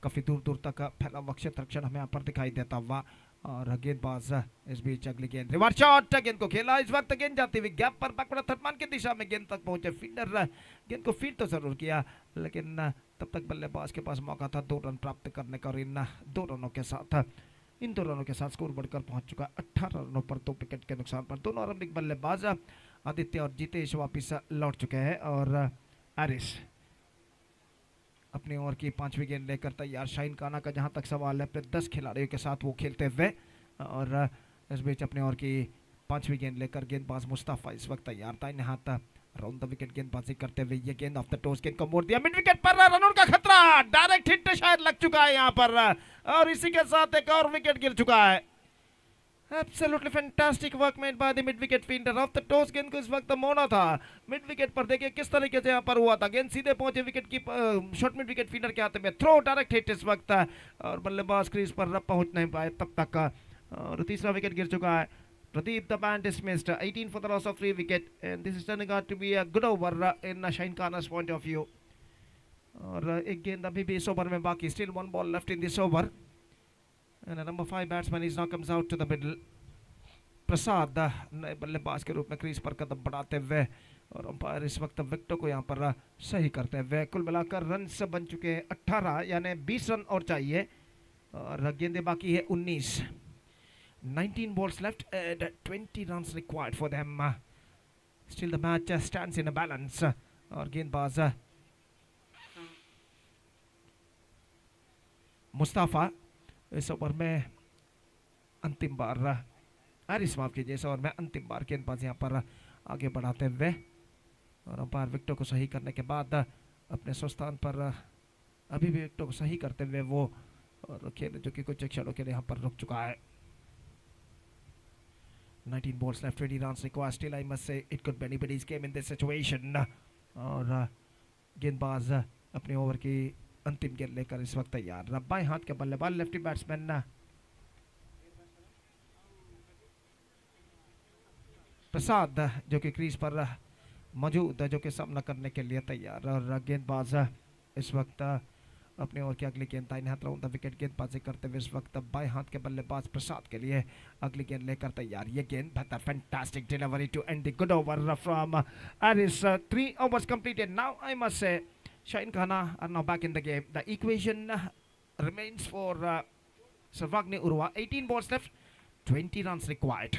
Speaker 1: काफ़ी दूर दूर तक फैला हुआ क्षेत्र रक्षण हमें यहाँ पर दिखाई देता हुआ और गेंदबाज इस बीच अगली गेंद रिवर्स शॉट गेंद को खेला. इस वक्त गेंद जाती हुई गैप पर बैकवर्ड थर्डमैन की दिशा में गेंद तक पहुंचे फील्डर गेंद को फील्ड तो जरूर किया लेकिन तब तक बल्लेबाज के पास मौका था 2 रन प्राप्त करने का और इन 2 रनों के साथ स्कोर बढ़कर पहुंच चुका 18 रनों पर 2 विकेट के नुकसान पर. दोनों आरंभिक बल्लेबाज आदित्य और जितेश वापिस लौट चुके हैं और एरिस अपनी ओवर की 5वीं गेंद लेकर तैयार. शाहीन खाना का जहां तक सवाल है अपने 10 खिलाड़ियों के साथ वो खेलते हुए और इस बीच अपने ओवर की 5वीं गेंद लेकर गेंदबाज मुस्तफा इस वक्त तैयार था. यहाँ राउंड द विकेट गेंदबाजी करते हुए ये गेंद ऑफ द टोस गेंद को मोड़ दिया मिड विकेट पर रन आउट का खतरा. डायरेक्ट हिट शायद लग चुका है यहाँ पर और इसी के साथ एक और विकेट गिर चुका है. Absolutely fantastic work made by the mid wicket fielder. Off the toss गेंद को इस वक्त मोड़ा था मिड विकेट पर. देखिए किस तरीके से यहाँ पर हुआ था गेंद सीधे पहुंचे विकेट की शॉर्ट मिड विकेट फील्डर के हाथ में थ्रो डायरेक्ट हिट इस वक्त और बल्लेबाज क्रीज पर पहुंच नहीं पाए तब तक और तीसरा विकेट गिर चुका है. Pradeep the man dismissed 18 for the loss of 3 wicket and this is turning out to be a good over in Shahin Khan's point of view. और एक गेंद अभी भी इस ओवर में बाकी. Still 1 ball left in this over. And number 5 batsman is now comes out to the middle. प्रसाद नए बल्लेबाज के रूप में क्रीज पर कदम बढ़ाते हुए और अंपायर इस वक्त विकेटों को यहाँ पर सही करते हुए. कुल मिलाकर रन बन चुके हैं 18 यानी 20 रन और चाहिए और गेंदें बाकी है 19. 19 balls left and 20 runs required for them. Still the match stands in a balance. और गेंदबाज मुस्तफा इस ओवर में अंतिम बार एरिस माफ कीजिए इस ओवर में अंतिम बार गेंदबाज यहाँ पर आगे बढ़ाते हुए और अंपायर विकेटों को सही करने के बाद अपने स्थान पर अभी भी विकेटों को सही करते हुए वो और खेल जो कि कुछ क्षणों के लिए यहाँ पर रुक चुका है. 19 balls left, 20 runs required. Still, I must say, it could be anybody's game in this situation. और गेंदबाज अपने ओवर की अंतिम गेंद लेकर इस वक्त तैयार. बाएं हाथ के बल्लेबाज लेफ्टी बैट्समैन प्रसाद जो कि क्रीज पर मौजूद जो कि सामना करने के लिए तैयार और गेंदबाज इस वक्त अपने ओवर की अगली गेंद दाहिने हाथ राउंड विकेट गेंदबाजी करते हुए इस वक्त बाएं हाथ के बल्लेबाज प्रसाद के लिए अगली गेंद लेकर तैयार. ये गेंद बेहतर fantastic delivery to end the good over from Aris. 3 overs completed. Now I must say Shahin Khana are now back in the game. The equation remains for Sarvagni Urwa. 18 balls left, 20 runs required.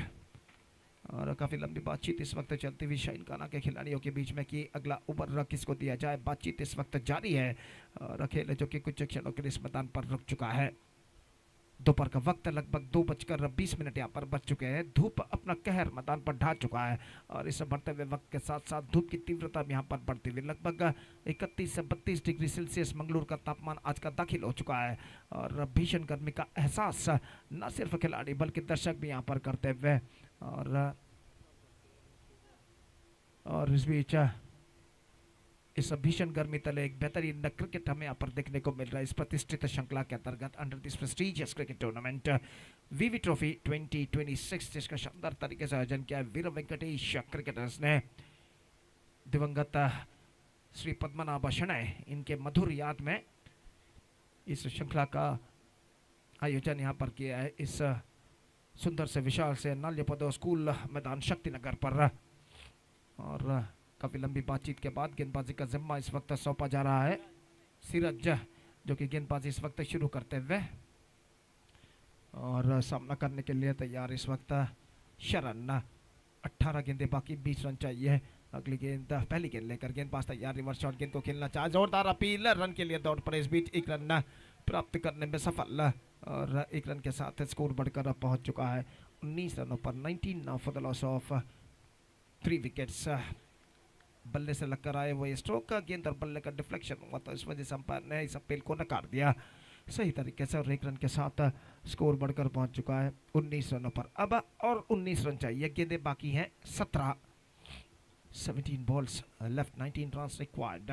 Speaker 1: और काफ़ी लंबी बातचीत इस वक्त चलती हुई शाहीन खाना के खिलाड़ियों के बीच में कि अगला ओवर किसको दिया जाए. बातचीत इस वक्त जारी है और खेल जो कि कुछ क्षणों के लिए इस मैदान पर रुक चुका है. दोपहर का वक्त लगभग 2:20 यहाँ पर बच चुके हैं. धूप अपना कहर मैदान पर ढा चुका है और इस बढ़ते हुए वक्त के साथ साथ धूप की तीव्रता यहाँ पर बढ़ती हुई लगभग 31 से 32 डिग्री सेल्सियस मंगलूर का तापमान आज का दाखिल हो चुका है और भीषण गर्मी का एहसास न सिर्फ खिलाड़ी बल्कि दर्शक भी यहाँ पर करते हुए और इस बीच इस भीषण गर्मी तले एक बेहतरीन क्रिकेट हमें यहाँ पर देखने को मिल रहा है इस प्रतिष्ठित श्रृंखला के अंतर्गत under this prestigious cricket tournament VV trophy 2026 जिसका शानदार तरीके से आयोजन किया है वीर वेंकटेश क्रिकेटर्स ने. दिवंगत श्री पद्मनाभ शणै इनके मधुर याद में इस श्रृंखला का आयोजन यहाँ पर किया है इस सुंदर से विशाल से नाल्यपदो स्कूल मैदान शक्तिनगर पर. और काफ़ी लंबी बातचीत के बाद गेंदबाजी का जिम्मा इस वक्त सौंपा जा रहा है सीरज जो कि गेंदबाजी इस वक्त शुरू करते हुए और सामना करने के लिए तैयार इस वक्त शरण. 18 गेंदें बाकी, 20 रन चाहिए। अगली गेंद, पहली गेंद लेकर गेंदबाज तैयार, रिवर्स शॉट गेंद को खेलना चाहे, जोरदार अपील, रन के लिए दौड़ पड़े, इस बीच एक रन प्राप्त करने में सफल, और एक रन के साथ स्कोर बढ़कर अब पहुंच चुका है 19 रनों पर। 19 now for the loss of 3 wickets. बल्ले से लगकर आए वो स्ट्रोक का गेंद और बल्ले का डिफ्लेक्शन हुआ, तो इस वजह से अंपायर ने इस अपील को नकार दिया सही तरीके से, और एक रन के साथ स्कोर बढ़कर पहुंच चुका है 19 रनों पर। अब और 19 रन चाहिए, गेंदें बाकी हैं 17, 17 balls left, 19 runs required,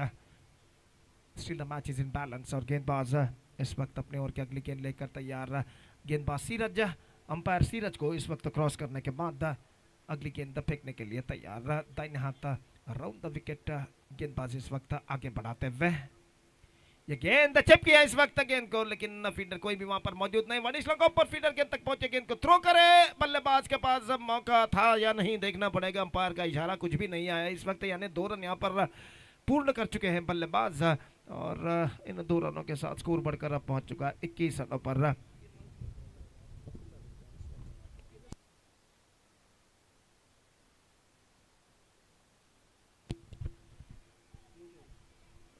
Speaker 1: still the match is in balance. और गेंदबाज इस वक्त अपने ओर की अगली गेंद लेकर तैयार, गेंदबाज सीरज, अंपायर सीरज को इस वक्त क्रॉस करने के बाद अगली गेंद फेंकने के लिए तैयार, दाहिने हाथ राउंड द विकेट, गेंदबाज इस वक्त आगे बढ़ाते हुए, ये गेंद चिप किया इस वक्त गेंद को, लेकिन फील्डर कोई भी वहां पर मौजूद नहीं, वनिश लंका पर फील्डर गेंद तक पहुंचे, गेंद को थ्रो करे, बल्लेबाज के पास मौका था या नहीं देखना पड़ेगा, अंपायर का इशारा कुछ भी नहीं आया इस वक्त, यानी 2 रन यहां पर पूर्ण कर चुके हैं बल्लेबाज, और इन 2 रनों के साथ स्कोर बढ़कर अब पहुंच चुका है 21 रनों पर।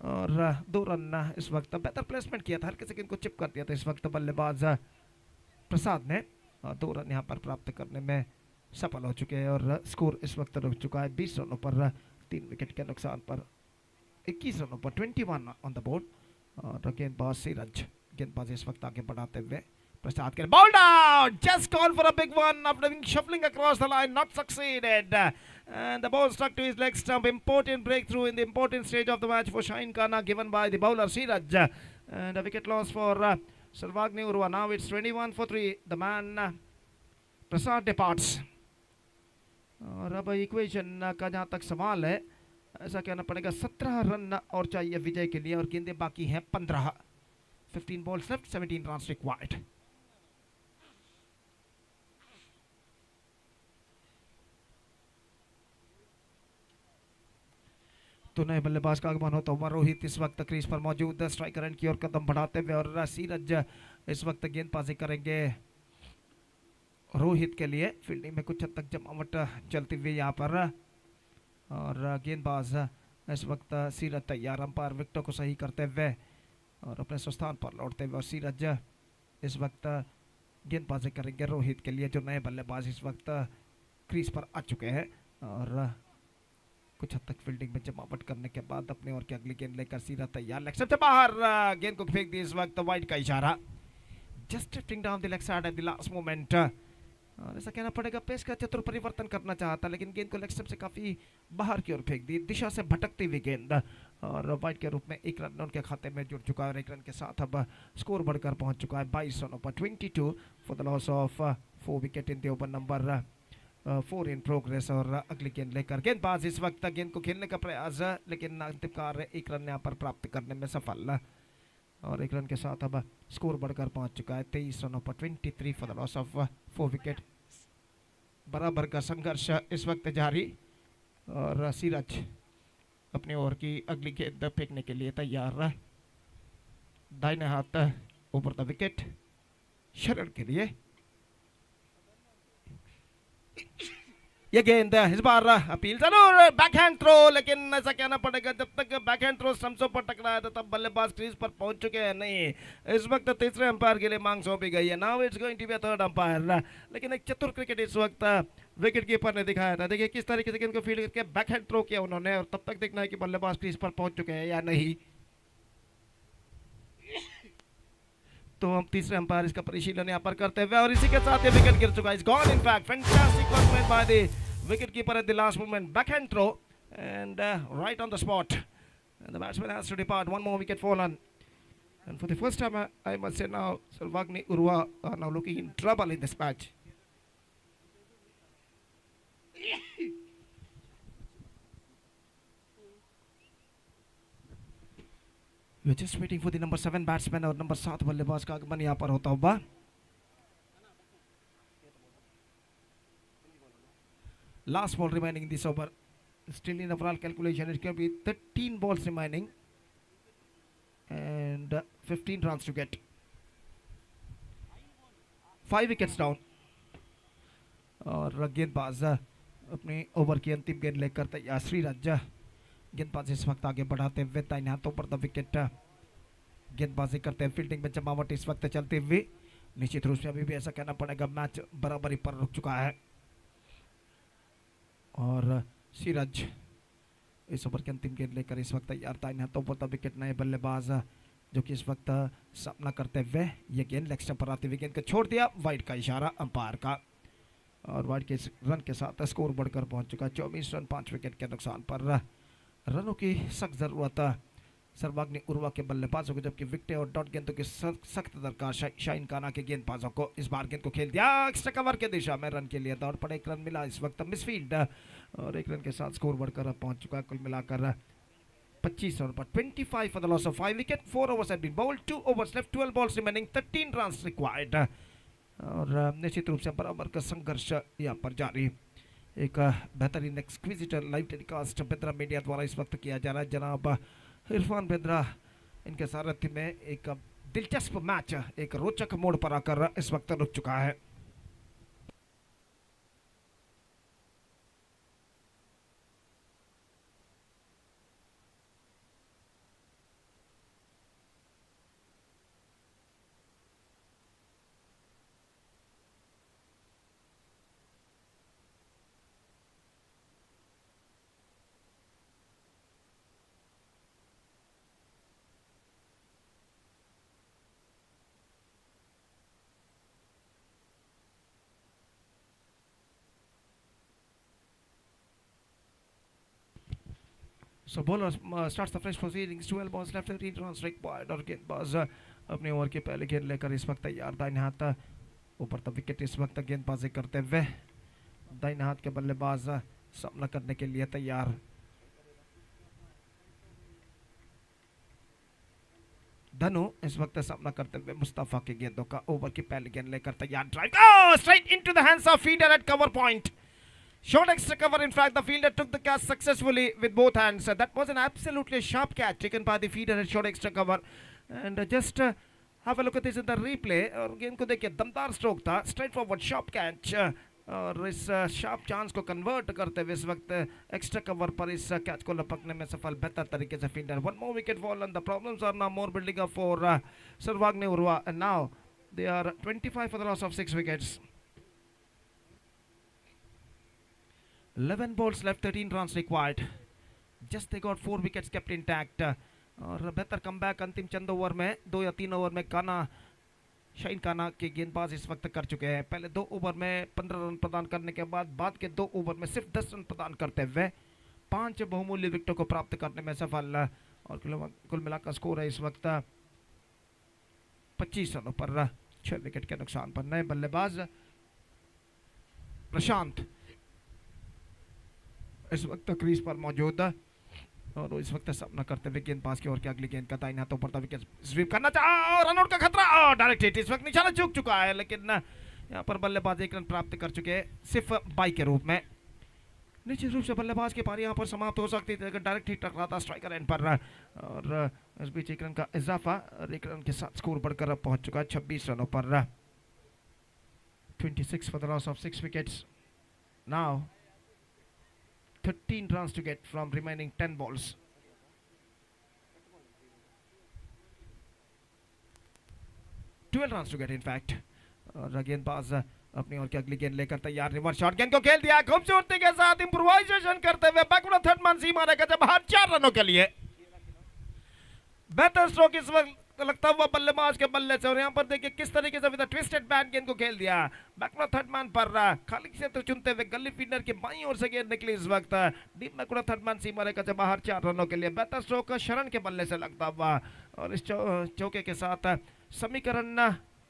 Speaker 1: और 2 रन इस वक्त बेहतर प्लेसमेंट किया था, हल्के से गेंद को चिप कर दिया था इस वक्त बल्लेबाज प्रसाद ने, 2 रन यहां पर प्राप्त करने में सफल हो चुके हैं, और स्कोर इस वक्त रुक चुका है 20 रनों पर, 3 विकेट के नुकसान पर, 21 रनों पर, 21 ऑन द बोर्ड। और गेंदबाज सीरज, गेंदबाज इस वक्त आगे बढ़ाते हुए, प्रसाद के bowled out, just call for a big one after shuffling across the line, not succeeded, and the ball struck to his leg stump. Important breakthrough in the important stage of the match for Shaheen Khana, given by the bowler Siraj, and a wicket loss for Sarvagni Urwa. Now it's 21 for 3. The man Prasad departs. और अब equation का जहाँ तक सवाल है, ऐसा कहना पड़ेगा 17 रन और चाहिए विजय के लिए, और गेंदें बाकी हैं 15, 15 बॉल्स लेफ्ट, 17 रन्स रिक्वायर्ड। तो नए बल्लेबाज का आगमन होता हुआ रोहित इस वक्त क्रीज पर मौजूद है, स्ट्राइकर एंड की ओर कदम बढ़ाते हुए, और सीरज इस वक्त गेंदबाजी करेंगे रोहित के लिए, फील्डिंग में कुछ हद तक जमावट चलती हुई यहाँ पर, और गेंदबाज इस वक्त सीरज तैयार, अंपायर विकेटों को सही करते हुए और अपने स्थान पर लौटते हुए, और सीरज इस वक्त गेंदबाजी करेंगे रोहित के लिए, जो नए बल्लेबाज इस वक्त क्रीज पर आ चुके हैं, और कुछ हद तक फील्डिंग में जमावट करने के बाद अपने ओर की अगली गेंद लेकर सीरज तैयार, लेग से बाहर, गेंद को फेंक दी इस वक्त, वाइड का इशारा, just drifting down the leg side at the last moment. और ऐसा कहना पड़ेगा पेस का चतुर परिवर्तन करना चाहता, लेकिन गेंद को लेग से काफी बाहर की ओर फेंक दी, दिशा से भटकती हुई गेंद, और वाइड के रूप में 1 रन उनके खाते में जुड़ चुका है, और 1 रन के साथ अब स्कोर बढ़कर पहुंच चुका है 22 रनों पर, 22 for the loss of 4 wicket in the over number 4 in progress. और अगली गेंद लेकर गेंदबाज इस वक्त गेंद को खेलने का प्रयास, लेकिन अंतिम कार्य 1 रन यहाँ पर प्राप्त करने में सफल, और 1 रन के साथ अब स्कोर बढ़कर पहुंच चुका है 23 रनों पर, 23 for the loss of 4 wicket. बराबर का संघर्ष इस वक्त जारी, और सीरज अपनी ओर की अगली गेंद फेंकने के लिए तैयार, दाहिने हाथ ऊपर द विकेट, शरण के लिए ये गेंद इस बार अपील जरूर, बैकहैंड थ्रो, लेकिन ऐसा कहना पड़ेगा जब तक बैकहैंड थ्रो स्टंप्सों पर टकराया था तब बल्लेबाज क्रीज पर पहुंच चुके हैं, नहीं इस वक्त तीसरे अंपायर के लिए मांग सौंपी गई है, now it's going to be a third umpire, लेकिन एक चतुर क्रिकेट इस वक्त विकेट कीपर ने दिखाया था, देखिए किस तरीके से गेंद को फील्ड करके बैकहैंड थ्रो किया उन्होंने, और तब तक देखना है कि बल्लेबाज क्रीज पर पहुंच चुके हैं या नहीं। तो हम तीसरे अंपायर इसका परिशीलन यहाँ पर करते हुए, और इसी के साथ ये विकेट गिर चुका है, it's gone in fact, fantastic work made by the wicket keeper at the last moment, backhand throw and right on the spot, and the batsman has to depart, 1 more wicket fallen, and for the first time I must say now Sarvagni Urwa are now looking in trouble in this match. We are just waiting for the number 7 batsman और number 7 बल्लेबाज का आगमन यहाँ पर होता हुआ। Last ball remaining in this over. Still in overall calculation, it can be 13 balls remaining and 15 runs to get. 5 wickets down. और गेंदबाज अपने ओवर की अंतिम गेंद लेकर तैयार श्रीराज। गेंदबाजी इस वक्त आगे बढ़ाते हुए दाहिने हाथों पर द विकेट गेंदबाजी करते हैं। फील्डिंग में जमावट इस वक्त चलती हुई, निश्चित रूप से अभी भी ऐसा कहना पड़ेगा मैच बराबरी पर रुक चुका है। और श्रीराज इस ओवर की अंतिम गेंद लेकर इस वक्त तैयार दाहिने हाथों पर द विकेट। नए बल्लेबाज जो कि इस वक्त सामना करते हुए ये गेंद लेग स्टंप पर आती हुई गेंद को छोड़ दिया, वाइड का इशारा अंपायर का। और वाइड के रन के साथ स्कोर बढ़कर पहुंच चुका है 24 रन 5 विकेट के नुकसान पर। रनों की सख्त जरूरत सर्वाग्नि उर्वा के बल्लेबाजों को, जबकि विकेट और डॉट गेंदों की सख्त दरकार शाइन काना के गेंदबाजों को। इस बार गेंद को खेल दिया एक्स्ट्रा कवर के दिशा में, रन के लिए दौड़ पड़े, एक रन मिला इस वक्त मिसफील्ड और एक रन के साथ स्कोर बढ़कर अब पहुंच चुका है कुल मिलाकर 25 रन पर 25 for the loss of 5 wicket, 4 overs had been bowled, 2 overs left, 12 balls remaining, 13 runs required। और निश्चित रूप से बराबर का संघर्ष यहाँ पर जारी। एक बेहतरीन एक्सक्विजिटर लाइव टेलीकास्ट बेद्रा मीडिया द्वारा इस वक्त किया जा रहा है। जनाब इरफान बेद्रा इनके सारथ्य में एक दिलचस्प मैच एक रोचक मोड़ पर आकर इस वक्त रुक चुका है। So bowler starts the fresh proceedings, 12 balls left, 13 runs required। और गेंदबाज अपने ओवर की पहले गेंद लेकर इस वक्त तैयार दाहिने हाथ ऊपर तक विकेट इस वक्त गेंदबाजी करते हुए दाहिने हाथ के बल्लेबाज सामना करने के लिए तैयार। धनु इस वक्त सामना करते हुए मुस्तफा के गेंदों का ओवर की पहली गेंद लेकर तैयार। Drive straight into the hands of fielder at cover point. Short extra cover, in fact, the fielder took the catch successfully with both hands. That was an absolutely sharp catch taken by the fielder at short extra cover. And just have a look at this in the replay. और गेंद को देखिए, दमदार stroke था, straight forward sharp catch। और इस sharp chance को convert करते हुए इस वक्त एक्स्ट्रा कवर पर इस कैच को लपकने में सफल बेहतर तरीके से fielder. One more wicket fall and the problems are now more building up for Sarvagni Urwa and now they are 25 for the loss of 6 wickets. 11 balls left, 13 runs required. Just they got 4 wickets kept intact। और बेहतर comeback अंतिम चंद over में 2 या 3 over में काना shine काना के गेंदबाज इस वक्त कर चुके हैं। पहले 2 ओवर में 15 रन प्रदान करने के बाद के 2 ओवर में सिर्फ 10 रन प्रदान करते हुए 5 बहुमूल्य विकेटों को प्राप्त करने में सफल। और कुल मिलाकर स्कोर है इस वक्त 25 रनों पर 6 विकेट के नुकसान पर। नए बल्लेबाज प्रशांत इस वक्त क्रीज पर मौजूद और इस वक्त सामना करते हुए गेंदबाज की ओर की अगली गेंद का दाहिने हाथों पर विकेट स्वीप करना चाहा और रन आउट का खतरा और डायरेक्ट हिट। इस वक्त निशाना चूक चुका है, लेकिन यहाँ पर बल्लेबाज 1 रन प्राप्त कर चुके हैं सिर्फ बाई के रूप में। निश्चित रूप से बल्लेबाज की पारी यहाँ पर समाप्त हो सकती थी अगर डायरेक्ट हिट टकराता स्ट्राइकर एंड पर। और इस बीच 1 रन का इजाफा और 1 रन के साथ स्कोर बढ़कर अब पहुंच चुका है 26 रनों पर। 26 for the loss of 6 wickets. Now 13 runs to get from remaining 10 balls। 12 runs to get in fact। और गेंदबाज अपनी ओर की अगली गेंद लेकर तैयार, रिवर्स शॉट गेंद को खेल दिया खूबसूरती के साथ इंप्रोवाइजेशन करते हुए बैकवर्ड थर्ड मैन सीमा रेखा से बाहर 4 रनों के लिए। बेहतर स्ट्रोक इस वक्त लगता हुआ बल्लेबाज के बल्ले से। और यहाँ पर देखिए किस तरीके से विद ट्विस्टेड बैट गेंद को खेल दिया बैकवर्ड थर्ड मैन पर। खाली क्षेत्र चुनते हुए गली फील्डर की बाईं ओर से गेंद निकली इस वक्त डीप बैकवर्ड थर्ड मैन सीमा रेखा से बाहर 4 रनों के लिए। बेहतर स्ट्रोक शरण के बल्ले से लगता हुआ और इस चौके के साथ समीकरण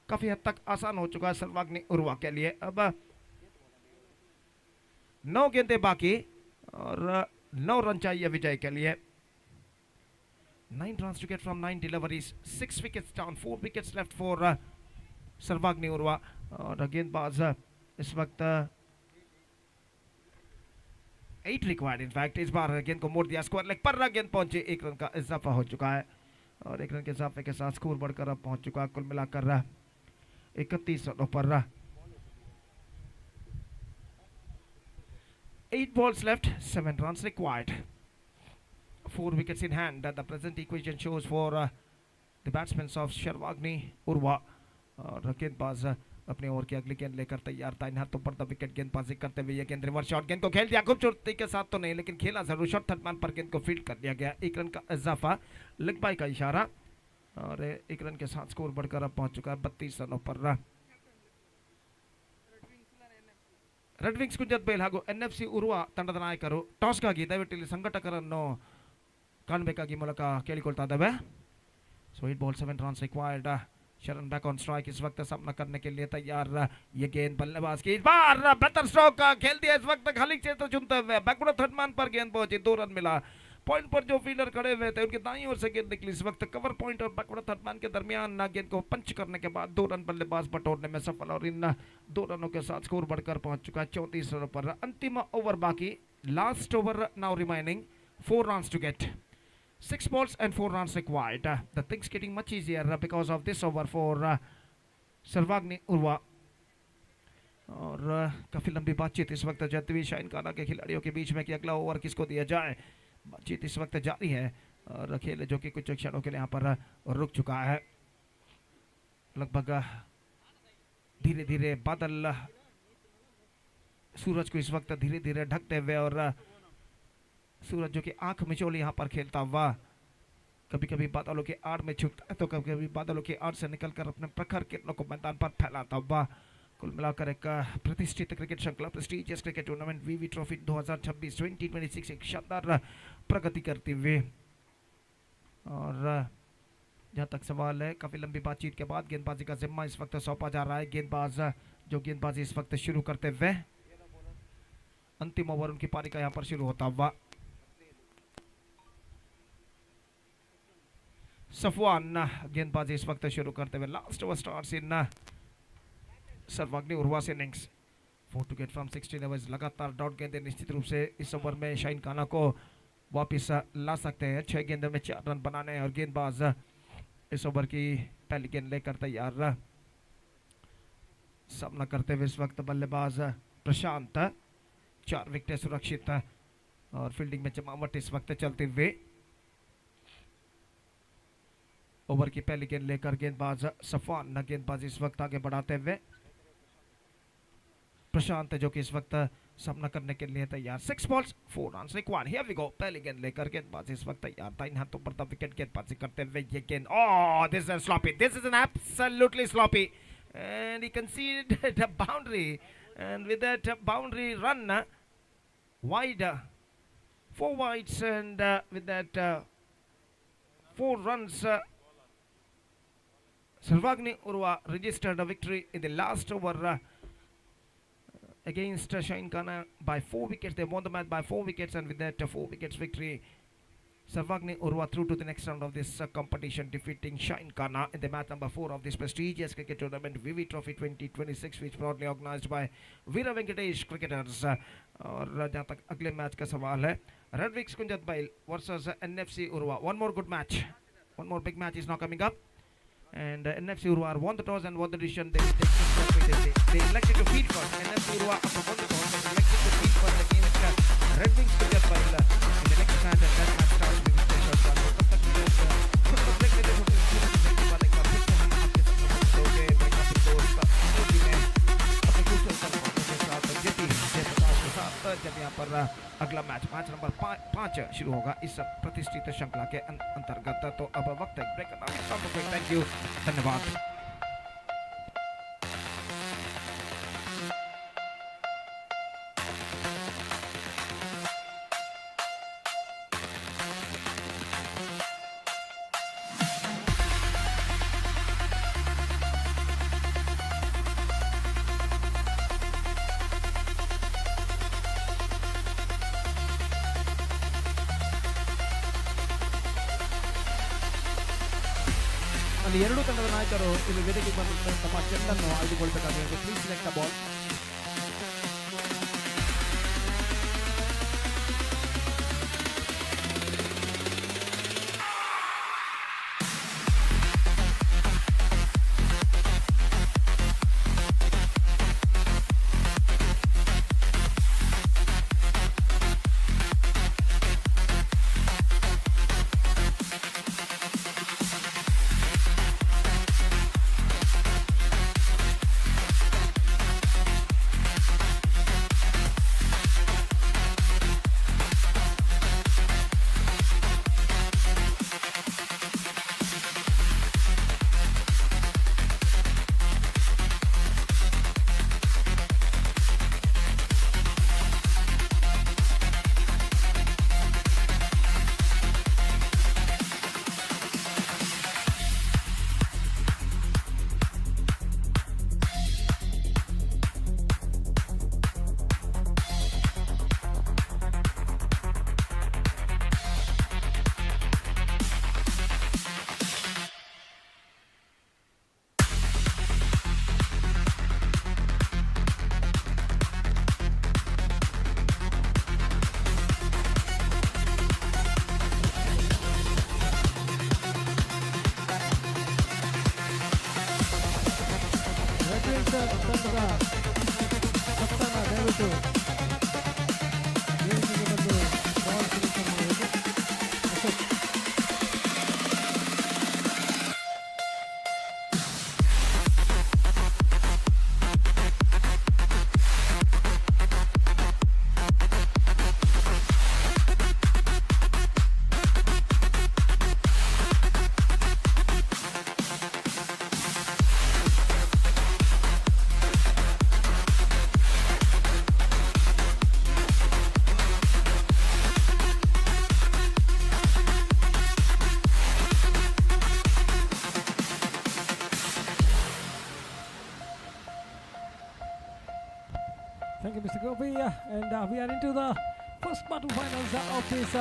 Speaker 1: काफी हद तक आसान हो चुका है सर्वाग्नि उर्वा के लिए। अब 9 गेंदें बाकी और 9 रन चाहिए विजय के लिए। 9 runs to get from 9 deliveries, 6 wickets down, 4 wickets left for सर्वाग्नि Urwa. और गेंदबाज इस वक्त 8 रिक्वायर्ड इनफैक्ट। इस बार गेंद को मोड़ दिया स्क्वायर लेग पर, गेंद पहुंचे 1 रन का इजाफा हो चुका है और 1 रन के इजाफे के साथ स्कोर बढ़कर अब पहुंच चुका है कुल मिलाकर 31 रनों पर। 8 balls left, 7 runs required. 4 wickets in hand. The present equation shows for the batsmen of शर्वाग्नि Urwa और गेंदबाज अपने ओवर की अगली गेंद लेकर तैयार था। इन हाथों पर द विकेट गेंदबाजी करते हुए ये गेंद रिवर्स शॉट गेंद को खेल दिया खूबसूरती के साथ तो नहीं लेकिन खेला जरूर। शॉट थर्ड मैन पर गेंद को फील्ड कर दिया गया। 1 रन का इजाफा, लेग बाय का इशारा और 1 रन के साथ स्कोर बढ़कर अब पहुंच चुका है 32 रनों पर। ರೆಡ್ ವಿಂಗ್ಸ್ ಕುಂಜತ್ ಹಾಗೂ ಎನ್ಎಫ್ಸಿ ಉರುವ ತಂಡದ ನಾಯಕರು ಟಾಸ್ಗಾಗಿ ದಯವಿಟ್ಟು ಇಲ್ಲಿ ಸಂಘಟಕರನ್ನು ಕಾಣಬೇಕಾಗಿ ಮೂಲಕ ಕೇಳಿಕೊಳ್ತಾ ಇದ್ದೇವೆ. So 8 balls 7 runs required. शरण बैक ऑन स्ट्राइक इस वक्त सामना करने के लिए तैयार। ये गेंद बल्लेबाज की इस बार बेहतर स्ट्रोक खेल दिया इस वक्त खाली क्षेत्र चुनते हुए। बैकवर्ड थर्ड मैन पर गेंद पहुंची, 2 रन मिला। पॉइंट पर जो फील्डर खड़े हुए थे उनके दाईं ओर से गेंद निकली इस वक्त कवर पॉइंट और बैकवर्ड थर्ड मैन के दरमियान। गेंद को पंच करने के बाद 2 रन बल्लेबाज बटोरने में सफल और इन 2 रनों के साथ स्कोर बढ़कर पहुंच चुका है 34 रनों पर। अंतिम ओवर बाकी, last over now remaining, 4 runs to get. 6 balls and 4 runs required. The things getting much easier because of this over for Sharvagni Urwa. और काफी लंबी बातचीत इस वक्त जतवी शाइन खाना के खिलाड़ियों के बीच में कि अगला ओवर किसको दिया जाए। बातचीत इस वक्त जारी है और खेल जो कि कुछ क्षणों के लिए यहाँ पर रुक चुका है। लगभग धीरे धीरे बादल सूरज को इस वक्त धीरे धीरे ढकते हुए और सूरज जो कि आंख मिचोली यहाँ पर खेलता हुआ कभी कभी बादलों के आड़ में छुपता है तो कभी कभी बादलों की आड़ से निकलकर अपने प्रखर किरणों को मैदान पर फैलाता हुआ। कुल मिलाकर एक प्रतिष्ठित क्रिकेट श्रृंखला prestigious cricket tournament VV trophy 2026 एक शानदार प्रगति करते हुए। और जहाँ तक सवाल है, काफी लंबी बातचीत के बाद गेंदबाजी का जिम्मा इस वक्त सौंपा जा रहा है। गेंदबाज जो गेंदबाजी इस वक्त शुरू करते हुए, अंतिम ओवर उनकी पारी का यहाँ पर शुरू होता हुआ। सफवान गेंदबाजी इस वक्त शुरू करते हुए। Last over starts in Sharvagni Urwa innings. 4 to get from 16 overs। लगातार डॉट गेंदें निश्चित रूप से इस ओवर में शाइन खाना को वापस ला सकते हैं। 6 गेंदों में 4 रन बनाने और गेंदबाज इस ओवर की पहली गेंद लेकर तैयार। सामना करते हुए इस वक्त बल्लेबाज प्रशांत। 4 विकेट सुरक्षित और फील्डिंग में जमावट इस वक्त चलते हुए। ओवर की पहली गेंद लेकर गेंदबाज सफवान गेंदबाजी इस वक्त आगे बढ़ाते हुए। प्रशांत जो कि इस वक्त सामना करने के लिए तैयार। 6 balls 4 runs required. Here we go. पहली गेंद लेकर गेंदबाज इस वक्त तैयार था। इन हाथों पर विकेट गेंदबाजी करते हुए ये गेंद, oh, this is sloppy. This is an absolutely sloppy. And he conceded a boundary. And with that boundary run, wide, 4 wides, and with that 4 runs, Shirvagni Urva registered a victory in the last over against Shine Khana by 4 wickets. They won the match by 4 wickets, and with that 4 wickets victory, Shirvagni Urva through to the next round of this competition, defeating Shine Khana in the match number 4 of this prestigious cricket tournament, VV Trophy 2026, which proudly organized by Veera Venkatesh cricketers. और जहाँ तक अगले match का सवाल है, Red Wings Kunjat Bail versus NFC Urva. One more good match. One more big match is now coming up. And NFC Urva won the toss and won the decision. They elected to field first. NFC Urva after won the toss and elected to field first against Red Wings Kunjat Bail in the next match, and that match starts with the shot. जब यहाँ पर अगला match number 5 शुरू होगा इस प्रतिष्ठित श्रृंखला के अंतर्गत। तो अब वक्त है ब्रेक का। थैंक यू, धन्यवाद। ಎರಡು ತಂಡದ ನಾಯಕರು ಇಲ್ಲಿ ವೇದಿಕೆಗೆ ಬಂದು ತಮ್ಮ ಚೆಂಡನ್ನು ಆಯ್ದುಕೊಳ್ಬೇಕಾಗಿದೆ. Please select the ball.
Speaker 2: ಬಂದು ವೇದಿಕೆಗೆ ಬಂದು ಬಾಲ್ ಸೆಲೆಕ್ಷನ್ ಮಾಡಬೇಕು. Ashok Thank you, Mr. Gopi. And we are into the first quarterfinals of this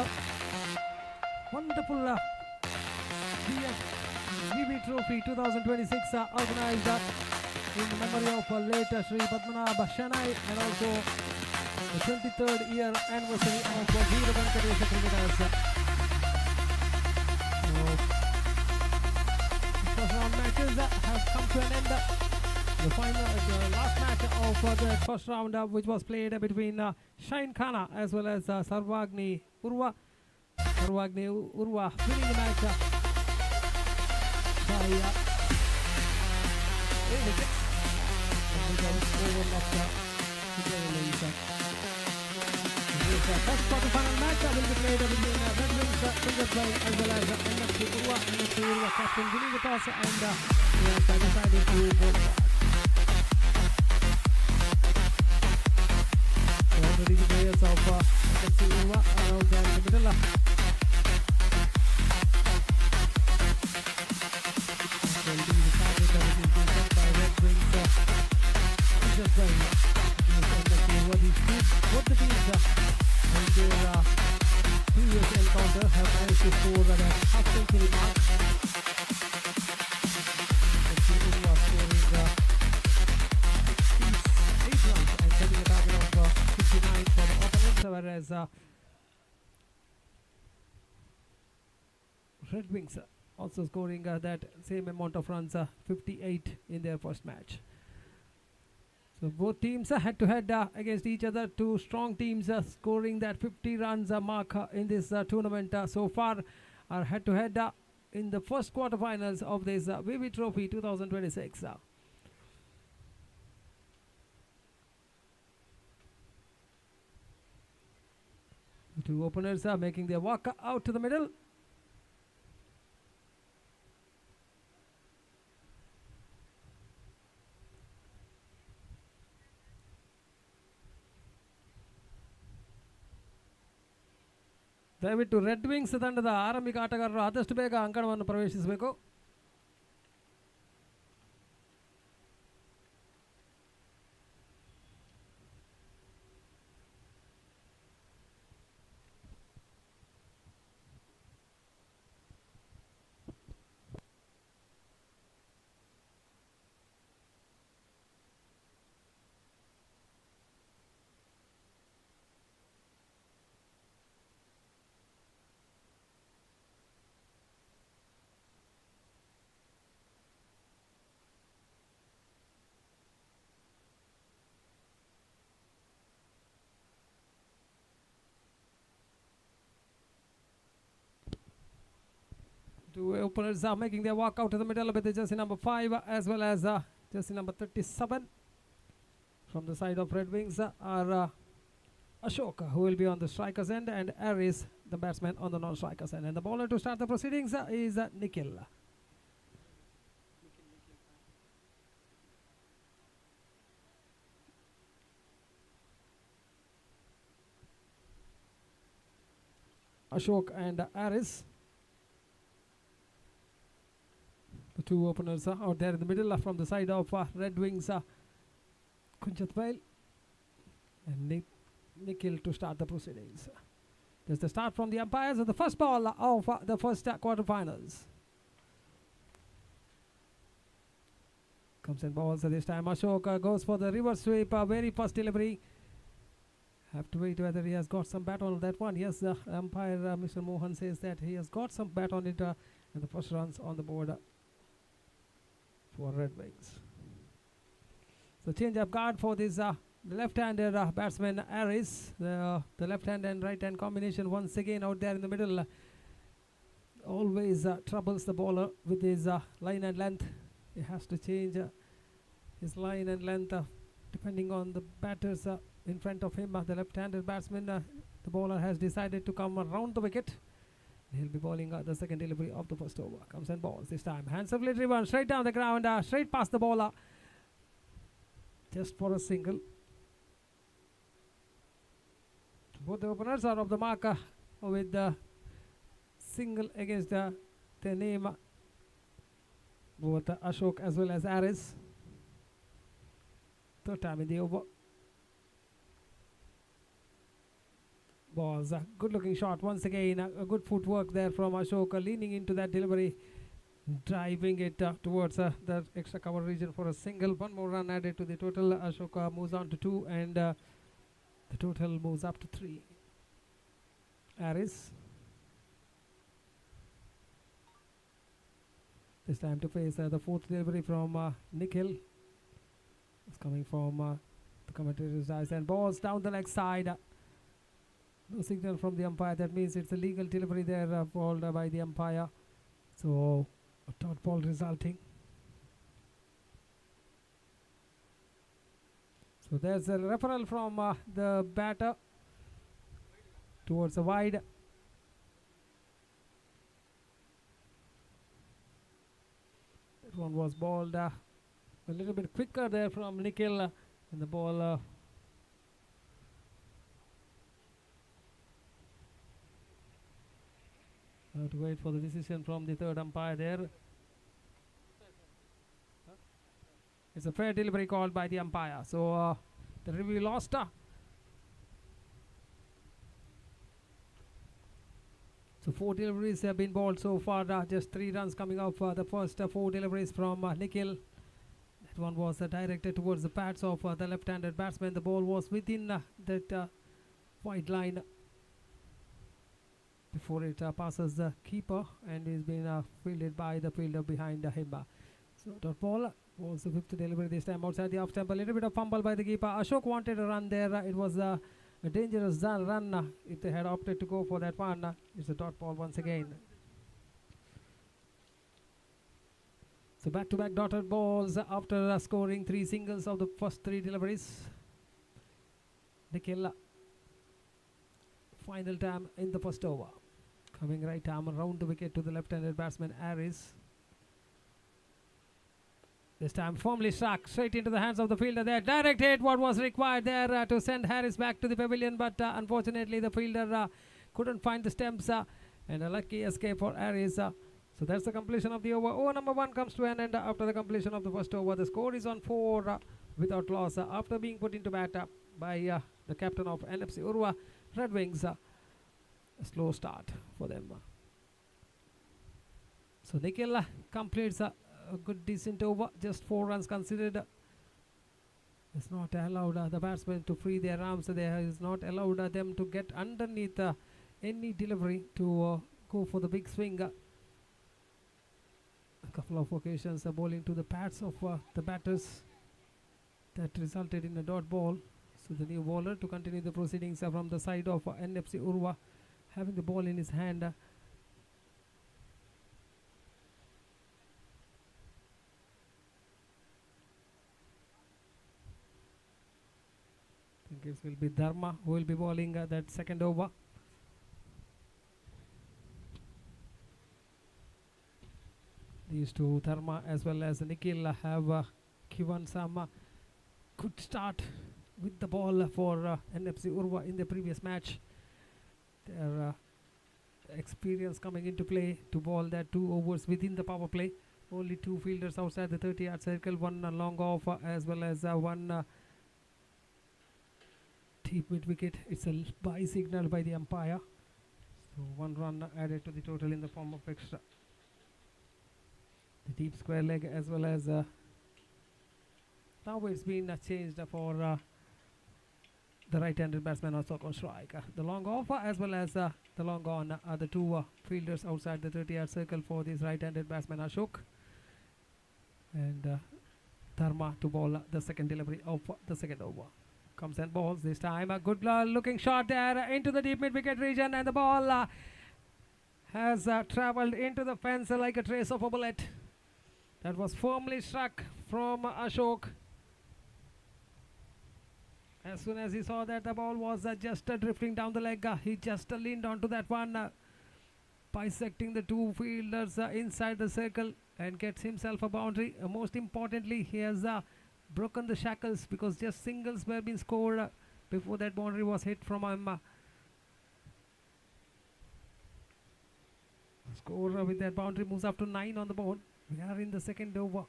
Speaker 2: wonderful VB Trophy 2026 organized in memory of late Sri Padmanabh Shanai and also the 23rd year anniversary of Veera Venkatesh cricketers. The first round matches have come to an end. The last match of the first round, which was played between Shine Khana as well as Sarvagni Urva. Sarvagni Urva winning the match by 8 wickets. The first quarterfinal match will be played between Red Wings Punjab as well as NFC Urva. NFC Urva captain winning the toss and decided to go for. Already the players of NFC Urva are out there in the middle. Red Wings just by what the teams in their previous encounter have managed to score that half century mark. Urva scoring 8 runs and getting a target of 59 for the opponents, whereas Red Wings also scoring that same amount of runs, 58 in their first match. So both teams head to head against each other. Two strong teams scoring that 50 runs mark in this tournament so far are head to head in the first quarterfinals of this VB Trophy 2026. The two openers are making their walk out to the middle. ದಯವಿಟ್ಟು red wings ತಂಡದ ಆರಂಭಿಕ ಆಟಗಾರರು ಆದಷ್ಟು ಬೇಗ ಅಂಕಣವನ್ನು ಪ್ರವೇಶಿಸಬೇಕು. Two openers are making their walk out to the middle with the jersey number 5 as well as jersey number 37. From the side of Red Wings are Ashok, who will be on the striker's end, and Aris, the batsman, on the non-striker's end. And the bowler to start the proceedings is Nikhil. Ashok and Aris. The two openers are out there in the middle from the side of Red Wings, Kunchatvail and Nikhil to start the proceedings. There's the start from the umpires of the first ball of the first quarterfinals. Comes and balls this time. Ashok goes for the reverse sweep, very fast delivery. Have to wait whether he has got some bat on that one. Yes, umpire Mr. Mohan says that he has got some bat on it, and the first runs on the board for Red Wings. So change of guard for this the left-handed batsman Aris. The left-hand and right-hand combination once again out there in the middle. Always troubles the bowler with his line and length. He has to change his line and length depending on the batters in front of him. The left-handed batsman, the bowler has decided to come around the wicket. He'll be bowling the second delivery of the first over. Comes and balls this time. Handsomely driven straight down the ground, straight past the bowler. Just for a single. Both the openers are of the mark with the single against their name. Both Ashok as well as Aris. Third time in the over. Was a good looking shot once again. A good footwork there from Ashok, leaning into that delivery, driving it towards the extra cover region for a single. One more run added to the total. Ashok moves on to 2 and the total moves up to 3. Aris this time to face the fourth delivery from Nikhil. It's coming from the commentator's eyes and balls down the leg side. No signal from the umpire. That means it's a legal delivery there called by the umpire. So a dot ball resulting. So there's a referral from the batter towards the wide. That one was balled a little bit quicker there from Nikhil and the ball have to wait for the decision from the third umpire there. It's a fair delivery called by the umpire. So the review lost. So 4 deliveries have been bowled so far. Just 3 runs coming out for the first 4 deliveries from Nikhil. That one was directed towards the pads of the left-handed batsman. The ball was within that wide line before it passes the keeper and is being fielded by the fielder behind him. So dot ball was the 5th delivery this time outside the off stump. A little bit of fumble by the keeper. Ashok wanted a run there. It was a dangerous run if they had opted to go for that one. It's a dot ball once again. So back-to-back dotted balls after scoring 3 singles of the first 3 deliveries. Nikhil final time in the first over. Coming right arm around the wicket to the left-handed batsman Aris. This time firmly struck straight into the hands of the fielder there. Direct hit, what was required there to send Harris back to the pavilion, but unfortunately the fielder couldn't find the stumps and a lucky escape for Harris. So that's the completion of the over. Over number 1 comes to an end after the completion of the first over. The score is on 4 without loss after being put into bat by the captain of NFC Urva Red Wings. A slow start for them. So Nikhil completes a good decent over, just 4 runs considered. It's not allowed the batsmen to free their arms. There is not allowed them to get underneath any delivery to go for the big swing. A couple of occasions bowling to the pads of the batters that resulted in a dot ball. So the new bowler to continue the proceedings from the side of NFC Urva, having the ball in his hand. I think it will be Dharma who will be bowling that second over. These two, Dharma as well as Nikhil, have given some good start with the ball for NFC Urva in the previous match. Their experience coming into play to bowl that 2 overs within the power play. Only 2 fielders outside the 30-yard circle, 1 long off as well as 1 deep mid wicket. It's a bye signal by the umpire. So 1 run added to the total in the form of extra. The deep square leg as well as now it's been changed for the right-handed batsman also on strike. The long off as well as the long on are the 2 fielders outside the 30-yard circle for this right-handed batsman Ashok. And Dharma to bowl the second delivery of the second over. Comes and balls this time. A good looking shot there into the deep mid wicket region, and the ball has travelled into the fence like a trace of a bullet. That was firmly struck from Ashok. As soon as he saw that the ball was just drifting down the leg, he just leaned onto that one, bisecting the two fielders inside the circle, and gets himself a boundary. Most importantly, he has broken the shackles, because just singles were being scored before that boundary was hit from him. Score with that boundary moves up to 9 on the board. We are in the second over.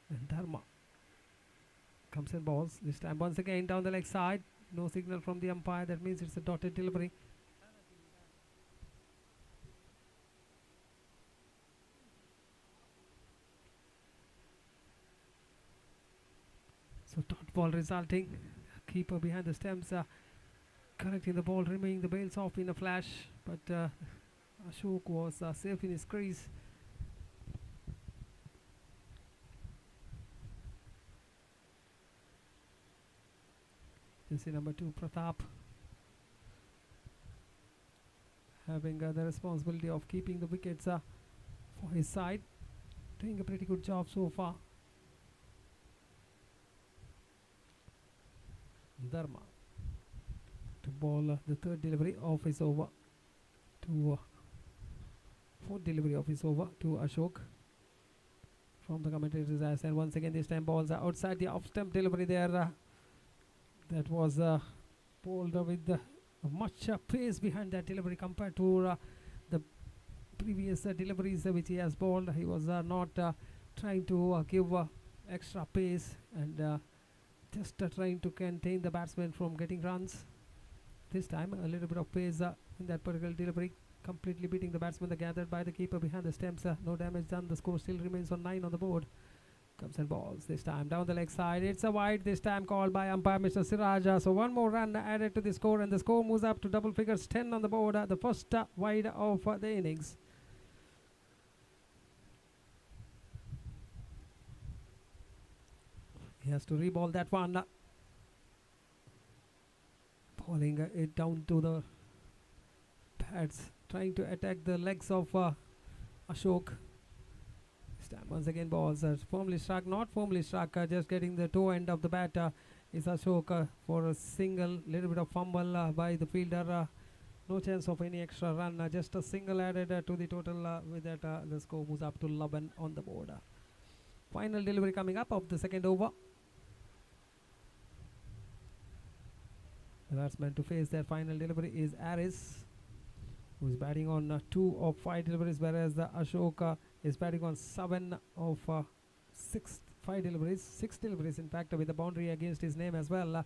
Speaker 2: And Dharma comes and balls. This time once again down the leg side. No signal from the umpire. That means it's a dotted delivery. So dot ball resulting. Keeper behind the stumps correcting the ball, removing the bails off in a flash. But Ashok was safe in his crease. Jersey number 2, Pratap, having the responsibility of keeping the wickets for his side. Doing a pretty good job so far. Dharma to bowl the third delivery of his over to fourth delivery of his over to Ashok from the commentators' eyes. And once again this time balls are outside the off stump delivery there. That was bowled with much pace behind that delivery compared to the previous deliveries which he has bowled. He was not trying to give extra pace and just trying to contain the batsman from getting runs. This time a little bit of pace in that particular delivery, completely beating the batsman gathered by the keeper behind the stumps. No damage done. The score still remains on 9 on the board. Comes and balls this time down the leg side. It's a wide this time, called by umpire Mr. Siraja. So one more run added to the score, and the score moves up to double figures, 10 on the board. The first wide of the innings. He has to reball that one. Bowling it down to the pads, trying to attack the legs of Ashok. This time once again balls firmly struck, not firmly struck, just getting the toe end of the bat is Ashok for a single. Little bit of fumble by the fielder. No chance of any extra run, just a single added to the total. With that the score moves up to 11 on the board. Final delivery coming up of the second over. The batsman to face their final delivery is Aris, who is batting on 2 of 5 deliveries, whereas the Ashok is batting on 7 of 5 deliveries, 6 deliveries in fact, with a boundary against his name as well.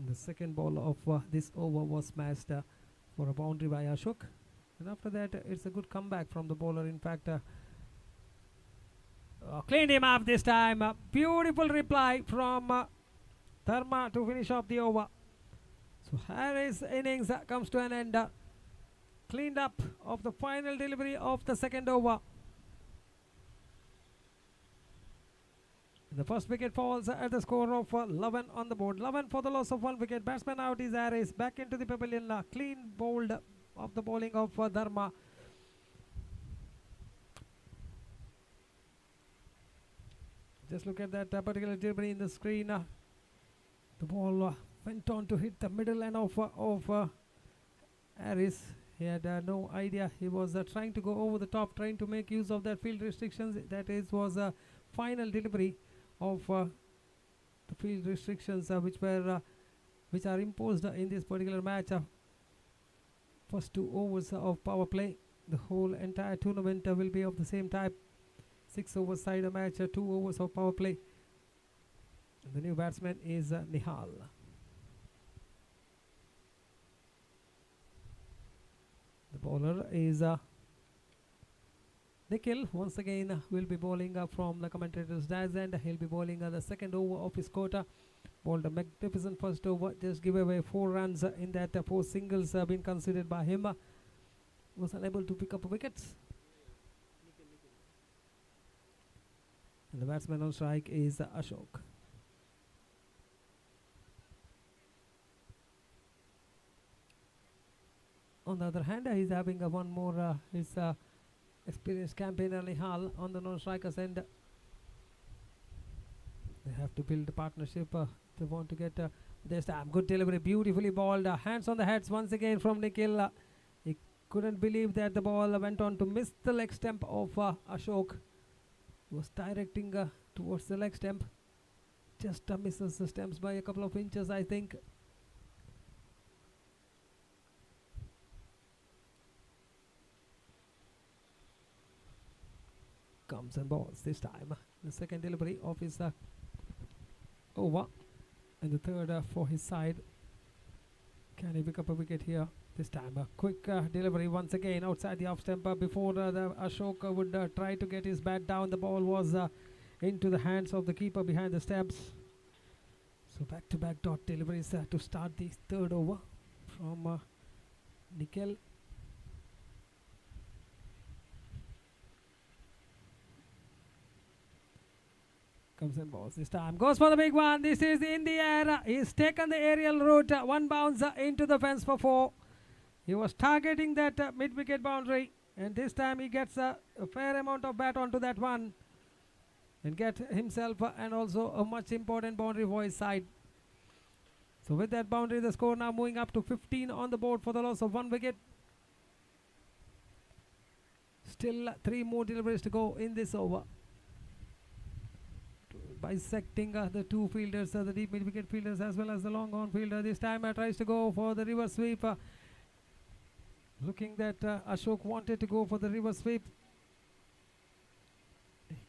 Speaker 2: The second ball of this over was smashed for a boundary by Ashok, and after that it's a good comeback from the bowler. In fact, cleaned him up this time. Beautiful reply from Dharma to finish off the over. So Harris' innings comes to an end. Cleaned up of the final delivery of the second over. The first wicket falls at the score of 11 on the board. 11 for the loss of 1 wicket. Batsman out is Harris. Back into the pavilion. Clean bowled of the bowling of Dharma. Just look at that particular delivery in the screen. The ball went on to hit the middle end of Harris. He had no idea. He was trying to go over the top, trying to make use of that field restrictions. That is was a final delivery of the field restrictions which are imposed in this particular match. First 2 overs of power play. The whole entire tournament will be of the same type. 6 overs side a match, 2 overs of power play. The new batsman is Nihal. The bowler is Nikhil. Once again will be bowling from the commentator's dice, and he'll be bowling the second over of his quota. Bowled a magnificent first over, just give away 4 runs in that 4 singles been considered by him. Was unable to pick up wickets. And the batsman on strike is Ashok. On the other hand, he's having one more his experienced campaigner Nihal on the non-strikers end. They have to build a partnership. They want to get this time. Good delivery, beautifully balled. Hands on the heads once again from Nikhil. He couldn't believe that the ball went on to miss the leg stump of Ashok. He was directing towards the leg stump. Just misses the stumps by a couple of inches, I think. Comes and balls this time. The second delivery of his over, and the third for his side. Can he pick up a wicket here? This time a quick delivery once again outside the off stump. Before the Ashok would try to get his bat down, the ball was into the hands of the keeper behind the stumps. So back-to-back dot deliveries to start the third over from Nikhil. Comes and balls this time. Goes for the big one. This is in the air. He's taken the aerial route. One bounce into the fence for 4. He was targeting that mid-wicket boundary. And this time he gets a fair amount of bat onto that one. And get himself and also a much important boundary for his side. So with that boundary, the score now moving up to 15 on the board for the loss of 1 wicket. Still 3 more deliveries to go in this over. Bisecting the 2 fielders, the deep mid-wicket fielders as well as the long-on fielder. This time tries to go for the reverse sweep. Looking that Ashok wanted to go for the reverse sweep.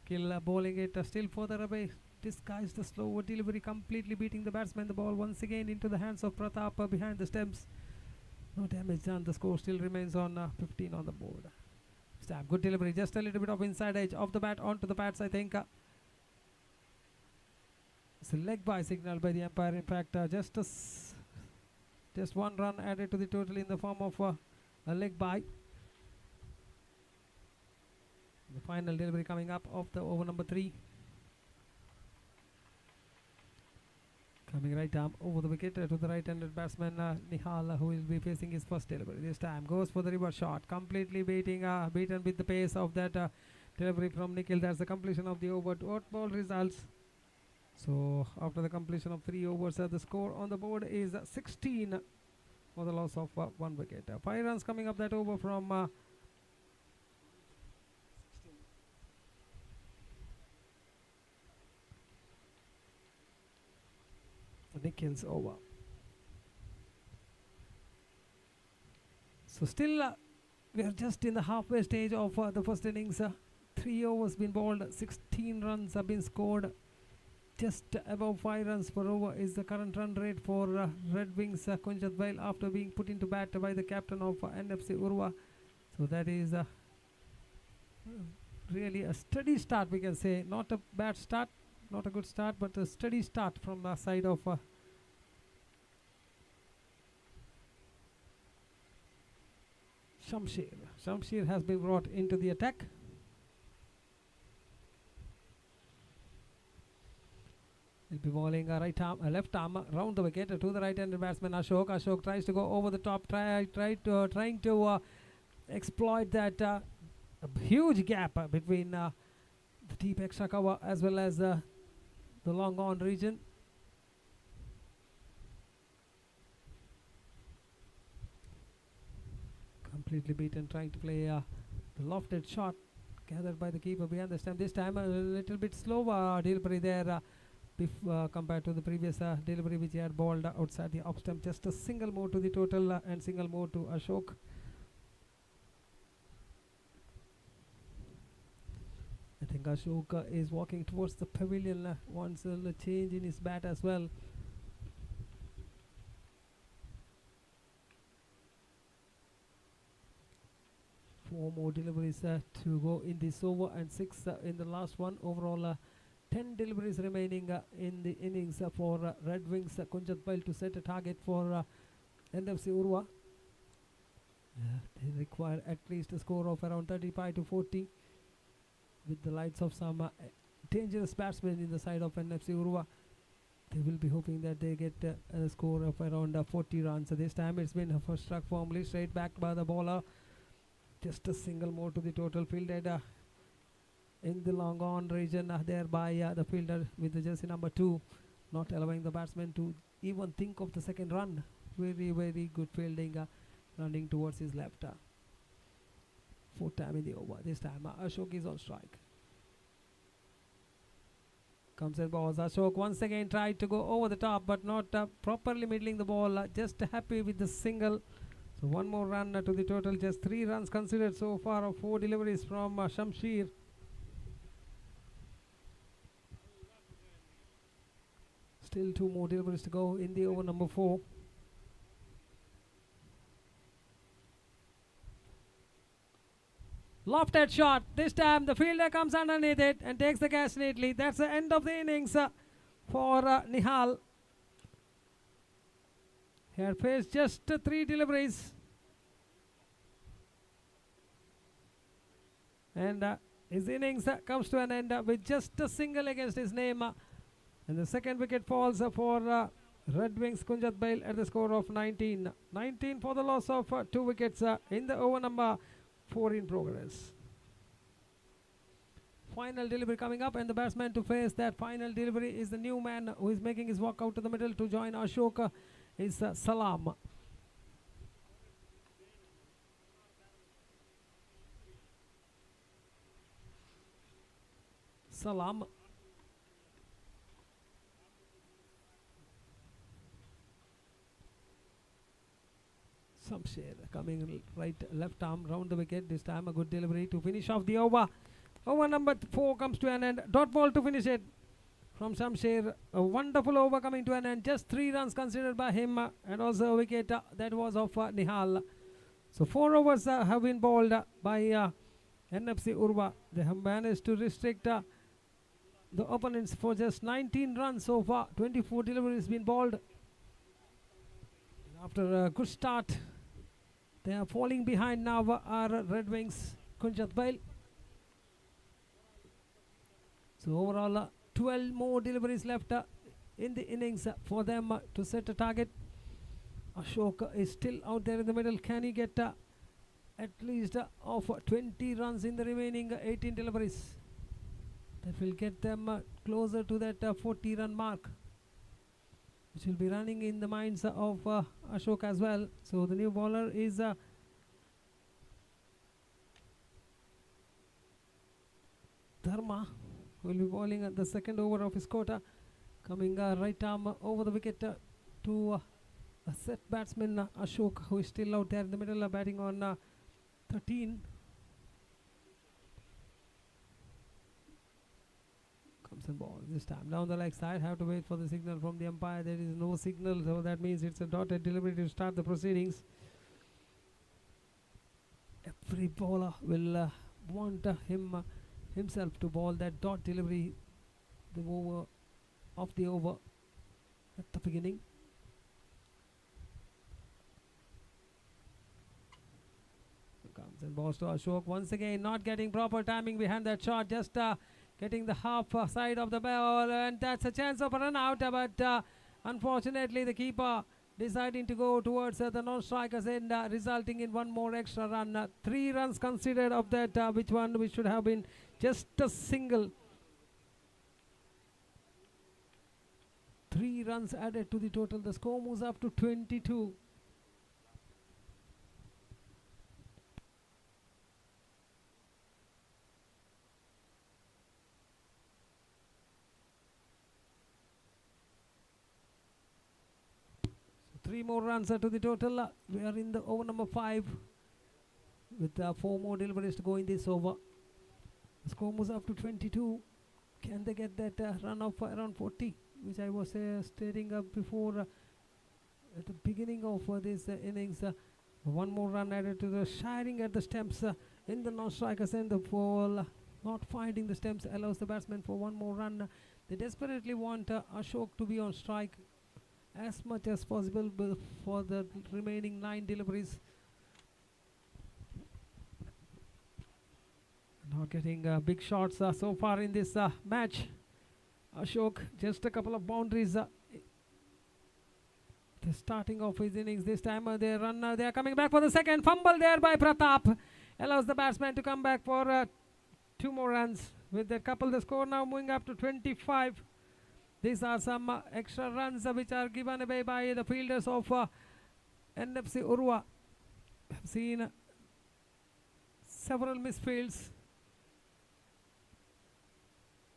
Speaker 2: Kill bowling it still further away. Disguised the slower delivery, completely beating the batsman. The ball once again into the hands of Pratap behind the stumps. No damage done. The score still remains on 15 on the board. This time good delivery, just a little bit of inside edge of the bat onto the pads, I think. It's a leg by signal by the umpire. In fact, just 1 run added to the total in the form of a leg by. The final delivery coming up of the over number 3. Coming right arm over the wicket to the right-handed batsman Nihal, who will be facing his first delivery. This time goes for the reverse shot, completely beaten with the pace of that delivery from Nikhil. That's the completion of the over. What ball results? So after the completion of 3 overs, the score on the board is 16 for the loss of 1 wicket. 5 runs coming up that over from Nikhil's over. So still we are just in the halfway stage of the first innings. 3 overs been bowled, 16 runs have been scored. Just above 5 runs per over is the current run rate for Red Wings Kunjat Bail after being put into bat by the captain of NFC Urva. So that is really a steady start, we can say. Not a bad start, not a good start, but a steady start from the side of Shamsher. Shamsher has been brought into the attack. He'll be bowling left arm round the wicket to the right-handed batsman Ashok. Ashok tries to go over the top, trying to exploit that huge gap between the deep extra cover as well as the long on region. Completely beaten, trying to play the lofted shot gathered by the keeper behind the stump. This time a little bit slower delivery there. Compared to the previous delivery which he had bowled outside the off stump. Just a single more to the total and single more to Ashok. I think Ashok is walking towards the pavilion, wants a change in his bat as well. Four more deliveries to go in this over and 6 in the last one. Overall 10 deliveries remaining in the innings for Red Wings Kunjat Bail to set a target for NFC Urva. They require at least a score of around 35 to 40 with the lights of some dangerous batsmen in the side of NFC Urva. They will be hoping that they get a score of around 40 runs. So this time it's been first struck firmly straight back by the bowler. Just a single more to the total, fielded in the long on region there by the fielder with the jersey number 2, not allowing the batsman to even think of the second run. Very, very good fielding, running towards his left. Fourth time in the over. This time Ashok is on strike. Comes and balls. Ashok once again tried to go over the top, but not properly middling the ball. Just happy with the single. So one more run to the total. Just 3 runs considered so far of 4 deliveries from Shamsher. Still 2 more deliveries to go in the over number 4. Lofted shot. This time the fielder comes underneath it and takes the catch neatly. That's the end of the innings for Nihal. He had faced just 3 deliveries. And his innings comes to an end with just a single against his name. And the second wicket falls for Red Wings Kunjat Bail at the score of 19. 19 for the loss of 2 wickets in the over number 4 in progress. Final delivery coming up, and the batsman to face that final delivery is the new man who is making his walk out to the middle to join Ashok. Is Salam. Salam. Shamsher coming right, left arm round the wicket. This time a good delivery to finish off the over. Over number 4 comes to an end. Dot ball to finish it from Shamsher. A wonderful over coming to an end. Just 3 runs considered by him, and also a wicket that was of Nihal. So 4 overs have been bowled by NFC Urva. They have managed to restrict the opponents for just 19 runs so far. 24 deliveries been bowled. After a good start, they are falling behind now. Are Red Wings Kunjat Bail. So overall 12 more deliveries left in the innings for them to set a target. Ashok is still out there in the middle. Can he get at least of 20 runs in the remaining 18 deliveries? That will get them closer to that 40 run mark, which will be running in the minds of Ashok as well. So the new bowler is Dharma, who will be bowling at the second over of his quota, coming right arm over the wicket to a set batsman Ashok, who is still out there in the middle, batting on 13. Comes and ball this time down the leg side. Have to wait for the signal from the umpire. There is no signal, so that means it's a dotted delivery to start the proceedings. Every bowler will want himself to bowl that dot delivery, the over of the over at the beginning. Comes and balls to Ashok once again, not getting proper timing behind that shot, just getting the half side of the ball, and that's a chance of a run out, but unfortunately the keeper deciding to go towards the non-strikers end, resulting in 1 more extra run. 3 runs considered of that, which should have been just a single. 3 runs added to the total. The score moves up to 22. So 3 more runs to the total. We are in the over number 5 with 4 more deliveries to go in this over. The score moves up to 22. Can they get that run of around 40, which I was stating before at the beginning of this innings? 1 more run added to the shiring at the stumps in the non-strikers end. The ball not finding the stumps allows the batsman for 1 more run. They desperately want Ashok to be on strike as much as possible for the remaining 9 deliveries. Not getting big shots so far in this match. Ashok, just a couple of boundaries. The starting of his innings this time, they run. They are coming back for the second fumble there by Pratap. Allows the batsman to come back for 2 more runs. With that couple, the score now moving up to 25. These are some extra runs which are given away by the fielders of NFC Urwa. I've seen several misfields,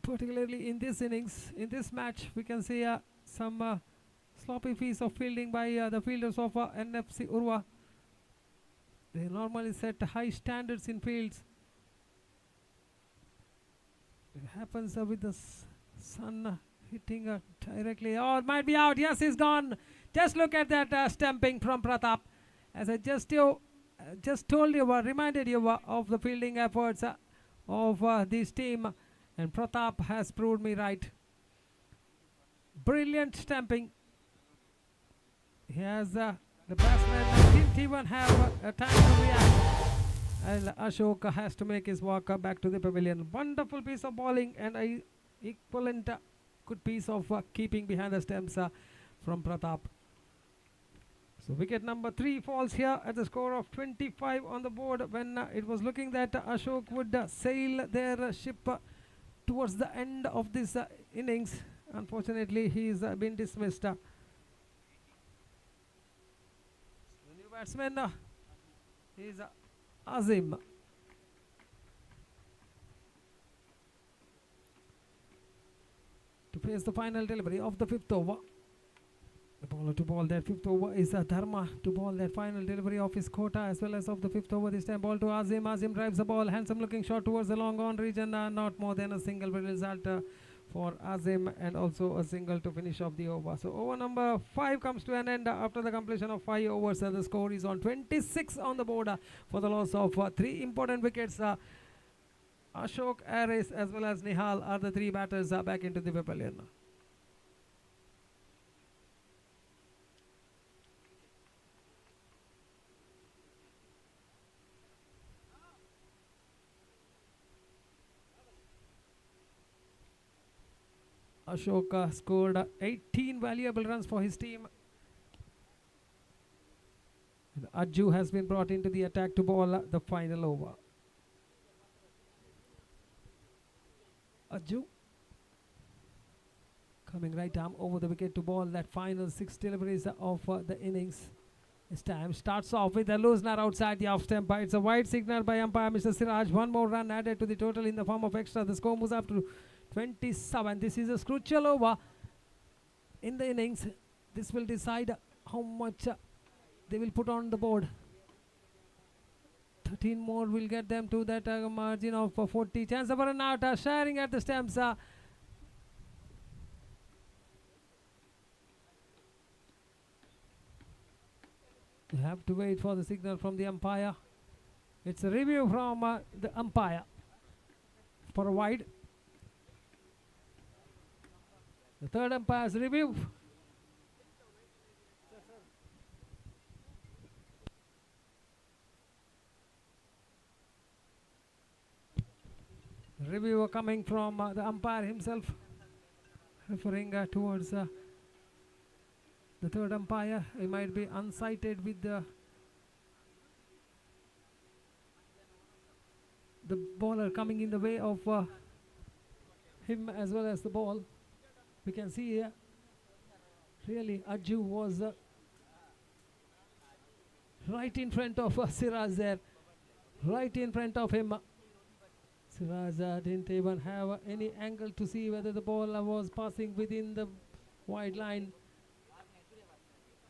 Speaker 2: particularly in this innings. In this match, we can see some sloppy piece of fielding by the fielders of NFC Urwa. They normally set high standards in fields. It happens with the sun hitting directly. Oh, it might be out. Yes, he's gone. Just look at that stamping from Pratap. As I just told you, reminded you of the fielding efforts of this team, and Pratap has proved me right. Brilliant stamping. He has the batsman didn't even have a time to react, and Ashok has to make his walk back to the pavilion. Wonderful piece of bowling and a equivalent good piece of keeping behind the stumps from Pratap. So wicket number 3 falls here at the score of 25 on the board, when it was looking that Ashok would sail their ship towards the end of this innings. Unfortunately, he's been dismissed. The new batsman is Azim. To face the final delivery of the 5th over. The bowler to bowl that 5th over is Dharma to bowl that final delivery of his quota as well as of the 5th over. This time ball to Azim. Azim drives the ball. Handsome looking shot towards the long on region. Not more than a single result for Azim, and also a single to finish off the over. So over number 5 comes to an end after the completion of 5 overs. The score is on 26 on the board for the loss of 3 important wickets. Ashok, Aris as well as Nihal are the 3 batters back into the pavilion. Ashok scored 18 valuable runs for his team. And Ajju has been brought into the attack to bowl the final over. Ajju coming right arm over the wicket to bowl that final 6 deliveries of the innings. This time starts off with a loosener outside the off stump. It's a wide signal by umpire Mr. Siraj. 1 more run added to the total in the form of extra. The score moves up to 27. This is a crucial over in the innings. This will decide how much they will put on the board. 13 more will get them to that margin of 40. Chance of a run out, sharing at the stumps. You have to wait for the signal from the umpire. It's a review from the umpire for a wide. The third umpire's review. Review coming from the umpire himself, referring towards the third umpire. He might be unsighted with the bowler coming in the way of him as well as the ball. We can see here, really Ajju was right in front of Siraj there, right in front of him. Siraj didn't even have any angle to see whether the ball was passing within the wide line,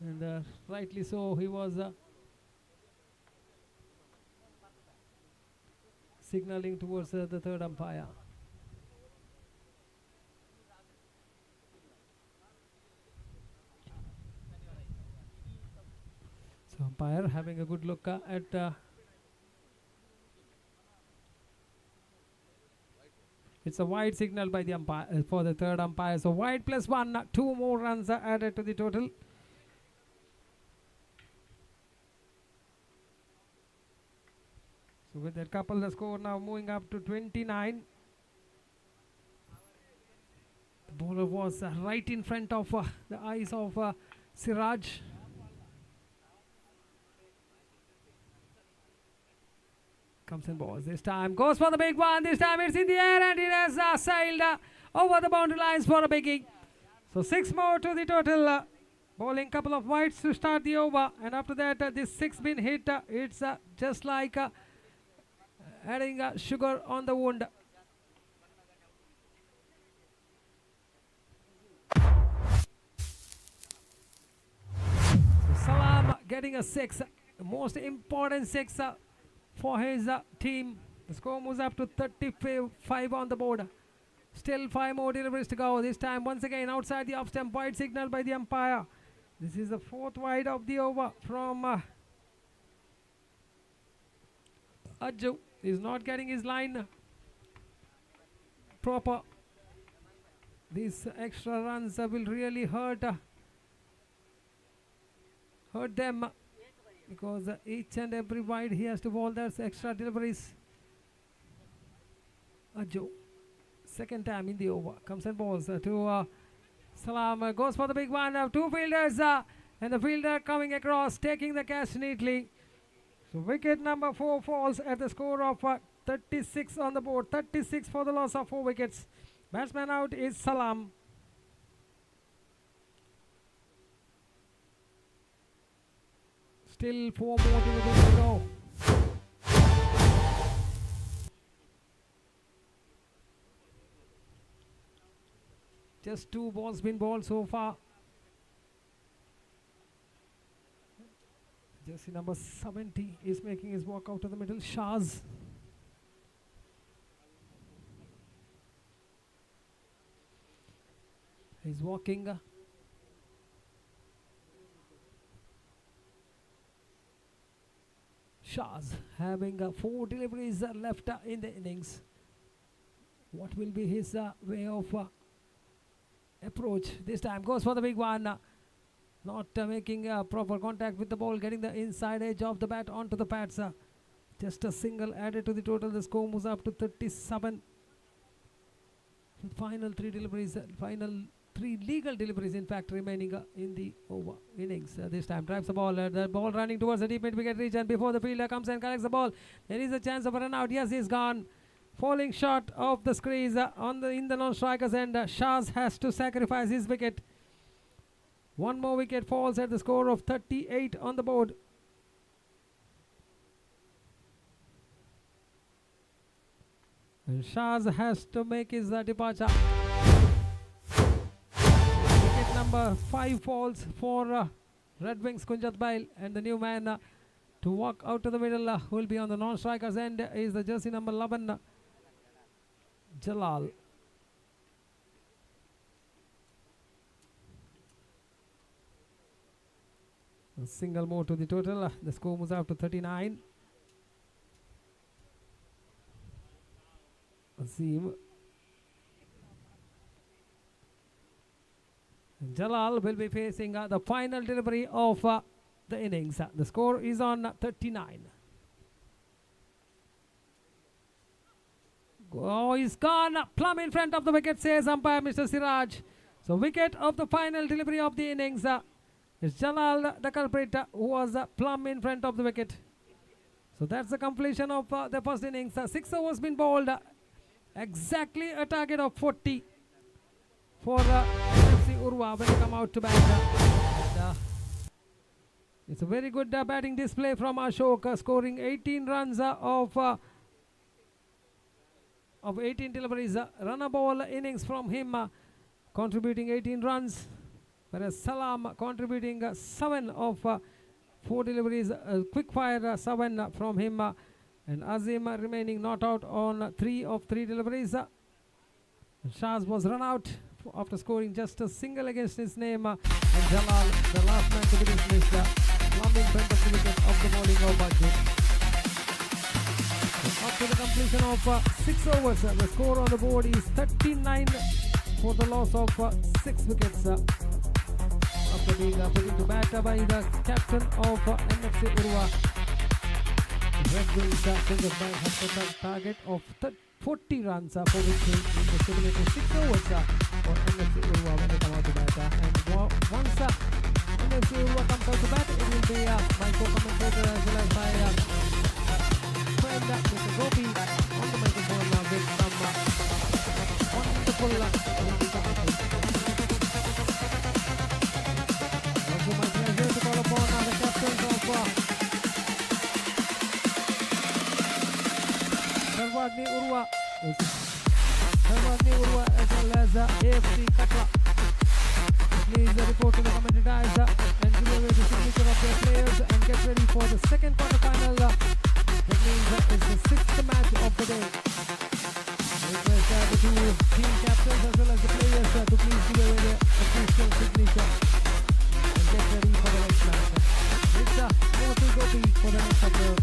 Speaker 2: and rightly so, he was signaling towards the third umpire. So umpire having a good look at it's a wide signal by the umpire for the third umpire. So wide +1, 2 more runs are added to the total. So with that couple, the score now moving up to 29. The bowler was right in front of the eyes of Siraj. Comes and balls. This time goes for the big one. This time it's in the air and it has sailed over the boundary lines for a biggie. So 6 more to the total. Bowling couple of wides to start the over, and after that this 6 been hit. It's just like adding sugar on the wound. So Salam getting a 6, most important 6 for his team. The score moves up to 35 on the board. Still 5 more deliveries to go. This time once again outside the off stump, wide signal by the umpire. This is the 4th wide of the over from Ajju. He's not getting his line proper. These extra runs will really hurt them, because each and every wide he has to bowl. There's extra deliveries. Ajju, 2nd time in the over, comes and bowls to Salam. Goes for the big one. 2 fielders and the fielder coming across, taking the catch neatly. So wicket number 4 falls at the score of 36 on the board. 36 for the loss of 4 wickets. Batsman out is Salam. Still 4 more deliveries to go. Just 2 balls been bowled so far. Jersey number 70 is making his walk out to the middle. Shaz. He's walking. Shaz having 4 deliveries left in the innings. What will be his way of approach? This time goes for the big one. Not making proper contact with the ball, getting the inside edge of the bat onto the pads. Just a single added to the total. The score moves up to 37. Final 3 deliveries, final 3 legal deliveries in fact remaining in the over innings. This time drives the ball running towards the deep mid wicket region. Before the fielder comes and collects the ball, there is a chance of a run out. Yes, he's gone. Falling short of the crease in the non-strikers end. Shaz has to sacrifice his wicket. 1 more wicket falls at the score of 38 on the board. And Shaz has to make his departure. Wicket number 5 falls for Red Wings Kunjat Bail, and the new man to walk out to the middle who will be on the non-strikers end is the jersey number 11, Jalal. A single more to the total. The score moves up to 39. Azim. Jalal will be facing the final delivery of the innings. The score is on 39. Oh, he's gone plumb in front of the wicket, says umpire Mr. Siraj. So wicket of the final delivery of the innings. It's Jalal, the culprit, who was plumb in front of the wicket. So that's the completion of the first innings. 6 overs been bowled. Exactly a target of 40 for NFC Urva when they come out to bat. It's a very good batting display from Ashok, scoring 18 runs of 18 deliveries. Run a ball innings from him, contributing 18 runs. Whereas Salam contributing 7 of 4 deliveries, quick fire 7 from him, and Azim remaining not out on 3 of 3 deliveries. Shaz was run out after scoring just a single against his name, and Jalal, the last man to be dismissed, plumb in front of the wicket of the bowling of Bajut. Up to the completion of 6 overs, the score on the board is 39 for the loss of 6 wickets. After being put into bat by the captain of NFC Urva, Red Wings Kunjat Bail has put a target of 40 runs for which in the stipulated 6 overs for NFC Urva when they come out to bat. Once NFC Urva comes out to bat, it will be my co-commentator as well as my friend Mr. Gopi on the microphone with some wonderful commentary. Also my pleasure to call upon the captains of Sarvagni Urva as well as AFC Qatar. Please report to the commentary dice and give away the signature of their players and get ready for the second quarterfinal. That means it's the sixth match of the day. Request the two team captains as well as the players to please give away their official signature and get ready for the next match. It's over to Gopi for the next upload.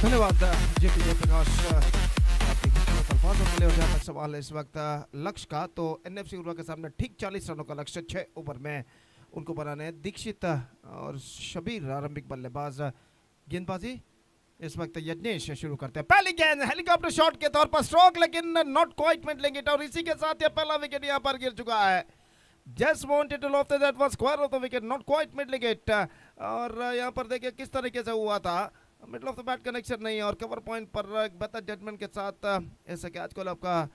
Speaker 1: धन्यवाद JP Jayaprakash. आपके अल्फाजों में ले हो जाता सवाल इस वक्त लक्ष्य का, तो एनएफसी उर्वा के सामने ठीक 40 रनों का लक्ष्य 6 ओवर में उनको बनाने हैं। दीक्षित और शबीर आरंभिक बल्लेबाज। गेंदबाजी इस वक्त यज्ञेश शुरू करते हैं। पहली गेंद हेलीकॉप्टर शॉट के तौर पर स्ट्रोक, लेकिन नॉट क्वाइट मिड लेंगे और इसी के साथ ये पहला विकेट यहाँ पर गिर चुका है। Just wanted to loft that was square of the wicket, not quite mid wicket. और यहाँ पर देखिए किस तरीके से हुआ था, middle of the bat connection नहीं और कवर पॉइंट पर बेहतर जजमेंट के साथ ऐसा कैच को आपका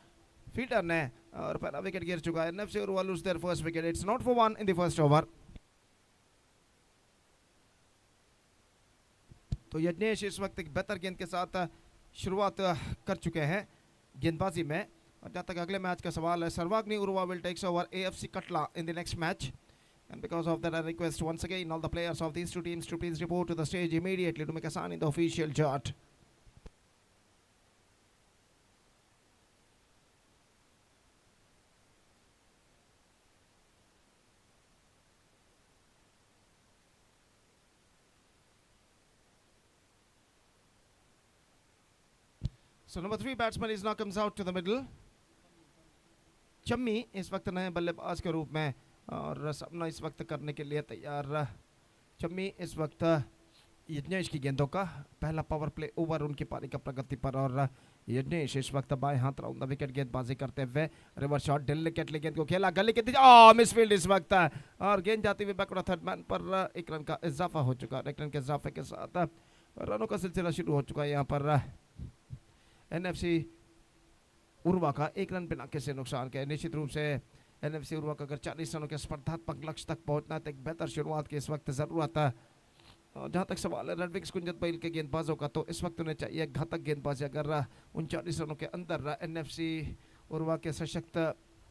Speaker 1: फील्डर ने और पहला विकेट गिर चुका है। NFC Urwa lose their first wicket, it's nought for one in the first over. तो यज्ञेश इस वक्त एक बेहतर गेंद के साथ शुरुआत कर चुके हैं गेंदबाजी में। और जहाँ तक अगले मैच का सवाल है, Sarvagni Urwa will takes over AFC Katla in the next match. And because of that, I request once again all the players of these two teams to please report to the stage immediately to make a sign in the official chart. So number 3 batsman is now comes out to the middle. Chammi इस वक्त नए बल्लेबाज के रूप में और सामना इस वक्त करने के लिए तैयार। चम्मी इस वक्त यज्ञेश की गेंदों का पहला पावर प्ले ओवर उनकी पारी का प्रगति पर, और यज्ञेश इस वक्त बाएं हाथ राउंड द विकेट गेंदबाजी करते हुए रिवर्स शॉट डेलिकेटली गेंद को खेला गली के मिसफील्ड इस वक्त, और गेंद जाती हुई बैकवर्ड थर्ड मैन पर एक रन का इजाफा हो चुका। एक रन के इजाफे के साथ रनों का सिलसिला शुरू हो चुका है। यहाँ पर एनएफसी उर्वा का एक रन बिना किसी नुकसान के। निश्चित रूप से एनएफसी उर्वा का अगर 40 रनों के स्पर्धात्मक लक्ष्य तक पहुंचना है तो एक बेहतर शुरुआत की इस वक्त ज़रूरत है। और जहाँ तक सवाल है रणविक्स कुंजत बैल के गेंदबाजों का, तो इस वक्त उन्हें चाहिए घातक गेंदबाजी। अगर 39 रनों के अंदर एनएफसी उर्वा के सशक्त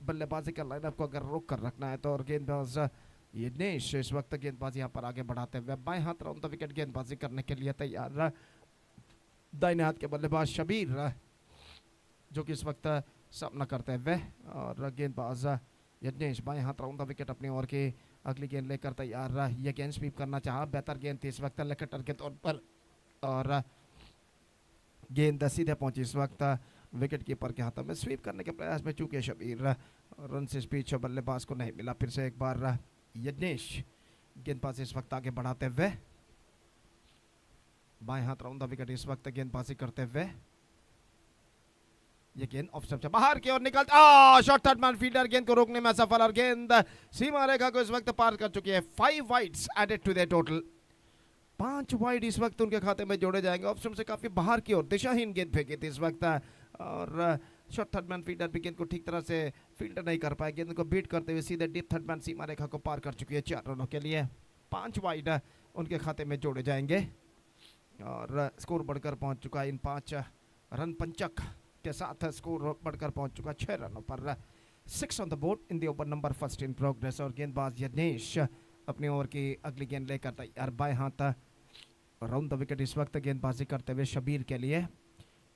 Speaker 1: बल्लेबाजी का लाइनअप को अगर रोक कर रखना है तो, और गेंदबाज यज्ञेश इस वक्त गेंदबाजी यहाँ पर आगे बढ़ाते हुए बाएं हाथ राउंड द विकेट गेंदबाजी करने के लिए तैयार। दाहिने हाथ के बल्लेबाज शबीर जो कि इस वक्त सामना करते हुए, और गेंदबाज यज्ञेश बाएं हाथ राउंड द विकेट अपनी ओर की अगली गेंद लेकर तैयार। ये गेंद स्वीप करना चाहा, बेहतर गेंद थी इस वक्त लेकटर के तौर पर, और गेंद सीधे पहुंची इस वक्त विकेट कीपर के हाथों में। स्वीप करने के प्रयास में चूके शबीर, रन से स्पीच बल्लेबाज को नहीं मिला। फिर से एक बार यज्ञेश गेंदबाजी इस वक्त आगे बढ़ाते हुए बाएं हाथ राउंड द विकेट इस वक्त गेंदबाजी करते हुए। ये गेंद ऑफ स्टंप से बाहर की ओर निकलता, शॉट थर्ड मैन फील्डर गेंद को रोकने में सफल, और गेंद सीमा रेखा को इस वक्त पार कर चुकी है। 5 wides added to the total. 5 wide इस वक्त उनके खाते में जोड़े जाएंगे। ऑफ स्टंप से काफी बाहर की ओर दिशाहीन गेंद फेंकी थी इस वक्त, और शॉट थर्ड मैन फील्डर भी गेंद को ठीक तरह से फील्ड नहीं कर पाए, गेंद को बीट करते हुए सीधे डीप थर्ड मैन सीमा रेखा को पार कर चुकी है। 4 रनों के लिए 5 वाइड उनके खाते में जोड़े जाएंगे और स्कोर बढ़कर पहुंच चुका है इन 5 रन पंचक के साथ। स्कोर बढ़कर पहुंच चुका 6 रनों पर। 6 on the board in the over number first in progress. और गेंदबाज यज्ञेश अपनी ओवर की अगली गेंद लेकर तैयार। बाएं हाथ राउंड द विकेट इस वक्त गेंदबाजी करते हुए शबीर के लिए।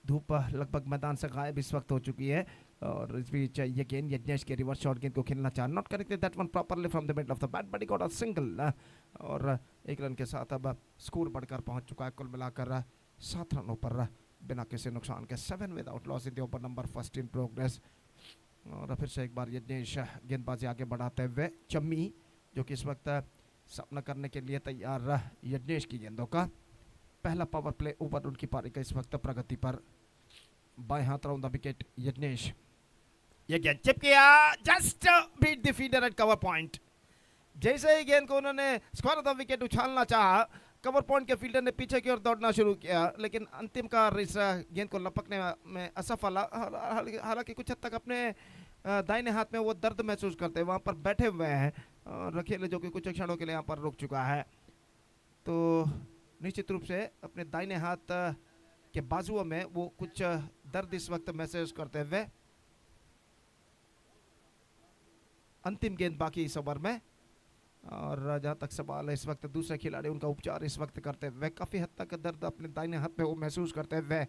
Speaker 1: धूप लगभग मैदान से गायब इस वक्त हो चुकी है और इस बीच ये गेंद यज्ञेश के रिवर्स शॉट गेंद को खेलना चाह not corrected that one properly from the middle of the bat but he got a single और 1 रन के साथ अब स्कोर बढ़कर पहुंच चुका है कुल मिलाकर 7 रनों पर बिना किसी नुकसान के। 7 without loss in the over number first in progress. और फिर से एक बार यज्ञेश गेंदबाजी आगे बढ़ाते हुए। चम्मी जो कि इस वक्त सामना करने के लिए तैयार यज्ञेश की गेंदों का पहला पावर प्ले ओवर उनकी पारी का इस वक्त प्रगति पर। बाएं हाथ राउंड द विकेट यज्ञेश। ये गेंद चिप किया, just beat the fielder at cover point. जैसे ही गेंद को उन्होंने स्क्वायर ऑफ द विकेट उछालना चाहा, कवर पॉइंट के फील्डर ने पीछे की ओर दौड़ना शुरू किया, लेकिन अंतिम का इस गेंद को लपकने में असफल। हालांकि कुछ हद तक अपने दाहिने हाथ में वो दर्द महसूस करते वहां पर बैठे हुए हैं और खेल जो कि कुछ क्षणों के लिए यहाँ पर रुक चुका है। तो निश्चित रूप से अपने दाहिने हाथ के बाजुओं में वो कुछ दर्द इस वक्त महसूस करते हुए। अंतिम गेंद बाकी इस ओवर में और जहाँ तक सवाल है इस वक्त दूसरे खिलाड़ी उनका उपचार इस वक्त करते हुए काफ़ी हद तक दर्द अपने दाहिने हाथ में वो महसूस करते हुए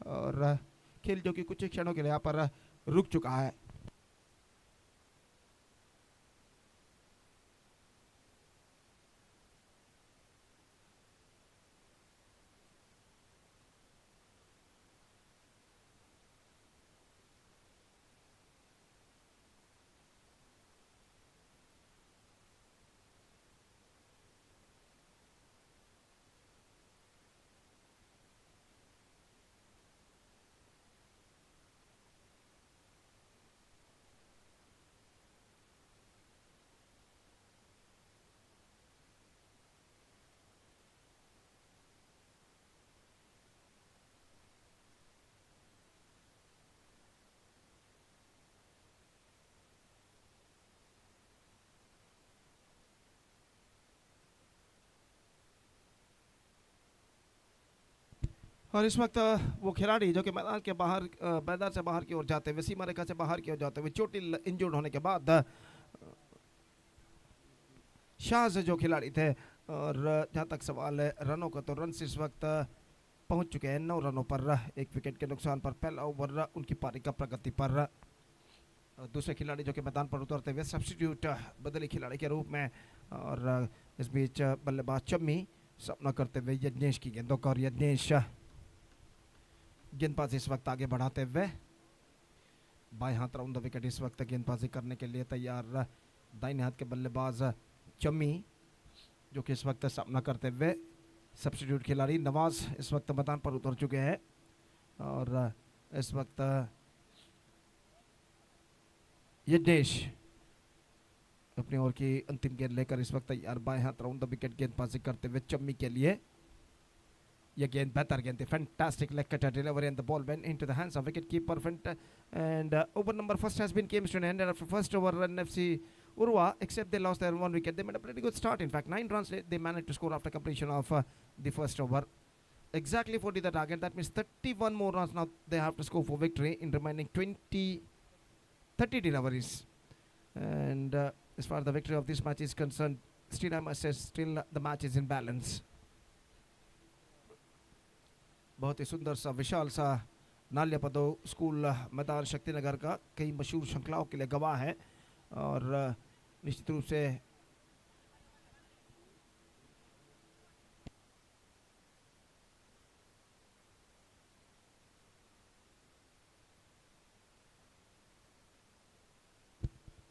Speaker 1: और खेल जो कि कुछ क्षणों के लिए यहाँ पर रुक चुका है। और इस वक्त वो खिलाड़ी जो कि मैदान के बाहर मैदान से बाहर की ओर जाते हुए सीमा रेखा से बाहर की ओर जाते हुए चोटिल इंजर्ड होने के बाद शाह जो खिलाड़ी थे और जहाँ तक सवाल है रनों का तो रन इस वक्त पहुंच चुके हैं 9 रनों पर 1 विकेट के नुकसान पर। पहला ओवर उनकी पारी का प्रगति पर। दूसरे खिलाड़ी जो कि मैदान पर उतरते हुए सब्स्टिट्यूट बदली खिलाड़ी के रूप में और इस बीच बल्लेबाज चम्मी सामना करते हुए यज्ञेश की गेंदों का। और यज्ञेश गेंदबाजी इस वक्त आगे बढ़ाते हुए बाएं हाथ राउंड द विकेट इस वक्त गेंदबाजी करने के लिए तैयार। दाहिने हाथ के बल्लेबाज चम्मी जो कि इस वक्त सामना करते हुए सब्स्टिट्यूट खिलाड़ी नवाज इस वक्त मैदान पर उतर चुके हैं और इस वक्त यज्ञेश अपनी ओर की अंतिम गेंद लेकर इस वक्त तैयार। बाएं हाथ राउंड द विकेट गेंदबाजी करते हुए चम्मी के लिए। ये गेंद बेहतर गेंद थी, fantastic leg cutter delivery and the ball went into the hands of wicket keeper and over number first has been came to an end after first over NFC Urwa except they lost their 1 wicket. They made a pretty good start. In fact, 9 runs they managed to score after completion of the first over. Exactly 40 the target. That means 31 more runs now they have to score for victory in remaining 30 deliveries. And as far as the victory of this match is concerned, still I must say still the match is in balance. बहुत ही सुंदर सा विशाल सा नाल्य पदो school मैदान शक्तिनगर का कई मशहूर श्रृंखलाओं के लिए गवाह है और निश्चित रूप से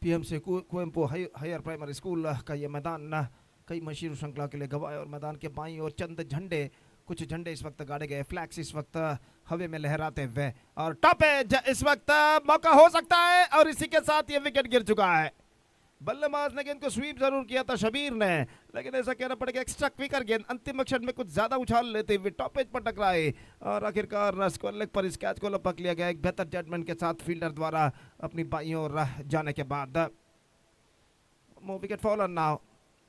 Speaker 1: PMC Kuvempu higher primary school का ये मैदान कई मशहूर श्रृंखला के लिए गवाह है और मैदान के बाईं ओर चंद झंडे कुछ झंडे इस वक्त गाड़े गए, फ्लैग्स इस वक्त हवे में लहराते हुए और टॉप है इस वक्त मौका हो सकता है और इसी के साथ ये विकेट गिर चुका है। बल्लेबाज ने गेंद को स्वीप जरूर किया था शबीर ने, लेकिन ऐसा कहना पड़ेगा एक्स्ट्रा क्विकर गेंद अंतिम क्षण में कुछ ज्यादा उछाल लेते हुए टॉप एज पर टकराए और आखिरकार स्क्वायर लेग पर इस कैच को लपक लिया गया एक बेहतर जजमेंट के साथ फील्डर द्वारा अपनी बाईं ओर जाने के बाद। More wicket fallen now.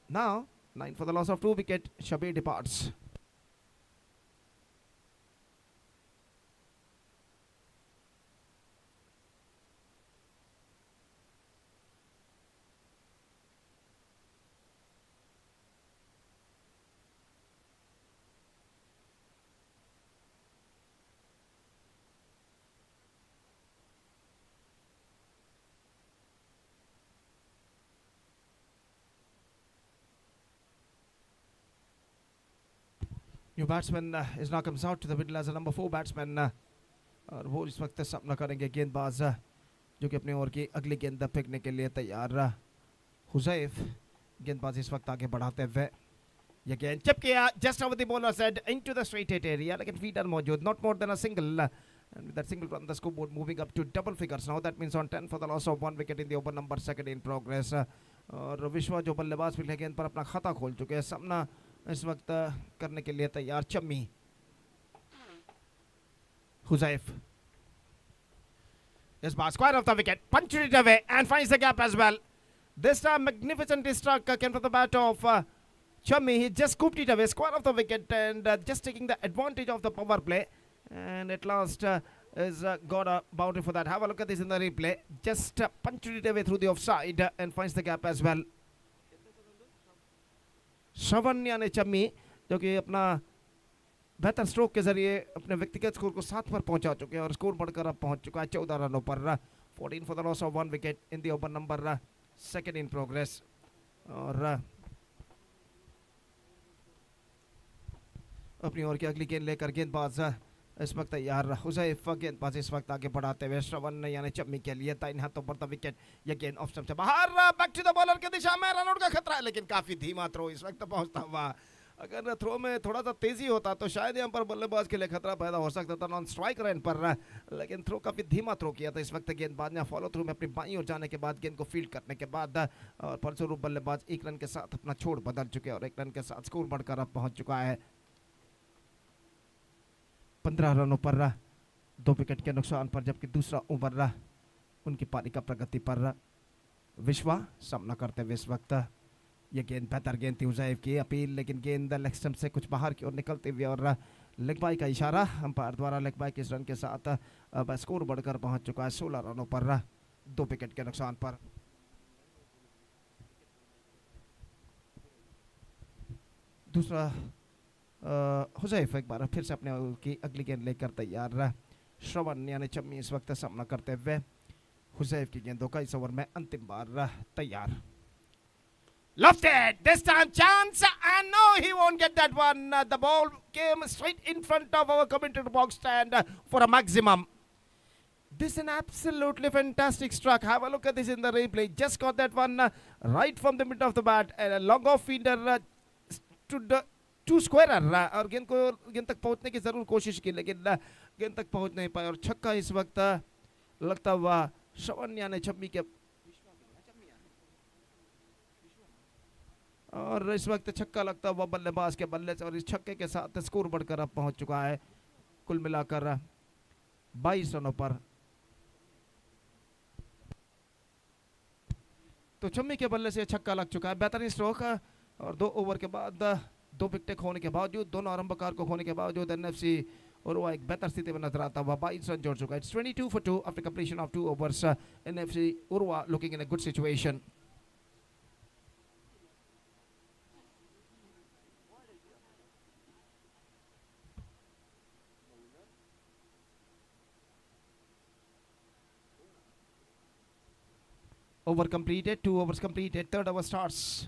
Speaker 1: Now 9 for the loss of 2 wicket. Shabir departs. New batsman is now comes out to the middle as a number 4 batsman और वो इस वक्त सामना करेंगे गेंदबाज जो कि अपनी ओर की अगली गेंद फेंकने के लिए तैयार। हुजैफ गेंदबाज इस वक्त आगे बढ़ाते हुए ये गेंद चिप किया just over the bowler said into the straight hit area, लेकिन फील्डर मौजूद not more than a single and with that single run the scoreboard moving up to double figures now. That means on 10 for the loss of 1 wicket in the over number second in progress. और विश्वा जो बल्लेबाज पिछले गेंद पर अपना खाता खोल चुके हैं, सामना इस वक्त करने के लिए तैयार। Chammi Huzaif is bar square of the wicket, punched it away and finds the gap as well. This time magnificent struck came from the bat of Chammi. He just scooped it away, square of the wicket, and just taking the advantage of the power play, and at last is got a boundary for that. Have a look at this in the replay. Just punched it away through the offside and finds the gap as well. श्रवण यानी चम्मी जो कि अपना बेहतर stroke के जरिए अपने व्यक्तिगत score को 7 पर पहुंचा चुके हैं और स्कोर बढ़कर अब पहुंच चुका है 14 रनों पर। 14 for the loss of 1 wicket in the over number second in progress. और अपनी ओर की अगली गेंद लेकर गेंदबाज इस वक्त तैयार। हुजैफ गेंदबाज इस वक्त आगे बढ़ाते हुए श्रवण यानी चम्मी के लिए दाहिने हाथों पर द विकेट। यह गेंद ऑफ स्टंप से बाहर, बैक टू द बॉलर की दिशा में, रन आउट का खतरा है, लेकिन काफी धीमा थ्रो इस वक्त पहुंचता हुआ। अगर थ्रो में थोड़ा सा तेजी होता तो शायद यहाँ पर बल्लेबाज के लिए खतरा पैदा हो सकता था नॉन स्ट्राइक रन पर, लेकिन थ्रो काफी धीमा थ्रो किया था इस वक्त गेंदबाज ने। फॉलो थ्रू में अपनी बाईं ओर जाने के बाद गेंद को फील्ड करने के बाद और फलस्वरूप बल्लेबाज 1 रन के साथ अपना छोड़ बदल चुके हैं और 1 रन के साथ स्कोर बढ़कर अब पहुंच चुका है 15 रनों पर 2 विकेट के नुकसान पर, जबकि दूसरा ओवर उनकी पारी का प्रगति पर। विश्वा सामना करते हुए इस वक्त ये गेंद बेहतर गेंद थी हुजैफ की अपील, लेकिन गेंद लेग स्टंप से कुछ बाहर की ओर निकलते हुए और लेग बाई का इशारा अंपायर द्वारा लेग बाई के इस रन के साथ अब स्कोर बढ़कर पहुंच चुका है 16 रनों पर 2 विकेट के नुकसान पर। दूसरा हुजैफ एक बार फिर से अपने की अगली गेंद लेकर तैयार। श्रवण यानी चम्मी इस वक्त सामना करते हुए हुजैफ की गेंदों का इस ओवर में अंतिम बार तैयार। Lofted, this time chance, and no, he won't get that one. The ball came straight in front of our commentator box stand for a maximum. This is an absolutely fantastic struck. Have a look at this in the replay. Just got that one right from the middle of the bat. And a long off fielder stood too square और गेंद तक पहुंचने की जरूर कोशिश की, लेकिन गेंद तक पहुंच नहीं पाए और छक्का इस वक्त लगता हुआ श्रवण यानी चम्मी के, और इस वक्त छक्का लगता हुआ बल्लेबाज के बल्ले से और इस छक्के के साथ स्कोर बढ़कर अब पहुंच चुका है कुल मिलाकर 22 रनों पर। तो चम्मी के बल्ले से छक्का लग चुका है, बेहतरीन स्ट्रोक और 2 ओवर के बाद 2 विकेट खोने के बावजूद, दोनों आरंभकार को खोने के बावजूद एनएफसी और वो एक बेहतर स्थिति में नजर आता हुआ 22 रन जोड़ चुका है। It's 22 for 2 after completion of 2 overs. NFC Urwa looking in a good situation. Over completed, 2 overs completed, third over starts.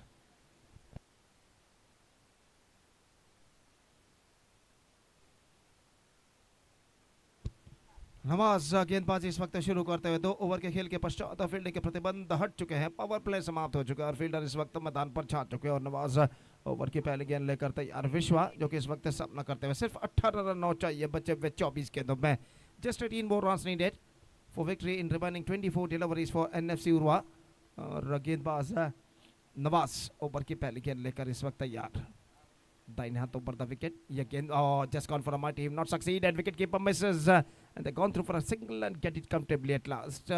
Speaker 1: Nawaz गेंदबाजी इस वक्त शुरू करते हुए 2 ओवर के खेल के पश्चात फील्डिंग के प्रतिबंध हट चुके हैं, पावर प्ले समाप्त हो चुका है और फील्डर इस वक्त मैदान पर छा चुके हैं और नवाज ओवर की पहली गेंद लेकर तैयार। विश्वा जो कि इस वक्त सामना करते हुए सिर्फ 18 रन आउट चाहिए बचे हुए 24 गेंदों में। Just 18 more runs needed for victory in remaining 24 deliveries for NFC Urwa. और गेंदबाज नवाज ओवर की पहली गेंद लेकर इस वक्त तैयार। दाहिने हाथ ऊपर द विकेट, ये गेंद just gone for my team, not succeeded, wicket keeper Mrs and they gone through for a single and get it comfortably at last.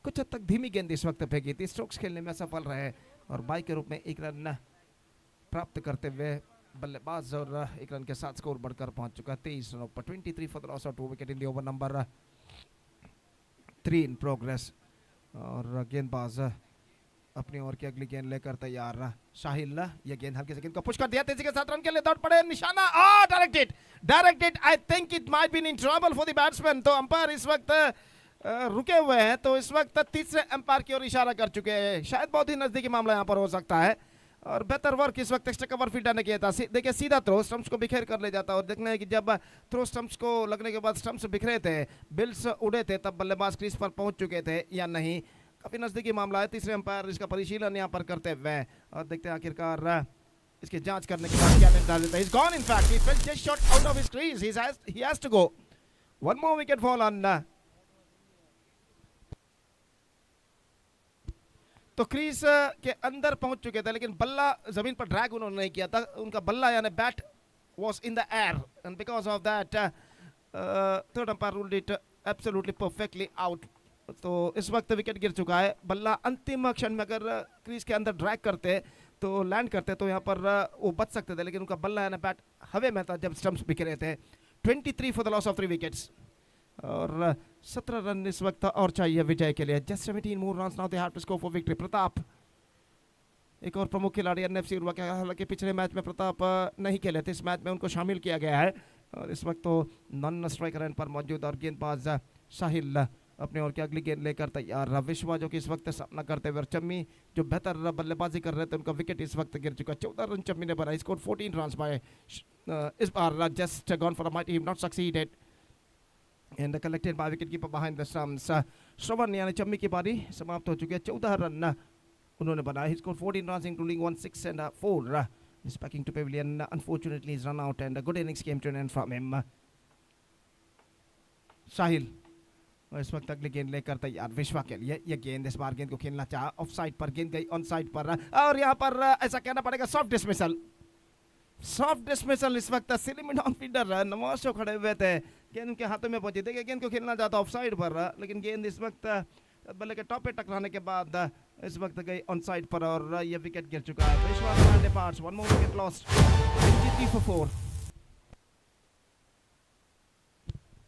Speaker 1: कुछ हद तक धीमी गेंद इस वक्त फेंकी थी, स्ट्रोक्स खेलने में सफल रहे और बाई के रूप में एक रन प्राप्त करते हुए बल्लेबाज, और एक रन के साथ स्कोर बढ़कर पहुंच चुका है 23 रनों पर। 23 for the loss of 2 wicket in the over number 3 in progress. और गेंदबाज अपनी ओवर की अगली गेंद लेकर तैयार शाहिल, ये गेंद हल्के से गेंद को पुश कर दिया, तेजी के साथ रन के लिए दौड़ पड़े, निशाना directed, I think it might been in trouble for the batsman. तो अंपायर इस वक्त रुके हुए हैं, तो इस वक्त तीसरे अंपायर की ओर इशारा कर चुके हैं, शायद बहुत ही नजदीकी मामला यहाँ पर हो सकता है। और बेहतर वर्क इस वक्त एक्स्ट्रा कवर फील्डर ने किया था, देखिए सीधा थ्रो स्टंप्स को बिखेर कर ले जाता, और देखना है कि जब थ्रो स्टंप्स को लगने के बाद स्टंप्स बिखरे थे, बिल्स उड़े थे, तब बल्लेबाज क्रीज पर पहुंच चुके थे या नहीं, काफी नजदीकी मामला है। तीसरे अंपायर इसका परिशीलन यहाँ पर करते हुए, और देखते हैं आखिरकार इसकी जांच करने के बाद क्या निर्धार देता है। He's gone, in fact, he fell just short out of his crease. He has to go. One more wicket fall on. तो क्रीज के अंदर पहुंच चुके थे, लेकिन बल्ला जमीन पर ड्रैग उन्होंने नहीं किया था, उनका बल्ला यानी bat was in the air, and because of that third umpire ruled it absolutely perfectly out. तो इस वक्त विकेट गिर चुका है, बल्ला अंतिम क्षण में अगर क्रीज के अंदर ड्रैग करते तो लैंड करते तो यहाँ पर वो बच सकते थे, लेकिन उनका बल्ला यानी बैट हवे में था जब स्टंप्स बिखरे थे। 23 for the loss of 3 wickets, और 17 रन इस वक्त और चाहिए विजय के लिए। Just 17 more runs now they have to score for victory. Pratap एक और प्रमुख खिलाड़ी एनएफसी उर्वा के, हालांकि पिछले मैच में प्रताप नहीं खेले थे, इस मैच में उनको शामिल किया गया है, और इस वक्त तो नॉन स्ट्राइकर एंड पर मौजूद। और गेंदबाज साहिल अपने ओर की अगली गेंद लेकर तैयार। विश्वा जो कि इस वक्त सामना करते हुए, चम्मी जो बेहतर बल्लेबाजी कर रहे थे, उनका विकेट इस वक्त गिर चुका। 14 रन चम्मी ने बनाए, स्कोर 14 रन बाय इस बार just gone for my team, not succeeded and collected by wicket keeper behind the stumps. Shravan यानी चम्मी की पारी समाप्त हो चुकी है, 14 रन उन्होंने बनाए, he score 14 run including 1 6 and 4 is packing to pavilion. Unfortunately he's run out and a good innings came to an end from him. साहिल इस वक्त अगली गेंद लेकर तैयार विश्वा के लिए, ये गेंद इस बार गेंद को खेलना चाहा, ऑफ साइड पर गेंद गई, ऑन साइड पर, और यहाँ पर ऐसा कहना पड़ेगा सॉफ्ट डिसमिसल। इस वक्त सिलिमिड ऑन फील्डर नवाज जो खड़े हुए थे, गेंद उनके हाथों में पहुंची, देखिए गेंद को खेलना चाहता ऑफ साइड पर, लेकिन गेंद इस वक्त बल्ले के टॉप पे टकराने के बाद इस वक्त गई ऑन साइड पर, और ये विकेट गिर चुका है। विश्वा departs, 1 more wicket lost, 23 for 4।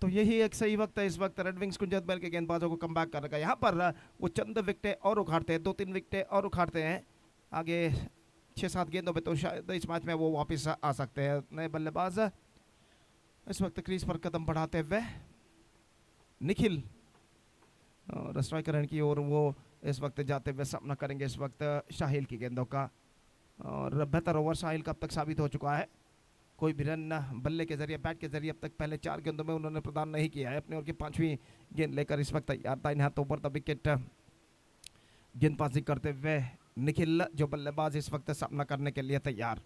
Speaker 1: तो यही एक सही वक्त है इस वक्त रेड विंग्स कुंजत बैल के गेंदबाजों को कमबैक कर रखा है। यहाँ पर वो चंद विकेटें और उखाड़ते हैं, 2-3 विकेटें और उखाड़ते हैं, आगे 6-7 गेंदों पे, तो शायद इस मैच में वो वापस आ सकते हैं। नए बल्लेबाज इस वक्त क्रीज पर कदम बढ़ाते हुए निखिल, और स्ट्राइकर एंड की ओर वो इस वक्त जाते हुए सामना करेंगे इस वक्त शाहिल की गेंदों का, और बेहतर ओवर शाहिल का अब तक साबित हो चुका है। कोई भी रन बल्ले के जरिए, बैट के जरिए अब तक पहले 4 गेंदों में उन्होंने प्रदान नहीं किया है। अपने ओर की 5वीं गेंद लेकर इस वक्त तैयार, दाहिने हाथ ऊपर द विकेट गेंदबाजी करते हुए निखिल जो बल्लेबाज इस वक्त सामना करने के लिए तैयार।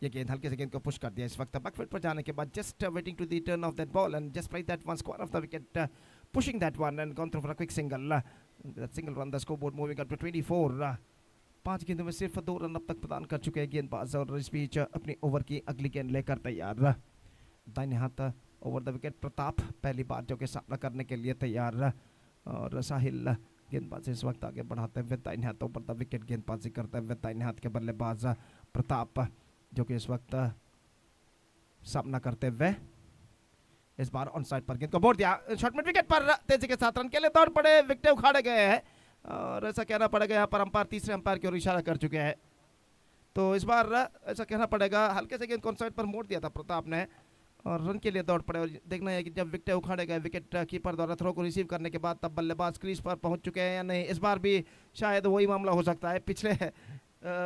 Speaker 1: ये गेंद हल्के से गेंद को पुश कर दिया इस वक्त बैकफुट पर जाने के बाद, just waiting to the turn of that ball and just played that one, square of the wicket, pushing that one and gone through for a quick single. That single run the scoreboard moving up to 24. 5 गेंदों में सिर्फ 2 run अब तक प्रदान कर चुके हैं गेंदबाज, और इस बीच अपनी ओवर की अगली गेंद लेकर तैयार। दाहिने हाथ ओवर द विकेट प्रताप पहली बार जो कि सामना करने के लिए तैयार, और साहिल गेंदबाजी इस वक्त आगे बढ़ाते हुए दाहिने हाथ ओवर द विकेट गेंदबाजी करते हुए दाहिने हाथ के बल्लेबाज प्रताप जो कि इस वक्त सामना करते हुए इस बार ऑन साइड पर गेंद को बोल दिया, शॉर्ट मिड विकेट पर तेजी के साथ रन के लिए दौड़ पड़े, विकेट उखाड़े गए हैं, और ऐसा कहना पड़ेगा यहाँ पर अंपायर तीसरे अंपायर की ओर इशारा कर चुके हैं। तो इस बार ऐसा कहना पड़ेगा हल्के से गेंद को ऑन साइड पर मोड़ दिया था प्रताप ने, और रन के लिए दौड़ पड़े। और देखना है कि जब विकेट उखाड़े गए विकेट कीपर द्वारा थ्रो को रिसीव करने के बाद, तब बल्लेबाज क्रीज पर पहुंच चुके हैं या नहीं। इस बार भी शायद वही मामला हो सकता है पिछले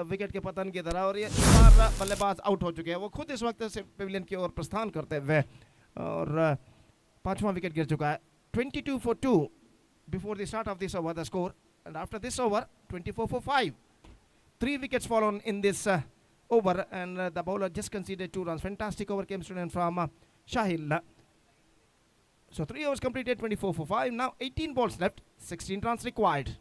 Speaker 1: विकेट के पतन की तरह, और ये इस बार बल्लेबाज आउट हो चुके हैं। वो खुद इस वक्त से पेविलियन की ओर प्रस्थान करते हुए, और 5वां विकेट गिर चुका है। 22 for 2 before the start of this over the score, and after this over 24 for 5. 3 wickets fallen in this over, and the bowler just conceded 2 runs. Fantastic over came student from Shahil. So 3 overs completed, 24 for 5. Now 18 balls left, 16 runs required.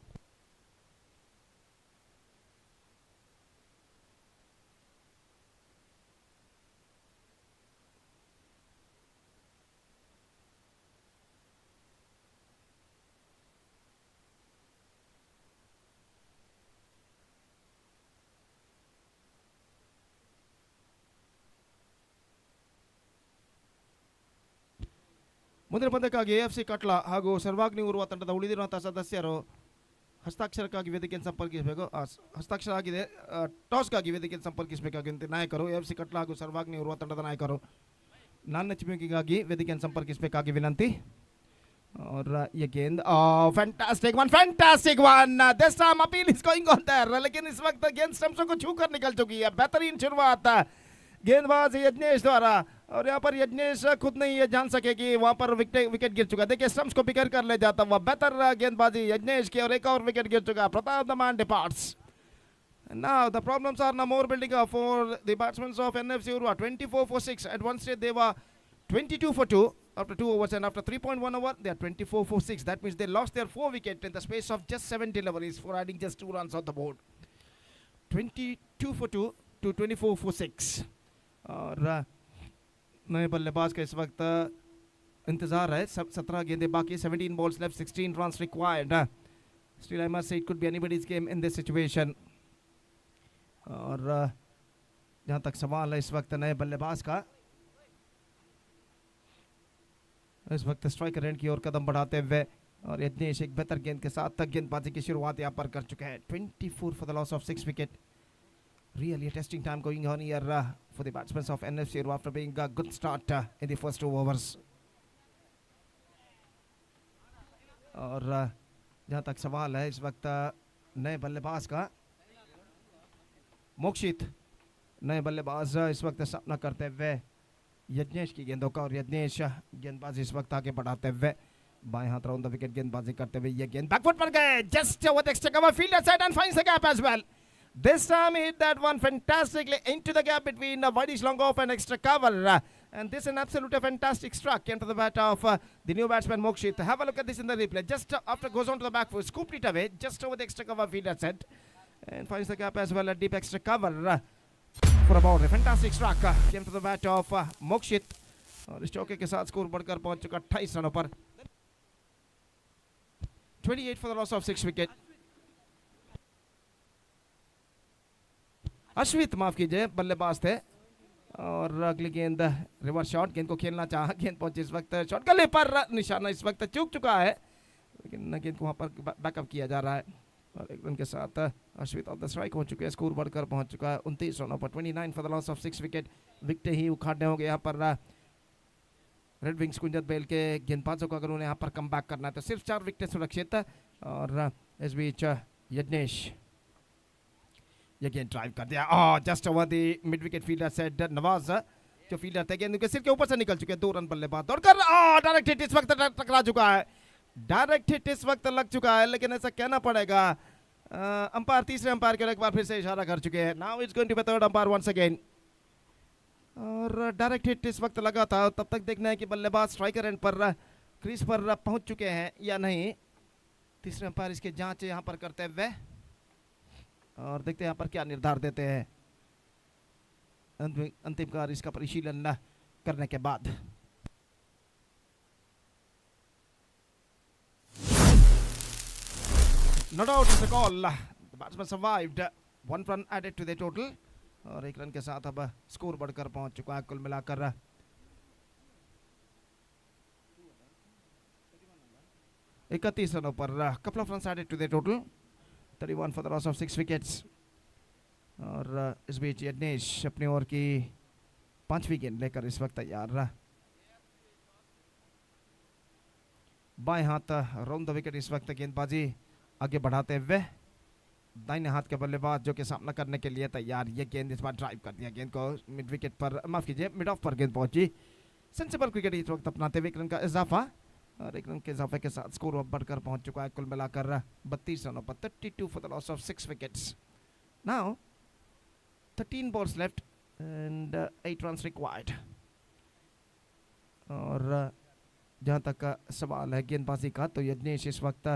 Speaker 1: ಮುಂದಿನ ಪಂದ್ಯಕ್ಕಾಗಿ AFC ಕಟ್ಲ ಹಾಗೂ ಸರ್ವಾಗ್ನಿ ಉರುವ ತಂಡದ ಉಳಿದಿರುವಂತಹ ಸದಸ್ಯರು ಹಸ್ತಾಕ್ಷರಕ್ಕಾಗಿ ವೇದಿಕೆಯನ್ನು ಸಂಪರ್ಕಿಸಬೇಕು. ಹಸ್ತಾಕ್ಷರ ಆಗಿದೆ. ಟಾಸ್ಗಾಗಿ ವೇದಿಕೆಯನ್ನು ಸಂಪರ್ಕಿಸಬೇಕಾಗಿರುವಂತೆ ನಾಯಕರು AFC ಕಟ್ಲ ಹಾಗೂ ಸರ್ವಾಗ್ನಿ ಉರುವ ತಂಡದ ನಾಯಕರು ನಾಣ್ಯಚಿಮುಕಿಗಾಗಿ ವೇದಿಕೆಯನ್ನು ಸಂಪರ್ಕಿಸಬೇಕಾಗಿ ವಿನಂತಿ. और ये गेंद fantastic one this time appeal is going on their, लेकिन इस वक्त गेंद स्टंप्स को छूकर निकल चुकी है. बेहतरीन शुरुआत गेंदबाज यज्ञेश द्वारा, और यहाँ पर यज्ञेश खुद नहीं ये जान सके कि वहाँ पर विकेट गिर चुका. देखिए स्टंप्स को बिखेर कर ले जाता हुआ बेहतर गेंदबाजी यज्ञेश की, और एक और विकेट गिर चुका. Pratap the man departs. Now the problems are no more building up for the batsmen of NFC Urva. 24 for 6. At one stage they were 22 for 2 after 2 overs, and after 3.1 over they are 24 for 6. That means they lost their 4 wickets in the space of just 7 deliveries for adding just 2 runs on the board. 22 for 2 to 24 for 6. और नए बल्लेबाज का इस वक्त इंतजार है. 17 गेंदें बाकी, 17 balls left, 16 runs required. Still I must say it could be anybody's game in this situation. और जहाँ तक सवाल है इस वक्त नए बल्लेबाज का, इस वक्त स्ट्राइकर एंड की ओर कदम बढ़ाते हुए, और यज्ञेश एक बेहतर गेंद के साथ तक गेंदबाजी की शुरुआत यहाँ पर कर चुके हैं. 24 for the loss of 6 wicket. Really a testing time going on here for the batsmen of NFC Urva after being a good start in the first 2 overs. और जहाँ तक सवाल है इस वक्त नए बल्लेबाज का, मोक्षित नए बल्लेबाज इस वक्त सामना करते हुए यज्ञेश की गेंदों का, और यज्ञेश गेंदबाजी इस वक्त आगे बढ़ाते हुए बाएं हाथ राउंड द विकेट गेंदबाजी करते हुए ये गेंद बैकफुट पर गए. Just over the extra cover fielder side and finds the gap as well. This time he hit that one fantastically into the gap between Whitey's long off and extra cover. And this is an absolutely fantastic struck into the bat of the new batsman Mokshit. Have a look at this in the replay. Just after goes on to the back foot, scooped it away just over the extra cover fielder set, and finds the gap as well at deep extra cover for a boundary. Fantastic struck came to the bat of Mokshit. और इस चौके के साथ score बढ़कर पहुंच चुका 28 रनों पर. 28 for the loss of 6 wicket. अश्वित माफ कीजिए बल्लेबाज थे, और अगली गेंद रिवर्स शॉट. गेंद को खेलना चाहा, गेंद पहुंची इस वक्त शॉट गले पर, निशाना इस वक्त चूक चुका है, लेकिन गेंद को वहां पर बैकअप किया जा रहा है. और एक रन के साथ अश्वित ऑफ द स्ट्राइक हो चुके हैं. स्कोर बढ़कर पहुंच चुका है 29 रनों पर. 29 for the loss of 6 wicket. Wicket ही उखाड़ने होंगे यहाँ पर रेड विंग्स कुंजत बेल के गेंदबाजों को. अगर उन्हें यहाँ पर कम बैक करना है तो सिर्फ 4 विकेट सुरक्षित. और इस बीच यज्ञेश ये गेंद ड्राइव कर दिया. Just over the mid wicket fielder set Nawaz जो फील्डर थे, गेंद उनके सिर के ऊपर से निकल चुके हैं. 2 रन बल्लेबाज दौड़कर डायरेक्ट हिट इस वक्त टकरा चुका है. डायरेक्ट हिट इस वक्त लग चुका है, लेकिन ऐसा कहना पड़ेगा अंपायर, तीसरे अंपायर के एक बार फिर से इशारा कर चुके हैं. Now it's going to be third umpire once again. और डायरेक्ट हिट इस वक्त लगा था. तब तक देखना है कि बल्लेबाज स्ट्राइकर एंड पर क्रीज पर पहुंच चुके हैं या नहीं. तीसरे अंपायर इसके जांच यहाँ पर करते हुए, और देखते हैं यहाँ पर क्या निर्धार देते हैं अंतिम कार इसका परिशीलन करने के बाद. No doubt it's a call. The batsman survived. 1 run added to the total. और 1 रन के साथ अब स्कोर बढ़कर पहुंच चुका है कुल मिलाकर 31 रनों पर. couple of runs added to the total. 31 for the loss of 6 wickets. और इस बीच यज्ञेश अपनी ओर की 5वीं गेंद लेकर इस वक्त तैयार रहा. बाएं हाथ राउंड द विकेट इस वक्त गेंदबाजी आगे बढ़ाते हुए. दाहिने हाथ के बल्लेबाज जो कि सामना करने के लिए तैयार. ये गेंद इस बार ड्राइव कर दिया. गेंद को मिड विकेट पर, माफ कीजिए मिड ऑफ पर गेंद पहुंची. सेंसिबल क्रिकेट इस वक्त अपनाते हुए 1 रन का इजाफा, और 1 रन के इजाफे के साथ स्कोर बढ़कर पहुंच चुका है कुल मिलाकर 32 रनों पर. 32 for the loss of 6 wickets. Now 13 balls left and 8 runs required. और जहाँ तक सवाल है गेंदबाजी का, तो यज्ञेश इस वक्त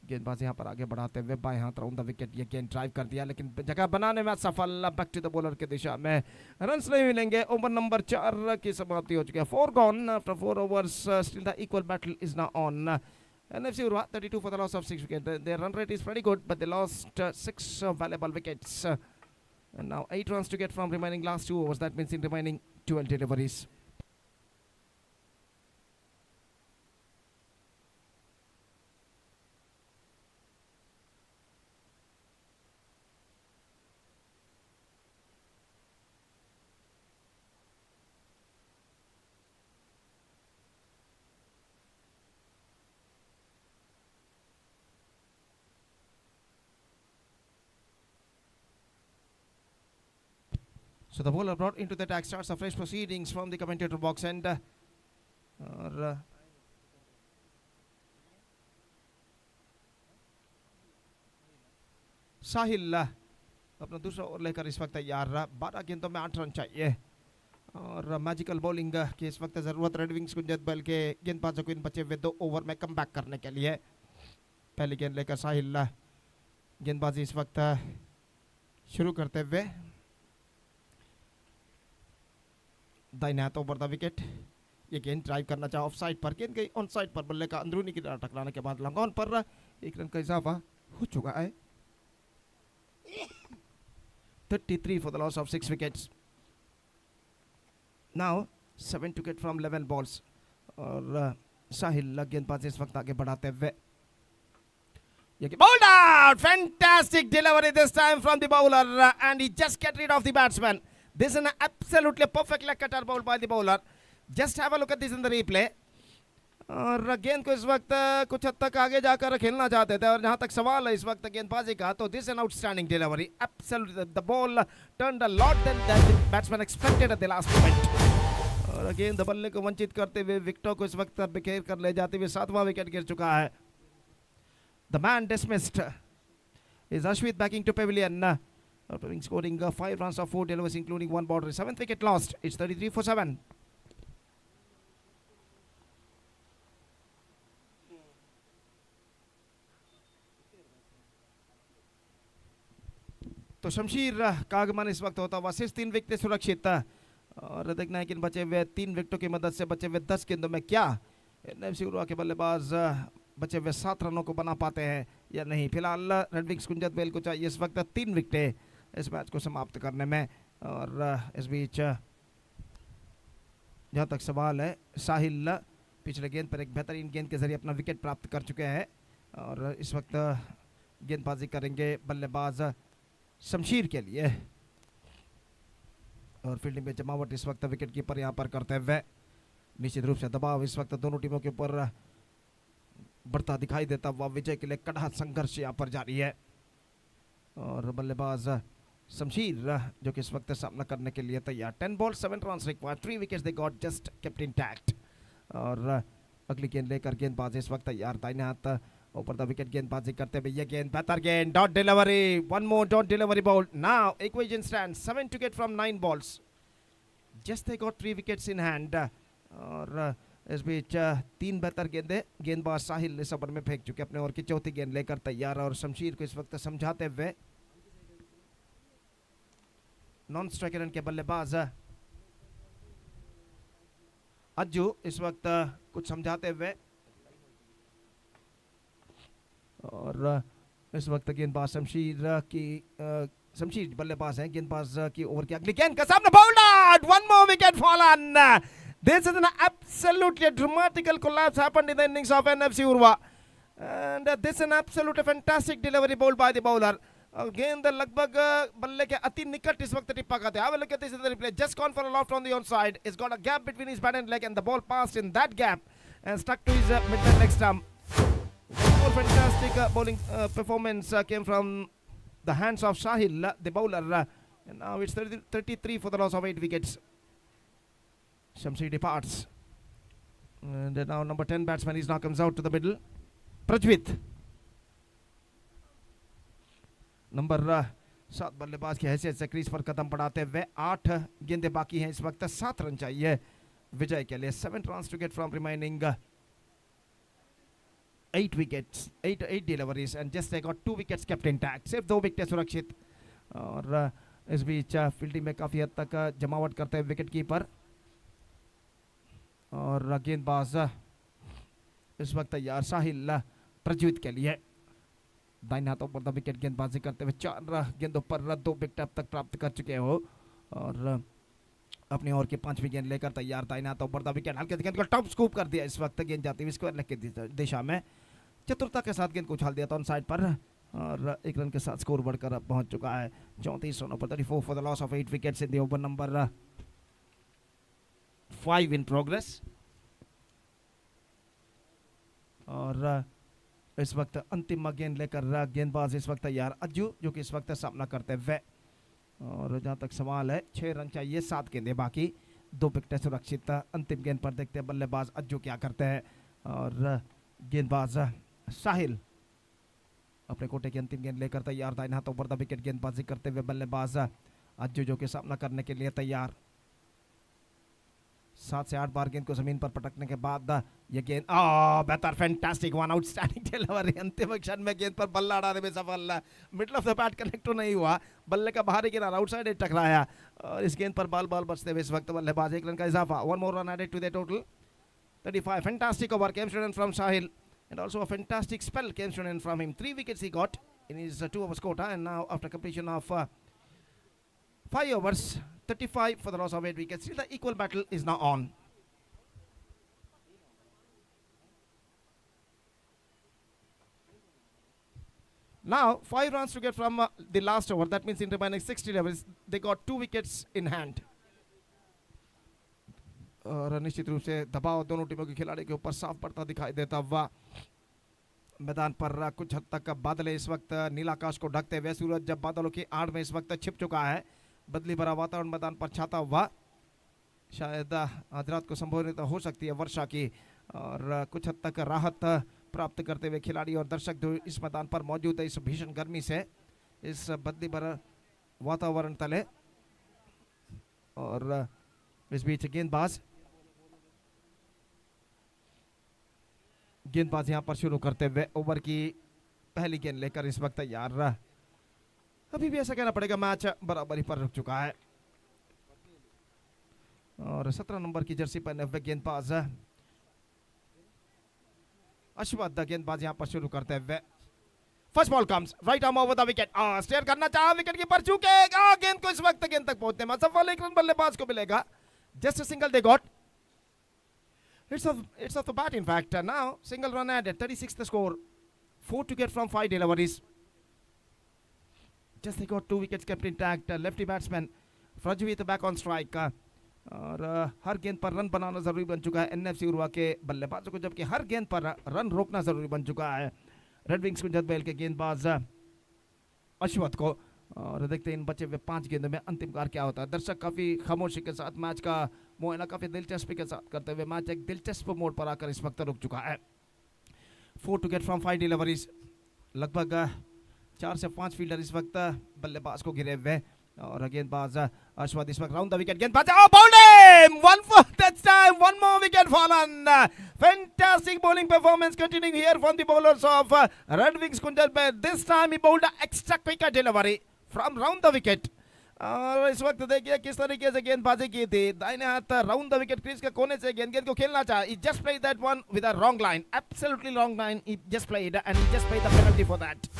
Speaker 1: गेंदबाजी यहाँ पर आगे बढ़ाते हुए बाएं हाथ राउंड द विकेट. ये गेंद ड्राइव कर दिया, लेकिन जगह बनाने में सफल. बैक टू द बॉलर की दिशा में रन्स नहीं मिलेंगे. ओवर नंबर 4 की समाप्ति हो चुकी है. 4 gone after 4 overs. Still the equal battle is now on. NFC Urva 32 for the loss of 6 wickets. Their run rate is pretty good, but they lost 6 valuable wickets. And now 8 runs to get from remaining last 2 overs. That means in remaining 12 deliveries. So the bowler brought into the attack starts a fresh proceedings from the commentator box and साहिल अपना दूसरा over लेकर इस वक्त तैयार रहा। 12 गेंदों में 8 run चाहिए और मैजिकल बॉलिंग की इस वक्त जरूरत रेड विंग्स कुंजत बल के गेंदबाजों को इन बचे हुए 2 ओवर में कम बैक करने के लिए। पहली गेंद लेकर साहिल गेंदबाजी इस वक्त शुरू करते हुए दाहिने हाथ ओवर द विकेट। ये गेंद ड्राइव करना चाहा ऑफ साइड पर, गेंद गई ऑन साइड पर, बल्ले का अंदरूनी किनारा टकराने के बाद लॉन्ग ऑन पर 1 रन का इजाफा हो चुका है। 33 for the loss of 6 wickets. Now 7 to get from 11 balls और साहिल गेंदबाजी इस वक्त आगे बढ़ाते हुए bowled out, fantastic delivery this time from the bowler and he just get rid of the batsman. This is an absolutely perfect leg cutter ball by the bowler. Just have a look at this in the replay. और गेंद को इस वक्त कुछ हद तक आगे जाकर खेलना चाहते थे और जहां तक सवाल है इस वक्त गेंदबाजी का, तो this an outstanding delivery, absolutely the ball turned a lot then that the batsman expected at the last moment और गेंद बल्ले को वंचित करते हुए विकेटों को इस वक्त बिखेर कर ले जाते हुए 7वां विकेट गिर चुका है। The man dismissed is Ashwith backing to pavilion after scoring 5 runs of 4 deliveries including 1 boundary. 7th wicket lost. It's 33 for 7. तो शमशीर का आगमन इस वक्त होता हुआ सिर्फ 3 विकेट सुरक्षित और देखना है कि इन बचे हुए 3 विकेटों की मदद से बचे हुए 10 गेंदों में क्या एनएफसी उर्वा के बल्लेबाज बचे हुए 7 रनों को बना पाते हैं या नहीं। फिलहाल रेड विंग्स कुंजत बेल को चाहिए इस वक्त 3 विकेटें इस मैच को समाप्त करने में और इस बीच जहाँ तक सवाल है साहिल पिछले गेंद पर एक बेहतरीन गेंद के जरिए अपना विकेट प्राप्त कर चुके हैं और इस वक्त गेंदबाजी करेंगे बल्लेबाज शमशीर के लिए और फील्डिंग में जमावट इस वक्त विकेट कीपर यहाँ पर करते हुए निश्चित रूप से दबाव इस वक्त दोनों टीमों के ऊपर बढ़ता दिखाई देता हुआ विजय के लिए कड़ा संघर्ष यहाँ पर जारी है और बल्लेबाज शमशीर जो कि इस वक्त सामना करने के लिए तैयार। 10 balls 7 runs required, 3 wickets they got just kept intact और अगली गेंद लेकर गेंदबाज इस वक्त तैयार। दाहिने हाथ ऊपर द विकेट गेंदबाजी करते हुए ये गेंद बेहतर गेंद, dot delivery, 1 more dot delivery ball. Now equation stands 7 to get from 9 balls. Just they got 3 wickets in hand और इस बीच 3 बेहतर गेंदे गेंदबाज साहिल इस ओवर में फेंक चुके अपने ओवर की चौथी गेंद लेकर तैयार और शमशीर को इस वक्त समझाते हुए नॉन स्ट्राइकर रन के बल्लेबाज अज्जू इस वक्त कुछ समझाते हुए और इस वक्त गेंदबाज शमशीर बल्लेबाज हैं। गेंदबाज की ओवर की अगली गेंद का सामने बाउल्ड out, 1 more wicket fallen. This is an absolutely dramatical collapse happened in the innings of NFC Urva and this is an absolutely fantastic delivery bowled by the bowler. गेंद लगभग बल्ले के अति निकट इस वक्त टिप्पा करते हैं। Look at this in the replay. Just gone for a loft on the onside. It's got a gap between his bat and leg and the ball passed in that gap and stuck to his mid leg stump. More fantastic bowling performance came from the hands of Sahil, the bowler. And now it's 33 for the loss of 8 wickets. Shamsi departs. And now number 10 batsman is now comes out to the middle. Prajvit. Number 7 बल्लेबाज की हैसियत से crease पर कदम बढ़ाते हुए 8 गेंदें बाकी हैं इस वक्त, 7 रन चाहिए विजय के लिए। 7 runs to get from remaining 8 wickets, 8 deliveries and just they got 2 wickets kept intact, सिर्फ 2 विकेट सुरक्षित। और इस बीच फील्डिंग में काफी हद तक जमावट करते हुए विकेट कीपर और गेंदबाज इस वक्त तैयार साहिल प्रज्वलित के लिए। दाहिने हाथों पर विकेट गेंदबाजी करते हुए 4 गेंदों पर 2 विकेट अब तक प्राप्त कर चुके हो और अपनी ओवर की 5वीं गेंद लेकर तैयार। दाहिने हाथों पर विकेट हल्के गेंद को टॉप स्कूप कर दिया इस वक्त, गेंद जाती हुई स्क्वायर लेग की दिशा में चतुरता के साथ गेंद को उछाल दिया था ऑन साइड पर और 1 रन के साथ स्कोर बढ़कर अब पहुंच चुका है 34 रनों पर। 34 for the loss of 8 wickets in the over number 5 in progress. और इस वक्त अंतिम गेंद लेकर गेंदबाज इस वक्त तैयार अज्जू जो कि इस वक्त सामना करते हुए और जहां तक सवाल है 6 रन चाहिए, 7 गेंदें बाकी, 2 विकेटें सुरक्षित। अंतिम गेंद पर देखते हैं बल्लेबाज अज्जू क्या करते हैं। और गेंदबाज साहिल अपने कोटे की अंतिम गेंद लेकर तैयार, दाहिने हाथों पर द विकेट गेंदबाजी करते हुए बल्लेबाज अज्जू जो कि सामना करने के लिए तैयार। 7 से 8 बार गेंद को जमीन पर पटकने के बाद यह गेंद बेहतर, फैंटास्टिक वन, आउटस्टैंडिंग डिलीवरी। अंतिम क्षण में गेंद पर बल्ला अड़ाने में सफल, middle of the bat connect नहीं हुआ, बल्ले का बाहरी किनारा आउटसाइड एज टकराया और इस गेंद पर बॉल बचते हुए इस वक्त बल्लेबाज 1 रन का इजाफा। 1 more run added to the total 35. Fantastic over came student from Sahil and also a fantastic spell came student from him. 3 wickets he got in his 2 overs quota, and now after completion of 5 overs 35 for the loss of 8 wickets. Still the equal battle is now on. Now 5 runs to get from the last over, that means in remaining 60 levels they got 2 wickets in hand. और निश्चित रूप से दबाव दोनों टीमों के खिलाड़ी के ऊपर साफ पड़ता दिखाई देता हुआ मैदान पर कुछ हद तक बादल इस वक्त नीला आकाश को ढकते हुए, सूरज जब बादलों की आड़ में इस वक्त छिप चुका है, बदली भरा वातावरण मैदान पर छाता हुआ, शायद आज रात को संभावना हो सकती है वर्षा की, और कुछ हद तक राहत प्राप्त करते हुए खिलाड़ी और दर्शक जो इस मैदान पर मौजूद है इस भीषण गर्मी से, इस बदली भरा वातावरण तले। और इस बीच गेंदबाज यहां पर शुरू करते हुए ओवर की पहली गेंद लेकर इस वक्त तैयार। अभी भी ऐसा कहना पड़ेगा मैच बराबरी पर रुक चुका है। और 17 नंबर की जर्सी पहने हुए गेंदबाज अश्वथ गेंदबाज यहां पर शुरू करते हुए, first ball comes right arm over the wicket, steer करना चाहा, विकेट कीपर चूके, गेंद को इस वक्त गेंद तक पहुंचने में असफल, 1 रन बल्लेबाज को मिलेगा। Just a single they got, it's off the bat in fact. Now single run added, 36 the score, 4 to get from 5 deliveries. Just they got 2 wickets kept intact. Lefty batsman Frajwit back on strike. और हर गेंद पर run बनाना जरूरी बन चुका है NFC Urwa के बल्लेबाजों को, जबकि हर गेंद पर रन रोकना जरूरी बन चुका है रेड विंग्स कुंजत बेल के गेंदबाज अश्वथ को। और देखते हैं इन बचे हुए 5 गेंदों में अंतिम कार क्या होता है। दर्शक काफी खामोशी के साथ मैच का मुआयना काफी दिलचस्पी के साथ करते हुए मैच एक दिलचस्प मोड़ पर आकर इस वक्त रुक चुका है। 4 to get from 5 डिलीवरीज, लगभग 4 से 5 फील्डर इस वक्त बल्लेबाज को घिरे हुए, और गेंदबाज अश्वथ इस वक्त राउंड द विकेट, गेंदबाज bound him, 1 for that time, 1 more wicket fallen. Fantastic bowling performance continuing here from the bowlers of Red Wings Kunjal Bell. This time he bowled an extra quicker delivery from round the wicket. और इस वक्त देखिए किस तरीके से गेंदबाजी की थी, दाहिने हाथ राउंड द विकेट क्रीज के कोने से गेंद को खेलना चाहा, he just played that one with a wrong line, absolutely wrong line he just played, and he just paid the penalty for that.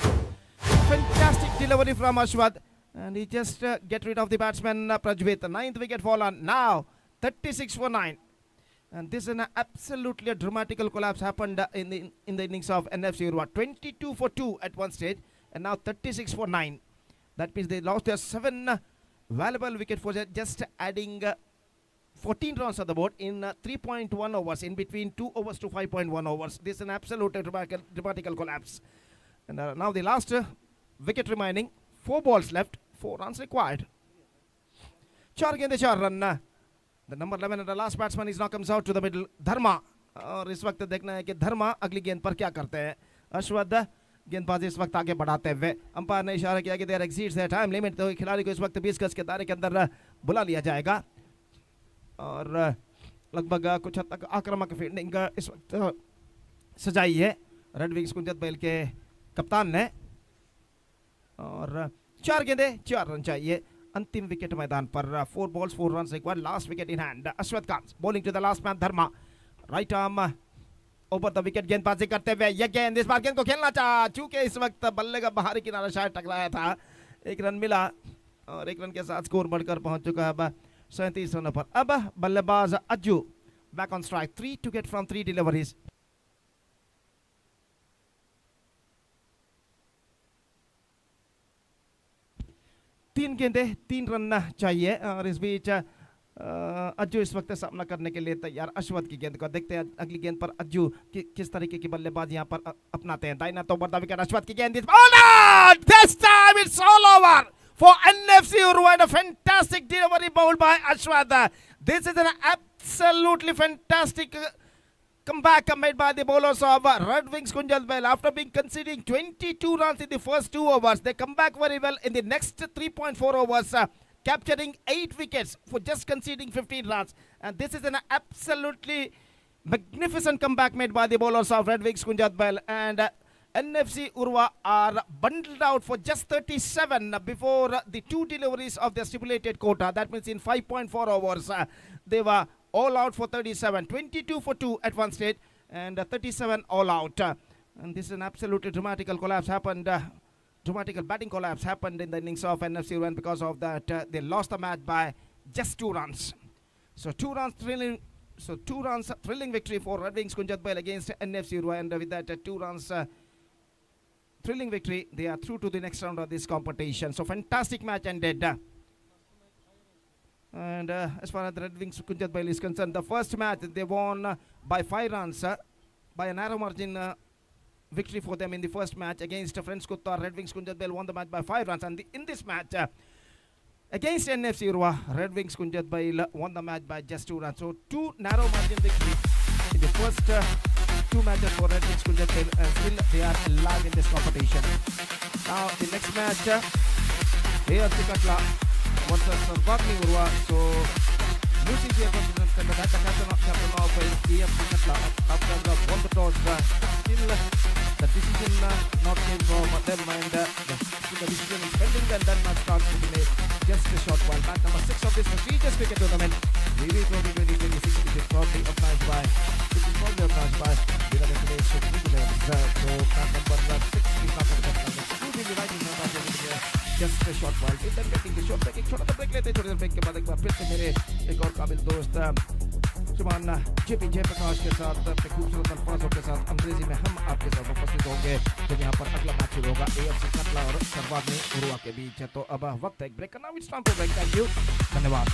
Speaker 1: Fantastic delivery from Ashwath, and he just get rid of the batsman Prajvit. 9th wicket fallen, now 36 for 9, and this is an absolutely dramatical collapse happened in the innings of NFC Urwa. 22 for 2 at one stage, and now 36 for 9. That means they lost their 7 valuable wicket for just adding 14 runs on the board in 3.1 overs, in between 2 overs to 5.1 overs. This is an absolute dramatical collapse. And now the last wicket remaining, 4 balls left, 4 runs required. 4 गेंदे 4 run. The number 11 and the last batsman is now comes out to the middle, Dharma. और इस वक्त देखना है कि धर्मा अगली गेंद पर क्या करते हैं। अश्वथ गेंदबाजी इस वक्त आगे बढ़ाते हुए, अंपायर ने इशारा किया कि there exceeds their time limit, तो खिलाड़ी को इस वक्त 20 गज के दायरे के अंदर बुला लिया जाएगा। और लगभग कुछ हद तक आक्रामक फील्डिंग इस वक्त सजाई है रेड विंग्स कुंजत बेल के कप्तान ने। और 4 गेंदे 4 रन चाहिए, अंतिम विकेट मैदान पर, 4 balls 4 runs required, last wicket in hand. Ashwath comes bowling to the last man Dharma, right arm over the wicket गेंदबाजी करते हुए, ये गेंद इस बार गेंद को खेलना चाहा, चूंकि इस वक्त बल्ले का बाहरी किनारा शायद टकराया था, 1 रन मिला और 1 रन के साथ स्कोर बढ़कर पहुंच चुका है अब 37 रनों पर। अब बल्लेबाज Ajju back on strike, 3 to get from 3 deliveries. तीन गेंदे 3 रन चाहिए, और इस बीच अज्जू इस वक्त सामना करने के लिए तैयार अश्वथ की गेंद को। देखते हैं अगली गेंद पर अज्जू किस तरीके की बल्लेबाज यहां पर अपनाते हैं। दाहिना तो बड़ा विकेट, अश्वथ की गेंद, this time it's all over for NFC Urva, and a fantastic delivery bowled by Ashwath. This is an absolutely fantastic comeback made by the bowlers of Red Wings Kunjal Bell. After being conceding 22 runs in the first 2 overs, they come back very well in the next 3.4 overs, capturing 8 wickets for just conceding 15 runs. And this is an absolutely magnificent comeback made by the bowlers of Red Wings Kunjal Bell. And NFC Urva are bundled out for just 37 before the 2 deliveries of their stipulated quota. That means in 5.4 overs, they were all out for 37, 22 for 2 at one stage, and 37 all out. And this is an absolutely dramatical collapse happened. Dramatical batting collapse happened in the innings of NFC Urva, and because of that, they lost the match by just 2 runs. So 2 runs thrilling victory for Red Wings Kunjat Bell against NFC Urva, and with that 2 runs thrilling victory, they are through to the next round of this competition. So fantastic match ended. And as far as the Red Wings Kunjat Bell is concerned, the first match they won by 5 runs, by a narrow margin victory for them in the first match against Friends Qatar. Red Wings Kunjat Bell won the match by 5 runs, and in this match against NFC Urva, Red Wings Kunjat Bell won the match by just 2 runs. So 2 narrow margin victories in the first 2 matches for Red Wings Kunjat Bell. Still they are alive in this competition. Now the next match, here Tikatla versus Sarvati Urva. So losing the captain of AFC Katla after won the toss. Still the decision not came from them, and the decision is pending, and then match starts to be made just a short while. Match number 6 of this prestigious cricket tournament, Veera Trophy 2026, which is probably organized by Veera Venkatesh. So match number 6 is not exclusively right in just a short while. Then getting the short break, छोटा सा break लेते हैं. थोड़ी देर break के बाद एक बार फिर से मेरे एक और काबिल दोस्त श्रीमान जेपी जयप्रकाश के साथ अपने खूबसूरत अल्फाजों के साथ अंग्रेजी में हम आपके साथ उपस्थित होंगे जब यहाँ पर अगला मैच शुरू होगा AFC कटला और सर्वाग्नि उरुवा के बीच. तो अब वक्त है एक ब्रेक करना. It's time to break. Thank you, धन्यवाद.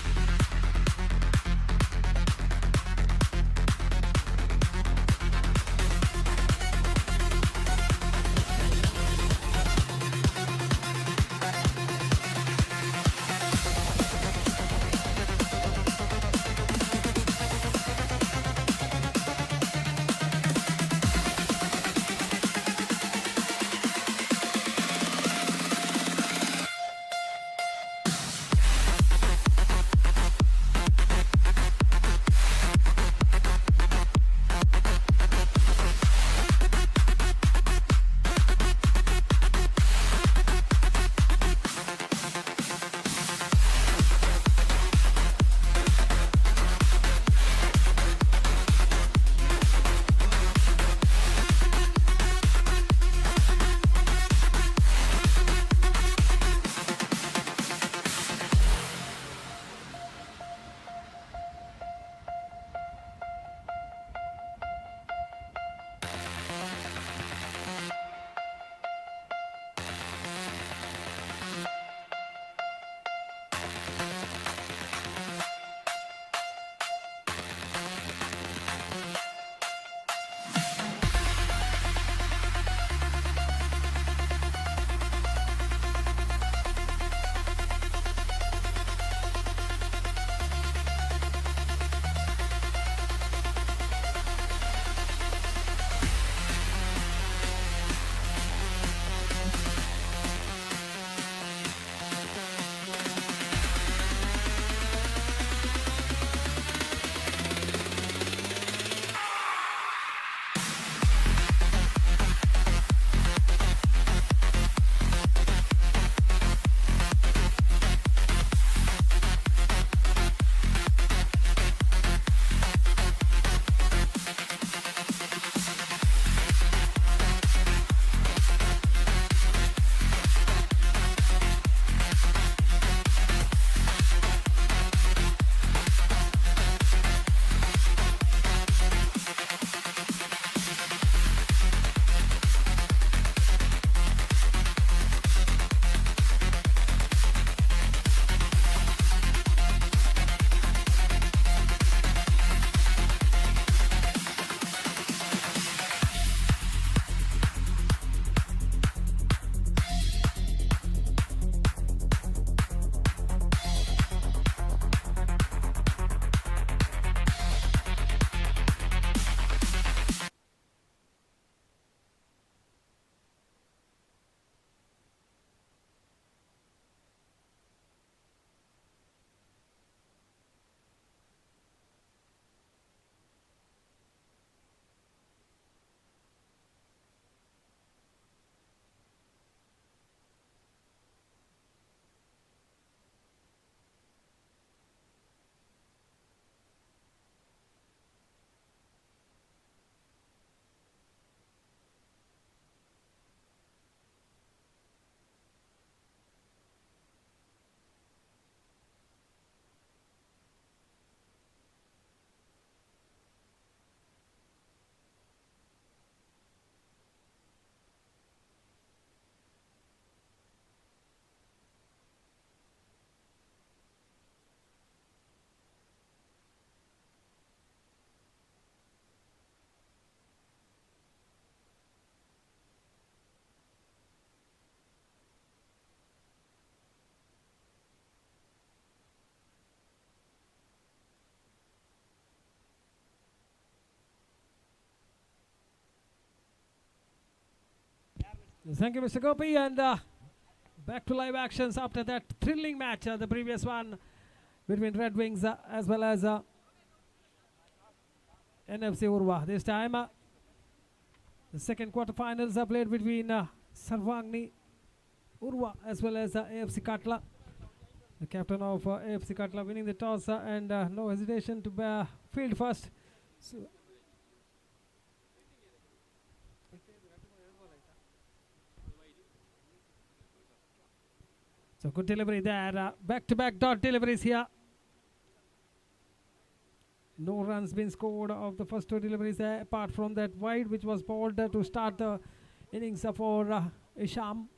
Speaker 2: Thank you, Mr. Gopi. And back to live actions after that thrilling match, the previous one between Red Wings as well as NFC Urva. This time, the second quarterfinals are played between Sarvagni Urva as well as AFC Katla. The captain of AFC Katla winning the toss and no hesitation to field first. So good delivery there. Back-to-back dot deliveries here. No runs been scored of the first two deliveries apart from that wide which was bowled to start the innings for Isham.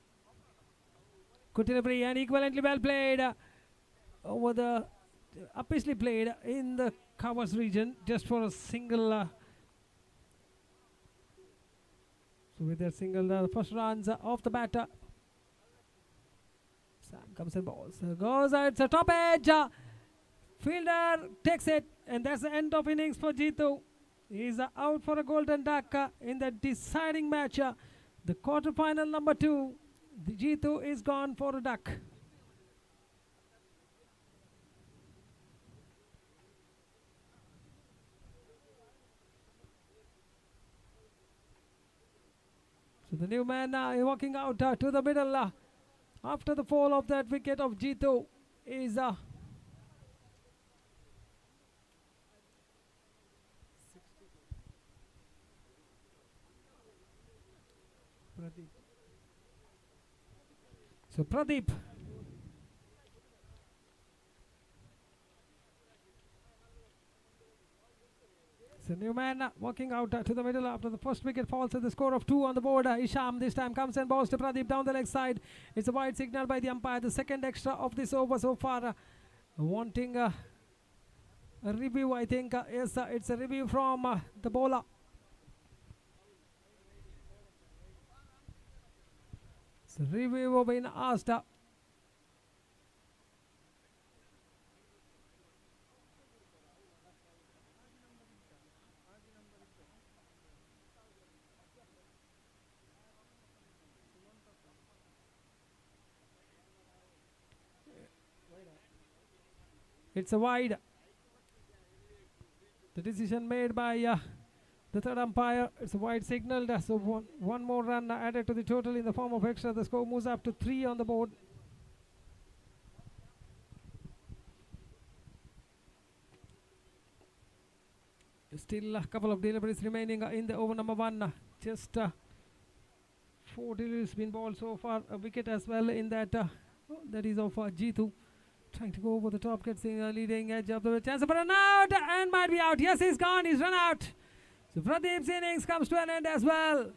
Speaker 2: Good delivery and equivalently well played over the uppishly played in the covers region just for a single. So with that single, the first runs off the batter. Sam comes and balls. Goes, it's a top edge. Fielder takes it, and that's the end of innings for Jeetu. He's out for a golden duck in the deciding match. The quarterfinal number 2. The Jeetu is gone for a duck. So the new man walking out to the middle after the fall of that wicket of Jeetu is Pradeep. So Pradeep. So new man walking out to the middle after the first wicket falls at the score of 2 on the board. Isham this time comes and balls to Pradeep down the leg side. It's a wide signal by the umpire. The second extra of this over so far. Wanting a review, I think. Yes, it's a review from the bowler. So review been asked. It's a wide. The decision made by the third umpire. It's a wide signal. So one more run added to the total in the form of extra. The score moves up to 3 on the board. Still a couple of deliveries remaining in the over number 1. Just 4 deliveries been bowled so far. A wicket as well in that. That is of Jeetu. Trying to go over the top, gets the leading edge of the chance for an out and might be out. Yes, he's gone. He's run out. So Pradeep's innings comes to an end as well.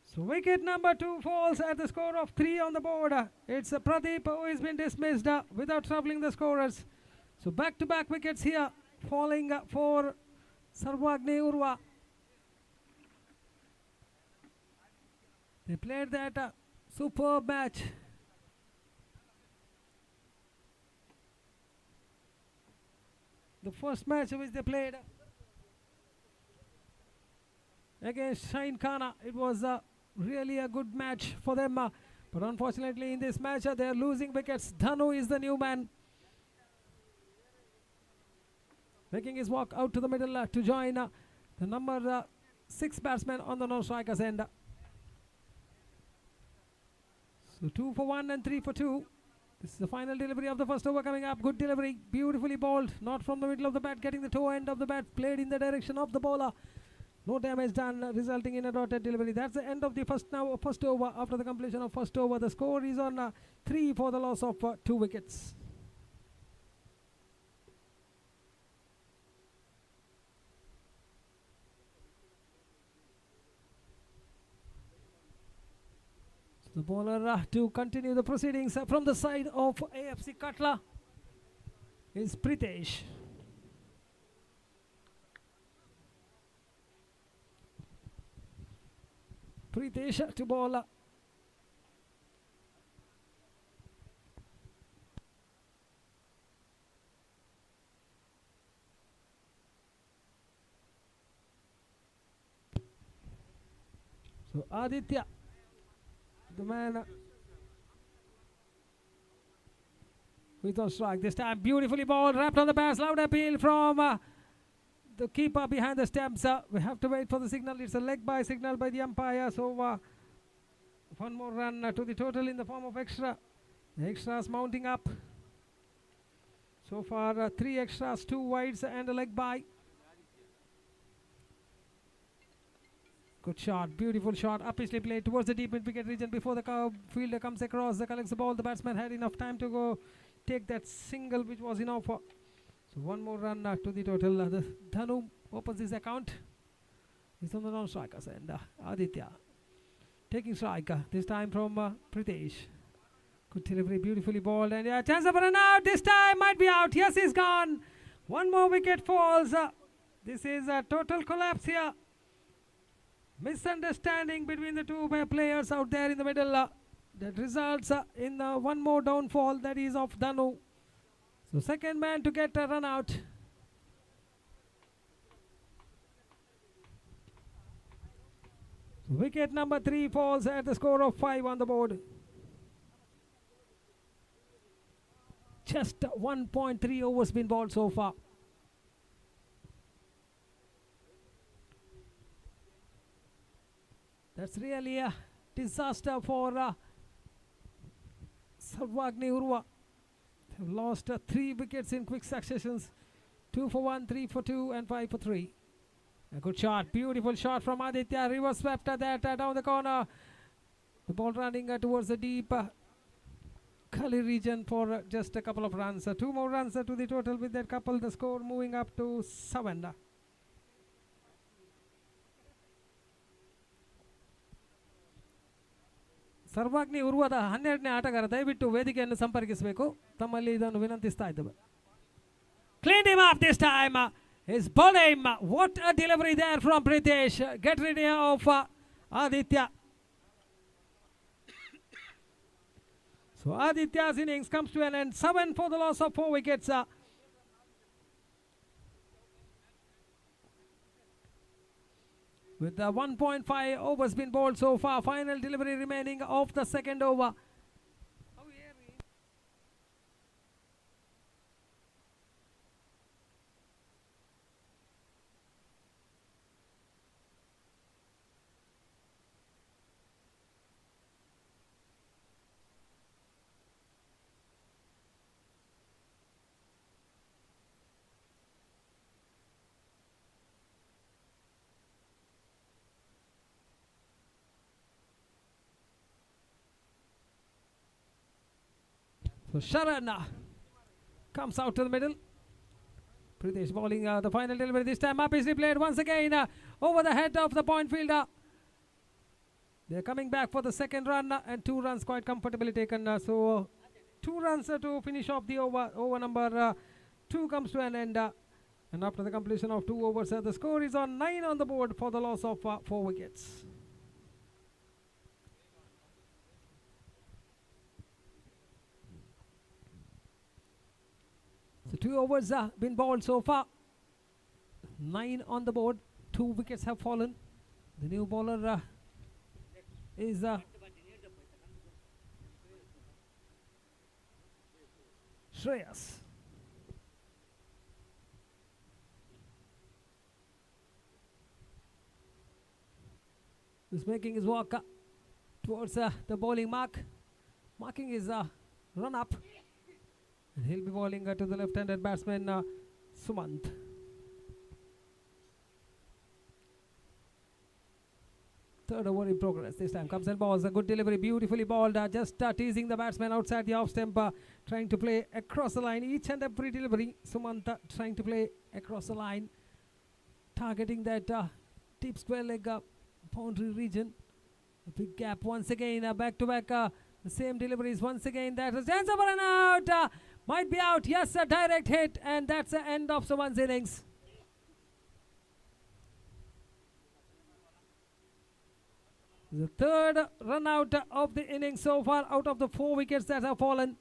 Speaker 2: So wicket number 2 falls at the score of 3 on the board. It's Pradeep who has been dismissed without troubling the scorers. So back-to-back wickets here falling for Sarvagni Urva. They played that superb match. The first match which they played against Shine Khana, it was really a good match for them. But unfortunately in this match they are losing wickets. Dhanu is the new man, making his walk out to the middle to join the number 6 batsman on the non-strikers end. So 2 for 1 and 3 for 2. This is the final delivery of the first over coming up. Good delivery, beautifully bowled, not from the middle of the bat, getting the toe end of the bat, played in the direction of the bowler. No damage done, resulting in a dotted delivery. That's the end of the first over. After the completion of first over, the score is on 3 for the loss of 2 wickets. The bowler to continue the proceedings from the side of AFC Katla is Pritesh. Pritesh to bowl. So Aditya, the man with on strike this time, beautifully ball wrapped on the pass. Loud appeal from the keeper behind the stumps. We have to wait for the signal. It's a leg by signal by the umpire. So one more run to the total in the form of extra. The extras mounting up. So far 3 extras, 2 wides and a leg by. Good shot, beautiful shot, upishly played towards the deep mid-wicket region before the fielder comes across, collects the ball. The batsman had enough time to go take that single, which was enough for. So one more run to the total. The Dhanu opens his account. He's on the non-strikers and Aditya taking strike, this time from Pritesh. Good delivery, beautifully balled, and chance of a run out. This time might be out. Yes, he's gone. One more wicket falls. This is a total collapse here. Misunderstanding between the two players out there in the middle. That results in one more downfall, that is of Dhanu. So second man to get a run out. So wicket number 3 falls at the score of 5 on the board. Just 1.3 overs been bowled so far. That's really a disaster for Sarvagni Urva. They've lost 3 wickets in quick successions. 2 for 1, 3 for 2 and 5 for 3. A good shot, beautiful shot from Aditya. Reverse swept that down the corner. The ball running towards the deep gully region for just a couple of runs. 2 more runs to the total with that couple. The score moving up to 7. ಸರ್ವಾಗ್ನಿ ಉರ್ವದ 12ನೇ ಆಟಗಾರ ದಯವಿಟ್ಟು ವೇದಿಕೆಯನ್ನು ಸಂಪರ್ಕಿಸಬೇಕು, ತಮ್ಮಲ್ಲಿ ಇದನ್ನು ವಿನಂತಿಸ್ತಾ ಇದ್ದೇವೆ. Cleaned him up this time. His bowling. What a delivery there from Pritesh. Get rid of Aditya. So Aditya's innings comes to an end. 7 for the loss of 4 wickets. With 1.5 overs been bowled so far. Final delivery remaining of the second over. So Sharan comes out to the middle. Pritesh bowling the final delivery. This time up is replayed once again over the head of the point fielder. They're coming back for the second run and 2 runs quite comfortably taken. So 2 runs to finish off the over. Over number 2 comes to an end. And after the completion of 2 overs, the score is on 9 on the board for the loss of 4 wickets. So 2 overs been bowled so far. 9 on the board. 2 wickets have fallen. The new bowler is Shreyas. He's making his walk towards the bowling mark. Marking his run up. And he'll be bowling to the left-handed batsman Sumant. Third over in progress. This time comes and balls. A good delivery, beautifully balled. Just teasing the batsman outside the off stump, trying to play across the line. Each and every delivery, Sumant trying to play across the line, targeting that deep square leg boundary region. A big gap once again. Back to back. The same deliveries once again. That was chance of a run out. Might be out. Yes, a direct hit, and that's the end of Suman's innings. The third run out of the innings so far out of the 4 wickets that have fallen.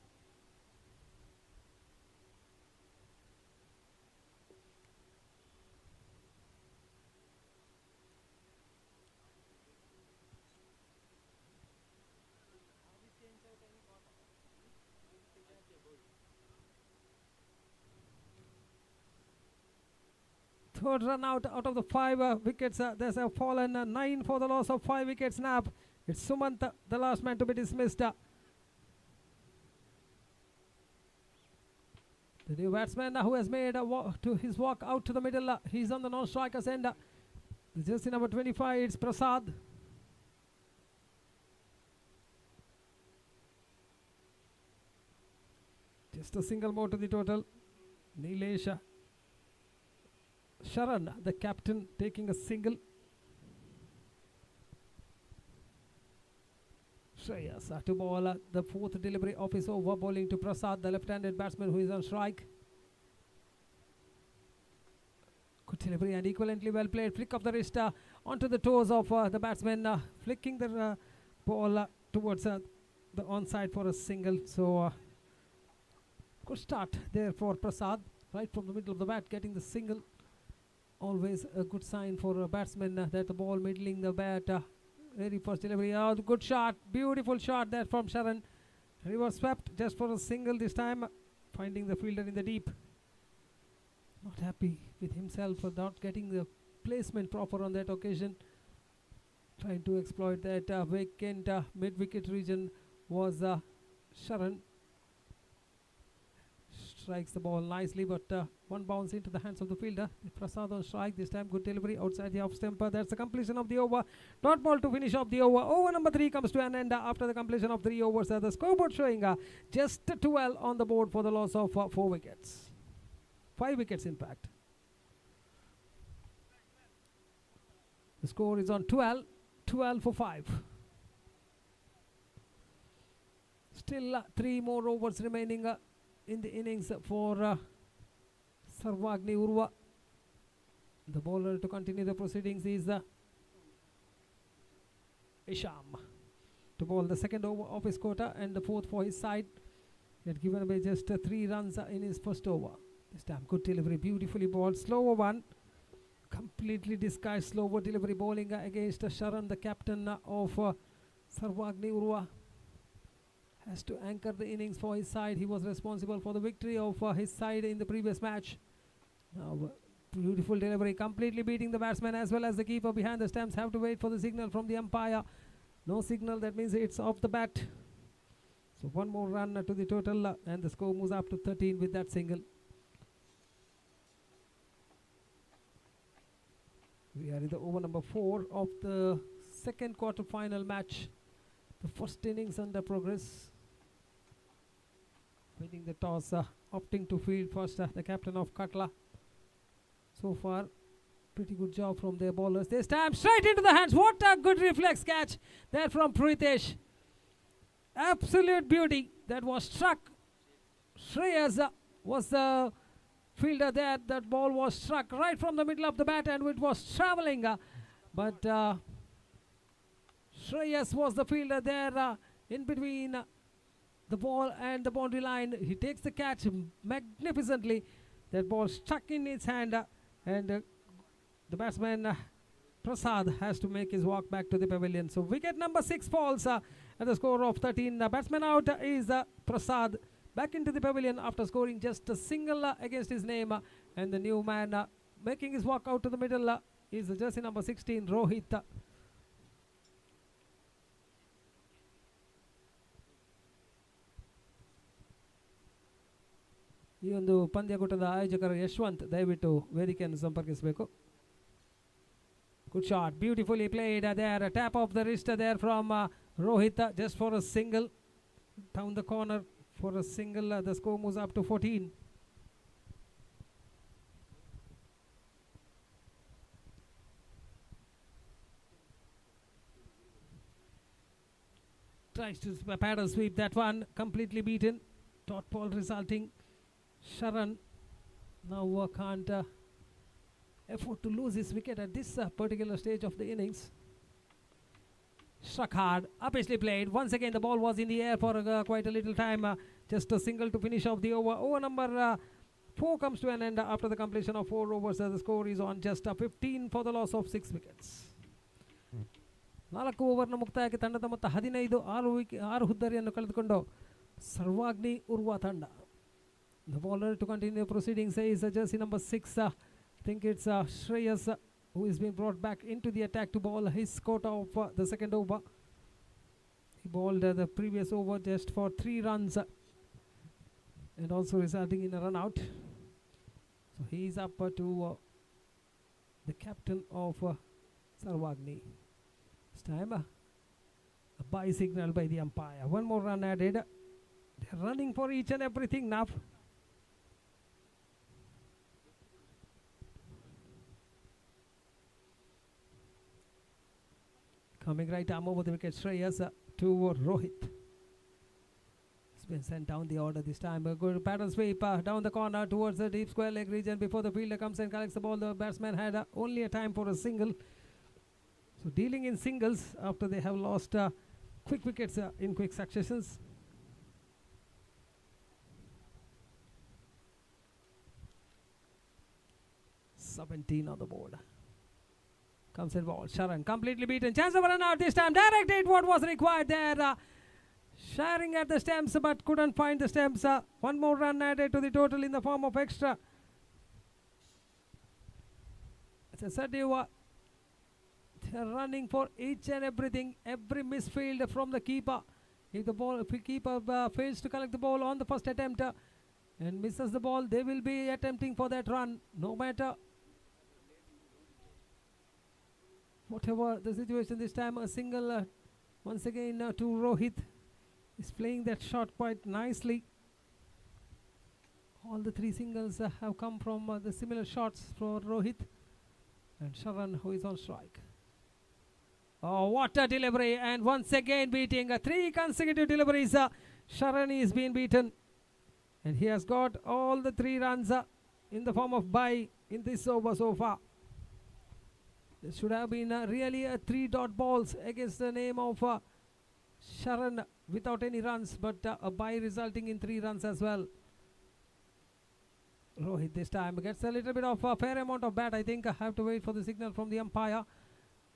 Speaker 2: third run out of the 5 wickets. There's a fallen 9 for the loss of 5 wickets snap. It's Sumant, the last man to be dismissed. The new batsman who has made his walk out to the middle. He's on the non-strikers end. The jersey number 25, it's Prasad. Just a single more to the total. Nilesh Sharan, the captain, taking a single. Shreyas to ball the fourth delivery of his over, bowling to Prasad, the left-handed batsman who is on strike. Good delivery and equivalently well played. Flick of the wrist onto the toes of the batsman, flicking the ball towards the onside for a single. So good start there for Prasad, right from the middle of the bat, getting the single. Always a good sign for a batsman that the ball middling the bat. Very first delivery. Oh, good shot. Beautiful shot there from Sharan. Reverse swept just for a single this time, finding the fielder in the deep. Not happy with himself for not getting the placement proper on that occasion. Trying to exploit that vacant mid-wicket region was Sharan. Strikes the ball nicely, but one bounce into the hands of the fielder. Prasad on strike this time. Good delivery outside the off stump. That's the completion of the over. Dot ball to finish off the over. Over number 3 comes to an end after the completion of 3 overs. The scoreboard showing just 12 on the board for the loss of 4 wickets. 5 wickets in fact. The score is on 12 for 5. Still 3 more overs remaining in the innings for Sarvagni Urva. The bowler to continue the proceedings is Isham to bowl the second over of his quota and the fourth for his side. He had given away just 3 runs in his first over. This time good delivery, beautifully bowled. Slower one, completely disguised slower delivery bowling against Sharan, the captain of Sarvagni Urva. Has to anchor the innings for his side. He was responsible for the victory of his side in the previous match. Now beautiful delivery, completely beating the batsman as well as the keeper behind the stumps. Have to wait for the signal from the umpire. No signal, that means it's off the bat. So one more run to the total and the score moves up to 13 with that single. We are in the over number 4 of the second quarter-final match. The first innings under progress. Winning the toss, opting to field first, the captain of Qatar. So far, pretty good job from their bowlers. This time straight into the hands. What a good reflex catch there from Pritesh. Absolute beauty. That was struck. Shreyas was the fielder there. That ball was struck right from the middle of the bat and it was traveling. But Shreyas was the fielder there in between the ball and the boundary line. He takes the catch magnificently. That ball stuck in his hand and the batsman Prasad has to make his walk back to the pavilion. So wicket number 6 falls at the score of 13. Batsman out is Prasad. Back into the pavilion after scoring just a single against his name. And the new man making his walk out to the middle is the jersey number 16, Rohit. ಈ ಒಂದು ಪಂದ್ಯಕೂಟದ ಆಯೋಜಕರು ಯಶವಂತ್ ದಯವಿಟ್ಟು ವೇದಿಕೆಯನ್ನು ಸಂಪರ್ಕಿಸಬೇಕು. Good shot, beautifully played there. A tap of the wrist there from Rohit just for a single. Down the corner for a single. The score moves up to 14. Tries to paddle sweep that one, completely beaten. Dot ball resulting. Sharan now can't afford to lose his wicket at this particular stage of the innings. Struck hard, upishly played. Once again the ball was in the air for quite a little time. Just a single to finish off the over. Over number 4 comes to an end after the completion of 4 overs. The score is on just 15 for the loss of 6 wickets. 4 ಓವರ್ನ ಮುಕ್ತಾಯಕ್ಕೆ ತಂಡದ ಮೊತ್ತ 15, 6 ಹುದ್ದರಿಯನ್ನು ಕಳೆದುಕೊಂಡು ಸರ್ವಾಗ್ನಿ ಉರ್ವ ತಂಡ. The bowler to continue proceedings is jersey number 6, think it's Shreyas who is being brought back into the attack to bowl his quota of the second over. He bowled the previous over just for 3 runs and also resulting in a run out. So he's up to the captain of Sarvagni. This time a bye signal by the umpire. 1 more run added. They're running for each and everything now. Coming right arm over the wicket, Shreyas to Rohit. It's been sent down the order this time. A good pattern sweep down the corner towards the deep square leg region before the fielder comes and collects the ball. The batsman had only a time for a single. So dealing in singles after they have lost quick wickets in quick successions. $17 on the board. Comes involved. Sharan completely beaten. Chance of a run out this time. Directed what was required there. Sharing at the stumps but couldn't find the stumps. 1 more run added to the total in the form of extra. It's a Sadiwa. They're running for each and everything. Every misfield from the keeper. If the keeper fails to collect the ball on the first attempt and misses the ball, they will be attempting for that run. No matter whatever the situation this time, a single once again to Rohit. Is playing that shot quite nicely. All the 3 singles have come from the similar shots for Rohit. And Sharan who is on strike. Oh, what a delivery, and once again beating 3 consecutive deliveries. Sharan is being beaten. And he has got all the 3 runs in the form of bye in this over so far. This should have been really a 3 dot balls against the name of Sharan without any runs, but a bye resulting in 3 runs as well. Rohit this time gets a little bit of a fair amount of bat. I think I have to wait for the signal from the umpire.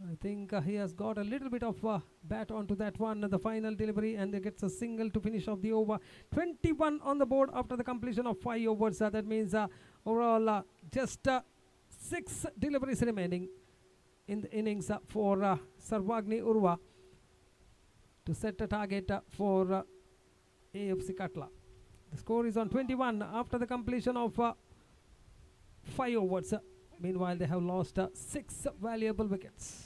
Speaker 2: I think he has got a little bit of bat onto that one, the final delivery, and he gets a single to finish off the over. 21 on the board after the completion of 5 overs. That means overall just 6 deliveries remaining in the innings for Sarvagni Urva to set a target for AFC Katla. The score is on 21 after the completion of 5 overs. Meanwhile, they have lost 6 valuable wickets.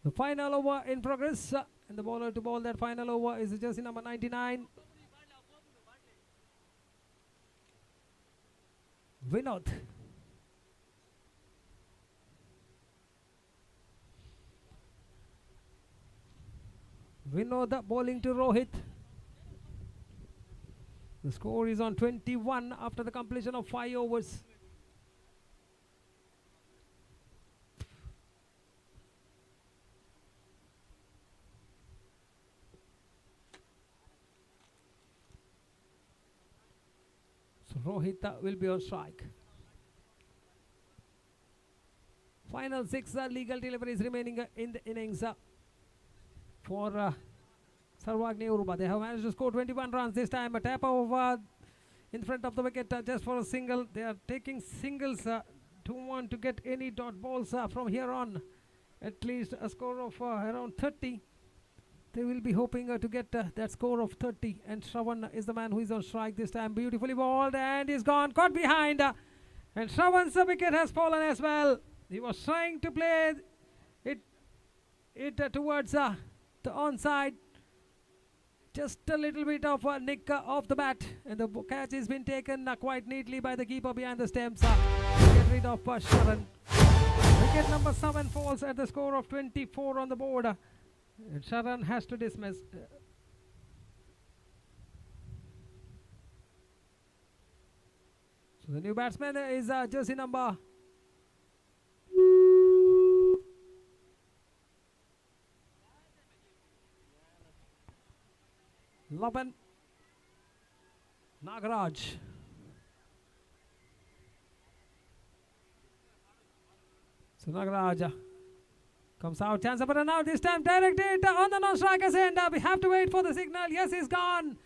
Speaker 2: The final over in progress, and the bowler to bowl that final over is jersey number 99. Vinod. Vinod bowling to Rohit. The score is on 21 after the completion of 5 overs. Rohit will be on strike. Final 6 legal deliveries remaining in the innings for Sarvagni Urba. They have managed to score 21 runs this time. A tap over in front of the wicket just for a single. They are taking singles. Don't want to get any dot balls from here on. At least a score of around 30. They will be hoping to get that score of 30. And Shravan is the man who is on strike this time. Beautifully bowled and is gone. Caught behind. And Shravan's wicket has fallen as well. He was trying to play it towards the onside. Just a little bit of a nick off the bat. And the catch has been taken quite neatly by the keeper behind the stumps. Get rid of Sharan. Wicket number 7 falls at the score of 24 on the board. And Sharan has to dismiss. So the new batsman is jersey number Laban Nagaraj. So Nagaraj comes out, chance up and out, this time directed on the non-striker's end. We have to wait for the signal. Yes, he's gone.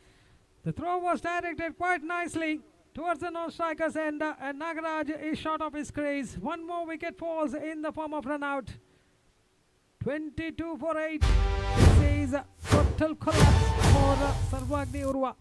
Speaker 2: The throw was directed quite nicely towards the non-striker's end, and Nagaraj is short of his crease. One more wicket falls in the form of run out. 22 for 8. This is total collapse for Sarvagni Urva.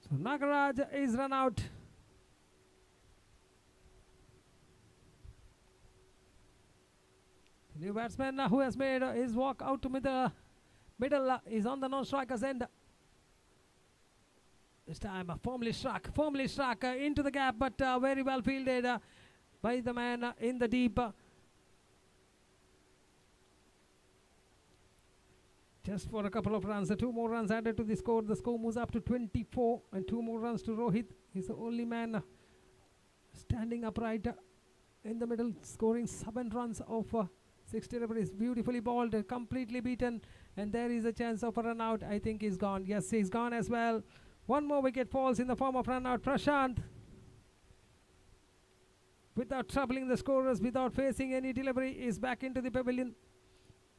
Speaker 2: So Nagaraj is run out. The new batsman who has made his walk out to middle is on the non-striker's end. This time firmly struck into the gap, but very well fielded by the man in the deep. Just for a couple of runs, 2 more runs added to the score. The score moves up to 24, and 2 more runs to Rohit. He's the only man standing upright in the middle, scoring 7 runs of 6 deliveries. Beautifully bowled, completely beaten, and there is a chance of a run out. I think he's gone. Yes, he's gone as well. 1 more wicket falls in the form of run out. Prashant, without troubling the scorers, without facing any delivery, is back into the pavilion.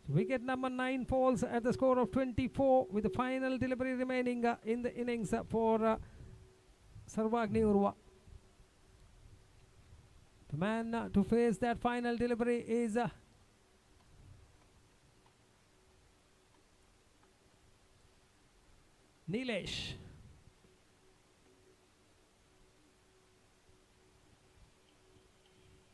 Speaker 2: Wicket number 9 falls at the score of 24, with the final delivery remaining in the innings for Sarvagni Urva. The man to face that final delivery is Nilesh.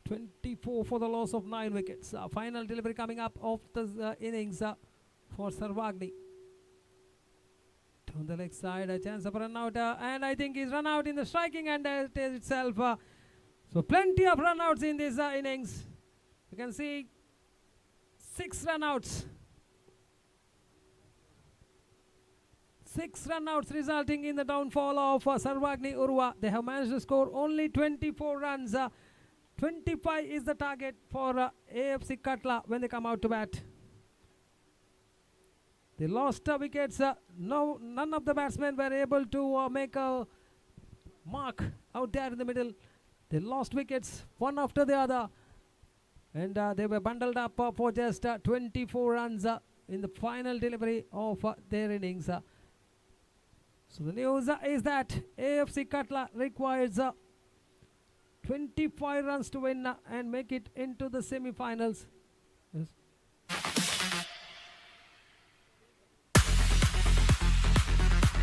Speaker 2: .24 for the loss of 9 wickets. Final delivery coming up of the innings for Sarvagni. On the leg side, a chance of run out, and I think he's run out in the striking end itself. So plenty of run outs in this innings. You can see 6 run outs. 6 run outs resulting in the downfall of Sarvagni Urva. They have managed to score only 24 runs. 25 is the target for AFC Katla when they come out to bat. They lost wickets. None of the batsmen were able to make a mark out there in the middle. They lost wickets one after the other, and they were bundled up for just 24 runs in the final delivery of their innings. So the news is that AFC Katla requires 25 runs to win and make it into the semi-finals. Yes.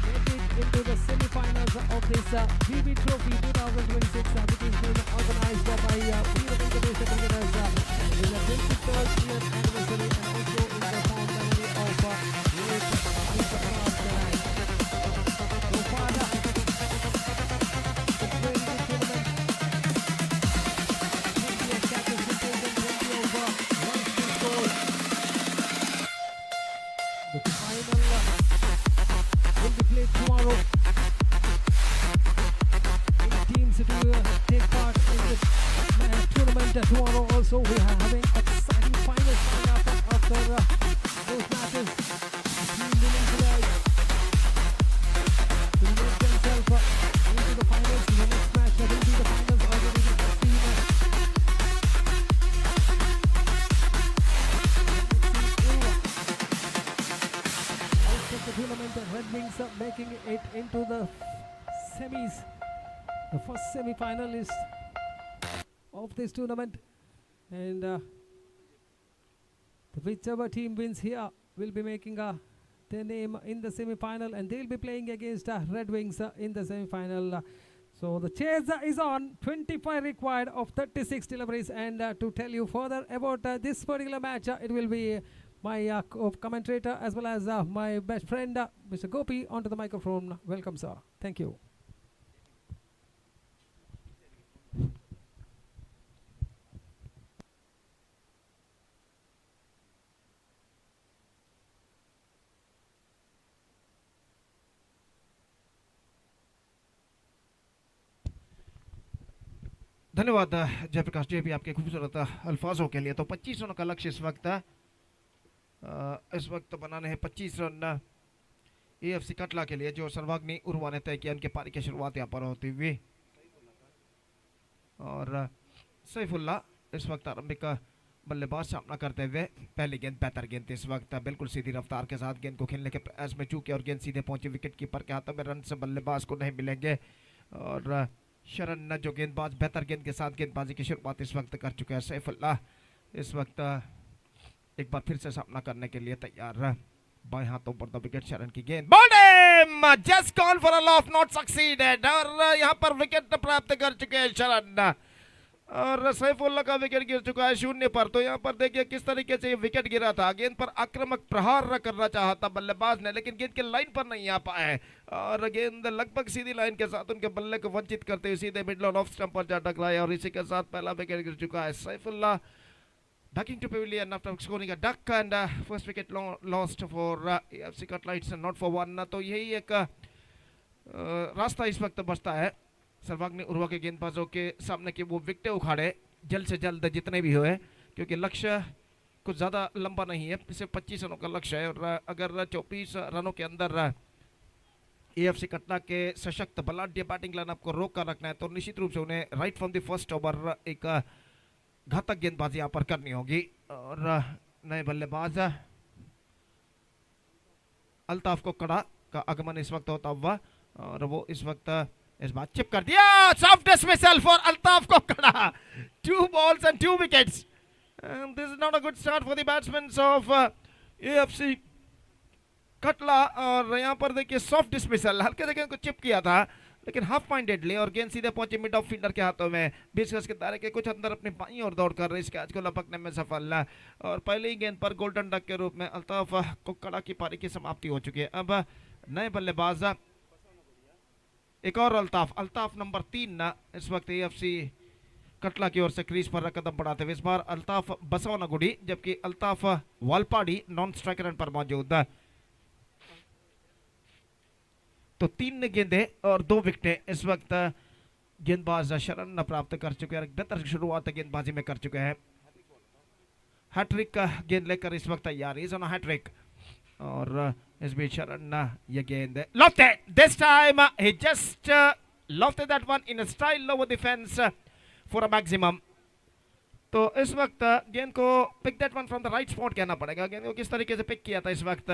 Speaker 2: Make it into the semi-finals of this VB Trophy 2026, which is being organized by Veera Venkatesh cricketers in the 23rd year anniversary, and also in the found memory of late Mr. Raj. So far, it's very good tournament. The final will be played tomorrow. 8 teams to take part in this tournament tomorrow. Also, we are having exciting finals coming up after those matches. The team winning today will make themselves into the finals. The next match will be the finals already. The tournament, Red Wings making it into the semis, the first semi-finalist of this tournament, and whichever team wins here will be making their name in the semi-final, and they'll be playing against Red Wings in the semi-final. So the chase is on. 25 required of 36 deliveries, and to tell you further about this particular match, it will be my commentator as well as my best friend, Mr. Gopi, onto the microphone. Welcome, sir. Thank you.
Speaker 1: धन्यवाद जयप्रकाश जी भी आपके खूबसूरत अल्फाजों के लिए। तो 25 रनों का लक्ष्य इस वक्त बनाने हैं 25 रन एएफसी कटला के लिए, जो सर्वाग्नि उर्वा ने तय किया। उनके पारी की शुरुआत यहाँ पर होती हुई और सैफुल्ला इस वक्त आरंभिक बल्लेबाज सामना करते हुए। पहली गेंद बेहतर गेंद थी इस वक्त, बिल्कुल सीधी रफ्तार के साथ गेंद को खेलने के प्रयास में चूके और गेंद सीधे पहुंची विकेट कीपर के हाथों में। रन से बल्लेबाज को नहीं मिलेंगे और शरण जो गेंदबाज बेहतर गेंद के साथ गेंदबाजी की शुरुआत इस वक्त कर चुके हैं। सैफुल्ला इस वक्त एक बार फिर से सामना करने के लिए तैयार। बाएं हाथों पर द विकेट, शरण की गेंद just call for a loaf, not succeeded और यहाँ पर विकेट प्राप्त कर चुके हैं शरण और सैफुल्ला का विकेट गिर चुका है 0 पर। तो यहाँ पर देखिए किस तरीके से ये विकेट गिरा था। गेंद पर आक्रामक प्रहार करना चाहा था बल्लेबाज ने, लेकिन गेंद के लाइन पर नहीं आ पाए और गेंद लगभग सीधी लाइन के साथ उनके बल्ले को वंचित करते हुए सीधे मिडल ऑफ स्टंप पर जा टकराया और इसी के साथ पहला विकेट गिर चुका है। Saifullah ducking to pavilion after scoring a duck and first wicket lost for AFC Cutlights and not for one। तो यही एक रास्ता इस वक्त बचता है सर्वाग्नि उर्वा के गेंदबाजों के सामने कि वो विकेटें उखाड़े जल्द से जल्द जितने भी हुए, क्योंकि लक्ष्य कुछ ज़्यादा लंबा नहीं है, सिर्फ 25 रनों का लक्ष्य है और अगर 24 रनों के अंदर एएफसी कटना के सशक्त बलाढ्य बैटिंग लाइनअप को रोक कर रखना है तो निश्चित रूप से उन्हें right from the first over एक घातक गेंदबाजी यहाँ पर करनी होगी। और नए बल्लेबाज अल्ताफ को कड़ा का आगमन इस वक्त होता हुआ और वो इस वक्त इस बार चिप कर दिया। सॉफ्ट डिसमिसल फॉर अल्ताफ को कड़ा, 2 balls and 2 wickets and this is not a good start for the batsmen of AFC कटला। और यहाँ पर देखिए सॉफ्ट डिसमिसल, हल्के से गेंद को चिप किया था लेकिन हाफ माइंडेडली और गेंद सीधे पहुंची मिड ऑफ फील्डर के हाथों में 20 गज के दायरे के कुछ अंदर अपनी बाईं ओर दौड़ कर इस कैच को लपकने में सफल है और पहले ही गेंद पर गोल्डन डक के रूप में अल्ताफ को कड़ा की पारी की समाप्ति हो चुकी है। अब नए बल्लेबाज एक और अल्ताफ नंबर 3 इस वक्त एएफसी कटला की ओर से क्रीज पर कदम बढ़ाते हुए। इस बार अल्ताफ बसवनगुड़ी जबकि अल्ताफ वालपाड़ी नॉन स्ट्राइकर रन पर मौजूद है। तो 3 गेंदें और 2 विकेटें इस वक्त गेंदबाज शरण प्राप्त कर चुके हैं। बेहतर शुरुआत गेंदबाजी में कर चुके हैं। हैट्रिक का गेंद लेकर इस वक्त तैयार इज ऑन हैट्रिक और इस बीच शरण ये गेंद lofted this time he just lofted that one in style over defence for a maximum. तो इस वक्त गेंद को pick that one from the right spot कहना पड़ेगा। गेंद को किस तरीके से पिक किया था इस वक्त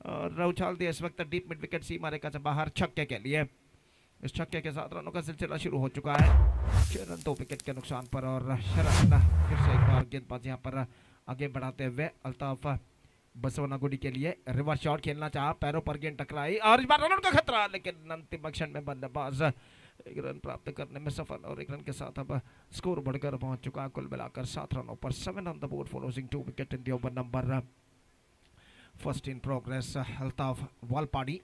Speaker 1: और उछाल दिया इस वक्त डीप मिड विकेट सीमा रेखा से बाहर छक्के के लिए। इस छक्के के साथ रनों का सिलसिला शुरू हो चुका है। 6 रन 2 विकेट के नुकसान पर और शरण फिर से एक बार गेंदबाज यहाँ पर आगे बढ़ाते हुए अल्ताफ बसवनगुड़ी के लिए रिवर्स शॉट खेलना चाहा, पैरों पर गेंद टकराई और इस बार रन का खतरा, लेकिन अंतिम क्षण में बल्लेबाज 1 रन प्राप्त करने में सफल और 1 रन के साथ अब स्कोर बढ़कर पहुंच चुका है कुल मिलाकर 7 रनों पर। 7 on the board for losing 2 wicket in the over number first in progress. Altaf Walpadi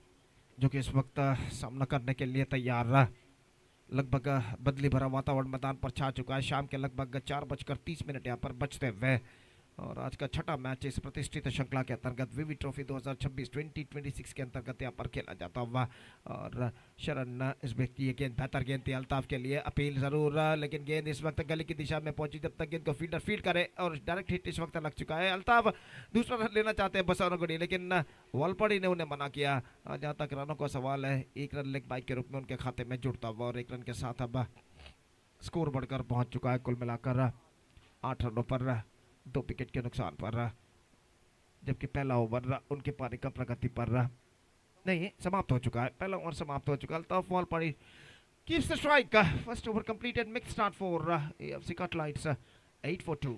Speaker 1: जो कि इस वक्त सामना करने के लिए तैयार रहा। लगभग बदली भरा वातावरण मैदान पर छा चुका है। शाम के लगभग 4:30 यहाँ पर बचते हुए और आज का छठा मैच इस प्रतिष्ठित श्रृंखला के अंतर्गत विवी ट्रॉफी 2026 2026 के अंतर्गत यहाँ पर खेला जाता हुआ और शरण इस व्यक्ति ये गेंद बेहतर गेंद थी अल्ताफ के लिए, अपील जरूर लेकिन गेंद इस वक्त गली की दिशा में पहुंची। जब तक गेंद को फील्डर फील्ड करे और डायरेक्ट हिट इस वक्त लग चुका है। अल्ताफ दूसरा रन लेना चाहते हैं बसवनगुड़ी लेकिन वालपाड़ी ने उन्हें मना किया। जहाँ तक रनों का सवाल है 1 रन लेग बाइक के रूप में उनके खाते में जुड़ता हुआ और 1 रन के साथ अब स्कोर बढ़कर पहुँच चुका है कुल मिलाकर 8 रनों पर 2 विकेट के नुकसान पर, जबकि पहला ओवर उनके पारी का प्रगति पर नहीं समाप्त हो चुका है। पहला ओवर समाप्त हो चुका है। Altaf Walpadi keeps the strike. First over completed, mix start for AFC कटलाइट्स 8 for 2।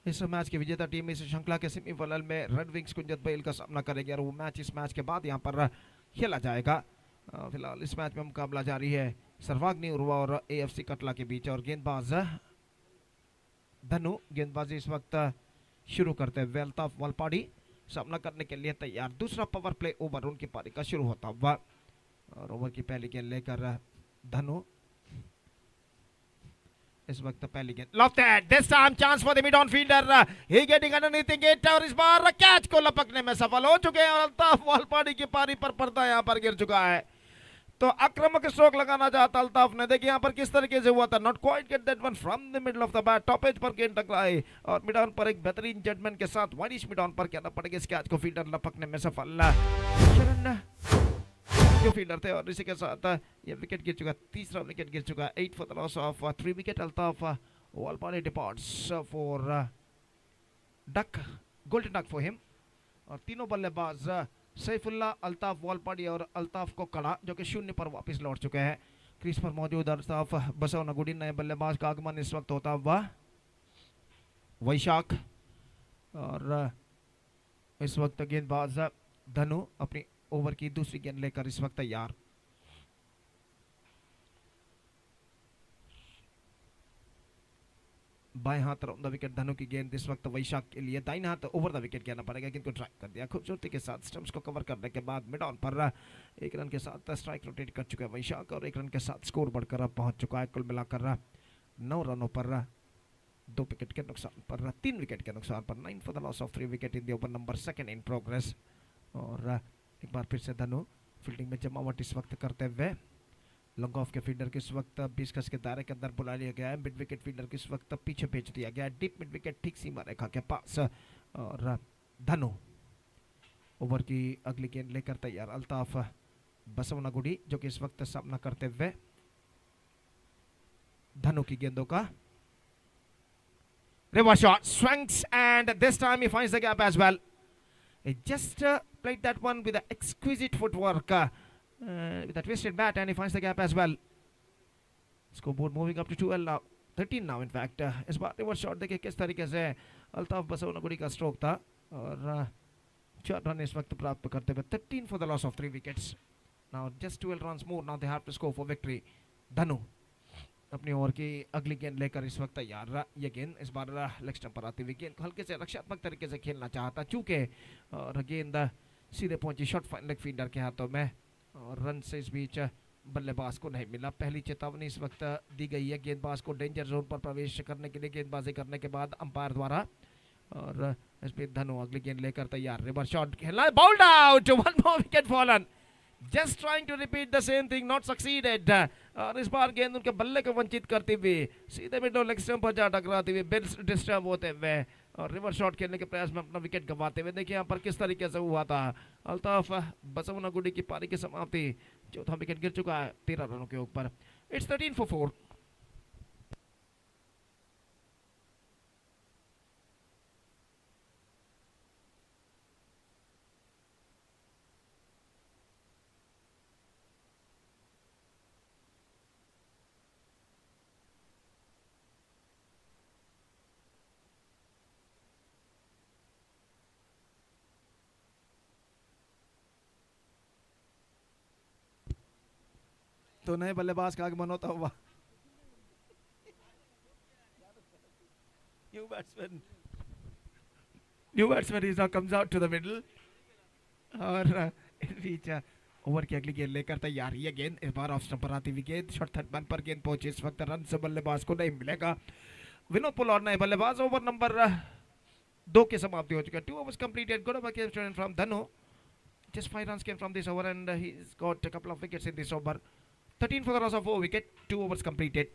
Speaker 1: इस मैच की विजेता टीम इस श्रृंखला के सेमीफाइनल में रेड विंग्स कुंजत बेल का सामना करेगी और वो मैच इस मैच के बाद यहाँ पर खेला जाएगा। फिलहाल इस मैच में मुकाबला जारी है सर्वाग्नि उर्वा और एएफसी कटला के बीच और गेंदबाज धनु गेंदबाजी इस वक्त शुरू करते हुए अल्ताफ वालपाड़ी सामना करने के लिए तैयार। दूसरा पावर प्ले ओवर उनकी पारी का शुरू होता हुआ और ओवर की पहली गेंद लेकर धनु इस वक्त पहली गेंद lofted, this time chance for the mid on fielder, he getting underneath the gate और इस बार कैच को लपकने में सफल हो चुके हैं और अल्ताफ वालपाड़ी की पारी पर पर्दा यहां पर गिर चुका है। तो आक्रामक स्ट्रोक लगाना चाहता अल्ताफ ने, देखिए यहां पर किस तरीके से हुआ था, not quite get that one from the middle of the bat, top edge पर गेंद टकराई और मिड ऑन पर एक बेहतरीन जजमेंट के साथ वाइडिश मिड ऑन पर कहना पड़ेगा इस कैच को फील्डर लपकने में सफल। शरण जो फील्डर थे और इसी के साथ ये विकेट गिर चुका, तीसरा विकेट गिर चुका, 8 for the loss of 3 wicket. Altaf Walpadi departs for duck, golden duck for him. और तीनों बल्लेबाज सैफुल्ला, अल्ताफ वालपाड़ी और अल्ताफ को कड़ा जो कि शून्य पर वापस लौट चुके हैं। क्रीज पर मौजूद अल्ताफ बसवनगुडी, नए बल्लेबाज का आगमन इस वक्त होता हुआ वैशाख और इस वक्त गेंदबाज धनु अपनी ओवर की दूसरी गेंद लेकर इस वक्त तैयार। बाएं हाथ राउंड द विकेट धनु की गेंद इस वक्त वैशाख के लिए, दाहिने हाथ ओवर द विकेट कहना पड़ेगा, गेंद को ड्राइव कर दिया खूबसूरती के साथ, स्टंप्स को कवर करने के बाद मिड ऑन पर 1 रन के साथ स्ट्राइक रोटेट कर चुका है वैशाख और 1 रन के साथ स्कोर बढ़कर अब पहुंच चुका है कुल मिलाकर 9 रनों पर 2 विकेट के नुकसान पर 3 विकेट के नुकसान पर 9 for the loss of 3 wicket in the over number 2 in progress. और एक बार फिर से धनु फील्डिंग में जमावट इस वक्त करते हुए, लॉन्ग ऑफ के फील्डर के इस वक्त 20 गज के दायरे के अंदर बुला लिया गया है, मिड विकेट फील्डर के इस वक्त पीछे भेज दिया गया है, डीप मिड विकेट ठीक सीमा रेखा के पास। और धनु ओवर की अगली गेंद लेकर तैयार, अल्ताफ बसवनगुडी जो कि इस वक्त सामना करते हुए धनु की गेंदों का reverse shot, swings and this time he finds the gap as well. He just played that one with the exquisite footwork with a twisted bat and he finds the gap as well. Scoreboard moving up to 12 now, 13 now in fact. इस बार reverse shot देखिए किस तरीके से अल्ताफ बसवनगुडी का stroke था और 4 run इस वक्त प्राप्त करते हुए 13 for the loss of 3 wickets. Now just 12 runs more now they have to score for victory. धनु अपनी ओवर की अगली गेंद लेकर इस वक्त तैयार, ये गेंद इस बार लेग स्टंप पर आती हुई गेंद हल्के से रक्षात्मक तरीके से खेलना चाहता चूंकि और गेंद सीधे पहुंची शॉर्ट लेग फील्डर के हाथों में और रन से इस बीच बल्लेबाज को नहीं मिला। पहली चेतावनी इस वक्त दी गई है गेंदबाज को डेंजर जोन पर प्रवेश करने के लिए गेंदबाजी करने के बाद अंपायर द्वारा। और इस पर धनु अगली गेंद लेकर तैयार, रिवर्स शॉट खेलना, बाउल्ड out, 1 more wicket fallen. Just trying to repeat the same thing, not succeeded. और इस बार गेंद उनके बल्ले को वंचित करती हुई सीधे मिडल लेग स्टंप पर जा टकराती हुई बिल्स डिस्टर्ब होते हुए और रिवर्स शॉट खेलने के प्रयास में अपना विकेट गंवाते हुए, देखिए यहाँ पर किस तरीके से हुआ था। अल्ताफ बसवनगुडी की पारी की समाप्ति, चौथा विकेट गिर चुका है 13 रनों के ऊपर। It's 13 for 4. तो नए बल्लेबाज का आगमन होता हुआ new batsman is now comes out to the middle और इस बीच ओवर की अगली गेंद लेकर तैयार, ये गेंद इस बार ऑफ स्टंप पर आती हुई गेंद शॉर्ट थर्ड मैन पर गेंद पहुंची, इस वक्त रन से बल्लेबाज को नहीं मिलेगा। विनोद पुल और नए बल्लेबाज, ओवर नंबर 2 की समाप्ति हो चुकी है। 2 overs completed, good over came from Dhanu, just 5 runs came from this over and he's got a couple of wickets in this over. 13 for the loss of 4 wicket, 2 overs completed.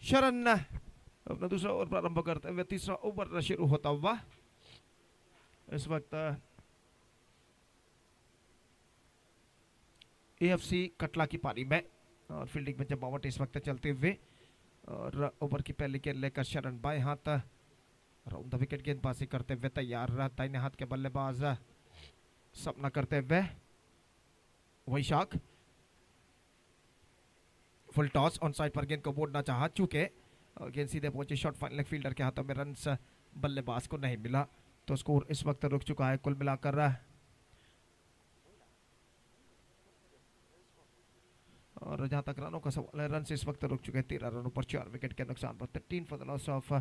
Speaker 1: शरण अपना दूसरा over प्रारंभ करते हुए तीसरा over शुरू होता हुआ इस वक्त एएफसी कटला की पारी में और फील्डिंग में जमावट इस वक्त चलते हुए और ओवर की पहली गेंद लेकर शरण बाएं हाथ राउंड द विकेट गेंदबाजी करते हुए तैयार, दाहिने हाथ के बल्लेबाज सामना करते हुए वैशाख। फुल टॉस ऑन साइड पर गेंद को बोड़ना चाहा चूंकि गेंद सीधे पहुंची शॉर्ट फाइनल फील्डर के हाथों में, रन बल्लेबाज को नहीं मिला। तो स्कोर इस वक्त रुक चुका है कुल मिलाकर। और जहां तक रनों का सवाल है, रन इस वक्त रुक चुके हैं 13 रनों पर 4 विकेट के नुकसान पर, 13 for the loss of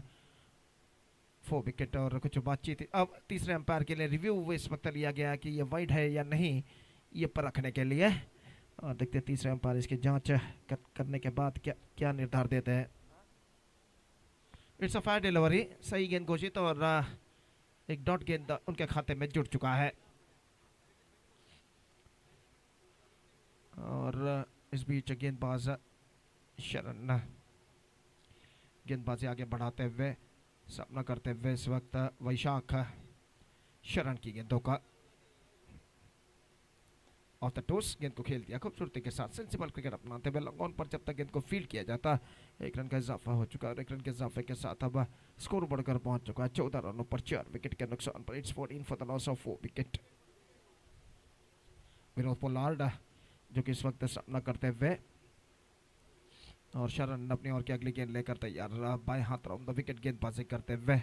Speaker 1: 4 wicket. और कुछ बातचीत अब तीसरे अंपायर के लिए रिव्यू इस वक्त लिया गया कि ये वाइड है या नहीं, ये पर रखने के लिए। और देखते हैं तीसरे अंपायर इसकी जांच करने के बाद क्या निर्धार देते हैं। इट्स अ फायर डिलीवरी, सही गेंद घोषित और एक डॉट गेंद उनके खाते में जुड़ चुका है। और इस बीच गेंदबाज शरण गेंदबाजी आगे बढ़ाते हुए सामना करते हुए इस वक्त वैशाख शरण की गेंदों का ऑफ द टॉस गेंद को खेल दिया खूबसूरती के साथ, सेंसिबल क्रिकेट अपनाते हुए लॉन्ग ऑन पर जब तक गेंद को फील्ड किया जाता। 1 रन का इजाफा हो चुका है और 1 रन के इजाफे के साथ अब स्कोर बढ़कर पहुंच चुका है 14 रनों पर 4 विकेट के नुकसान पर। It's 14 for the loss of 4 wicket. Vinod Pollard जो कि इस वक्त सामना करते हुए और शरण अपनी ओर की अगली गेंद लेकर तैयार रहा, बाएं हाथ राउंड द विकेट गेंदबाजी करते हुए।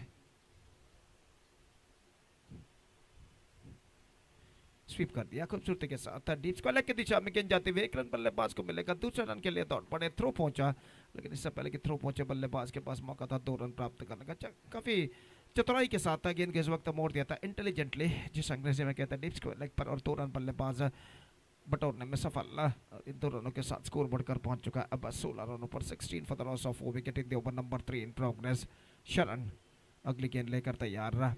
Speaker 1: स्वीप कर दिया खूबसूरती के साथ, डीप स्क्वायर की दिशा में गेंद जाते हुए 1 रन बल्लेबाज को मिलेगा। दूसरे रन के लिए दौड़ पड़े, थ्रो पहुंचा, लेकिन इससे पहले कि थ्रो पहुंचे बल्लेबाज के पास मौका था 2 रन प्राप्त करने का। काफी चतुराई के साथ गेंद के इस वक्त मोड़ दिया था इंटेलिजेंटली, जिस अंग्रेजी में कहते हैं डीप स्क्वायर लेग पर, और 2 रन बल्लेबाज बटोरने में सफल। इन 2 रनों के साथ स्कोर बढ़कर पहुंच चुका है अब 16 रनों पर। 16 for the loss of 4 wicket in the over number 3 in progress. Sharan अगली गेंद लेकर तैयार रहा,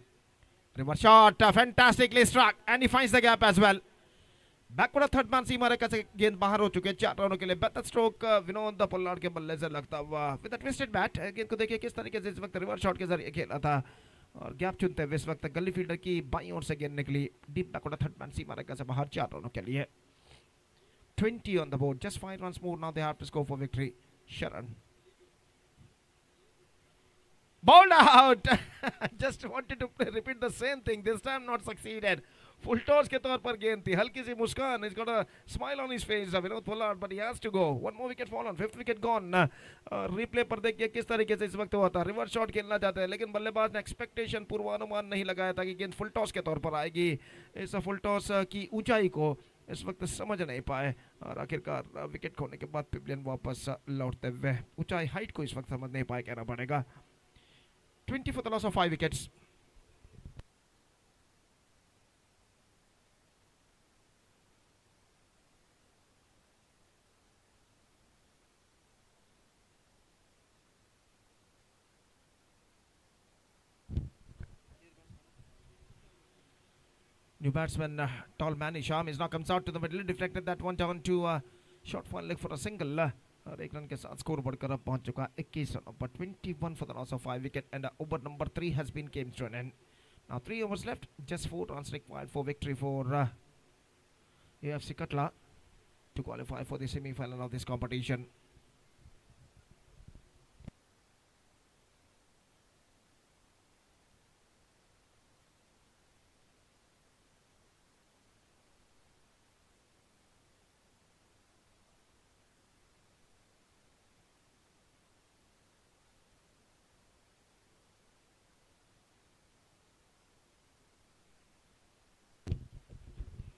Speaker 1: reverse shot fantastically struck and he finds the gap as well. Backward third man सीमा रेखा से गेंद बाहर हो चुके हैं 4 रनों के लिए। बेहतर स्ट्रोक विनोद पोलार्ड के बल्ले से लगता हुआ विद अ ट्विस्टेड बैट। गेंद को देखिए किस तरीके से इस वक्त रिवर्स शॉट के जरिए खेला था और गैप चुनते हुए इस वक्त गली फील्डर की बाईं ओर से गेंद निकली डीप बैकवर्ड थर्ड मैन सीमा रेखा से बाहर 4 रनों के लिए। 20 on the board, just 5 runs more now they have to score for victory. Sharan bowled out. Just wanted to repeat the same thing, this time not succeeded. Full toss के तौर पर गेंद थी, हल्की सी मुस्कान, he's got a smile on his face, Vinod Pollard, but he has to go. 1 more wicket fallen, 5th wicket gone. Replay पर देखिए किस तरीके से इस वक्त हुआ था, रिवर्स शॉट खेलना चाहते हैं लेकिन बल्लेबाज ने एक्सपेक्टेशन पूर्वानुमान नहीं लगाया था कि गेंद फुल टॉस के तौर पर आएगी। इस फुल टॉस की ऊंचाई को इस वक्त समझ नहीं पाए और आखिरकार विकेट खोने के बाद पिवलियन वापस लौटते हुए ऊंचाई हाइट को इस वक्त समझ नहीं पाए कहना पड़ेगा। 20 for the loss of 5 wickets. New batsman, tall man Isham is now comes out to the middle, deflected that one down to short one leg for a single. और 1 रन के साथ स्कोर बढ़कर अब पहुंच चुका 21 रनों पर। 21 for the loss of 5 wicket and over number 3 has been came to an end. Now 3 overs left, just 4 runs required for victory for AFC Qatar to qualify for the semi-final of this competition.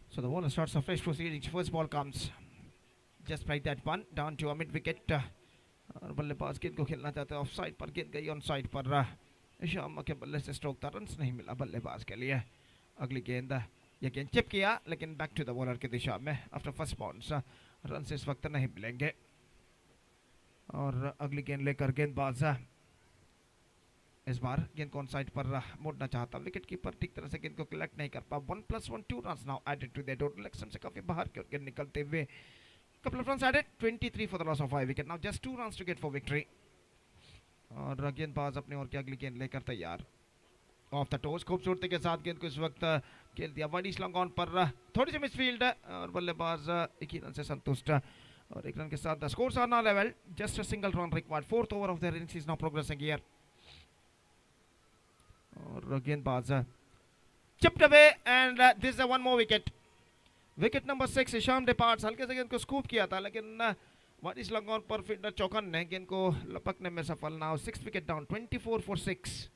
Speaker 1: So the bowler starts a fresh proceedings. First ball comes. Just like that one down to a mid wicket. और बल्लेबाज गेंद को खेलना चाहते हैं, of side पर गेंद गई, ऑन साइड पर इशाम के बल्ले से स्ट्रोक था, रन्स नहीं मिला बल्लेबाज के लिए। अगली गेंद ये गेंद चिप किया लेकिन बैक टू द बॉलर की दिशा में आफ्टर फर्स्ट बाउंस। रन्स इस वक्त नहीं मिलेंगे और अगली गेंद लेकर गेंदबाज इस बार गेंद को ऑन साइड पर मोड़ना चाहता, विकेट कीपर ठीक तरह से गेंद को कलेक्ट नहीं कर पा। 1+1 2 runs now added to the total, action से काफी बाहर की ओर गेंद निकलते हुए couple of runs added, 23 for the loss of 5 wicket. Now just 2 runs to get for victory. और गेंदबाज अपने ओर की अगली गेंद लेकर तैयार, ऑफ द टॉस खूबसूरती के साथ गेंद को इस वक्त खेल दिया वाइड लॉन्ग ऑन पर, थोड़ी सी मिसफील्ड और बल्लेबाज 1 रन से संतुष्ट और 1 रन के साथ the scores are now level, just a single run required. 4th over of the innings is now progressing here और गेंदबाज chipped away and this is one more wicket. Wicket number 6 Isham departs, हल्के से गेंद को scoop किया था लेकिन wide long on पर फील्डर चौकन ने गेंद को लपकने में सफल। Now 6th wicket down, 24 for 6।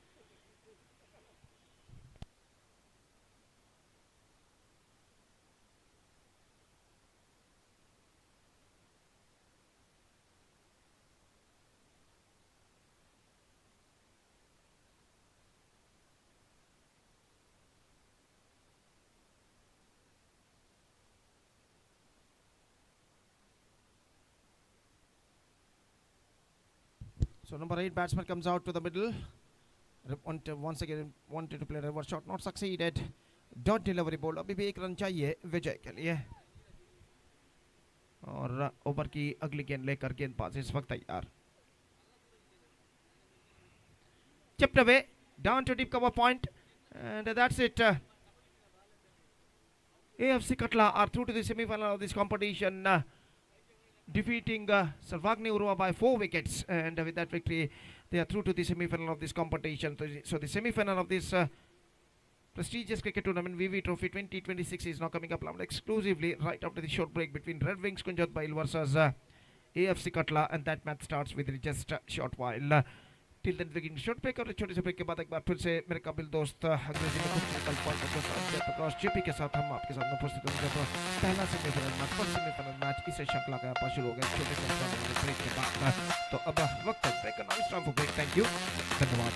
Speaker 1: So number 8 batsman comes out to the middle. Once again wanted to play a reverse shot, not succeeded. Dot delivery ball. अभी भी एक रन चाहिए विजय के लिए और ओवर की अगली गेंद लेकर गेंदबाज इस वक्त तैयार. Chipped away down to deep cover point, and that's it. AFC Katla are through to the semi-final of this competition, defeating Sarvagni Urua by 4 wickets, and with that victory they are through to the semi-final of this competition. So the semi-final of this prestigious cricket tournament VV Trophy 2026 is now coming up exclusively right after the short break between Red Wings Kunjatbail versus AFC Katla, and that match starts with just a short while. Till then taking short break और छोटे से break के बाद एक बार फिर से मेरे काबिल दोस्त अंग्रेजी में कुछ निकल पॉइंट के साथ प्रकाश जेपी के साथ हम आपके सामने उपस्थित होंगे. तो पहला semifinal match, first semifinal match इसे श्रृंखला का यहाँ पर शुरू हो गया छोटे से ब्रेक के बाद. तो अब वक्त है ब्रेक का. Now it's time for break. Thank you, धन्यवाद.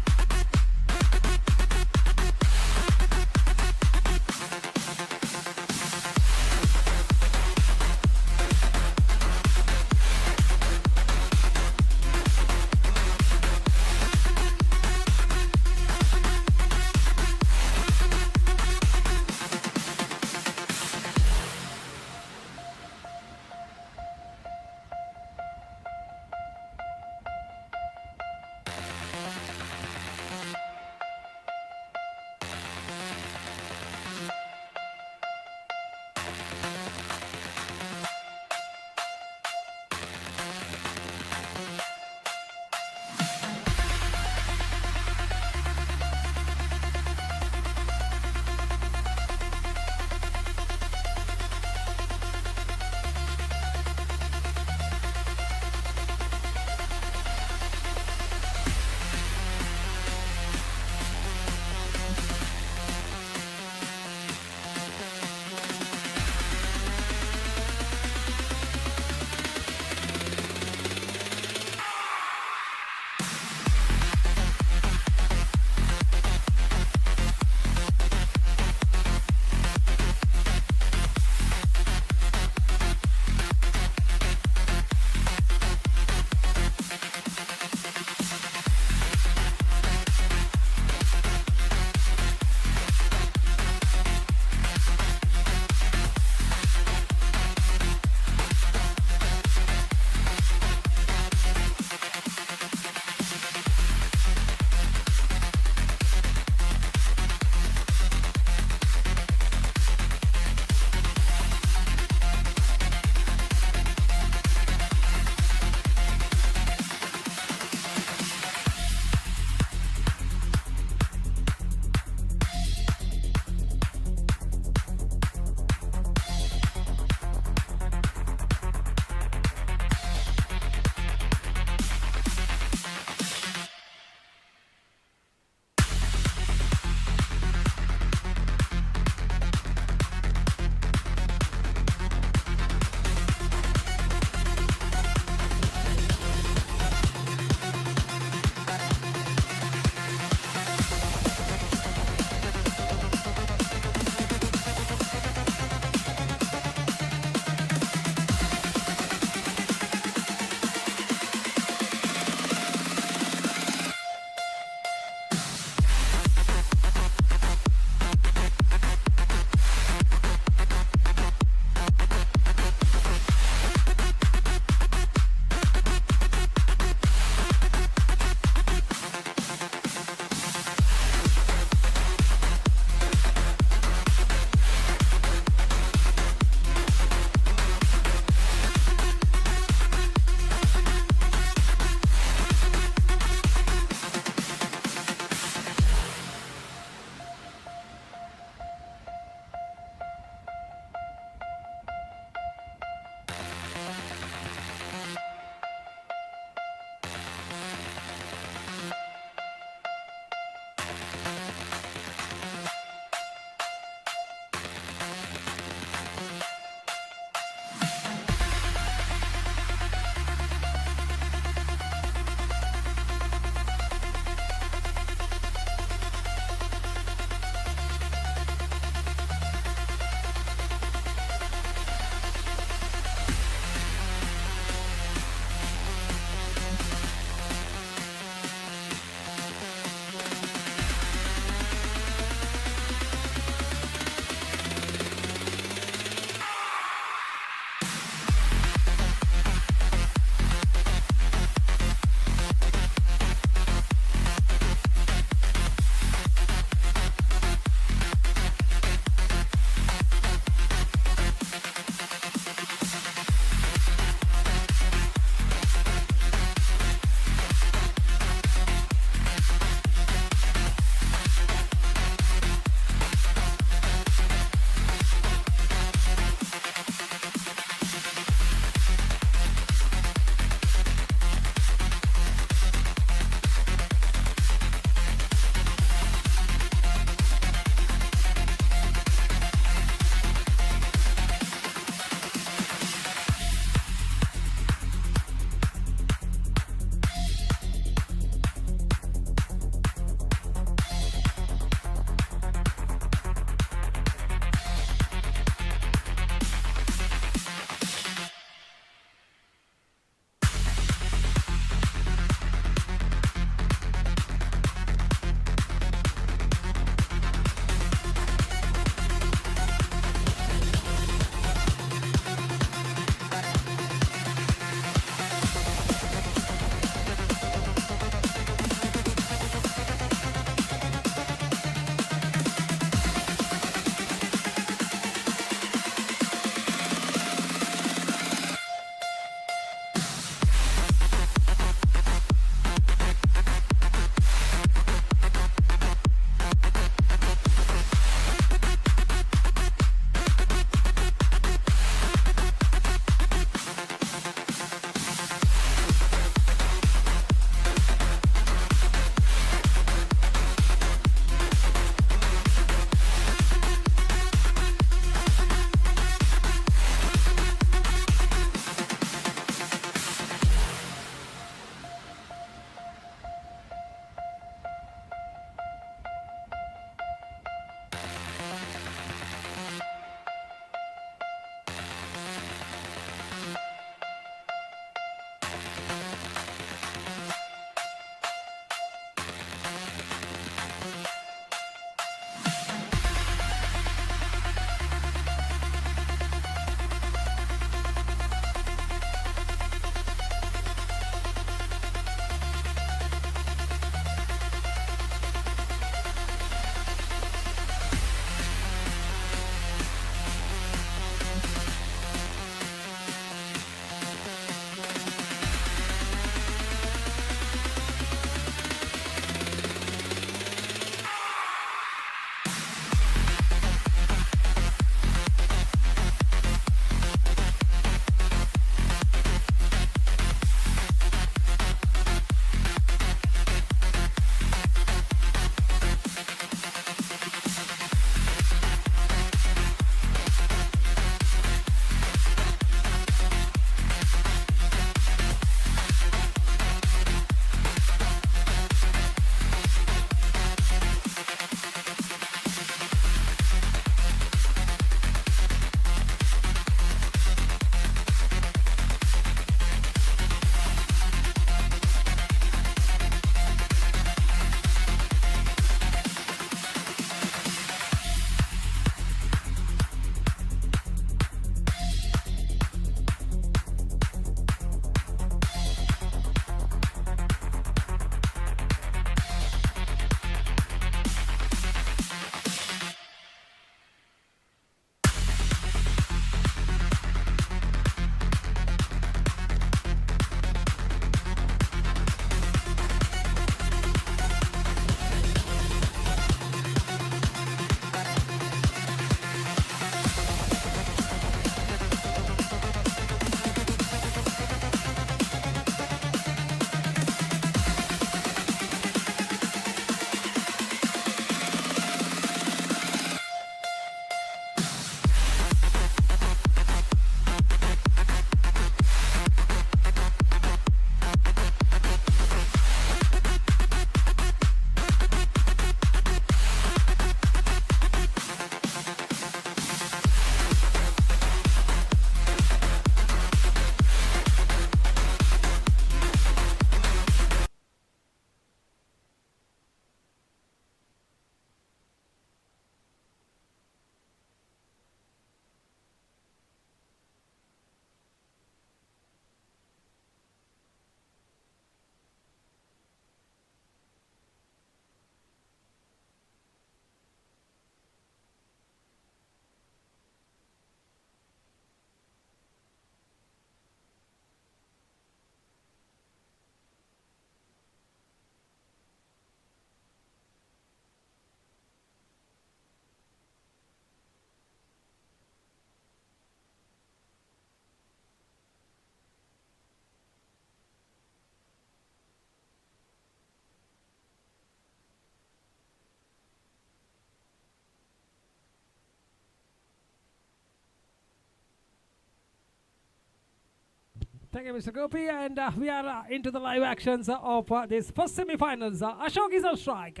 Speaker 2: Thank you, Mr. Gopi. And we are into the live actions of this first semi-finals. Ashok is on strike.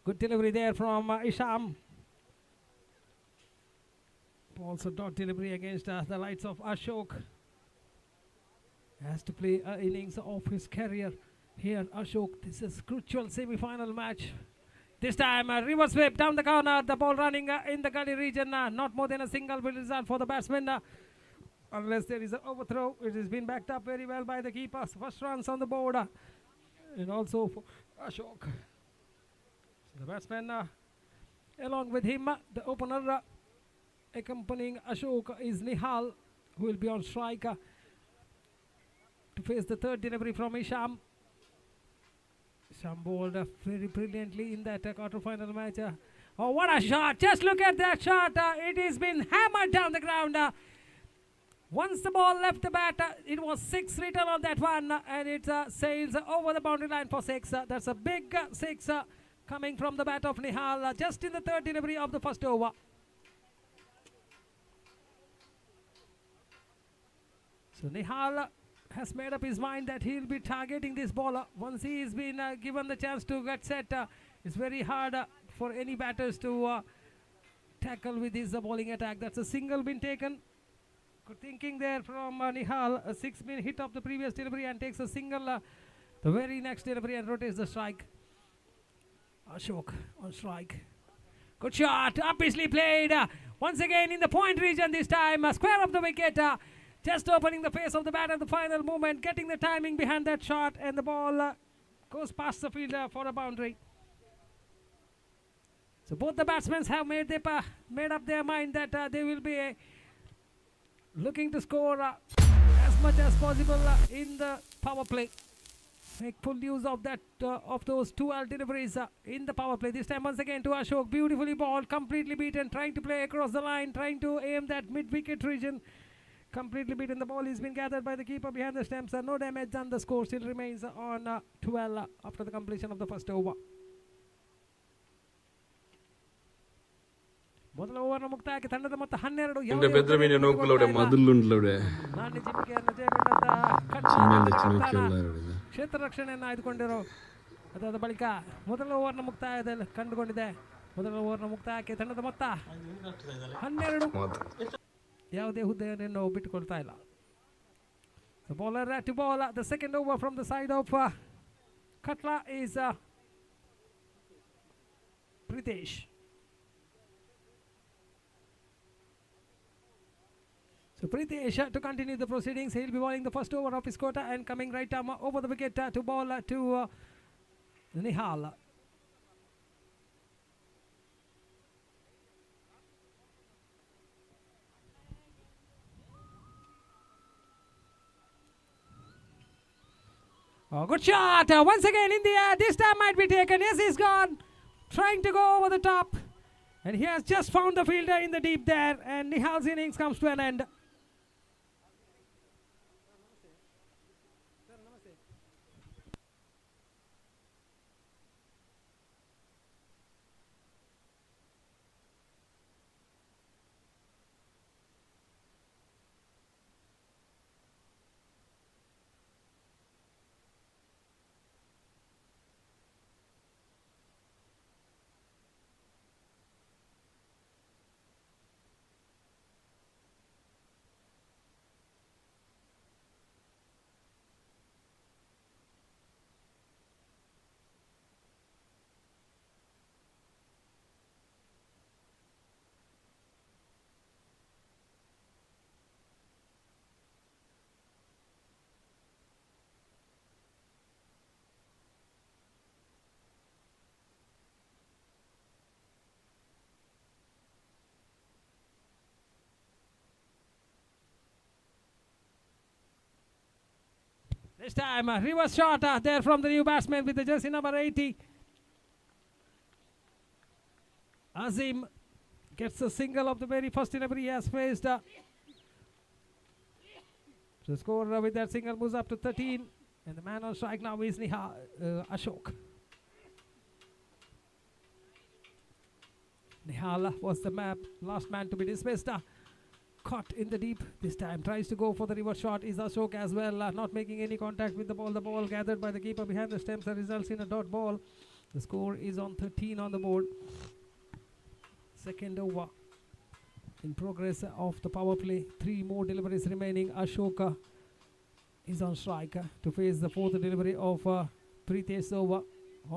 Speaker 2: Good delivery there from Isham. Also dot delivery against the lights of Ashok. Has to play innings of his career here. Ashok, this is crucial semi-final match. This time reverse whip down the corner. The ball running in the gully region. Not more than a single will result for the batsman. Unless there is an overthrow. It has been backed up very well by the keeper. First runs on the board. And also for Ashok. So the batsman along with him, the opener accompanying Ashok is Nihal, who will be on strike to face the third delivery from Isham. Isham bowled very brilliantly in that quarter-final match. Oh, what a shot! Just look at that shot. It has been hammered down the ground. Once the ball left the bat, it was 6 written on that one, and it sails over the boundary line for 6. That's a big 6 coming from the bat of Nihal just in the third delivery of the first over. So Nihal has made up his mind that he'll be targeting this bowler. Once he has been given the chance to get set, it's very hard for any batters to tackle with his bowling attack. That's a single been taken. Good thinking there from Nihal. A 6 been hit of the previous delivery and takes a single the very next delivery and rotates the strike. Ashok on strike. Good shot, obviously played. Once again in the point region this time. Square of the wicket. Just opening the face of the bat at the final moment, getting the timing behind that shot, and the ball goes past the fielder for a boundary. So both the batsmen have made up their mind that they will be looking to score as much as possible in the power play. Make full use of that of those 2 deliveries in the power play. This time once again to Ashok, beautifully balled, completely beaten, trying to play across the line, trying to aim that mid-wicket region. Completely beaten. The ball has been gathered by the keeper behind the stumps. No damage done. The score still remains on 12 after the completion of the first over. ಮೊದಲ ಓವರ್ನ ಮುಕ್ತಾಯಕ್ಕೆ ತಂಡದ ಮೊತ್ತ 12.
Speaker 4: Bedra Media ನೋಡ್ಕೊಳ್ಳೋಡೆ ಮೊದಲುಂಡ್ಲೋಡೆ
Speaker 2: ಕ್ಷೇತ್ರ ರಕ್ಷಣೆಯನ್ನು ಆಯ್ದುಕೊಂಡಿರೋ ಅದಾದ ಬಳಿಕ ಮೊದಲ ಓವರ್ನ ಮುಕ್ತಾಯದಲ್ಲಿ ಕಂಡುಕೊಂಡಿದೆ. ಮೊದಲ ಓವರ್ನ ಮುಕ್ತಾಯಕ್ಕೆ ತಂಡದ ಮೊತ್ತ 12. ಯಾವುದೇ ಹುದ್ದೆಯನ್ನು ಬಿಟ್ಟುಕೊಳ್ತಾ ಇಲ್ಲ. The bowler to ball the second over from the side of Qatar is Pritesh. So Pritesh to continue the proceedings. He'll be bowling the first over of his quota and coming right arm over the wicket to ball to Nihal. Oh, good shot. Once again in the air. This time might be taken. Yes, he's gone. Trying to go over the top. And he has just found the fielder in the deep there. And Nihal's innings comes to an end. This time, reverse shot there from the new batsman with the jersey number 80. Azim gets a single of the very first delivery he has faced. The score with that single moves up to 13. And the man on strike now is Ashok. Nihal was the last man to be dismissed. caught in the deep this time. Tries to go for the reverse shot. Is Ashok as well, not making any contact with the ball. The ball gathered by the keeper behind the stumps results in a dot ball. The score is on 13 on the board. Second over in progress of the power play. 3 more deliveries remaining. Ashoka is on strike to face the fourth delivery of Pritesh over.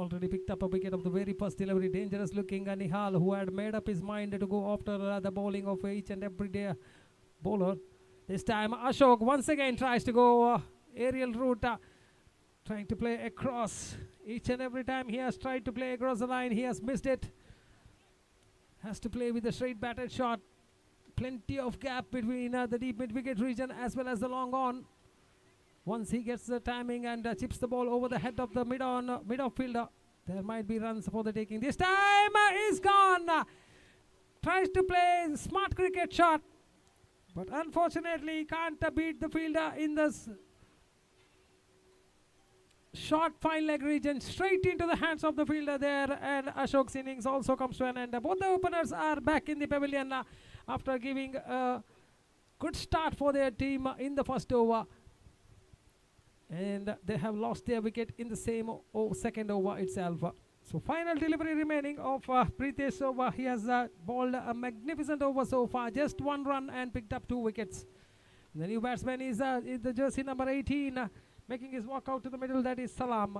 Speaker 2: Already picked up a wicket of the very first delivery. Dangerous looking Nihal, who had made up his mind to go after the bowling of each and every day bowler. This time Ashok once again tries to go aerial route, trying to play across. Each and every time he has tried to play across the line, he has missed it. Has to play with a straight batted shot. Plenty of gap between the deep mid-wicket region as well as the long on. Once he gets the timing and chips the ball over the head of the mid-off fielder, there might be runs for the taking. This time is gone. Tries to play smart cricket shot, but unfortunately can't beat the fielder in this short fine leg region. Straight into the hands of the fielder there, and Ashok's innings also comes to an end. Both the openers are back in the pavilion after giving a good start for their team in the first over. And they have lost their wicket in the same second over itself. So final delivery remaining of Pritesh over. He has bowled a magnificent over so far. Just 1 run and picked up 2 wickets. The new batsman is the jersey number 18, making his walk out to the middle. That is Salam.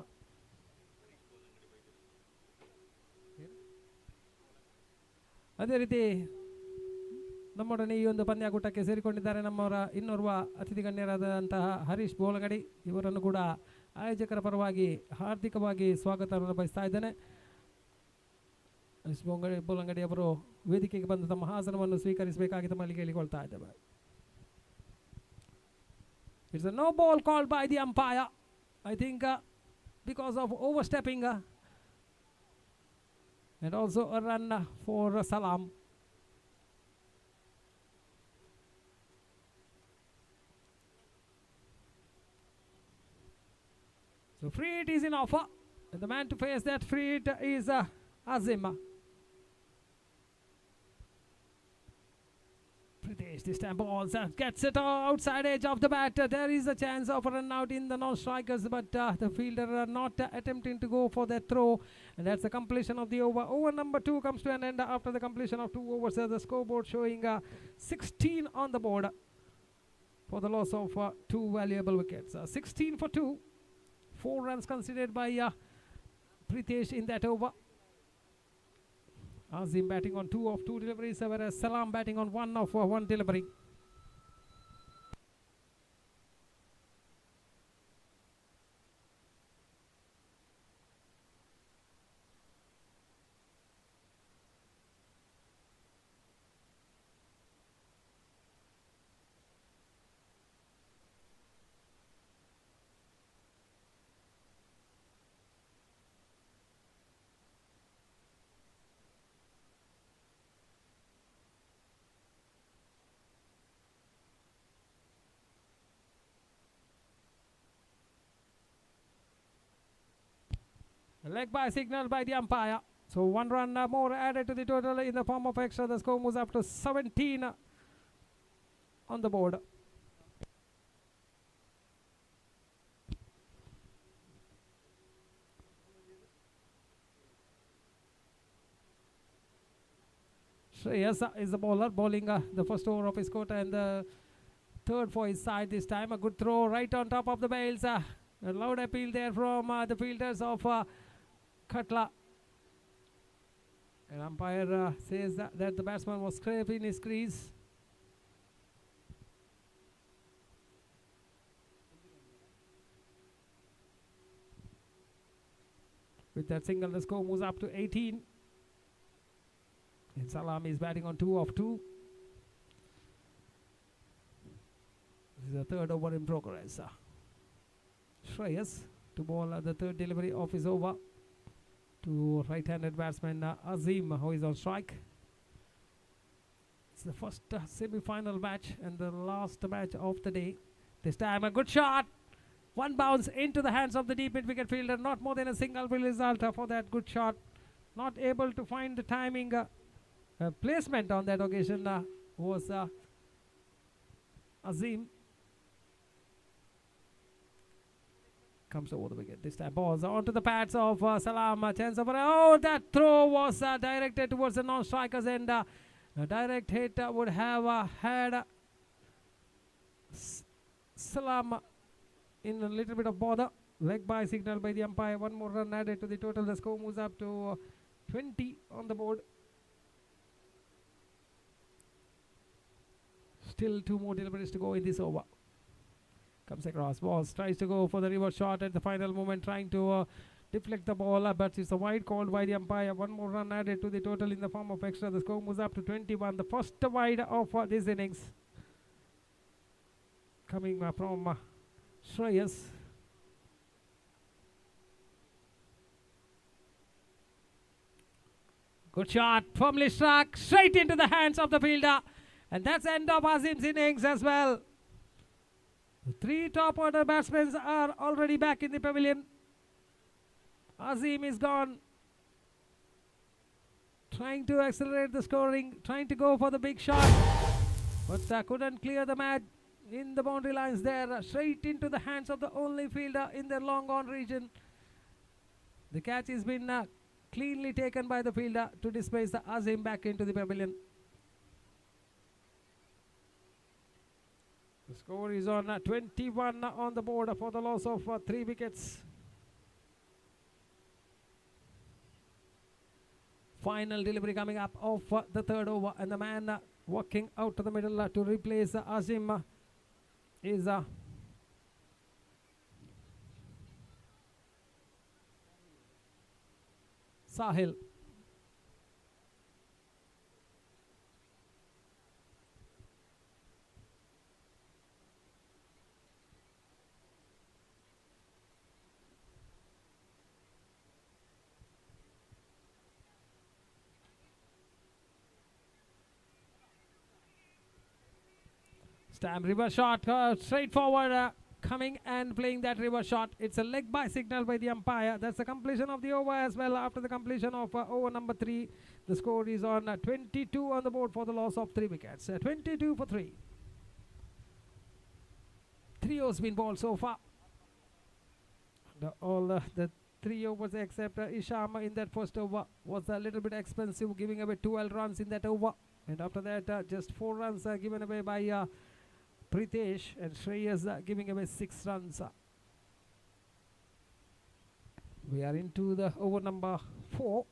Speaker 2: ಅದೇ ರೀತಿ ನಮ್ಮೊಡನೆ ಈ ಒಂದು ಪಂದ್ಯಾಕೂಟಕ್ಕೆ ಸೇರಿಕೊಂಡಿದ್ದಾರೆ ನಮ್ಮವರ ಇನ್ನೋರ್ವ ಅತಿಥಿ ಗಣ್ಯರಾದಂತಹ ಹರೀಶ್ ಬೋಲಂಗಡಿ. ಇವರನ್ನು ಕೂಡ ಆಯೋಜಕರ ಪರವಾಗಿ ಹಾರ್ದಿಕವಾಗಿ ಸ್ವಾಗತವನ್ನು ಬಯಸ್ತಾ ಇದ್ದೇನೆ. ಹರೀಶ್ ಬೋಲಂಗಡಿ ಅವರು ವೇದಿಕೆಗೆ ಬಂದು ತಮ್ಮ ಹಾಸನವನ್ನು ಸ್ವೀಕರಿಸಬೇಕಾಗಿ ತಮ್ಮಲ್ಲಿ ಕೇಳಿಕೊಳ್ತಾ ಇದ್ದೇವೆ. It's a no ball called by the umpire. I think because of overstepping and also a run for Salam. So free hit is in offer, and the man to face that free hit is Azim. Pritesh this time balls, gets it outside edge of the bat. There is a chance of a run out in the non-strikers, but the fielder not attempting to go for that throw, and that's the completion of the over. Over number 2 comes to an end after the completion of 2 overs. The scoreboard showing 16 on the board for the loss of 2 valuable wickets. 16 for 2. 4 runs considered by Pritesh in that over. Azim batting on 2 of 2 deliveries, whereas Salam batting on 1 of 1 delivery. Leg by signal by the umpire. So 1 run more added to the total in the form of extra. The score moves up to 17 on the board. Shreyas is the bowler, bowling the first over of his quarter and the third for his side this time. A good throw right on top of the bails. A loud appeal there from the fielders of Khatla. An umpire says that the batsman was scraping his crease. With that single, the score moves up to 18. And Salam is batting on 2 of 2. This is the third over in progress. Shreyas to bowl the third delivery of his over to right-handed batsman Azim, who is on strike. It's the first semi-final match and the last match of the day. This time a good shot. 1 bounce into the hands of the deep mid-wicket fielder. Not more than a single will result for that good shot. Not able to find the timing. Placement on that occasion was Azim comes over the wicket. This time balls onto the pads of Salam. Chance over. Oh, that throw was directed towards the non-strikers, and a direct hit would have had Salam in a little bit of bother. Leg by signal by the umpire. One more run added to the total. The score moves up to 20 on the board. Still 2 more deliveries to go in this over. Comes across, balls, tries to go for the reverse shot at the final moment, trying to deflect the ball, but it's a wide called by the umpire. One more run added to the total in the form of extra. The score moves up to 21. The first wide of this innings coming from Shreyas. Good shot, firmly struck, straight into the hands of the fielder. And that's the end of Azim's innings as well. The 3 top order batsmen are already back in the pavilion. Azim is gone, trying to accelerate the scoring, trying to go for the big shot, but couldn't clear the match in the boundary lines there, straight into the hands of the only fielder in the long on region. The catch has been cleanly taken by the fielder to displace the Azim back into the pavilion. The score is on 21 on the board for the loss of 3 wickets. Final delivery coming up of the 3rd over, and the man walking out to the middle to replace Azim is Sahil. Stamp reverse shot, straight forward, coming and playing that reverse shot. It's a leg by signal by the umpire. That's the completion of the over as well. After the completion of over number 3, the score is on 22 on the board for the loss of 3 wickets. 22 for 3. 3 overs been bowled so far. All the 3 overs except Isham in that first over was a little bit expensive, giving away 12 runs in that over. And after that, just 4 runs given away by Pritesh, and Shreyas giving away 6 runs. We are into the over number 4.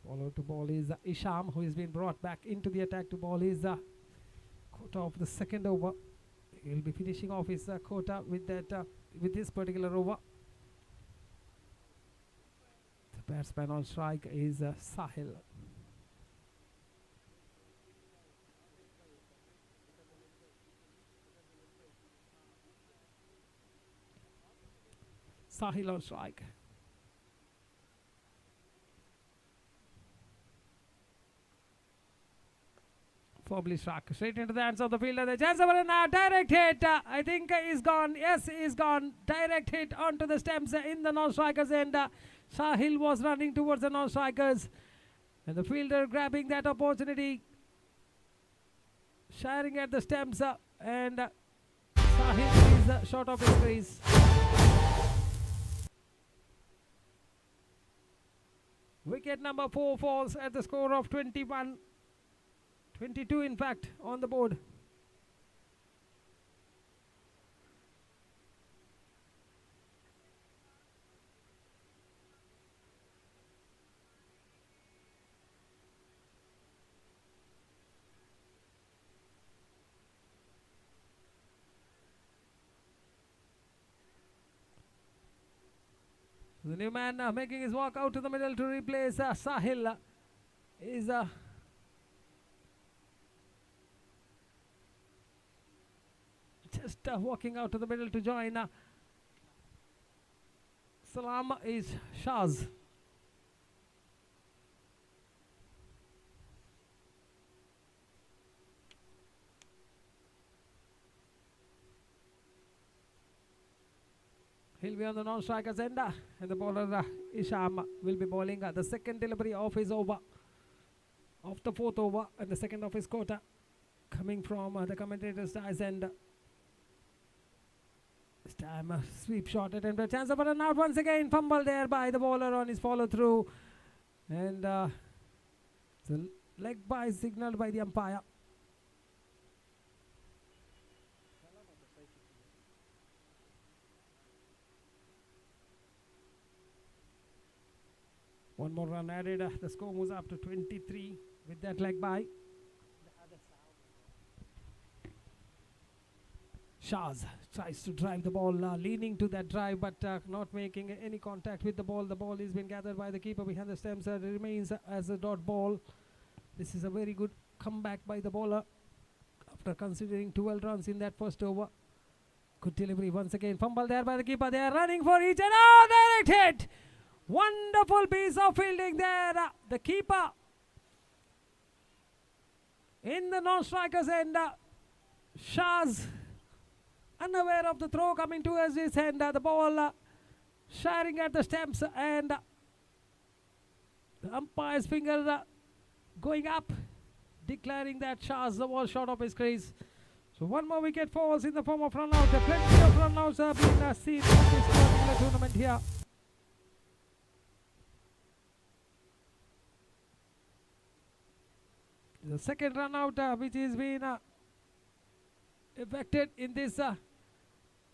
Speaker 2: Follow to ball is Isham, who has been brought back into the attack to ball his quota of the 2nd over. He will be finishing off his quota with that with this particular over. The batsman on strike is Sahil. Sahil on strike. Firmly struck straight into the hands of the fielder. The chance over now, direct hit. I think is gone. Yes, is gone. Direct hit onto the stumps in the non-strikers end. Sahil was running towards the non-strikers, and the fielder grabbing that opportunity, sharing at the stumps, and Sahil is short of his crease. Wicket number 4 falls at the score of 21. 22 in fact on the board. The new man making his walk out to the middle to replace Sahil is just walking out to the middle to join Salam is Shaz. He'll be on the non-strikers end, and the bowler Isham will be bowling the second delivery of his over. of the fourth over and the second of his quarter coming from the commentator's eyes. And this time a sweep shot at a chance of a run out once again. Fumble there by the bowler on his follow through. And the leg by signaled by the umpire. One more run added. The score moves up to 23 with that leg by. Shaz tries to drive the ball, leaning to that drive, but not making any contact with the ball. The ball has been gathered by the keeper behind the stumps. It remains as a dot ball. This is a very good comeback by the bowler after considering 12 runs in that first over. Good delivery once again. Fumble there by the keeper. They are running for each and direct hit. Wonderful piece of fielding there. The keeper in the non-strikers end. Shaz unaware of the throw coming towards his hand. The ball sharing at the stumps, and the umpire's finger going up, declaring that Shaz the ball short of his crease. So one more wicket falls in the form of run out. Plenty of run outs have been seen in this particular tournament here. The second run out which has been effected in this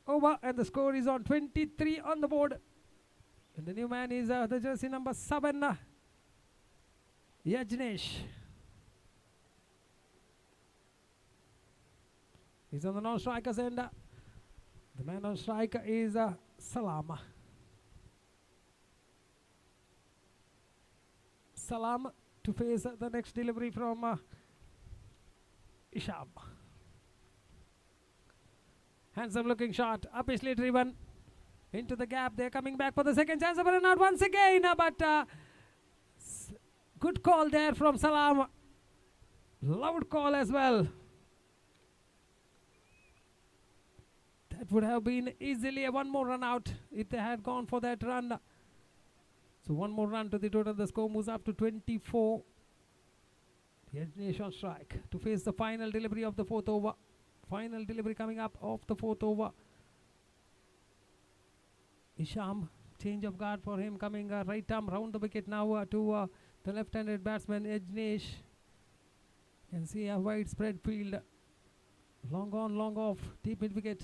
Speaker 2: over, and the score is on 23 on the board. And the new man is the jersey number 7, Yajnesh. He's on the non-strikers end. The man on striker is Salam. Salam to face the next delivery from Isham. Handsome looking shot, upishly driven into the gap. They're coming back for the second chance of a run out once again, but good call there from Salam. Loud call as well. That would have been easily a one more run out if they had gone for that run. So one more run to the total. The score moves up to 24. Yajnesh on strike to face the final delivery of the fourth over. Final delivery coming up of the fourth over. Isham, change of guard for him, coming right arm round the wicket now to the left-handed batsman Yajnesh. You can see a wide spread field. Long on, long off, deep mid wicket.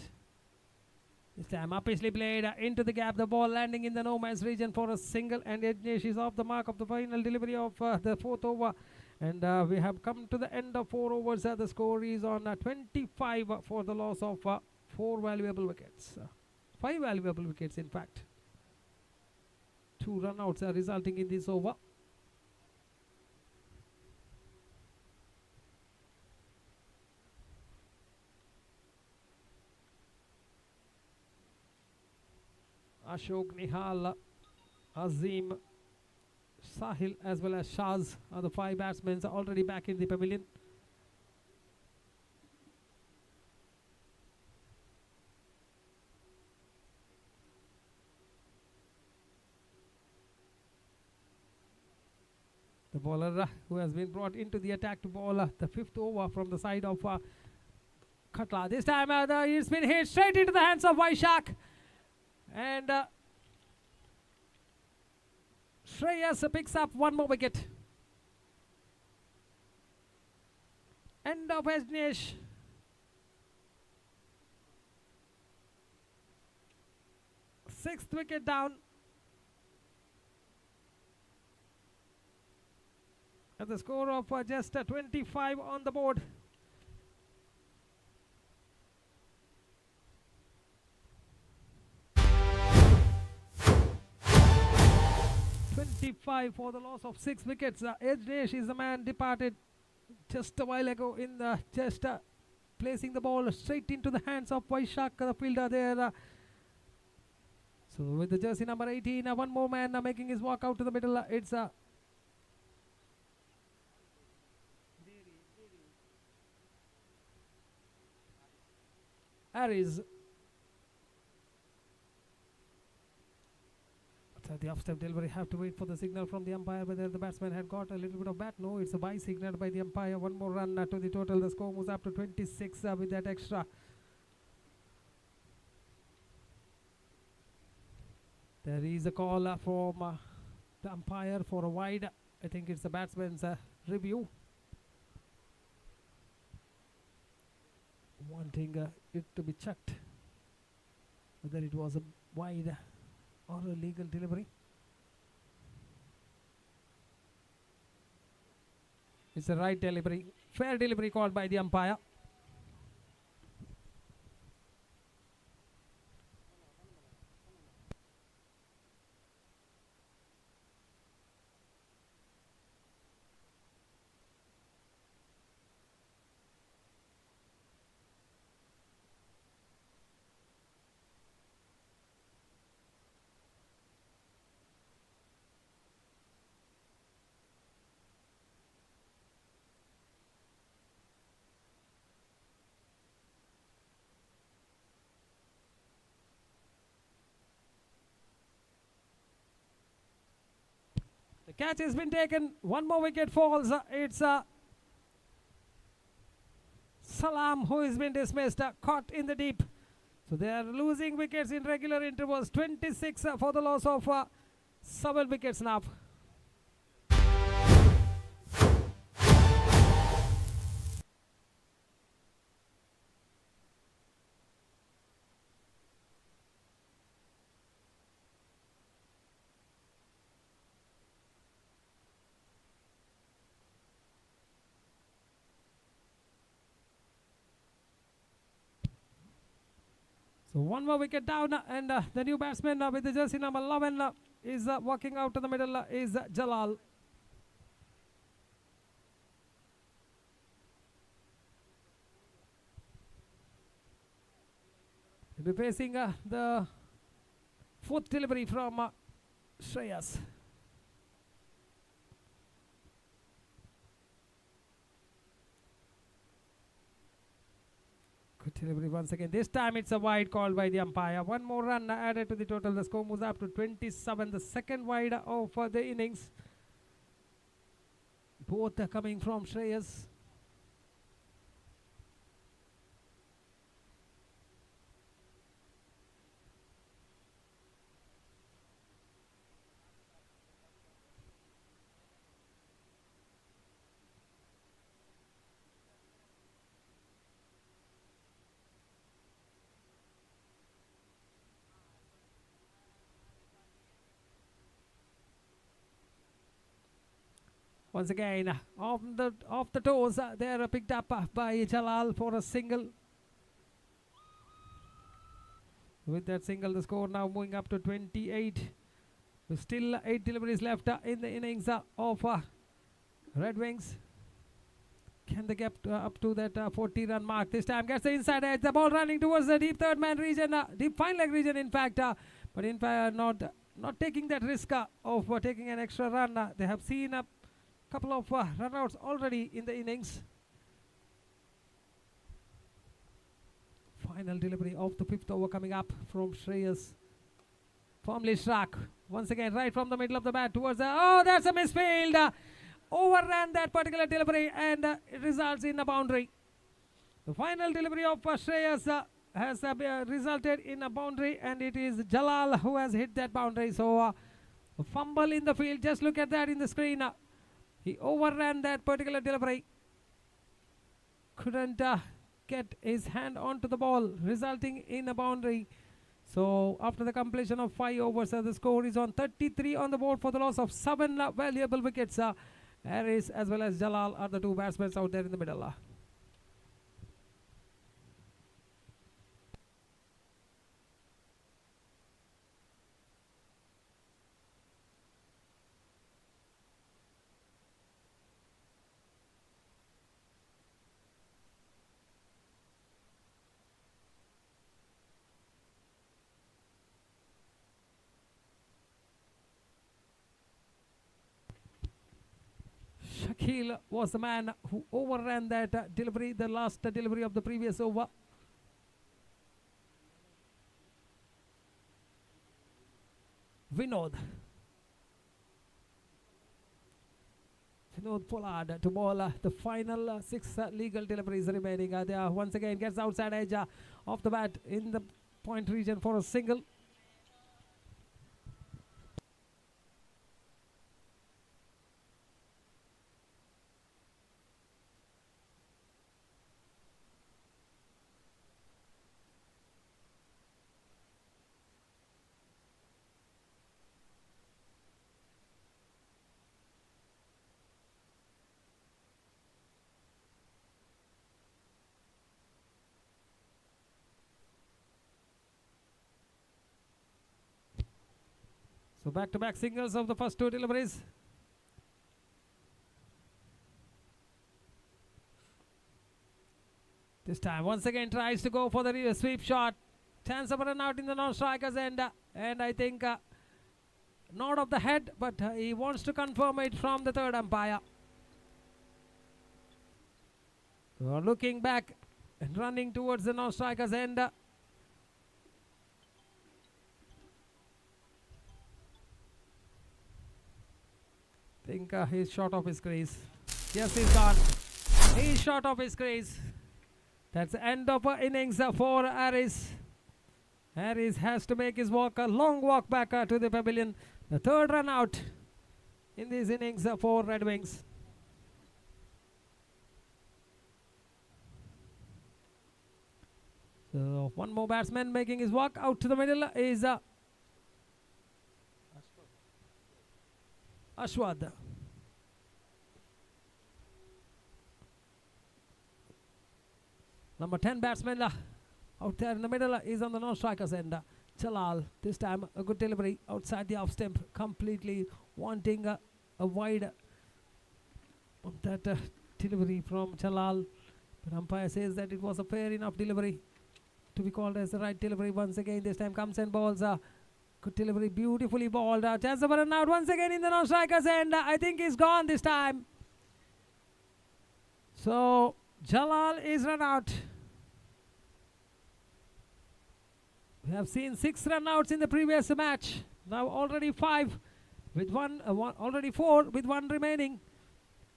Speaker 2: This time upishly played into the gap. The ball landing in the no man's region for a single, and Yajnesh is off the mark of the final delivery of the fourth over. And we have come to the end of 4 overs. The score is on 25 for the loss of 4 valuable wickets. 5 valuable wickets, in fact. 2 run-outs are resulting in this over. Ashok, Nihal, Azim, Sahil as well as Shaz are the 5 batsmen already back in the pavilion. The bowler who has been brought into the attack to bowl the 5th over from the side of Qatar. This time it's been hit straight into the hands of Vaishak. And Shreyas picks up one more wicket. End of Yajnesh. Sixth wicket down. At the score of just 25 on the board. For the loss of 6 wickets. Yajnesh is the man departed just a while ago in the placing the ball straight into the hands of Vaishak, the fielder there. So with the jersey number 18, one more man making his walk out to the middle. It's Aries. the off-step delivery. Have to wait for the signal from the umpire whether the batsman had got a little bit of bat. No, it's a bye signaled by the umpire. One more run to the total. The score moves up to 26 with that extra. There is a call from the umpire for a wide. I think it's the batsman's review. Wanting it to be checked whether it was a wide or a legal delivery. It's a right delivery. Fair delivery called by the umpire. The catch has been taken. One more wicket falls. It's Salam who has been dismissed, caught in the deep. So they are losing wickets in regular intervals. 26 for the loss of 7 wickets now. So one more wicket down, and the new batsman with the jersey number 11 is walking out to the middle is Jalal. He'll be facing the 4th delivery from Shreyas. Good delivery once again. This time it's a wide called by the umpire. One more run added to the total. The score moves up to 27. The second wide of the innings. Both are coming from Shreyas. Once again, off the toes, they are picked up by Jalal for a single. With that single, the score now moving up to 28. With still 8 deliveries left in the innings of Red Wings. Can they get up to that 40-run mark? This time gets the inside edge. The ball running towards the deep third man region, deep fine leg region, in fact. But in fact, not taking that risk of taking an extra run. They have seen a couple of run-outs already in the innings. Final delivery of the 5th over coming up from Shreyas. Firmly struck. Once again, right from the middle of the bat towards the... Oh, that's a misfield. Overran that particular delivery and it results in a boundary. The final delivery of Shreyas has resulted in a boundary, and it is Jalal who has hit that boundary. So a fumble in the field. Just look at that in the screen. He overran that particular delivery. Couldn't get his hand onto the ball, resulting in a boundary. So after the completion of 5 overs, the score is on 33 on the board for the loss of 7 valuable wickets. Harris as well as Jalal are the 2 batsmen out there in the middle. Shakil was the man who overran that delivery, the last delivery of the previous over. Vinod Vinod Pollard to bowl the final 6 legal deliveries remaining. They once again gets outside edge of the bat in the point region for a single. So back-to-back singles of the first 2 deliveries. This time once again tries to go for the sweep shot. Chance of a run out in the non-strikers end. And I think nod of the head, but he wants to confirm it from the third umpire. So looking back and running towards the non-strikers end. Think he's short of his crease. Yes, he's gone. He's short of his crease. That's the end of innings for Harris. Harris has to make his walk, a long walk back to the pavilion. The third run out in these innings for Red Wings. So one more batsman making his walk out to the middle is Ashwad. Number 10 batsman out there in the middle is on the non-strikers end. Jalal, this time a good delivery outside the off stump, completely wanting a wide on that delivery from Jalal. But umpire says that it was a fair enough delivery to be called as the right delivery. Once again, this time comes and balls. Good delivery, beautifully balled. Chance of a run out once again in the non-strikers end. I think he's gone this time. So Jalal is run out. We have seen 6 run outs in the previous match. Now already 5 with already 4 with 1 remaining.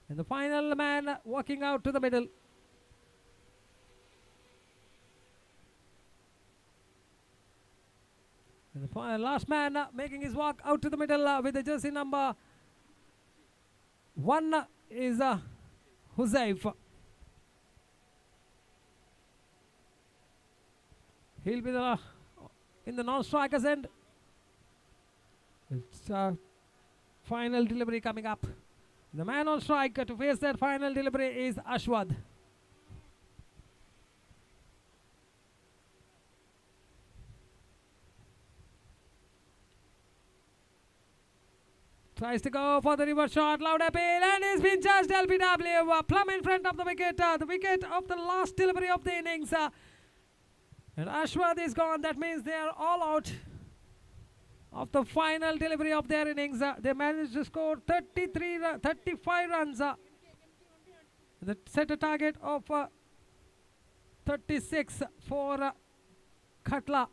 Speaker 2: And the final man walking out to the middle. And the last man making his walk out to the middle with the jersey number 1 is Huzayf. He'll be in the non-strikers end. It's final delivery coming up. The man on strike to face that final delivery is Ashwad. Tries to go for the reverse shot, loud appeal, and he's been judged LBW. Plumb in front of the wicket of the last delivery of the innings. And Ashwad is gone. That means they are all out of the final delivery of their innings. They managed to score 35 runs. They set a target of 36 for Katla.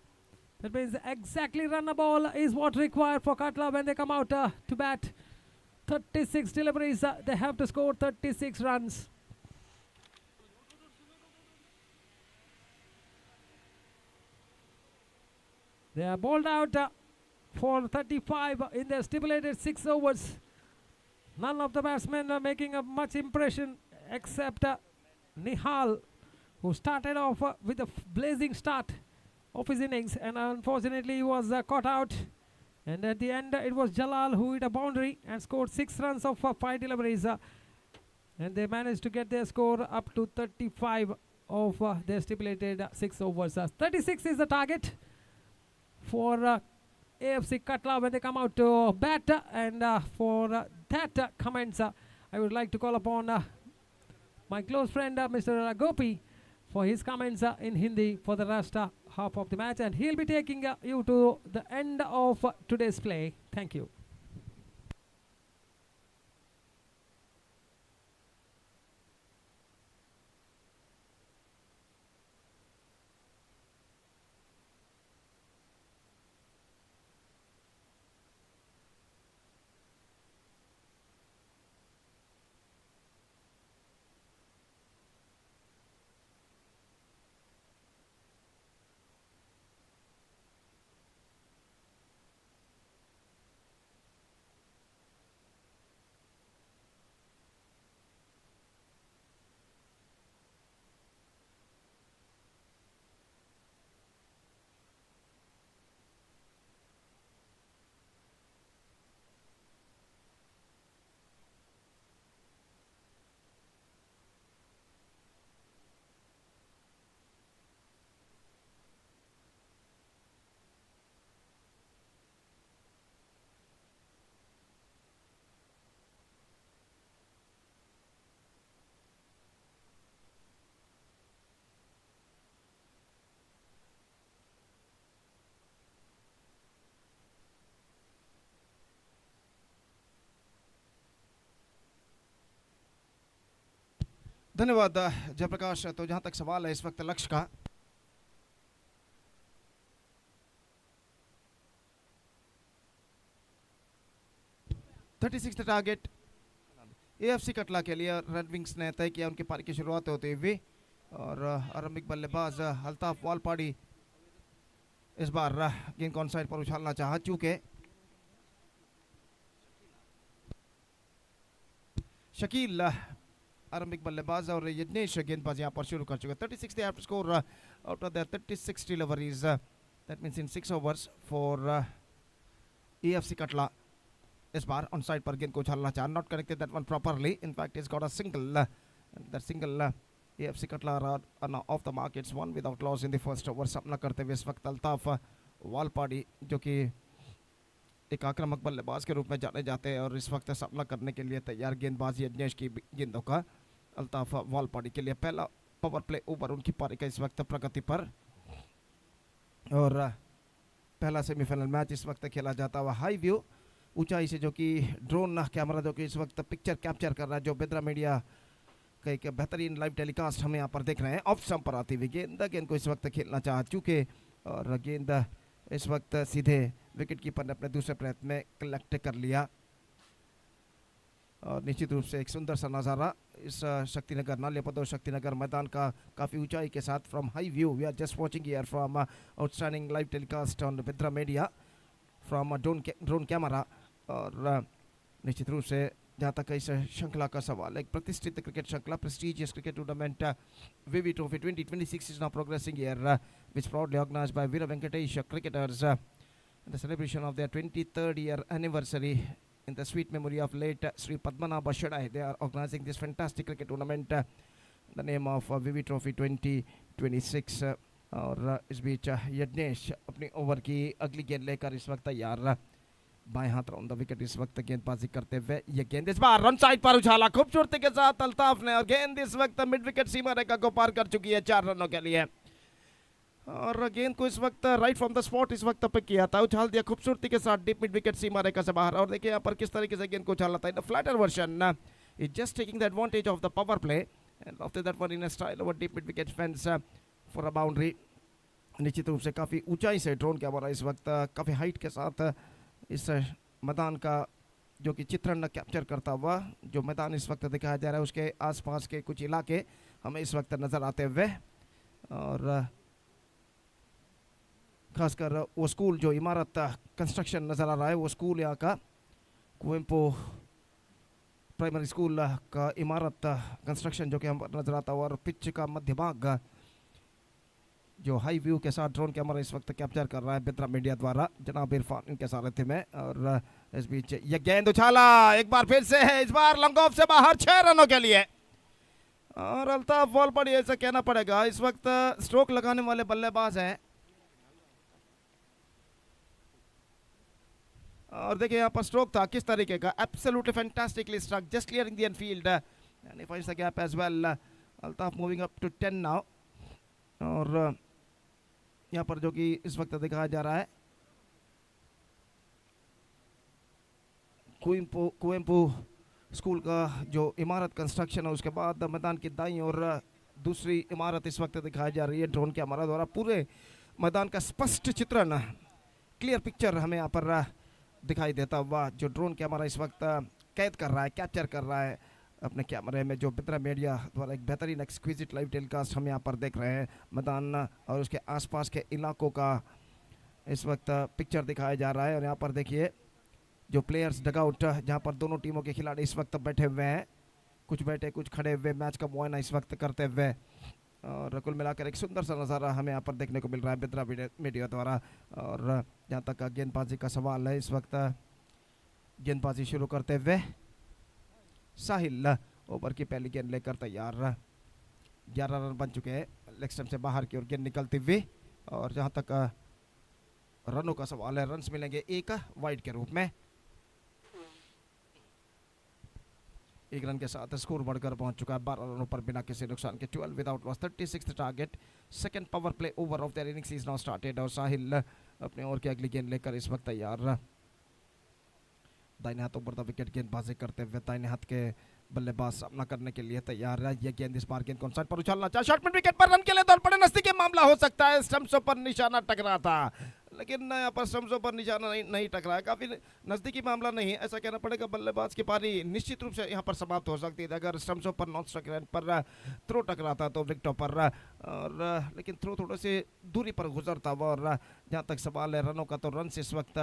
Speaker 2: That means exactly run a ball is what required for Katla when they come out to bat. 36 deliveries, they have to score 36 runs. They are bowled out for 35 in their stipulated 6 overs. None of the batsmen are making a much impression except Nihal, who started off with a blazing start of his innings, and unfortunately he was caught out. And at the end it was Jalal who hit a boundary and scored 6 runs of 5 deliveries. And they managed to get their score up to 35 of their stipulated 6 overs. 36 is the target for AFC Katla when they come out to bat. And for that comments, I would like to call upon my close friend Mr. Gopi for his comments in Hindi for the rest half of the match, and he'll be taking you to the end of today's play. Thank you.
Speaker 1: धन्यवाद जयप्रकाश। तो जहां तक सवाल है इस वक्त लक्ष्य का, (36) टारगेट एएफसी कटला के लिए रेड विंग्स ने तय किया उनकी पारी की शुरुआत होते हुए, और आरंभिक बल्लेबाज अल्ताफ वालपाड़ी इस बार गेंद को ऑन साइड पर उछालना चाहा, चूंकि शकील आरंभिक बल्लेबाज और यज्ञेश गेंदबाज यहां पर शुरू कर चुके। 36 they have to score out of their 36 deliveries, that means in 6 overs for AFC Katla. इस बार ऑन साइड पर गेंद को उछालना चाहा, not connected that one properly, in fact is got a single, that single AFC Katla are off the mark. It's one without loss in the first over. सामना करते हुए इस वक्त अल्ताफ वालपाड़ी जो कि एक आक्रामक बल्लेबाज के रूप में जाने जाते हैं और इस वक्त सामना करने के लिए तैयार गेंदबाज यज्ञेश की गेंदों का अल्ताफ वालपाड़ी के लिए पहला पावर प्ले ओवर उनकी पारी का इस वक्त प्रगति पर, और पहला सेमीफाइनल मैच इस वक्त खेला जाता हुआ हाई व्यू ऊंचाई से, जो कि ड्रोन कैमरा जो कि इस वक्त पिक्चर कैप्चर कर रहा है, जो बेद्रा मीडिया का एक बेहतरीन लाइव टेलीकास्ट हम यहाँ पर देख रहे हैं। ऑफ स्टंप पर आती हुई गेंद को इस वक्त खेलना चाहा चूके, और गेंद इस वक्त सीधे विकेट कीपर ने अपने दूसरे प्रयत्न में कलेक्ट कर लिया, और निश्चित रूप से एक सुंदर सा नज़ारा इस शक्तिनगर नालियापदो शक्तिनगर मैदान का काफ़ी ऊंचाई के साथ from high view. We are just watching here from outstanding live telecast on Bedra media from drone camera. और निश्चित रूप से जहाँ तक इस श्रृंखला का सवाल, एक प्रतिष्ठित क्रिकेट श्रृंखला prestigious cricket tournament VV trophy 2026 is now progressing here, which proudly organized by Veera Venkatesh cricketers, the celebration of their 23rd year anniversary in the sweet memory of late Sri Padmanabha Shadai. They are organizing this fantastic cricket tournament, the name of VV Trophy 2026, और इस बीच यज्ञेश अपनी over की अगली गेंद लेकर इस वक्त तैयार, बाएं हाथ राउंड द विकेट इस वक्त गेंदबाजी करते हुए, ये गेंद इस बार रन साइड पर उछाला खूबसूरती के साथ अल्ताफ ने, और गेंद इस वक्त मिड विकेट सीमा रेखा को पार कर चुकी है 4 रनों के लिए, और गेंद को इस वक्त राइट फ्रॉम द स्पॉट इस वक्त पिक किया था, उछाल दिया खूबसूरती के साथ डीप मिड विकेट सीमा रेखा से बाहर। और देखिए यहाँ पर किस तरीके से गेंद को उछाला था, in the flatter version is just taking the advantage of the power play and after that one in a style over deep mid wicket fence for a boundary. निश्चित रूप से काफ़ी ऊंचाई से ड्रोन कैमरा इस वक्त काफ़ी हाइट के साथ इस मैदान का जो कि चित्रण कैप्चर करता हुआ जो मैदान इस वक्त दिखाया जा रहा है, उसके आसपास के कुछ इलाके हमें इस वक्त नज़र आते हुए, और खासकर वो स्कूल जो इमारत कंस्ट्रक्शन नज़र आ रहा है, वो स्कूल यहाँ का कुवेंपु प्राइमरी स्कूल का इमारत कंस्ट्रक्शन जो कि हम नज़र आता हुआ, और पिच का मध्य भाग जो हाई व्यू के साथ ड्रोन कैमरा इस वक्त कैप्चर कर रहा है बेद्रा मीडिया द्वारा जनाब इरफान इनके सारथ्य में। और इस बीच ये गेंद उछाला एक बार फिर से है, इस बार लॉन्ग ऑफ से बाहर 6 रनों के लिए, और अल्ताफ वालपाड़ी ऐसा कहना पड़ेगा इस वक्त स्ट्रोक लगाने वाले बल्लेबाज हैं। और देखिए यहाँ पर स्ट्रोक था किस तरीके का, absolutely fantastically struck, just clearing the infield and he finds the gap as well. Altaf moving up to 10 now, और यहाँ पर जो कि इस वक्त दिखाया जा रहा है कुवेंपु स्कूल का जो इमारत कंस्ट्रक्शन है, उसके बाद मैदान की दाईं और दूसरी इमारत इस वक्त दिखाई जा रही है ड्रोन कैमरा द्वारा। पूरे मैदान का स्पष्ट चित्रण, क्लियर पिक्चर हमें यहाँ पर दिखाई देता हुआ, जो ड्रोन कैमरा इस वक्त कैद कर रहा है, कैप्चर कर रहा है अपने कैमरे में, जो बेद्रा मीडिया द्वारा एक बेहतरीन एक्सक्विजिट लाइव टेलीकास्ट हम यहाँ पर देख रहे हैं। मैदान और उसके आसपास के इलाकों का इस वक्त पिक्चर दिखाया जा रहा है, और यहाँ पर देखिए जो प्लेयर्स डगआउट जहाँ पर दोनों टीमों के खिलाड़ी इस वक्त बैठे हुए हैं, कुछ बैठे कुछ खड़े हुए मैच का मुआयना इस वक्त करते हुए, और कुल मिलाकर एक सुंदर सा नज़ारा हमें यहाँ पर देखने को मिल रहा है बेद्रा मीडिया द्वारा। और जहाँ तक गेंदबाजी का सवाल है, इस वक्त गेंदबाजी शुरू करते हुए साहिल ओवर की पहली गेंद लेकर तैयार, 11 रन बन चुके हैं, लेग स्टंप से बाहर की ओर गेंद निकलती हुई। और जहां तक रनों का सवाल है, रन्स मिलेंगे 1 वाइड के रूप में, 1 रन के साथ स्कोर बढ़कर पहुंच चुका है 12 रनों पर बिना किसी नुकसान के। 12 without loss, 36 target, second power play over of their innings is now started, और साहिल अपने ओवर की अगली गेंद लेकर इस वक्त तैयार, दाहिने हाथ ऊपर द विकेट गेंदबाजी करते हुए, दाहिने हाथ के बल्लेबाज सामना करने के लिए तैयार है। ये गेंद इस बार गेंद को साइड पर उछालना चाहे, शॉट मिड विकेट पर रन के लिए दौड़ पड़े, नजदीकी मामला हो सकता है, स्टंप्सों पर निशाना टकरा था, लेकिन यहाँ पर स्टंप्सों पर निशाना नहीं टकरा है, काफी नजदीकी मामला नहीं, ऐसा कहना पड़ेगा। बल्लेबाज की पारी निश्चित रूप से यहाँ पर समाप्त हो सकती है अगर स्टंप्सों पर नॉन स्ट्राइक रेट पर थ्रो टकराता तो विकेटों पर, और लेकिन थ्रो थोड़े से दूरी पर गुजरता हुआ। और जहाँ तक सवाल है रनों का, तो रन से इस वक्त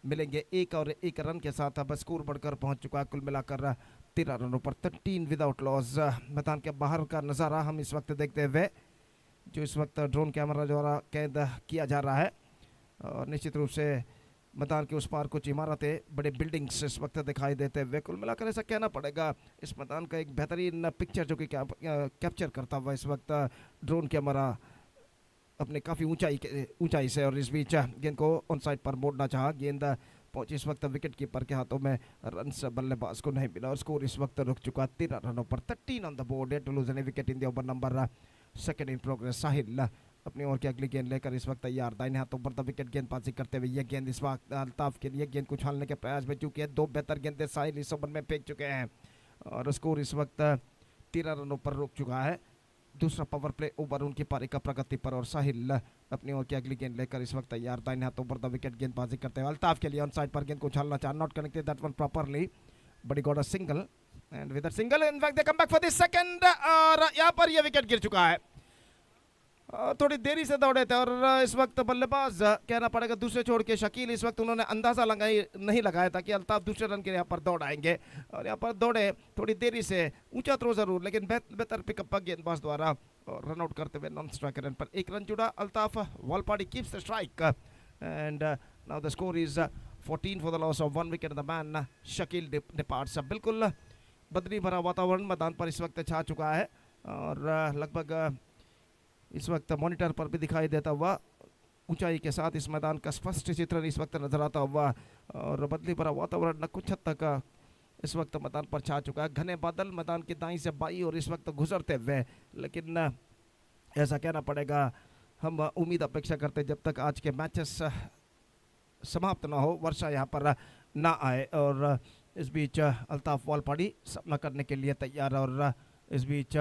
Speaker 1: मिलेंगे 1 और 1 रन के साथ अब स्कोर बढ़कर पहुंच चुका है कुल मिलाकर 13 रनों पर, 13 विदाउट लॉस। मैदान के बाहर का नज़ारा हम इस वक्त देखते हुए, जो इस वक्त ड्रोन कैमरा द्वारा कैद किया जा रहा है, और निश्चित रूप से मैदान के उस पार कुछ इमारतें, बड़े बिल्डिंग्स इस वक्त दिखाई देते हुए। कुल मिलाकर ऐसा कहना पड़ेगा इस मैदान का एक बेहतरीन पिक्चर जो कि कैप्चर करता हुआ इस वक्त ड्रोन कैमरा अपने काफ़ी ऊंचाई से, और इस बीच गेंद को ऑन साइड पर मोड़ना चाहा, गेंद पहुंची इस वक्त विकेट कीपर के हाथों में, रन बल्लेबाज को नहीं मिला और स्कोर इस वक्त रुक चुका 13 रनों पर, 13 on the board to lose any wicket in the over number 2 in progress. Sahil अपनी ओर की अगली गेंद लेकर इस वक्त तैयार, दाहिने हाथों पर द विकेट गेंदबाजी करते हुए। यह गेंद इस वक्त अल्ताफ के लिए गेंद को उछालने के प्रयास में, चूंकि 2 बेहतर गेंदें साहिल इस ओवर में फेंक चुके हैं, और स्कोर इस वक्त 13 रनों पर रुक चुका है। दूसरा पावर प्ले ओवर उनकी पारी का प्रगति पर, और साहिल अपनी ओर की अगली गेंद लेकर इस वक्त तैयार, दाहिने हाथों पर द विकेट गेंदबाजी करते हुए। अल्ताफ के लिए ऑन साइड पर गेंद को उछालना चाह, not connected that one properly, but he got a single, and with that single in fact they come back for the second, और यहां पर यह विकेट गिर चुका है। थोड़ी देरी से दौड़े थे, और इस वक्त बल्लेबाज कहना पड़ेगा दूसरे छोड़ के शकील, इस वक्त उन्होंने अंदाजा नहीं लगाया था कि अल्ताफ दूसरे रन के यहाँ पर दौड़ आएंगे, और यहाँ पर दौड़े थोड़ी देरी से, ऊंचा थ्रो जरूर, लेकिन बेहतर पिकअप गेंदबाज द्वारा, और रन आउट करते हुए नॉन स्ट्राइक रन पर 1 रन जुड़ा। Altaf Walpadi keeps the strike, and now the score is 14 for the loss of 1 wicket. The man Shakeel departs. बिल्कुल बदली भरा वातावरण मैदान पर इस वक्त छा चुका है, और लगभग इस वक्त मॉनिटर पर भी दिखाई देता हुआ ऊंचाई के साथ इस मैदान का स्पष्ट चित्रण इस वक्त नजर आता हुआ, और बदली भरा वातावरण न कुछ हद तक इस वक्त मैदान पर छा चुका है। घने बादल मैदान की दाईं से बाईं और इस वक्त गुजरते हुए, लेकिन ऐसा कहना पड़ेगा हम उम्मीद अपेक्षा करते जब तक आज के मैचेस समाप्त ना हो, वर्षा यहाँ पर ना आए। और इस बीच अल्ताफ वालपाड़ी सामना करने के लिए तैयार, और इस बीच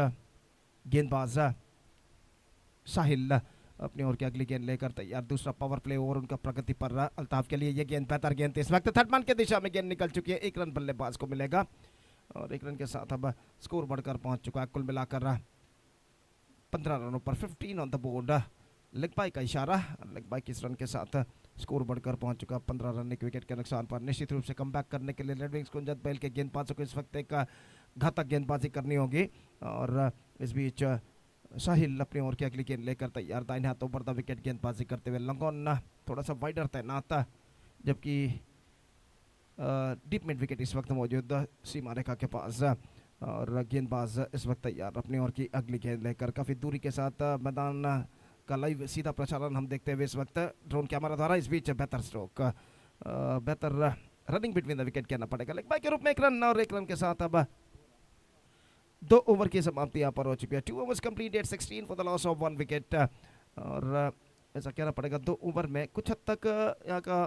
Speaker 1: गेंदबाज साहिल अपनी ओर की अगली गेंद लेकर तैयार। दूसरा पावर प्ले ओवर उनका प्रगति पर रहा। अल्ताफ के लिए यह गेंद बेहतर गेंद थी, इस वक्त थर्ड मैन की दिशा में गेंद निकल चुकी है, 1 रन बल्लेबाज को मिलेगा, और 1 रन के साथ अब स्कोर बढ़कर पहुंच चुका है कुल मिलाकर 15 रनों पर, 15 on the board. Leg bye का इशारा, लेग बाई किस रन के साथ स्कोर बढ़कर पहुंच चुका 15 रन, 1 विकेट के नुकसान पर। निश्चित रूप से कमबैक करने के लिए रेड विंग्स कुंजत बैल के गेंदबाजों को इस वक्त एक घातक गेंदबाजी करनी होगी, और इस बीच साहिल अपनी ओर की अगली गेंद लेकर तैयार, दाहिने हाथों पर द विकेट गेंदबाजी करते हुए। लंगोन थोड़ा सा वाइडर तैनात, जबकि डीप मिड विकेट इस वक्त मौजूद सीमा रेखा के पास, और गेंदबाज इस वक्त तैयार अपनी ओर की अगली गेंद लेकर। काफ़ी दूरी के साथ मैदान का लाइव सीधा प्रसारण हम देखते हुए इस वक्त ड्रोन कैमरा द्वारा। इस बीच बेहतर स्ट्रोक, बेहतर रनिंग बिटवीन द विकेट कहना पड़ेगा, लेग बाई के रूप में 1 रन, और 1 रन के साथ अब 2 ओवर की समाप्ति यहाँ पर हो चुकी है। 2 overs completed, 16 for the loss of 1 wicket, और ऐसा कहना पड़ेगा 2 ओवर में कुछ हद तक यहाँ का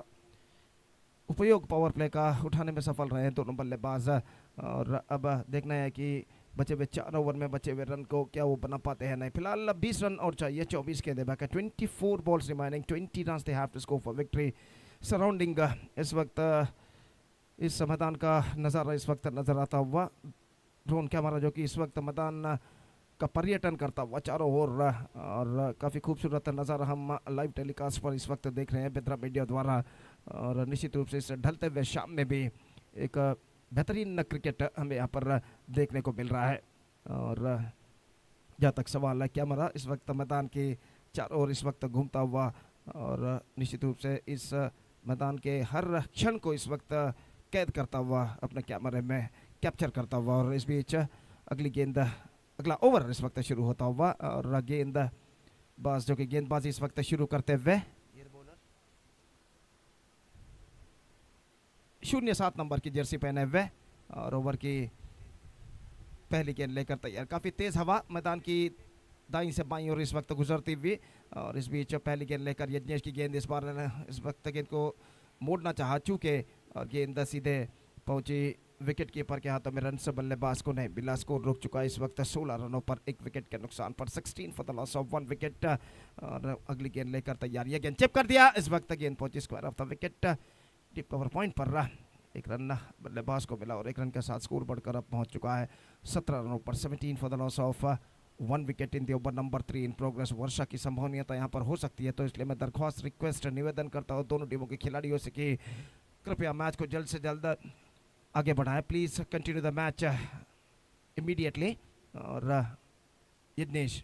Speaker 1: उपयोग पावर प्ले का उठाने में सफल रहे हैं दोनों बल्लेबाज, और अब देखना है कि बचे हुए 4 ओवर में बचे हुए रन को क्या वो बना पाते हैं नहीं। फिलहाल 20 रन और चाहिए, 24 के देबा का 24 balls remaining, 20 run they have to score for victory. Surrounding इस वक्त इस मैदान का नज़ारा इस वक्त नजर आता हुआ, ड्रोन कैमरा जो कि इस वक्त मैदान का पर्यटन करता हुआ चारों ओर, और काफ़ी खूबसूरत नज़ारा हम लाइव टेलीकास्ट पर इस वक्त देख रहे हैं बेद्रा मीडिया द्वारा, और निश्चित रूप से इस ढलते हुए शाम में भी एक बेहतरीन क्रिकेट हमें यहाँ पर देखने को मिल रहा है। और जहाँ तक सवाल है, कैमरा इस वक्त मैदान के चारों ओर इस वक्त घूमता हुआ, और निश्चित रूप से इस मैदान के हर क्षण को इस वक्त कैद करता हुआ अपने कैमरे में कैप्चर करता हुआ। और इस बीच अगला ओवर इस वक्त शुरू होता हुआ, और गेंदबाज जो कि गेंदबाजी इस वक्त शुरू करते हुए 07 नंबर की जर्सी पहने हुए, और ओवर की पहली गेंद लेकर तैयार। काफ़ी तेज़ हवा मैदान की दाईं से बाईं और इस वक्त गुजरती हुई, और इस बीच पहली गेंद लेकर यज्ञेश की गेंद इस वक्त गेंद को मोड़ना चाहा, चूके और गेंद सीधे पहुंची विकेट कीपर के हाथों में रन से बल्लेबाज को नहीं मिला। स्कोर रुक चुका है इस वक्त 16 रनों पर, 1 विकेट के नुकसान पर। 16 for the loss of 1 wicket. और अगली गेंद लेकर तैयार, ये गेंद चिप कर दिया। इस वक्त गेंद पहुंची square of the wicket, deep cover point पर रहा। 1 रन बल्लेबाज को मिला और 1 रन के साथ स्कोर बढ़कर अब पहुंच चुका है 17 रनों पर। 17 for the loss of 1 wicket in the over number 3 in progress. वर्षा की संभावनीयता यहाँ पर हो सकती है, तो इसलिए मैं दरख्वास्त, रिक्वेस्ट, निवेदन करता हूँ दोनों टीमों के खिलाड़ियों से कि कृपया मैच को जल्द से जल्द आगे बढ़ाएं। Please continue the match immediately. और यज्ञेश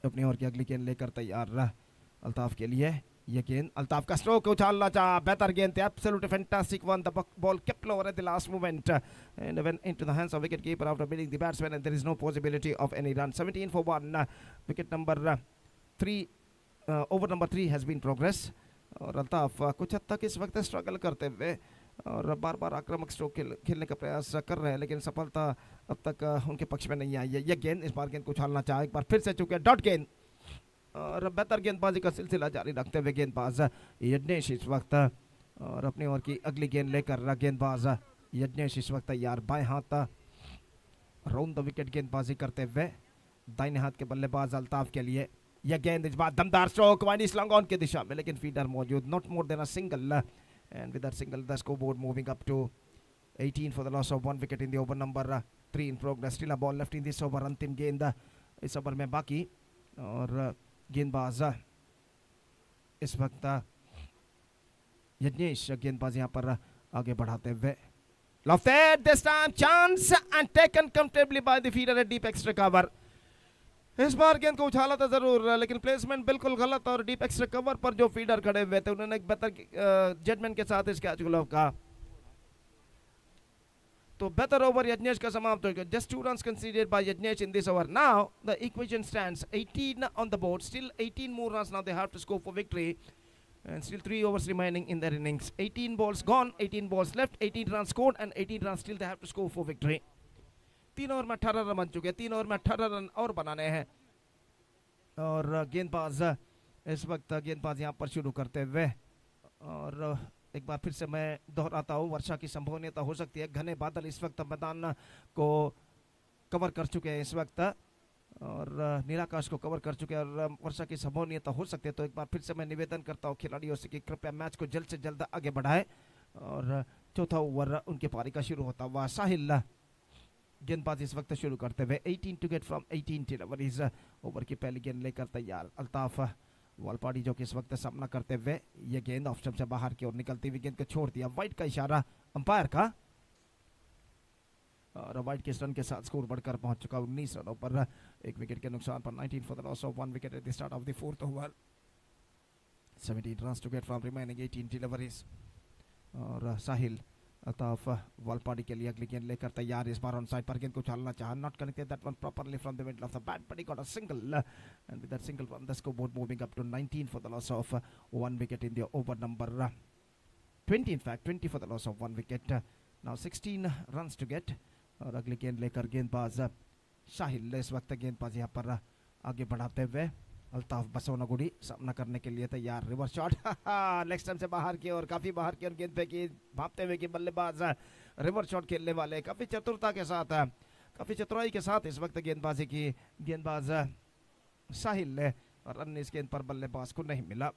Speaker 1: अपनी ओर की अगली गेंद लेकर तैयार रहा अल्ताफ के लिए। ये गेंद अल्ताफ का स्ट्रोक उछालना चाहा, बेहतर गेंद थी, absolutely fantastic one. The ball kept lower at the last moment and went into the hands of wicket keeper after beating the batsman, and there is no possibility of any run. 17 for 1, wicket number 3, over number 3 has been progress. और अल्ताफ कुछ हद तक इस वक्त struggle करते हुए और बार बार आक्रामक स्ट्रोक खेलने का प्रयास कर रहे हैं, लेकिन सफलता अब तक उनके पक्ष में नहीं आई है। यह गेंद, इस बार गेंद को उछालना चाहा, एक बार फिर से चुके डॉट गेंद और बेहतर गेंदबाजी का सिलसिला जारी रखते हुए गेंदबाज यज्ञेश इस वक्त और अपनी ओर की अगली गेंद लेकर गेंदबाज यज्ञेश इस वक्त तैयार। बाएं हाथ राउंड द विकेट गेंदबाजी करते हुए दाहिने हाथ के बल्लेबाज अल्ताफ के लिए। यह गेंद इस बार दमदार स्ट्रोक वाइड लॉन्ग ऑन की दिशा में, लेकिन फीडर मौजूद, not more than a single, and with that single the scoreboard moving up to 18 for the loss of 1 wicket in the over number 3 in progress. Still a ball left in this over, अंतिम गेंद इस over में बाकी और गेंदबाज इस वक्त यज्ञेश गेंदबाज यहां पर आगे बढ़ाते हुए। Lofted this time, chance and taken comfortably by the fielder at deep extra cover. इस बार गेंद को उछाला था जरूर, लेकिन प्लेसमेंट बिल्कुल गलत और डीप एक्स्ट्रा कवर पर जो फील्डर खड़े हुए थे उन्होंने एक बेहतर जजमेंट के साथ इस कैच को लव कहा। तो बेहतर ओवर यज्ञेश का समाप्त हो गया। Just 2 runs conceded by Yagnesh in this over. Now the equation stands 18 on the board. Still 18 more runs now they have to score for victory. And still 3 overs remaining in their innings. 18 balls gone, 18 balls left, 18 runs scored and 18 runs still they have to score for victory. 3 over में 18 run बन चुके हैं, 3 over में 18 run और बनाने हैं। और गेंदबाज इस वक्त गेंदबाज यहाँ पर शुरू करते हुए और एक बार फिर से मैं दोहराता हूँ, वर्षा की संभावनीयता हो सकती है। घने बादल इस वक्त मैदान को कवर कर चुके हैं इस वक्त और नीलाकाश को कवर कर चुके हैं और वर्षा की संभावनीयता हो सकती है। तो एक बार फिर से मैं निवेदन करता हूँ खिलाड़ियों से कि कृपया मैच को जल्द से जल्द आगे बढ़ाएं। और चौथा ओवर उनके पारी का शुरू होता हुआ साहिल गेंदबाज इस वक्त शुरू करते हुए 18 to get from 18 deliveries. Over की पहली गेंद लेकर तैयार अल्ताफ वालपाड़ी जो कि इस वक्त सामना करते हुए ये गेंद ऑफ स्टंप से बाहर की ओर निकलती हुई गेंद को छोड़ दिया। वाइड का इशारा अंपायर का और वाइड के रन के साथ स्कोर बढ़कर पहुंच चुका 19 रनों पर, 1 विकेट के नुकसान पर। 19 for the loss of 1 wicket at the start of the 4th over. 17 runs to get from remaining 18 deliveries. और साहिल अल्ताफ वालपाड़ी के लिए अगली गेंद लेकर तैयार। इस बार ऑन साइड पर गेंद को उछालना चाहा, not connected that one properly from the middle of the bat, but he got a single and with that single run the scoreboard moving up to 19 for the loss of 1 wicket in the over number 20 in fact 20 for the loss of 1 wicket. Now 16 runs to get और अगली गेंद लेकर गेंदबाज साहिल इस वक्त गेंदबाज यहाँ पर आगे बढ़ाते हुए अल्ताफ बसवनागुड़ी सामना करने के लिए तैयार। रिवर्स शॉट लेग स्टंप से बाहर की और काफी बाहर की और गेंद पे की भापते हुए कि बल्लेबाज रिवर्स शॉट खेलने वाले काफी चतुरता के साथ, काफी चतुराई के साथ इस वक्त गेंदबाजी की गेंदबाज साहिल ने और अन्य इस गेंद पर बल्लेबाज को नहीं मिला।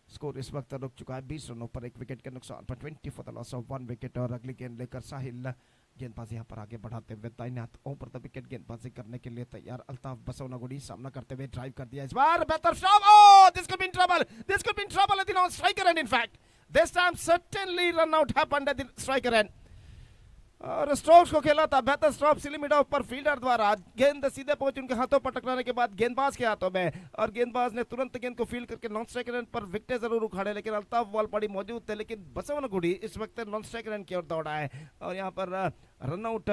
Speaker 1: स्कोर इस वक्त रुक चुका है 20 रनों पर, 1 विकेट के नुकसान पर। 20 for the loss of 1 wicket और अगली गेंद लेकर साहिल गेंदबाजी यहाँ पर आगे बढ़ाते हुए दाहिने हाथ ओवर द विकेट गेंदबाजी करने के लिए तैयार। अल्ताफ बसवनागुड़ी सामना करते हुए ड्राइव कर दिया। इस बार बेहतर stop, oh this could be in trouble, this could be in trouble at the non striker and in fact this time certainly run out happened at the striker end. और स्ट्रोक्स को खेला था बेहतर stop सिलीमिड of पर fielder द्वारा। गेंद सीधे पहुंच उनके हाथों पर टकराने के बाद गेंदबाज के हाथों में और गेंदबाज ने तुरंत गेंद को फील्ड करके नॉन स्ट्राइक रन पर विकेट जरूर उखाड़े, लेकिन अल्ताफ वालपाड़ी मौजूद थे। लेकिन बसवनागुड़ी इस वक्त नॉन स्ट्राइक रन की ओर दौड़ा है और यहाँ पर रन आउट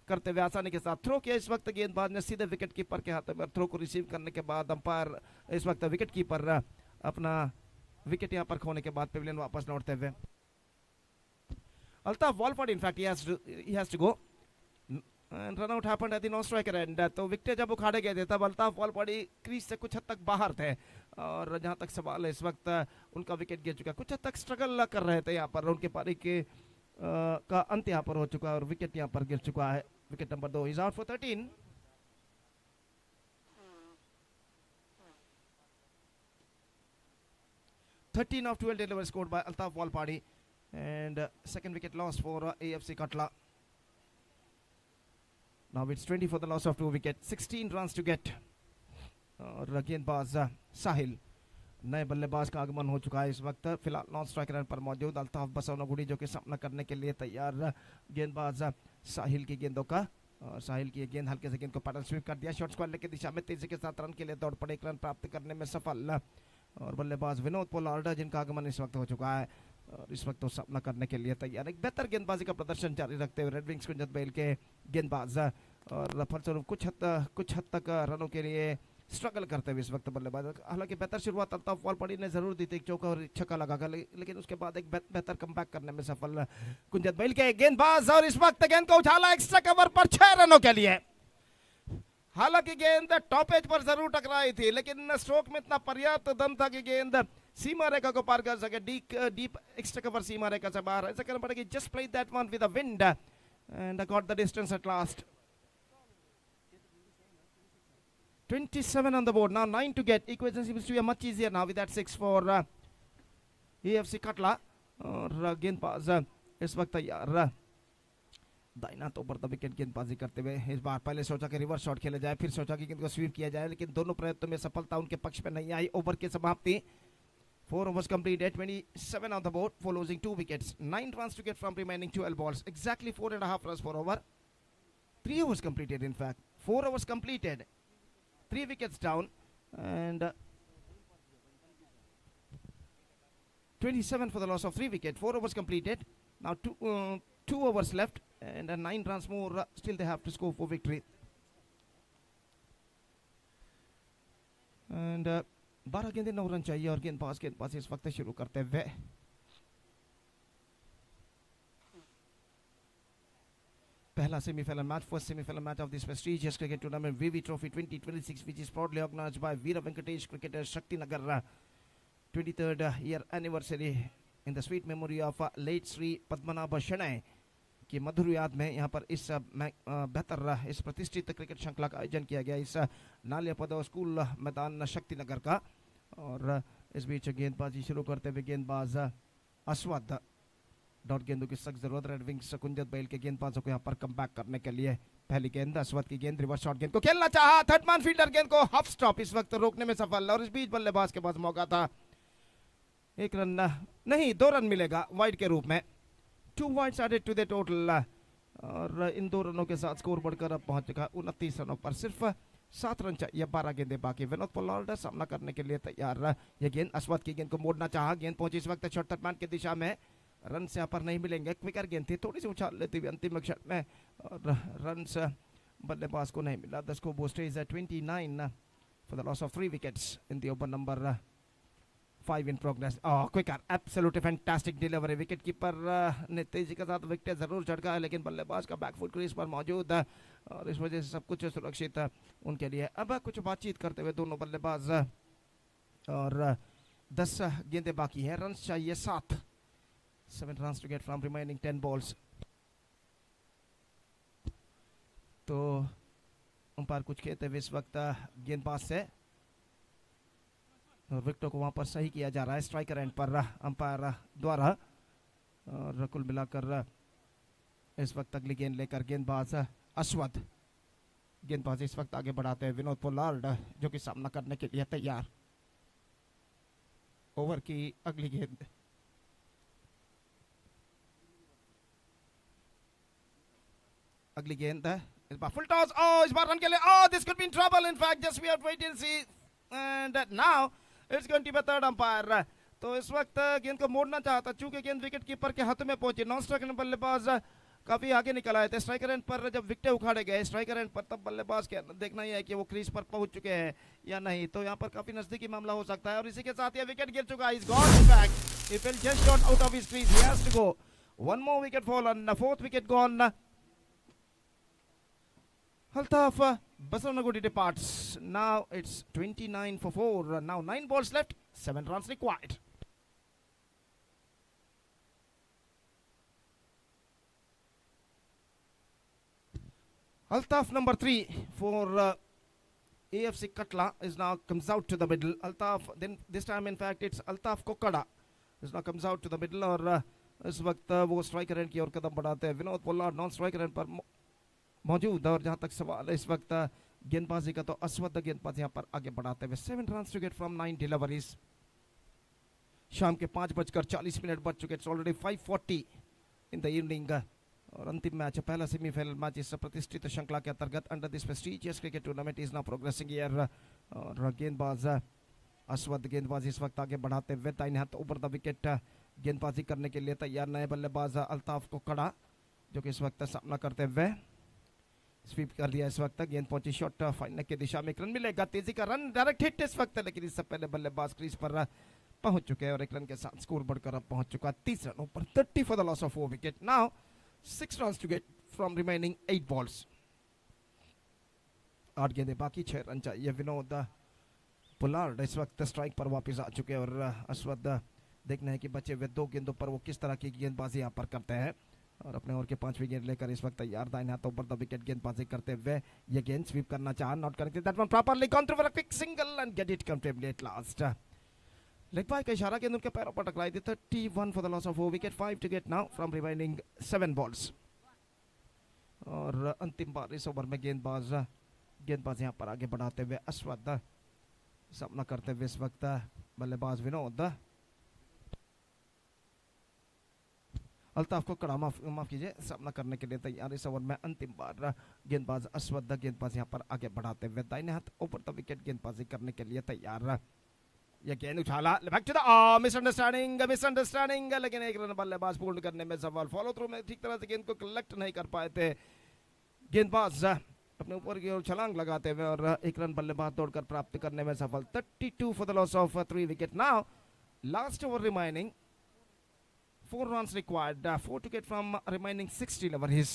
Speaker 1: करते हुए आसानी के साथ थ्रो किया। इस वक्त गेंदबाज ने सीधे विकेट कीपर के हाथों में थ्रो को रिसीव करने के बाद अंपायर इस वक्त विकेट कीपर अपना विकेट यहाँ पर खोने के बाद पेविलियन वापस लौटते हुए Altaf वालपाड़ी in fact he has to go and run out happened at the non striker end। तो विकेट जब उखाड़े गए थे तब अल्ताफ वालपाड़ी क्रीज से कुछ हद तक बाहर थे और जहां तक सवाल है इस वक्त उनका विकेट गिर चुका है। कुछ हद तक स्ट्रगल कर रहे थे यहाँ पर उनके पारी के का अंत यहाँ पर हो चुका है और विकेट यहाँ पर गिर चुका है। Wicket number 2 is out for 13। Thirteen of 12 deliveries scored by Altaf Walpadi, and second wicket lost for AFC Katla. Now it's 20 for the loss of 2 wickets, 16 runs to get. और गेंदबाज साहिल, नए बल्लेबाज का आगमन हो चुका है इस वक्त। फिलहाल नॉन स्ट्राइक रन पर मौजूद अल्ताफ बसवनगुड़ी जो कि सामना करने के लिए तैयार। गेंदबाज साहिल की गेंदों का, और साहिल की गेंद हल्के से गेंद को पैडल स्वीप कर दिया। शॉट स्क्वायर की दिशा में तेजी के साथ रन के लिए दौड़ पड़े, एक रन प्राप्त करने में सफल। और बल्लेबाज विनोद पोलार्ड जिनका आगमन इस वक्त हो चुका है और इस वक्त वो सामना करने के लिए तैयार। एक बेहतर गेंदबाजी का प्रदर्शन जारी रखते हुए रेड विंग्स कुंजत बेल के गेंदबाज, और फलस्वरूप कुछ हद तक रनों के लिए स्ट्रगल करते हुए इस वक्त बल्लेबाज। हालांकि बेहतर शुरुआत अल्ताफ वालपड़ी ने जरूर दी थी, एक चौका और छक्का लगा, लेकिन उसके बाद एक बेहतर कमबैक करने में सफल कुंजत बेल के गेंदबाज। और इस वक्त गेंद को उछाला एक्स्ट्रा कवर पर 6 रनों के लिए। हालांकि गेंद टॉप एज पर जरूर टकराई थी, लेकिन स्ट्रोक में इतना पर्याप्त दम था कि गेंद सीमा रेखा को पार कर सके। डीप एक्स्ट्रा कवर सीमा रेखा से बाहर। ऐसा कहना पड़ेगा, just play that one with the wind and got the distance at last. 27 on the board, now 9 to get. Equation seems to be much easier now with that 6 for AFC Katla. और गेंदबाज इस वक्त तैयार दाइना तो ऊपर the wicket गेंदबाजी करते हुए। इस बार पहले सोचा कि रिवर्स शॉट खेला जाए, फिर सोचा कि गेंद को स्वीप किया जाए, लेकिन दोनों प्रयत्नों में सफलता उनके पक्ष में नहीं आई। ओवर की समाप्ति, 4 overs completed, 27 on the board for losing 2 wickets, 9 runs to get from remaining 12 balls, exactly 4.5 runs per over. 3 overs completed, in fact 4 overs completed, 3 wickets down, and 27 for the loss of 3 wickets, 4 overs completed. Now 2 overs left, and 9 runs more still they have to score for victory. And 12 गेंदें 9 run चाहिए और गेंदबाज इस वक्त शुरू करते हुए। पहला semifinal match, first semi-final match of this prestigious cricket tournament, VV Trophy 2026, which is proudly organized by Veera Venkatesh Cricketers Shakthinagara. 23rd year anniversary in the sweet memory of late Sri Padmanabha Shanai की मधुर याद में यहाँ पर इस बेहतर इस प्रतिष्ठित cricket श्रृंखला का आयोजन किया गया इस नालिया पदव स्कूल मैदान शक्तिनगर का। और इस बीच गेंदबाजी शुरू करते हुए गेंदबाज अस्वद, डॉट गेंदों की सख्त जरूरत रेड विंग्स कुंजत बैल के गेंदबाजों को यहाँ पर कमबैक करने के लिए। पहली गेंद अस्वद की गेंद, रिवर्स शॉट गेंद को खेलना चाहा, थर्ड मैन फील्डर गेंद को हाफ स्टॉप इस वक्त रोकने में सफल। और इस बीच बल्लेबाज के पास मौका था, 1 रन नहीं 2 रन मिलेगा वाइड के रूप में। 2 wides added to the total, और इन 2 रनों के साथ स्कोर बढ़कर अब पहुंच चुका 29 रनों पर। सिर्फ 7 रन चाहिए, 12 गेंदें बाकी। विनोद पोलार्ड सामना करने के लिए तैयार। यह गेंद अस्वद की गेंद को मोड़ना चाहा, गेंद पहुंची इस वक्त शॉर्ट मैन की दिशा में, रन से यहाँ पर नहीं मिलेंगे। क्विकर गेंद थी, थोड़ी सी उछाल लेती हुई अंतिम क्षण में, और रन बल्लेबाज को नहीं मिला। 10 को boast is 29 for the loss of 3 wickets in the over number 5 in progress. Oh, quicker, absolutely fantastic delivery. Wicket keeper ने तेजी के साथ विकेट जरूर झटका है, लेकिन बल्लेबाज का बैकफुट क्रीज पर मौजूद है और इस वजह से सब कुछ सुरक्षित है उनके लिए। अब कुछ बातचीत करते हुए दोनों बल्लेबाज, और 10 गेंदें बाकी हैं, रन चाहिए 7 runs to get from remaining 10 balls. तो अंपायर कुछ कहते हुए इस वक्त गेंदबाज से, और विकेटों को वहां पर सही किया जा रहा है स्ट्राइकर एंड पर अंपायर द्वारा। और कुल मिलाकर इस वक्त अगली गेंद लेकर गेंदबाज अस्वद, गेंदबाज इस वक्त आगे बढ़ाते हैं विनोद पोलार्ड जो कि सामना करने के लिए तैयार। ओवर की अगली गेंद, इस बार फुल टॉस, इस बार रन के लिए, this could be in trouble, in fact just we have to wait and see, and now it's going to be third umpire. तो इस वक्त गेंद को मोड़ना चाहता, चूंकि गेंद विकेट कीपर के हाथ में पहुंची। नॉन स्ट्राइकर बल्लेबाज काफी आगे निकल आए थे स्ट्राइकर एंड पर, जब विकेट उखाड़े गए स्ट्राइकर एंड पर, तब बल्लेबाज के देखना ही है कि वो क्रीज पर पहुंच चुके हैं या नहीं। तो यहाँ पर काफी नजदीकी मामला हो सकता है, और इसी के साथ ये विकेट गिर चुका है। Is gone in fact, he fell just short out of his crease, he has to go. One more wicket fallen, fourth wicket gone. Altaf Basanagudi departs. Now it's 29 for 4. Now 9 balls left, 7 runs required. Altaf number 3 for AFC Katla is now comes out to the middle. Altaf, then this time in fact it's Altaf Kokada is now comes out to the middle और इस वक्त वो striker end की ओर कदम बढ़ाते हैं. Vinod Pollard non striker end पर मौजूद. और जहां तक सवाल है इस वक्त गेंदबाजी का, तो अस्वद गेंदबाज यहां पर आगे बढ़ाते हुए 7 runs to get from 9 deliveries. शाम के 5:40 बज चुके. It's already 5:40 in the evening. और अंतिम मैच, पहला सेमीफाइनल मैच इस प्रतिष्ठित श्रृंखला के अंतर्गत under this prestigious cricket tournament is now progressing here. और गेंदबाज अस्वद गेंदबाजी इस वक्त आगे बढ़ाते हुए दाहिने हाथ ऊपर द विकेट गेंदबाजी करने के लिए तैयार. नए बल्लेबाज अल्ताफ को कड़ा जो कि इस वक्त सामना करते हुए स्वीप कर दिया. इस वक्त गेंद पहुंची शॉट फाइनल की दिशा में. एक रन मिलेगा, तेजी का रन, डायरेक्ट हिट इस वक्त, लेकिन इससे पहले बल्लेबाज क्रीज पर पहुंच चुके हैं और एक रन के साथ स्कोर बढ़कर अब पहुंच चुका 30 रनों पर. 30 for the loss of 4 wicket. Now 6 runs to get from remaining 8 balls. 8 गेंदें बाकी, 6 रन चाहिए. विनोद पोलार्ड इस वक्त स्ट्राइक पर वापस आ चुके हैं और अस्वद देखना है कि बचे हुए 2 गेंदों पर वो किस तरह की गेंदबाजी यहाँ पर करते हैं. और अपने ओवर के 5वीं गेंद लेकर इस वक्त तैयार. दाहिने हाथों पर द विकेट गेंदबाजी करते हुए ये गेंद स्वीप करना चाहा, not connected. That one properly gone through for a quick single and get it comfortably at last. Leg bye का इशारा गेंद उनके पैरों पर टकराई थी. 31 for the loss of 4 wicket. 5 to get now from remaining 7 balls. और अंतिम बार इस ओवर में गेंदबाज यहाँ पर आगे बढ़ाते हुए अस्वद सामना करते हुए इस वक्त बल्लेबाज विनोद. अल्ताफ को कड़ा माफ कीजिए सामना करने के लिए तैयार. इस ओवर में अंतिम बार गेंदबाज अस्वद गेंदबाज यहाँ पर आगे बढ़ाते हुए दाहिने हाथ ऊपर द विकेट गेंदबाजी करने के लिए तैयार. ये गेंद उछाला, बैक टू द मिसअंडरस्टैंडिंग, लेकिन एक रन बल्लेबाज पूर्ण करने में सफल. फॉलो थ्रू में ठीक तरह से गेंद को कलेक्ट नहीं कर पाए थे गेंदबाज अपने ऊपर की ओर छलांग लगाते हुए, और एक रन बल्लेबाज दौड़कर प्राप्त करने में सफल. 32 for the loss of 3 wicket. Now last over remaining 4 runs required, 4 to get from remaining 6 deliveries.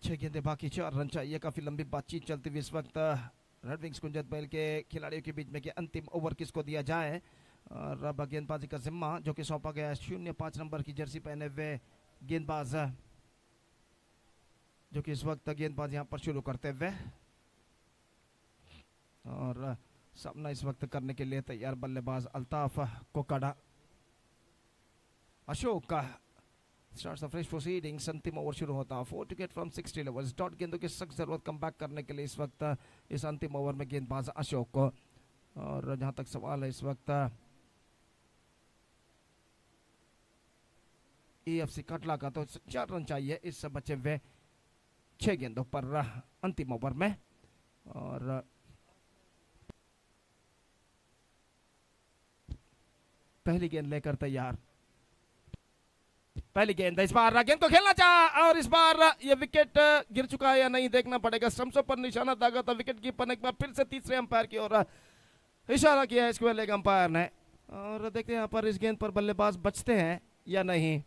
Speaker 1: छह गेंदें बाकी, 4 रन चाहिए. काफी लंबी बातचीत चलती हुई इस वक्त रेड विंग्स कुंजत बैल के खिलाड़ियों के बीच में कि अंतिम ओवर किसको दिया जाए. और अब गेंदबाजी का जिम्मा जो कि सौंपा गया 05 नंबर की जर्सी पहने हुए गेंदबाज जो कि इस वक्त गेंदबाज यहां पर शुरू करते हुए और सामना इस वक्त करने के लिए तैयार बल्लेबाज अल्ताफ कोकाडा. अशोक का स्टार्ट्स द फ्रेश प्रोसीडिंग्स. अंतिम ओवर शुरू होता. 4 to get from 6 delivers. Dot गेंदों की सख्त जरूरत कम बैक करने के लिए इस वक्त इस अंतिम ओवर में गेंदबाज अशोक को. और जहां तक सवाल है इस वक्त AFC कटला का, तो 4 रन चाहिए इस बचे हुए 6 गेंदों पर अंतिम ओवर में. और पहली गेंद लेकर तैयार. पहली गेंद इस बार गेंद को खेलना चाहा और इस बार ये विकेट गिर चुका है या नहीं देखना पड़ेगा. स्टंप्सों पर निशाना दागा था विकेट कीपर ने. एक बार फिर से तीसरे अंपायर की ओर इशारा किया है स्क्वायर लेग अंपायर ने. और देखते हैं यहाँ पर इस गेंद पर बल्लेबाज बचते हैं या नहीं.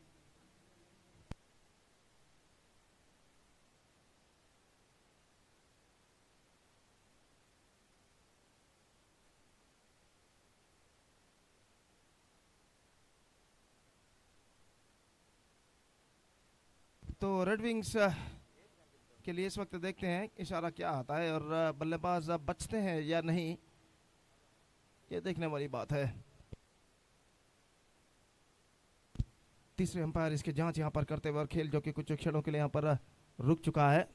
Speaker 1: तो रेड विंग्स के लिए इस वक्त देखते हैं इशारा क्या आता है और बल्लेबाज बचते हैं या नहीं, ये देखने वाली बात है. तीसरे अंपायर इसकी जांच यहां पर करते हुए और खेल जो कि कुछ क्षणों के लिए यहां पर रुक चुका है.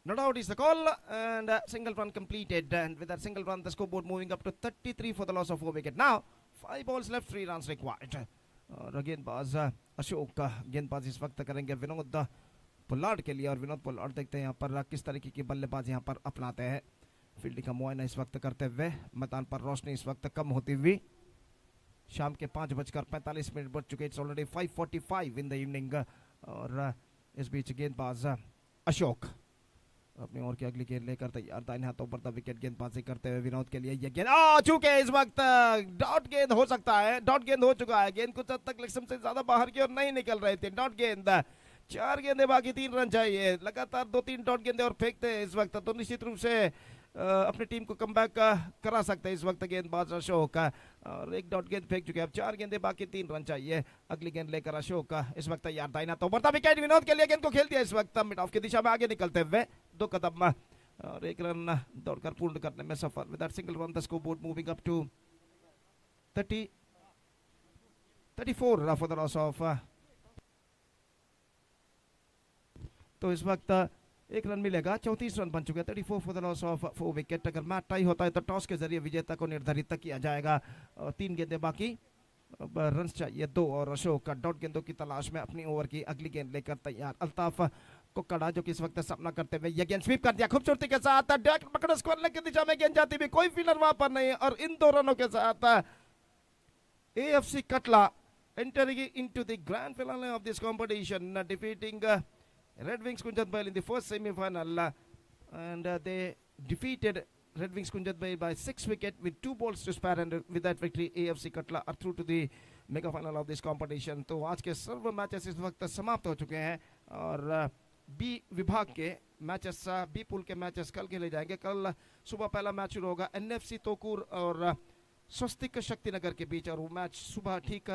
Speaker 1: No doubt is the call and single run completed, and with that single run the scoreboard moving up to 33 for the loss of 4 wicket. Now 5 balls left, 3 runs required. और गेंदबाज अशोक का गेंदबाज इस वक्त करेंगे विनोद पोलार्ड के लिए. और विनोद पोलार्ड देखते हैं यहाँ पर किस तरीके की बल्लेबाज यहाँ पर अपनाते हैं. फील्डिंग का मुआयना इस वक्त करते हुए मैदान पर रोशनी इस वक्त कम होती हुई. शाम के 5:45 बज चुके. It's already 5:45 in the evening. और इस बीच गेंदबाज अशोक अपनी ओर की अगली गेंद लेकर तैयार. दाहिने हाथों पर द विकेट गेंदबाजी करते हुए विनोद के लिए ये गेंद आ चुके इस वक्त डॉट गेंद हो सकता है. डॉट गेंद हो चुका है. गेंद कुछ हद तक लेग से ज्यादा बाहर की ओर नहीं निकल रहे थे. डॉट गेंद 4 गेंदे बाकी, 3 रन चाहिए। लगातार 2-3 डॉट गेंदे और फेंकते हैं इस वक्त, तो निश्चित रूप से अपनी टीम को कमबैक करा सकते हैं इस वक्त गेंदबाज अशोक का। और 1 डॉट गेंद फेंक चुके हैं, अब 4 गेंदे बाकी, 3 रन चाहिए। अगली गेंद लेकर अशोक का इस वक्त तैयार। दाहिना तो बढ़ता विकेट विनोद के लिए, गेंद को खेल दिया इस वक्त मिड ऑफ की दिशा में आगे निकलते हुए 2 कदम और 1 रन दौड़कर पूर्ण करने में सफल। With that single run the scoreboard moving up to 34 for the loss of. तो इस वक्त 1 रन मिलेगा, 34 रन बन चुके हैं। 34 for the loss of 4 wicket. अगर मैच टाई होता है तो टॉस के जरिए विजेता को निर्धारित किया जाएगा। 3 गेंदे बाकी, रन चाहिए 2 और अशोक का डॉट गेंदों की तलाश में अपनी ओवर की अगली गेंद लेकर तैयार। अल्ताफ को कड़ा जो कि इस वक्त सामना करते हुए ये गेंद स्वीप कर दिया खूबसूरती के साथ। पकड़ स्क्वायर की दिशा में गेंद जाती हुई, कोई फील्डर वहां पर नहीं, और इन 2 रनों के साथ AFC Katla entering into the grand finale of this competition, defeating Red Wings Kunjatbhai in the first semi-final, and they defeated Red Wings Kunjatbhai by 6 wickets with 2 balls to spare, and with that victory AFC Katla are through to the mega final of this competition. तो आज के सर्व matches इस वक्त समाप्त हो चुके हैं और बी विभाग के मैचेस, बी पूल के मैचेस कल खेले जाएंगे। कल सुबह पहला मैच शुरू होगा NFC तोकूर और स्वस्तिक शक्तिनगर के बीच, और वो मैच सुबह ठीक